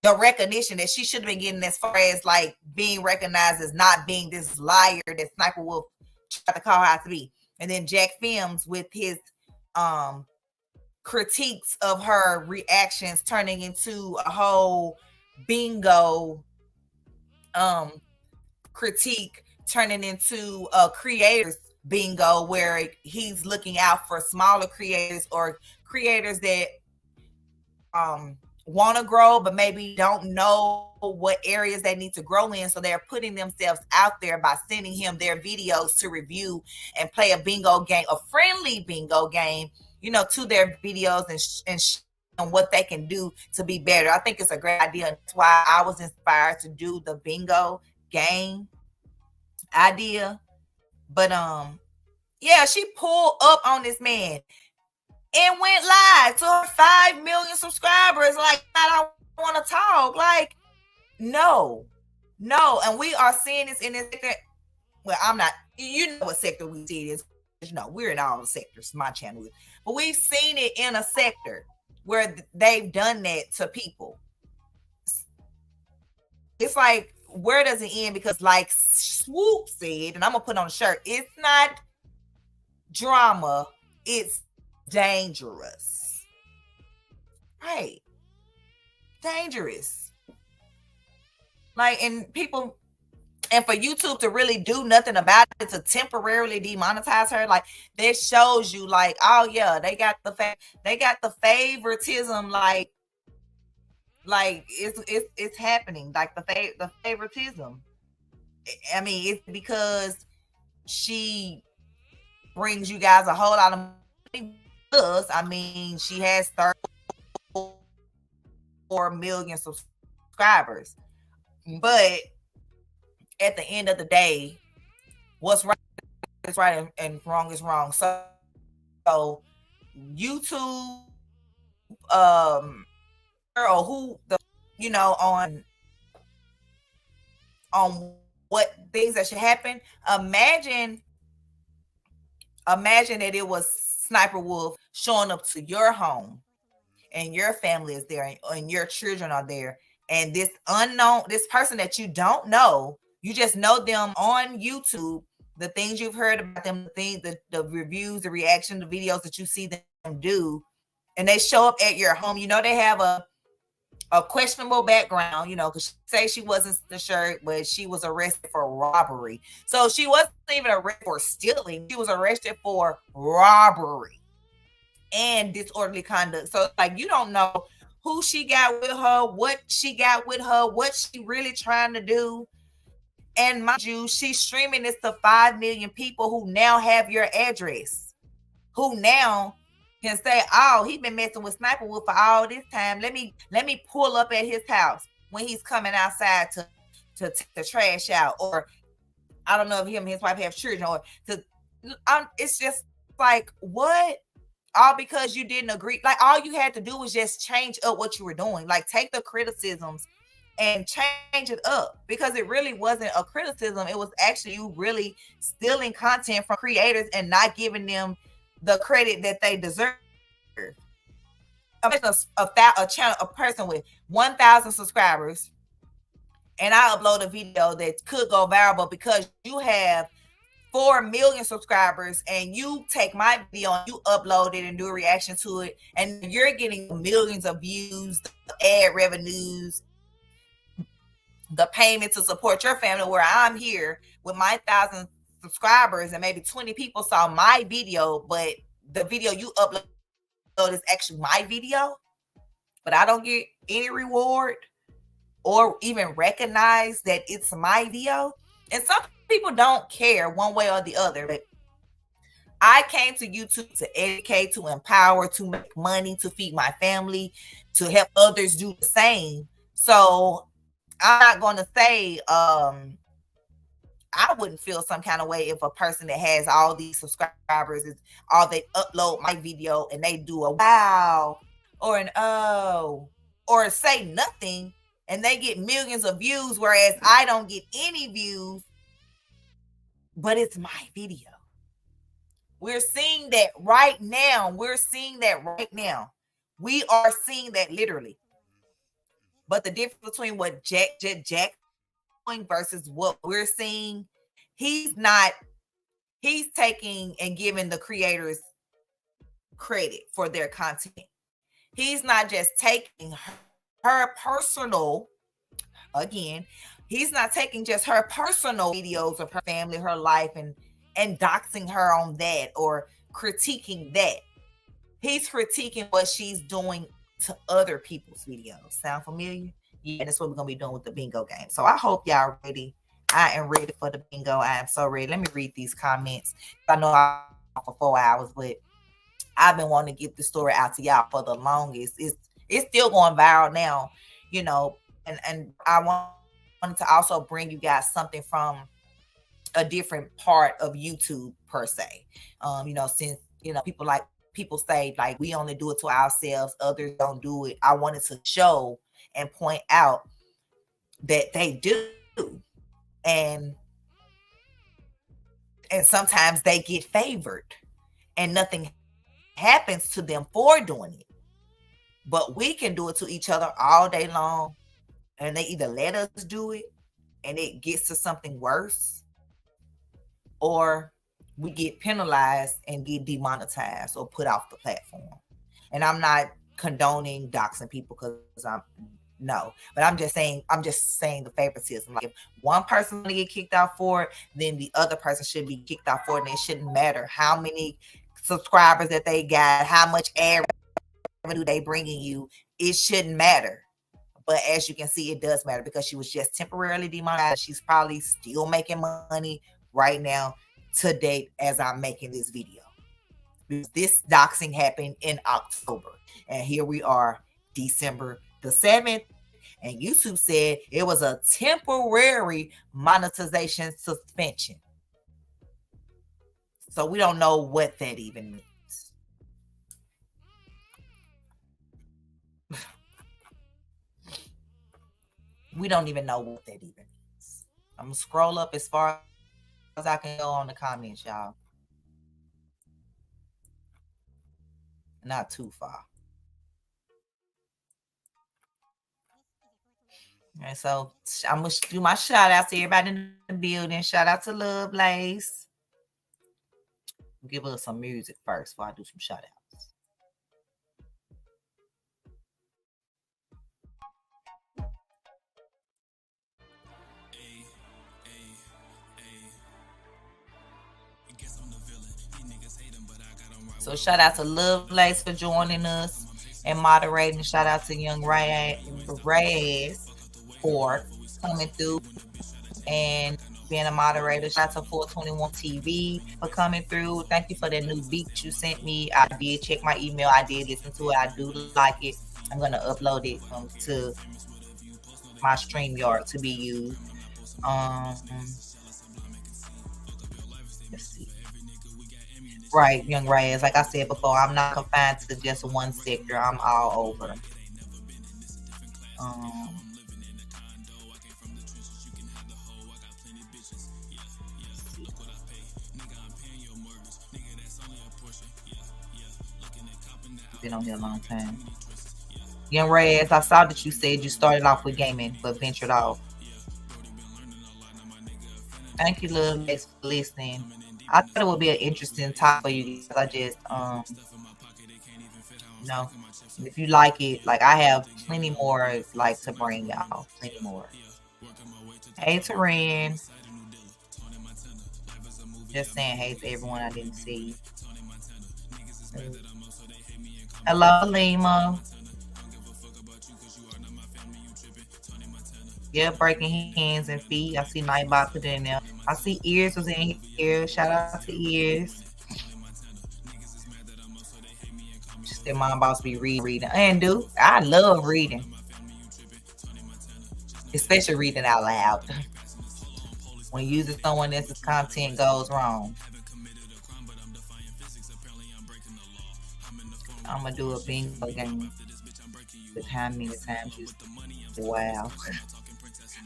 S2: the recognition that she should have been getting, as far as like being recognized as not being this liar that Sniperwolf tried to call her out to be. And then Jackfilms with his critiques of her reactions turning into a whole bingo critique, turning into a creators bingo where he's looking out for smaller creators or creators that want to grow but maybe don't know what areas they need to grow in, so they're putting themselves out there by sending him their videos to review and play a bingo game, a friendly bingo game, you know, to their videos and what they can do to be better. I think it's a great idea, and that's why I was inspired to do the bingo game idea. But yeah, she pulled up on this man and went live to her 5 million subscribers. Like, I don't want to talk. Like, no. And we are seeing this in this. Well, I'm not. you know what sector we see it is. You know, we're in all the sectors, my channel is. But we've seen it in a sector where they've done that to people. It's like, where does it end? Because like Swoop said, and I'm gonna put on a shirt, it's not drama, it's dangerous. Right. Dangerous. Like, and people, and for YouTube to really do nothing about it, to temporarily demonetize her, like, this shows you, like, oh yeah, they got the favoritism, like it's happening, like the favoritism. I mean, it's because she brings you guys a whole lot of money. Plus, I mean, she has 34 million subscribers, but at the end of the day, what's right is right and wrong is wrong. So YouTube, or who the, you know, on what things that should happen. Imagine that it was Sssniperwolf showing up to your home, and your family is there, and your children are there, and this person that you don't know, you just know them on YouTube, the things you've heard about them, the reviews, the reaction, the videos that you see them do, and they show up at your home. You know, they have a questionable background, you know, because say she wasn't the shirt, but she was arrested for robbery. So she wasn't even arrested for stealing. She was arrested for robbery and disorderly conduct. So like, you don't know who she got with her, what she got with her, what she really trying to do. And mind you, she's streaming this to 5 million people who now have your address, who now can say, oh, he's been messing with Sssniperwolf for all this time. Let me pull up at his house when he's coming outside to trash out. Or I don't know if him and his wife have children, or it's just like, what? All because you didn't agree. Like, all you had to do was just change up what you were doing. Like, take the criticisms and change it up, because it really wasn't a criticism. It was actually you really stealing content from creators and not giving them the credit that they deserve. Imagine a person with 1,000 subscribers, and I upload a video that could go viral because you have 4 million subscribers, and you take my video and you upload it and do a reaction to it, and you're getting millions of views, ad revenues, the payment to support your family, where I'm here with my 1,000 subscribers and maybe 20 people saw my video, but the video you upload is actually my video, but I don't get any reward or even recognize that it's my video. And some people don't care one way or the other, but I came to YouTube to educate, to empower, to make money, to feed my family, to help others do the same. So I'm not going to say I wouldn't feel some kind of way if a person that has all these subscribers is all they upload my video and they do a wow or an oh, or say nothing and they get millions of views, whereas I don't get any views, but it's my video. We're seeing that right now. We are seeing that literally. But the difference between what Jack doing versus what we're seeing, he's taking and giving the creators credit for their content. He's not just taking her personal, again, he's not taking just her personal videos of her family, her life, and doxing her on that or critiquing that. He's critiquing what she's doing to other people's videos. Sound familiar? Yeah, that's what we're gonna be doing with the bingo game. So I hope y'all ready. I am ready for the bingo. I am so ready. Let me read these comments. I know I'm for 4 hours, but I've been wanting to get the story out to y'all for the longest. It's still going viral now, you know, and I wanted to also bring you guys something from a different part of YouTube per se. You know, since you know people say like we only do it to ourselves, others don't do it. I wanted to show and point out that they do, and And sometimes they get favored and nothing happens to them for doing it. But we can do it to each other all day long. And they either let us do it and it gets to something worse, or we get penalized and get demonetized or put off the platform. And I'm not condoning doxing people because but I'm just saying the favoritism. Like if one person get kicked out for it, then the other person should be kicked out for it. And it shouldn't matter how many subscribers that they got, how much ad revenue they bringing you. It shouldn't matter. But as you can see, it does matter because she was just temporarily demonetized. She's probably still making money right now to date as I'm making this video. This doxing happened in October. And here we are, December the 7th. And YouTube said it was a temporary monetization suspension. So we don't know what that even means. We don't even know what that even means. I'm going to scroll up as far as I can go on the comments, y'all. Not too far. And so I'm going to do my shout out to everybody in the building. Shout out to Lovelace. Give us some music first before I do some shout outs. So shout out to Lovelace for joining us and moderating. Shout out to Young Raz for coming through and being a moderator. Shout out to 421 TV for coming through. Thank you for that new beat you sent me. I did check my email. I did listen to it. I do like it. I'm going to upload it to my StreamYard to be used. Let's see. Right, Young Raz. Like I said before, I'm not confined to just one sector. I'm all over. Been on here a long time. Young Raz, I saw that you said you started off with gaming but ventured off. Thank you, Lil Lex, for listening. I thought it would be an interesting topic for you guys. I just if you like it, like I have plenty more like to bring y'all. Plenty more. Hey Taryn. Just saying hey to everyone I didn't see. Hello, Lima. Yeah, breaking hands and feet. I see Nightbot put in there. I see Ears was in here. Shout out to Ears. Just that my boss be reading. And dude, I love reading. Especially reading out loud. When using someone else's content goes wrong. I'm gonna do a bingo game with how many times you. Wow.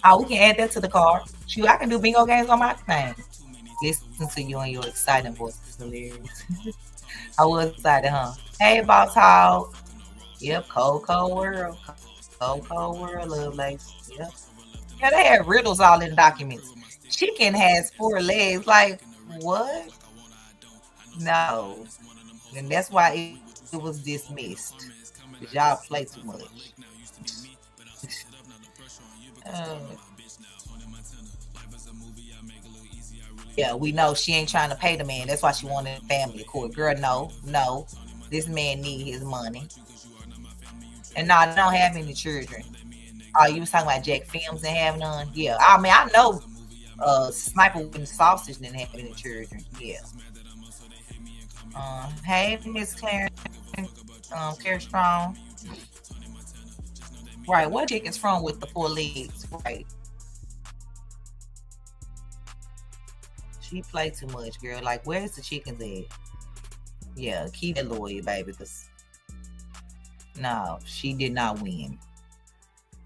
S2: Oh, we can add that to the card. Shoot, I can do bingo games on my thing. Listen to you and your exciting voice. It's hilarious. I was excited, huh? Hey, Boss Hog. Yep, cold world. Cold world, Lovelace. Yep. Yeah, they had riddles all in documents. Chicken has 4 legs. Like, what? No. And that's why it was dismissed. Because y'all play too much. Yeah, we know she ain't trying to pay the man. That's why she wanted family court. Girl, no. This man need his money. And no, I don't have any children. Oh, you was talking about Jackfilms and having none? Yeah, I mean, I know Sssniperwolf and Sausage didn't have any children. Yeah. Hey, Miss Clarence, Care Strong. Right, what chicken's from with the 4 legs? Right. She play too much, girl. Like, where's the chickens at? Yeah, keep it loyal, baby. Cause no, she did not win.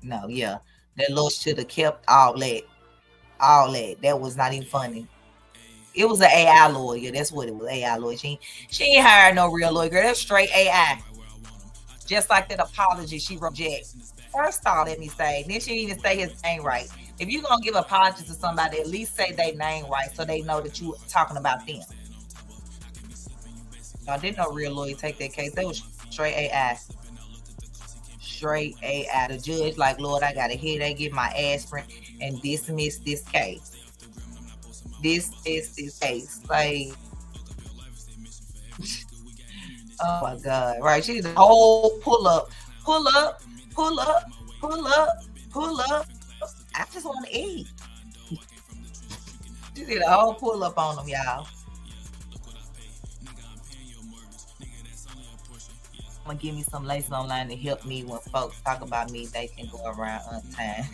S2: No, yeah. That little should have kept all that. All that. That was not even funny. It was an AI lawyer. That's what it was. AI lawyer. She ain't hired no real lawyer. Girl, that's straight AI. Just like that apology she wrote Jack. First off, let me say, then she didn't even say his name right. If you're gonna give apologies to somebody, at least say their name right so they know that you talking about them. I didn't know real lawyer take that case. That was straight AI. Straight AI. The judge like, Lord, I got a headache, get my aspirin and dismiss this case. This case. Like, oh my God. Right. She did the whole pull up. I just want to eat. She did a whole pull up on them, y'all. I'm gonna give me some laces online to help me when folks talk about me. They can go around on time.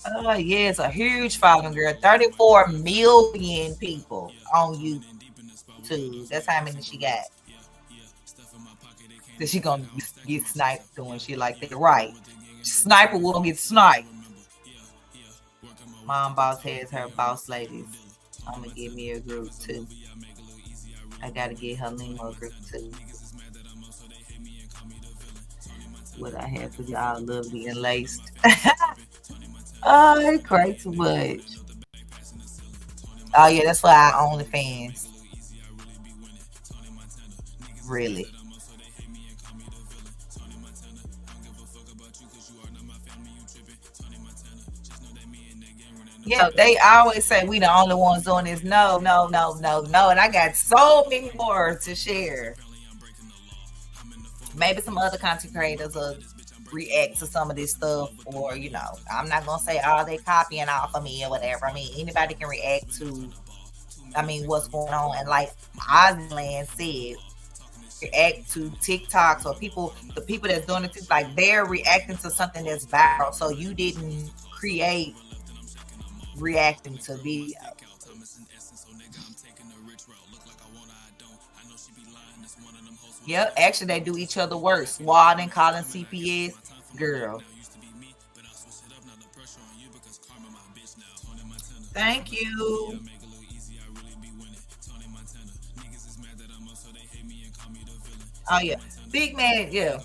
S2: Oh yeah, it's a huge following, girl. 34 million people on YouTube. That's how many she got. So she gonna get sniped doing shit like that, right? Sniper will get sniped. Mom boss has her boss ladies. I'm gonna give me a group too. I gotta get her Limo group too. What I have for y'all lovely and laced. Oh, it crazy too much. Oh yeah, that's why I own the fans. Really. Yeah, they always say we the only ones doing this. No. And I got so many more to share. Maybe some other content creators will react to some of this stuff, or I'm not gonna say they copying off of me or whatever. I mean, anybody can react to what's going on, and like Ozland said, react to TikToks or the people that's doing it, like they're reacting to something that's viral. So you didn't create reacting to video. Yep, actually they do each other worse. Walden calling CPS, girl. Thank you. Oh yeah, big man, yeah.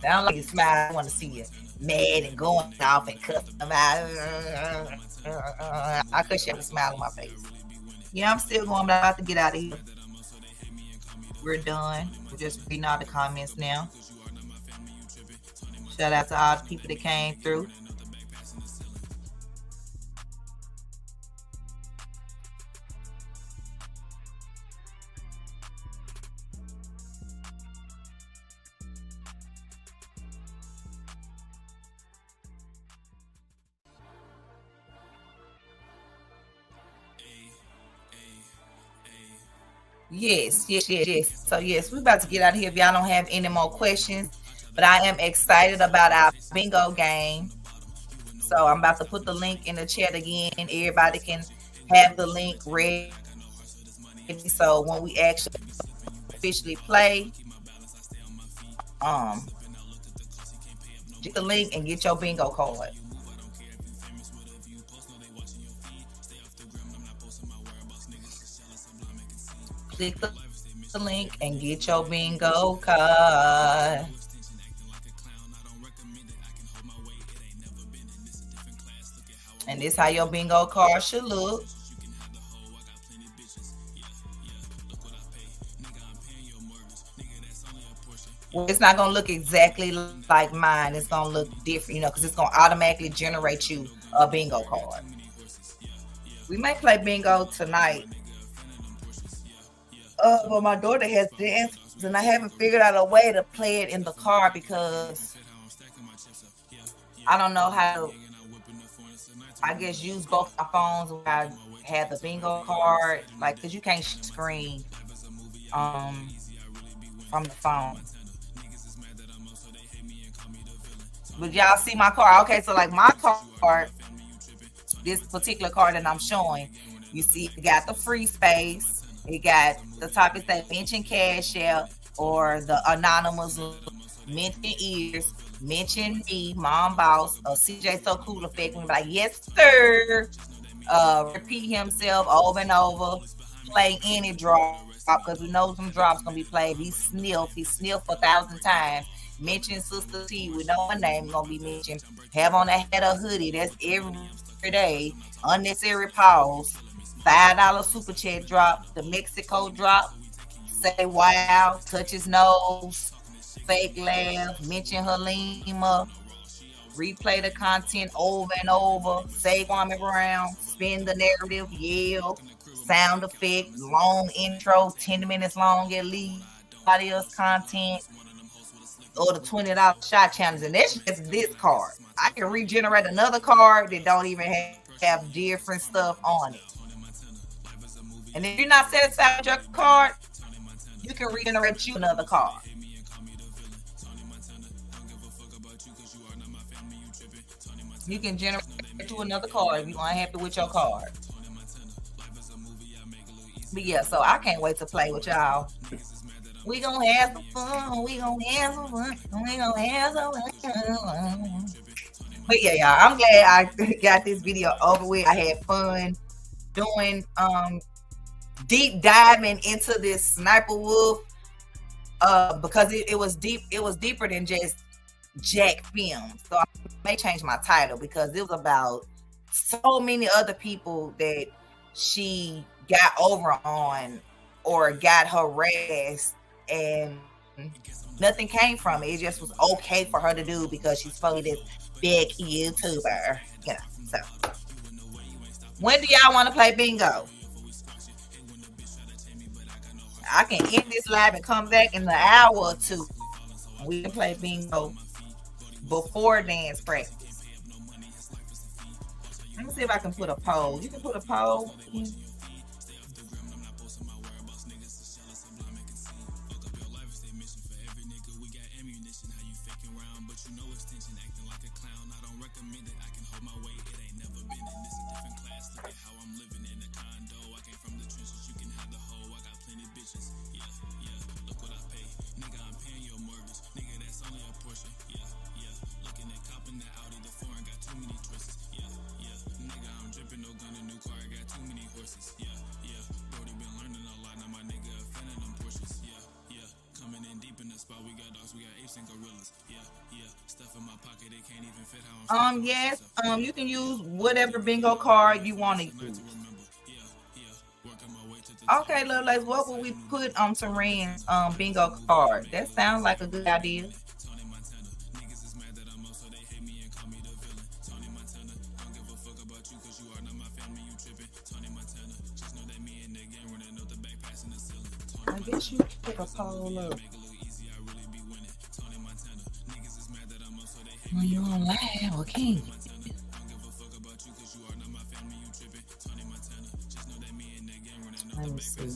S2: I don't like you smile. I want to see you mad and going off and cussing them out. I could have a smile on my face. Yeah, I'm still going, but I'm about to get out of here. We're done. We're just reading all the comments now. Shout out to all the people that came through. Yes. So yes, we're about to get out of here if y'all don't have any more questions. But I am excited about our bingo game. So I'm about to put the link in the chat again. Everybody can have the link ready. So when we actually officially play, get the link and get your bingo card. Click the link and get your bingo card. And this how your bingo card should look. Well, it's not gonna look exactly like mine. It's gonna look different, because it's gonna automatically generate you a bingo card. We may play bingo tonight. But my daughter has the answers, and I haven't figured out a way to play it in the car because I don't know how to, I guess, use both my phones where I have the bingo card, because you can't screen from the phone. But y'all see my card. Okay, so my card, this particular card that I'm showing, you see it got the free space. It got the topics that mention cash out or the anonymous mention ears, mention me, mom boss, or CJ So Cool effect. And be like, yes, sir. repeat himself over and over, play any drop because we know some drops gonna be played. He sniffed 1,000 times. Mention Sister T with no one name gonna be mentioned. Have on a hat or hoodie. That's every day. Unnecessary pause. $5 super chat drop. The Mexico drop. Say wow. Touch his nose. Fake laugh. Mention Halima. Replay the content over and over. Say Kwame Brown. Spin the narrative. Yell. Sound effect. Long intro. 10 minutes long at least. Somebody else content. Or the $20 shot challenge. And that's just this card. I can regenerate another card that don't even have different stuff on it. And if you're not satisfied with your card, you can regenerate you another card. You can generate you another card if you're unhappy with your card. But yeah, so I can't wait to play with y'all. We gonna have some fun. We gonna have some fun. We gonna have some fun. But yeah, y'all, I'm glad I got this video over with. I had fun doing deep diving into this Sssniperwolf because it was deep. It was deeper than just Jackfilms. So I may change my title because it was about so many other people that she got over on or got harassed and nothing came from it. It just was okay for her to do because she's probably this big YouTuber. You know, so when do y'all want to play bingo? I can end this live and come back in an hour or two. We can play bingo before dance practice. Let me see if I can put a poll. You can put a poll. Yes, you can use whatever bingo card you want to use. Okay, Lovelace, what will we put on Serene's bingo card? That sounds like a good idea. I guess you can pick a poll up. Well, you on live, okay? Let me see.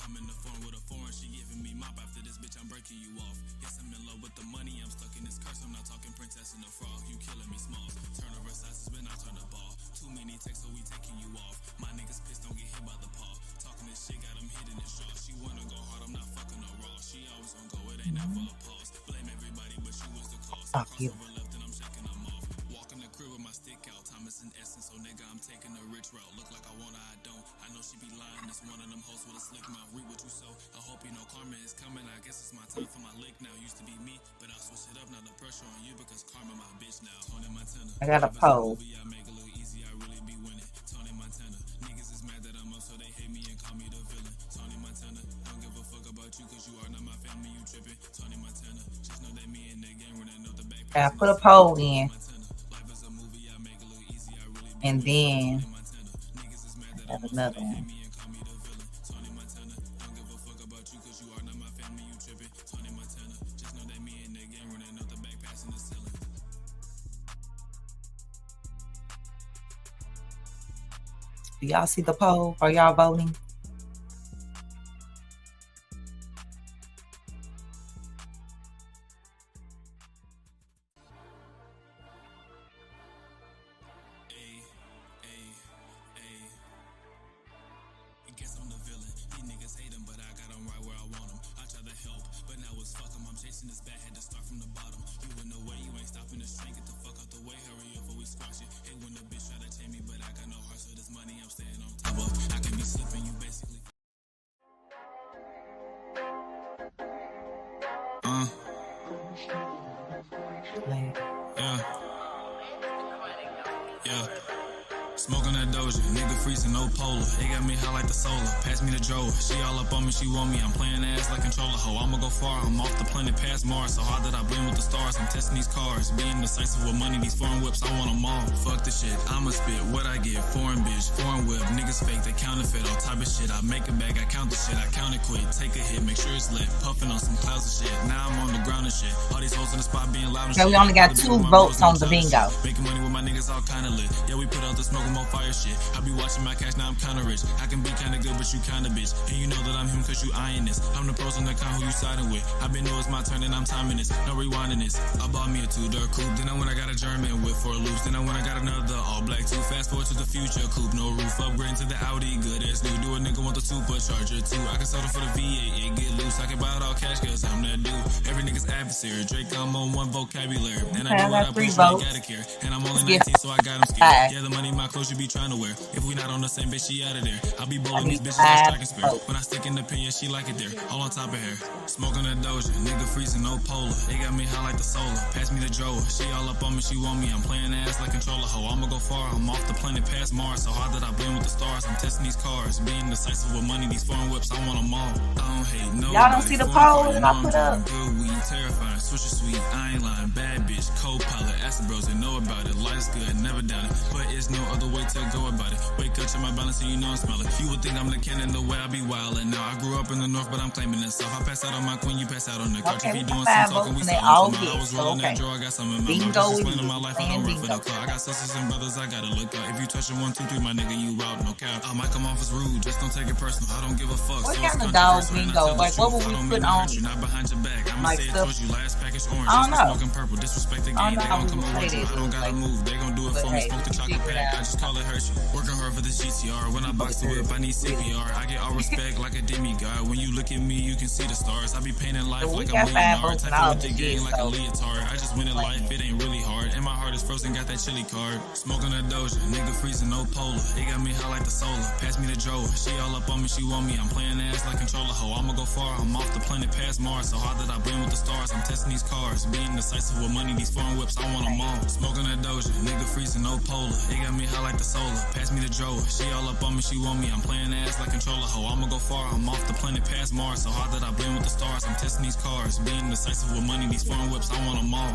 S2: I'm in the phone with a foreign, she giving me mop after this bitch, I'm breaking you off. Yes, I'm in love with the money, I'm stuck in this curse, I'm not talking princess and the frog, you killing me small. Turn the rest size, when I turn the ball. Too many texts, so we taking you off. My niggas pissed, don't get hit by the paw. Talking this shit, got him hitting his jaw. She wanna go hard, I'm not fucking her raw. She always gon' go, it ain't never a pause. Blame everybody, but she was the cause. Fuck you. Left and I'm checking them off. Walk in the crib with my stick out, Thomas and Essence, so nigga, I'm taking a rich route. Look like I wanna, I don't. I know she be lying, this one of them hoes with a slick mouth. Read what you sow. I hope you know karma is coming. I guess it's my time for my lick now. Used to be me, but I'll switch it up. Now the pressure on you because karma my bitch now. Tony Montana. I got a poll. I make it look easy, I really be winning. Tony Montana. Niggas is mad that I'm up, so they hate me and call me the villain. Tony Montana. Don't give a fuck about you because you are not my family. You tripping. Tony Montana. Just know that me and the gang running up the back. I put a poll in. And then I have another one. Do y'all see the poll? Are y'all voting?
S3: Yeah. Smoking that Doja, nigga freezing, no polar. It got me high like the solar. Pass me the Joe. She all up on me, she want me. I'm playing ass like controller hoe. I'ma go far, I'm off the planet past Mars. So hard that I blend with the stars. I'm testing these cars. Being decisive with money, these foreign whips, I want them all. Fuck the shit, I'ma spit what I get. Foreign bitch, foreign whip. Niggas fake, they counterfeit. All type of shit. I make it back, I count the shit. I count it quick. Take a hit, make sure it's lit. Puffing on some clouds of shit. Now I'm on the ground and shit. All these hoes in the spot being loud and
S2: So
S3: shit.
S2: we only got 2 votes on the bingo.
S3: Making money with my niggas all kinda lit. Yeah, we put out the smoke and more fire shit. I be watching my cash, now I'm kinda rich. I can be kinda good, but you kinda bitch. And you know that I'm him cause you eyeing this. I'm the pros on the con, who you siding with. I been know it's my turn and I'm timing this. No rewinding this. I bought me a 2-door coupe. Then I went I got a German whip for a loose. Then I went I got another all black too. Fast forward to the future coupe. No roof, upgrading to the Audi. Good as new. Do a nigga want the supercharger too. I can sell it for the V8, it get loose. I can buy it all cash cause I'm that dude. Every nigga's adversary. Drake, I'm on one vocabulary. And I do what I preach, I gotta care. And I'm only 19, so I got him scared. Yeah, the money my clothes you be trying to wear. If we not on the same bitch, she out of there. I be bowling these bitches like striking spirit. When I stick in the pin, yeah, she like it there. All on top of her. Smoking that Doja, nigga freezing, no polar. It got me high like the solar. Pass me the Joe. She all up on me, she want me. I'm playing ass like controller hoe. I'ma go far, I'm off the planet past Mars. So hard that I blend with the stars. I'm testing these cars. Being decisive with money, these foreign whips, I want them all. I don't hate no.
S2: Y'all don't see the poll that I put up.
S3: Good weed, terrifying, switch it sweet. I ain't lying, bad bitch, co-pilot, acid bros, they know about it. Life's good, never done it. But it's no other way to go about it. Wake up, check my balance, and you know I'm smelling. You would think I'm the cannon, the way I be wildin'. Now I grew up in the north, but I'm claiming the south. I pass out on my queen, you pass out on the couch. If you doing some talking, we solid. I was rolling that draw, I got some in my mouth. Just explaining my life, I don't run for the car. I got sisters and brothers, I gotta look out. If you touching 1, 2, 3, my nigga, you out, no cap. I might come off as rude, just don't take it personal. I don't give a fuck.
S2: What kind of dog bingo? Like, what would we put on?
S3: Not behind your back. I'ma
S2: Like
S3: say it
S2: stuff.
S3: towards you. Last package orange.
S2: I don't know.
S3: Smoking purple. Disrespect the game. They gon' come over you. I don't gotta move. They gon' do it for me. Smoke the chocolate pack. I just call it Hershey. Working hard for this GTR. When I box the whip, I need CPR. I get all respect like a demigod. When you look at me, you can see the stars. I be painting life like a millionaire. Typing with the game like a leotard. I just win in life. It ain't really hard. And my heart is frozen. Got that chili card. Smoking that Doja. Nigga freezing, no polar. It got me high like the solar. Pass me the Joe. She all up on me. She want me. I'm playing ass like controller hoe. I'ma go far. I'm off the planet past Mars. So hard that I blend with the stars. I'm testing these cars. Being decisive with money. These foreign whips. I want them all. Smoking that Doja. Nigga freezing, no polar. It got me high like the solar. Pass me the Joe. She all up on me. She want me. I'm playing ass like controller hoe. I'ma go far. I'm off the planet past Mars. So hard that I blend with the stars. I'm testing these cars. Being decisive with money. These foreign whips. I want them all.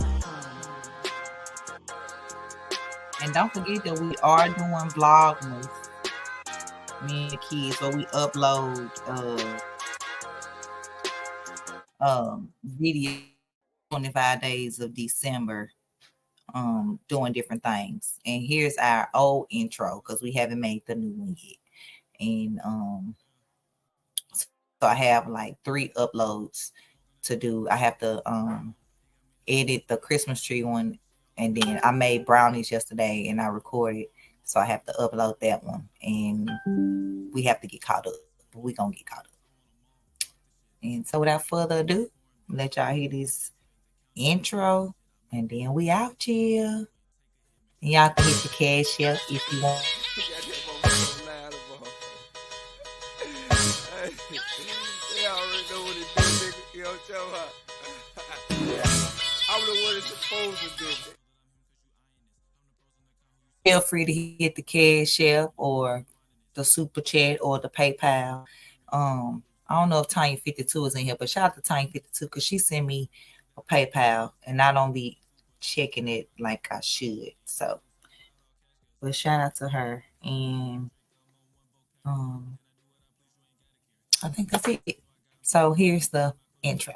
S2: And don't forget that we are doing Vlogmas. Me and the kids, where we upload video 25 days of December, doing different things. And here's our old intro because we haven't made the new one yet. And so I have like 3 uploads to do. I have to edit the Christmas tree one, and then I made brownies yesterday and I recorded, so I have to upload that one, and we have to get caught up. But we gonna get caught up. And so without further ado, let y'all hear this intro, and then we out here. And y'all can hit the cash up if you want.
S21: They already know what it do, nigga. You know what I'm talking about? I'm the one that's supposed to do it.
S2: Feel free to hit the cash app or the super chat or the PayPal. I don't know if Tanya 52 is in here, but shout out to Tanya 52 because she sent me a PayPal and I don't be checking it like I should. So, but shout out to her. And I think that's it. So here's the intro.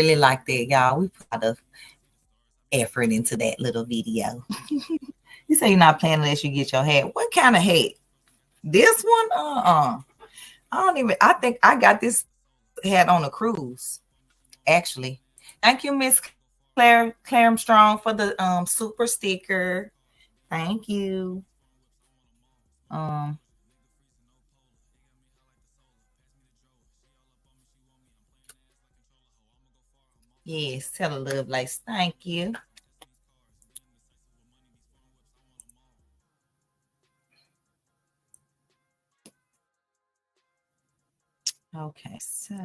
S2: really like that, y'all. We put a lot of effort into that little video. You say you're not playing unless you get your hat. What kind of hat? This one? I think I got this hat on a cruise, actually. Thank you, Miss Claire Armstrong, for the super sticker. Thank you. Yes, tell a love lace. Thank you. Okay, so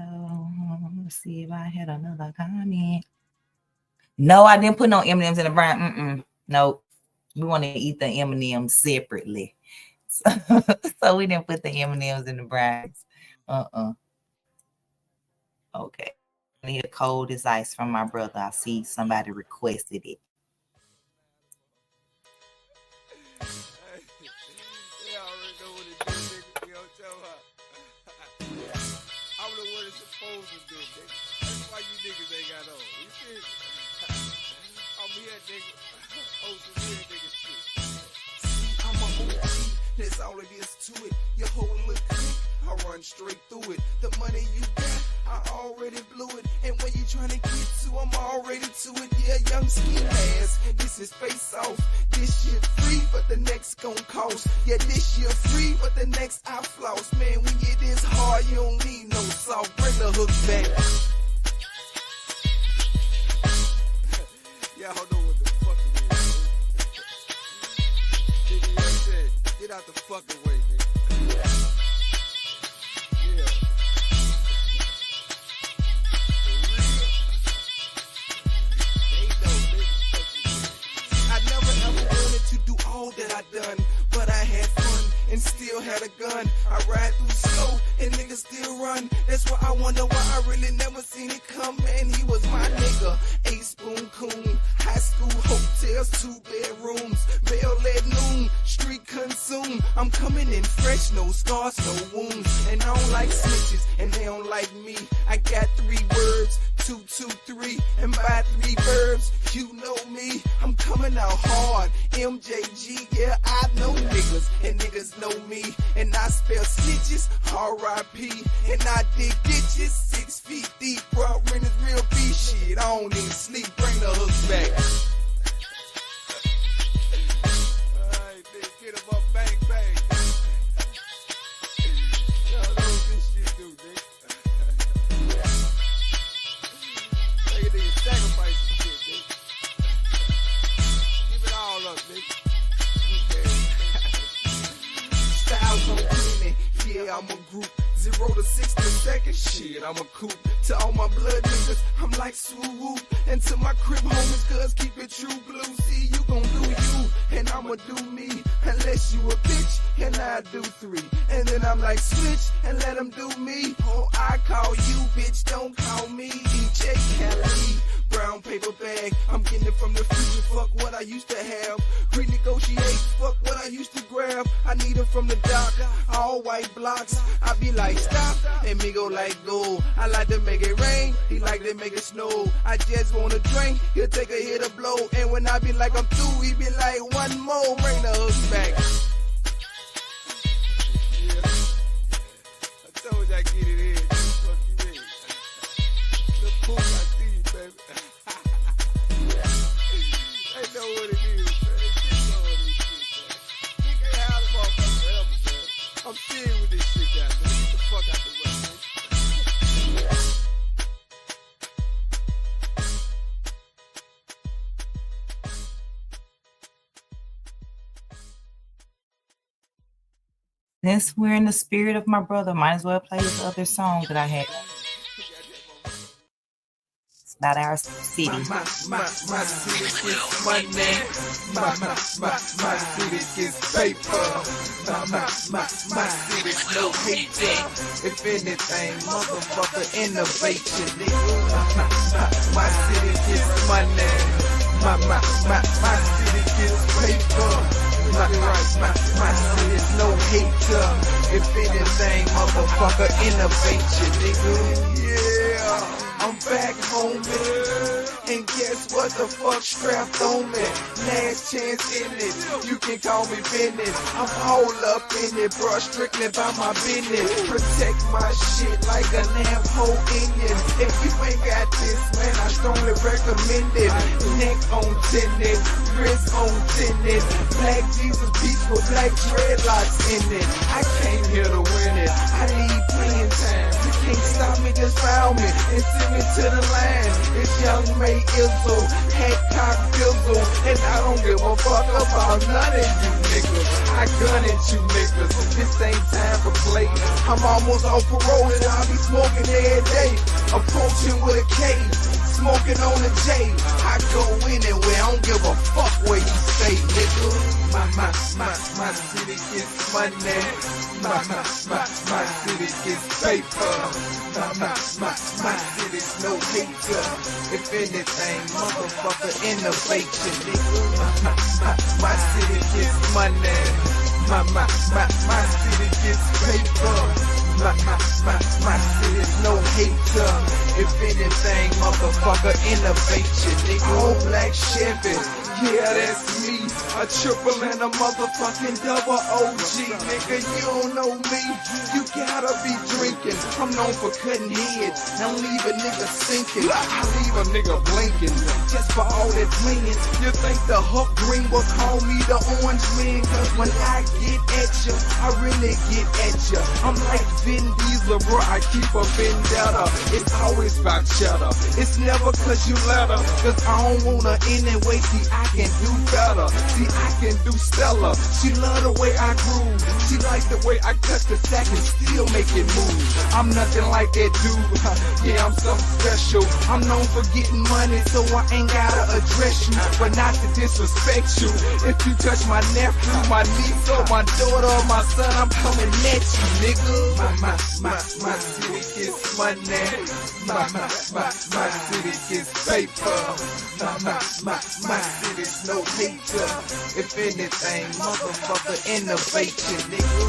S2: let's see if I had another comment. No, I didn't put no M&Ms in the brine. Nope. We want to eat the M&Ms separately. So we didn't put the M&Ms in the brines. Okay. I need a cold as ice from my brother. I see somebody requested it.
S21: That's why you niggas ain't got on. You feel me? I'm here, nigga. Oh, some real nigga shit. I'm a OG. That's all it is to it. Your whole little clique, I run straight through it. The money you got, I already blew it. And when you trying to get to, I'm already to it. Yeah, young ski ass. This is face off. This shit free, but the next gon' cost. Yeah, this year free, but the next I floss. Man, when you this hard, you don't need no salt. Bring the hook back. Y'all know what the fuck it is. Nigga, you know what I'm saying? Get out the fucking way, nigga. Yeah. I never ever wanted to do all that I done, but I had fun and still had a gun. I ride through slow and niggas still run. That's why I wonder why I really never seen it come. Man, he was my nigga. A-spoon coon, high school hotels, 2 bedrooms, bail at noon, street consume. I'm coming in fresh, no scars, no wounds, and I don't like snitches, and they don't like me. I got 3 words, 2, 2, 3, and by 3 verbs, you know me. I'm coming out hard, MJG, yeah, I know niggas, and niggas know me, and I spell snitches, R.I.P., and I dig ditches, 6 feet deep, bro, rent is real beef shit, I don't even sleep, bring the hooks back. Alright, nigga, get him up, bang, bang. Y'all know what this shit do, nigga. Nigga, nigga, sacrifice the shit, nigga. Give it all up, nigga. Styles on cleaning, yeah, I'm a group. 0 to 60 seconds, shit, I'm a coupe. To all my blood niggas, I'm like swoop. And to my crib homies, cuz keep it true blue. See, you gon' do you, and I'ma do me. Unless you a bitch, and I do 3. And then I'm like switch, and let them do me. Oh, I call you, bitch, don't call me. DJ Kelly, brown paper bag. I'm getting it from the future, fuck what I used to have. Renegotiate, fuck what I used to grab. I need it from the dock, all white blocks. I be like, stop, and me go like, go. I like to make it rain, he like to make it snow. I just wanna drink, he'll take a hit or blow. And when I be like, I'm through, he be like, one more, bring the hooks back. Yeah. I told you I get it in. Fuck you in. Look cool, I see you, baby. They know what it is, man. They know what it is, man. Think ain't how the motherfucker forever, man. I'm serious with this shit down, man. Get the fuck out the way, man.
S2: Since we're in the spirit of my brother, might as well play this other song that I had. It's about our city.
S21: My city gets money. My city gets paper. My city's no hater. If anything, motherfucker, innovation, nigga. My city gets money. My city gets paper. My city's no hater. If anything, motherfucker, innovation, nigga. Yeah. I'm back home, and guess what the fuck strapped on me? Last chance in it, you can call me Bennett. I'm all up in it, bro, strictly by my business. Protect my shit like a lamb hole Indian. If you ain't got this, man, I strongly recommend it. Neck on tennis, wrist on tennis. Black Jesus beach with black dreadlocks in it. I came here to win it, I need playing time. You can't stop me, just found me and send me to the line. It's young May Izzle, Hancock Dizzle, and I don't give a fuck about none of you niggas. I gun at you niggas, this ain't time for play. I'm almost off parole and I'll be smoking every day. Approaching with a K, smoking on a J. I go anywhere, I don't give a fuck where you stay, nigga. My city gets money. My city gets paper. My city's no hater. If anything, motherfucker, innovation, nigga. My city gets money. My city gets paper. My city's no hater. If anything, motherfucker, innovation, nigga. Old black Chevy, yeah, that's me. A triple and a motherfucking double OG, nigga. You don't know me, you gotta be drinking. I'm known for cutting heads and leave a nigga sinking. I leave a nigga blinking just for all that playing. You think the Huck Green will call me the Orange Man? Cause when I get at ya, I really get at ya. I'm like Vin Diesel, bro, I keep a vendetta. It's always about cheddar. It's never cause you let her, cause I don't wanna anyway. See, I can do better. See, I can do stellar. She love the way I groove. She like the way I cut the stack and still make it move. I'm nothing like that dude. Yeah, I'm something special. I'm known for getting money, so I ain't gotta address you, but not to disrespect you. If you touch my nephew, my niece, or my daughter, or my son, I'm coming at you, nigga. My city gets money. My city gets paper. My city's no hater. If anything, motherfucker, innovation, nigga.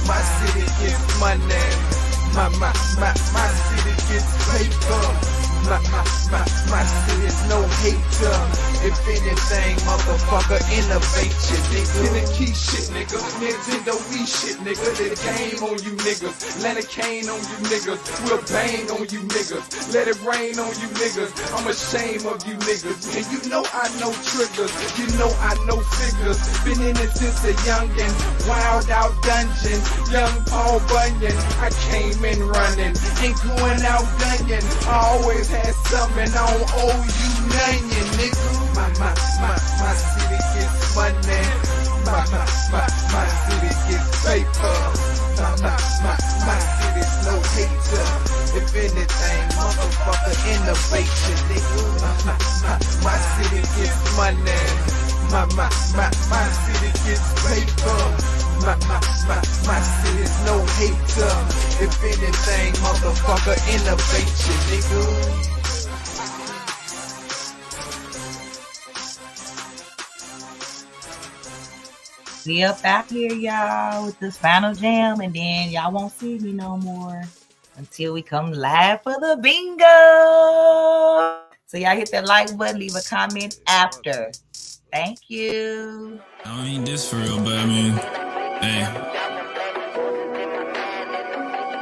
S21: My city gets money. My city gets paper. My city's no hater. If anything, motherfucker, innovation, nigga. Tenant key shit, nigga. Nintendo Wii shit, nigga. The game on you niggas. Let it cane on you niggas. We'll bang on you niggas. Let it rain on you niggas. I'm ashamed of you niggas. And you know I know triggers. You know I know figures. Been in it since a youngin'. Wild out dungeon. Young Paul Bunyan. I came in running. Ain't going out dungeon. I always had something. I don't owe you nothing, nigga. My city gets money. My city gets paper. My city's no hater. If anything, motherfucker, innovation, nigga. My city gets money. My city gets paper. My city's no hater. If anything, motherfucker, innovation, nigga.
S2: We up out here, y'all, with this final jam, and then y'all won't see me no more until we come live for the bingo. So y'all hit that like button, leave a comment after. Thank you.
S3: I don't need this for real, but I mean, hey.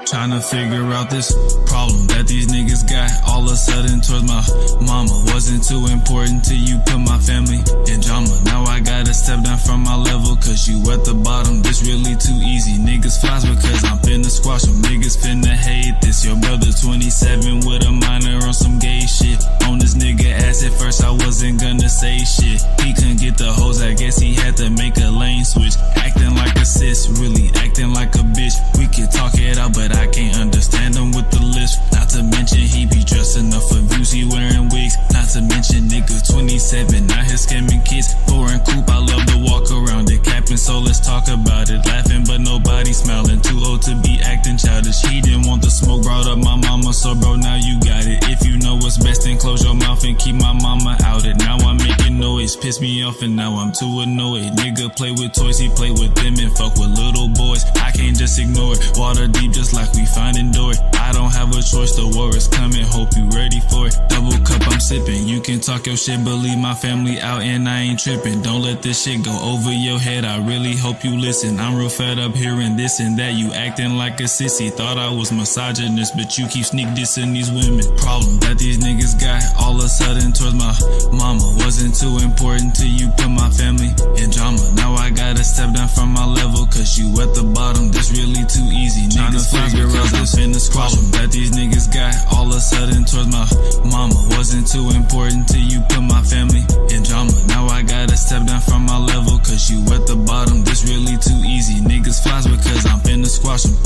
S3: Trying to figure out this problem that these niggas got all of a sudden towards my mama. Wasn't too important till you put my family in drama. Now I gotta step down from my level cause you at the bottom. This really too easy. Niggas flies because I'm finna squash them. Niggas finna hate this. Your brother 27 with a minor on some gay shit. On this nigga ass at first I wasn't gonna say shit. He couldn't get the hoes, I guess he had to make a lane switch. Acting like a sis, really acting like a bitch. We could talk it out but I can't understand him with the list. Not to mention he be dressing up for views, he wearing wigs. Not to mention nigga 27, out here scamming kids. Foreign coupe, I love to walk around it. Capping, so let's talk about it. Laughing but nobody smiling. Too old to be acting childish. He didn't want the smoke, brought up my mama. So bro, now you got it. If you know what's best, then close your mouth and keep my mama out it. Now I'm making noise. always piss me off and now I'm too annoyed. Nigga play with toys, he play with them and fuck with little boys. I can't just ignore it. Water deep just like we finding Dory. I don't have a choice, the war is coming, hope you ready for it. Double cup I'm sipping, you can talk your shit, but leave my family out and I ain't tripping. Don't let this shit go over your head, I really hope you listen. I'm real fed up hearing this and that, you acting like a sissy. Thought I was misogynist, but you keep sneak dissing these women. Problem that these niggas got all of a sudden towards my mama. Wasn't too important to you, put my family in drama. Now I gotta step down from my level, cause you at the bottom, this really too easy. Niggas figure out this in the problem that these niggas got all of a sudden towards my mama. Wasn't too important to you, put my family in drama. Now I gotta step down from my level, cause you at the bottom, this really too easy. Niggas flies because I'm finna squash them.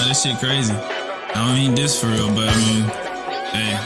S3: This shit crazy. I don't mean this for real, but I mean, hey.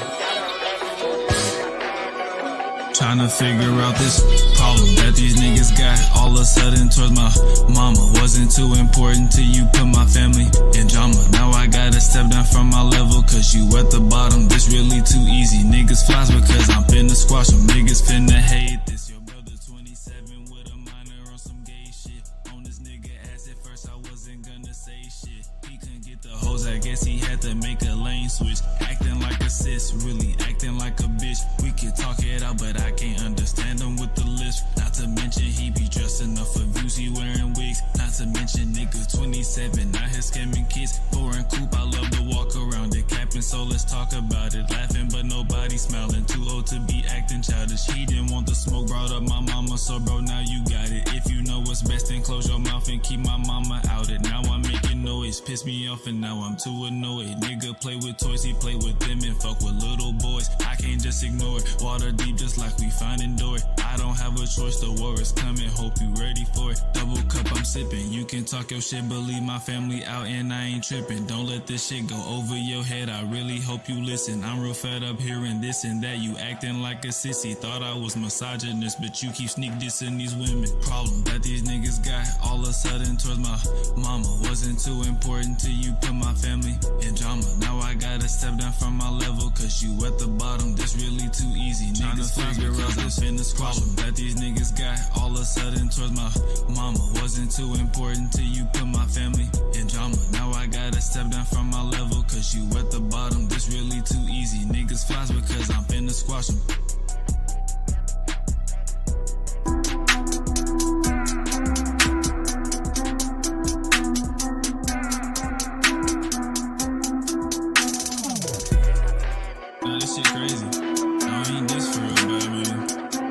S3: Tryna figure out this problem that these niggas got all of a sudden towards my mama. Wasn't too important to you, put my family in drama. Now I gotta step down from my level, cause you at the bottom, this really too easy. Niggas flies because I'm finna squash them. Niggas finna hate this. Your brother 27 with a minor on some gay shit. On this nigga ass at first I wasn't gonna say shit. He couldn't get the hoes, I guess he had to make a lane switch. Acting like a sis, really acting like a bitch. We could talk it out, but I can't understand him with the list. Not to mention he be dressing up for views, he wearing wigs. Not to mention nigga 27, out here scamming kids. Foreign coupe, I love to walk around it, capping, so let's talk about it. Laughing, but nobody smiling. Too old to be acting childish. He didn't want the smoke, brought up my mama, so bro, now you got it. If you know what's best, then close your mouth and keep my mama out it. Now I'm making noise, piss me off and now I'm too annoyed. Nigga play with toys, he play with them and fuck with little boys. I can't just ignore it. Water deep just like we finding Dory. I don't have a choice, the war is coming, hope you ready for it. Double cup I'm sipping, you can talk your shit, but leave my family out and I ain't tripping. Don't let this shit go over your head, I really hope you listen. I'm real fed up hearing this and that, you acting like a sissy. Thought I was misogynist, but you keep sneak dissing these women. Problem that these niggas got all of a sudden towards my mama. Wasn't too important to you, put my family in drama. Now I gotta step down from my level, cause you at the bottom, this really too easy. Niggas figure out this in this problem that these niggas got all of a sudden towards my mama. Wasn't too important to you, put my family in drama. Now I gotta step down from my level, cause you at the bottom, this really too easy. Niggas flies because I'm finna squash them.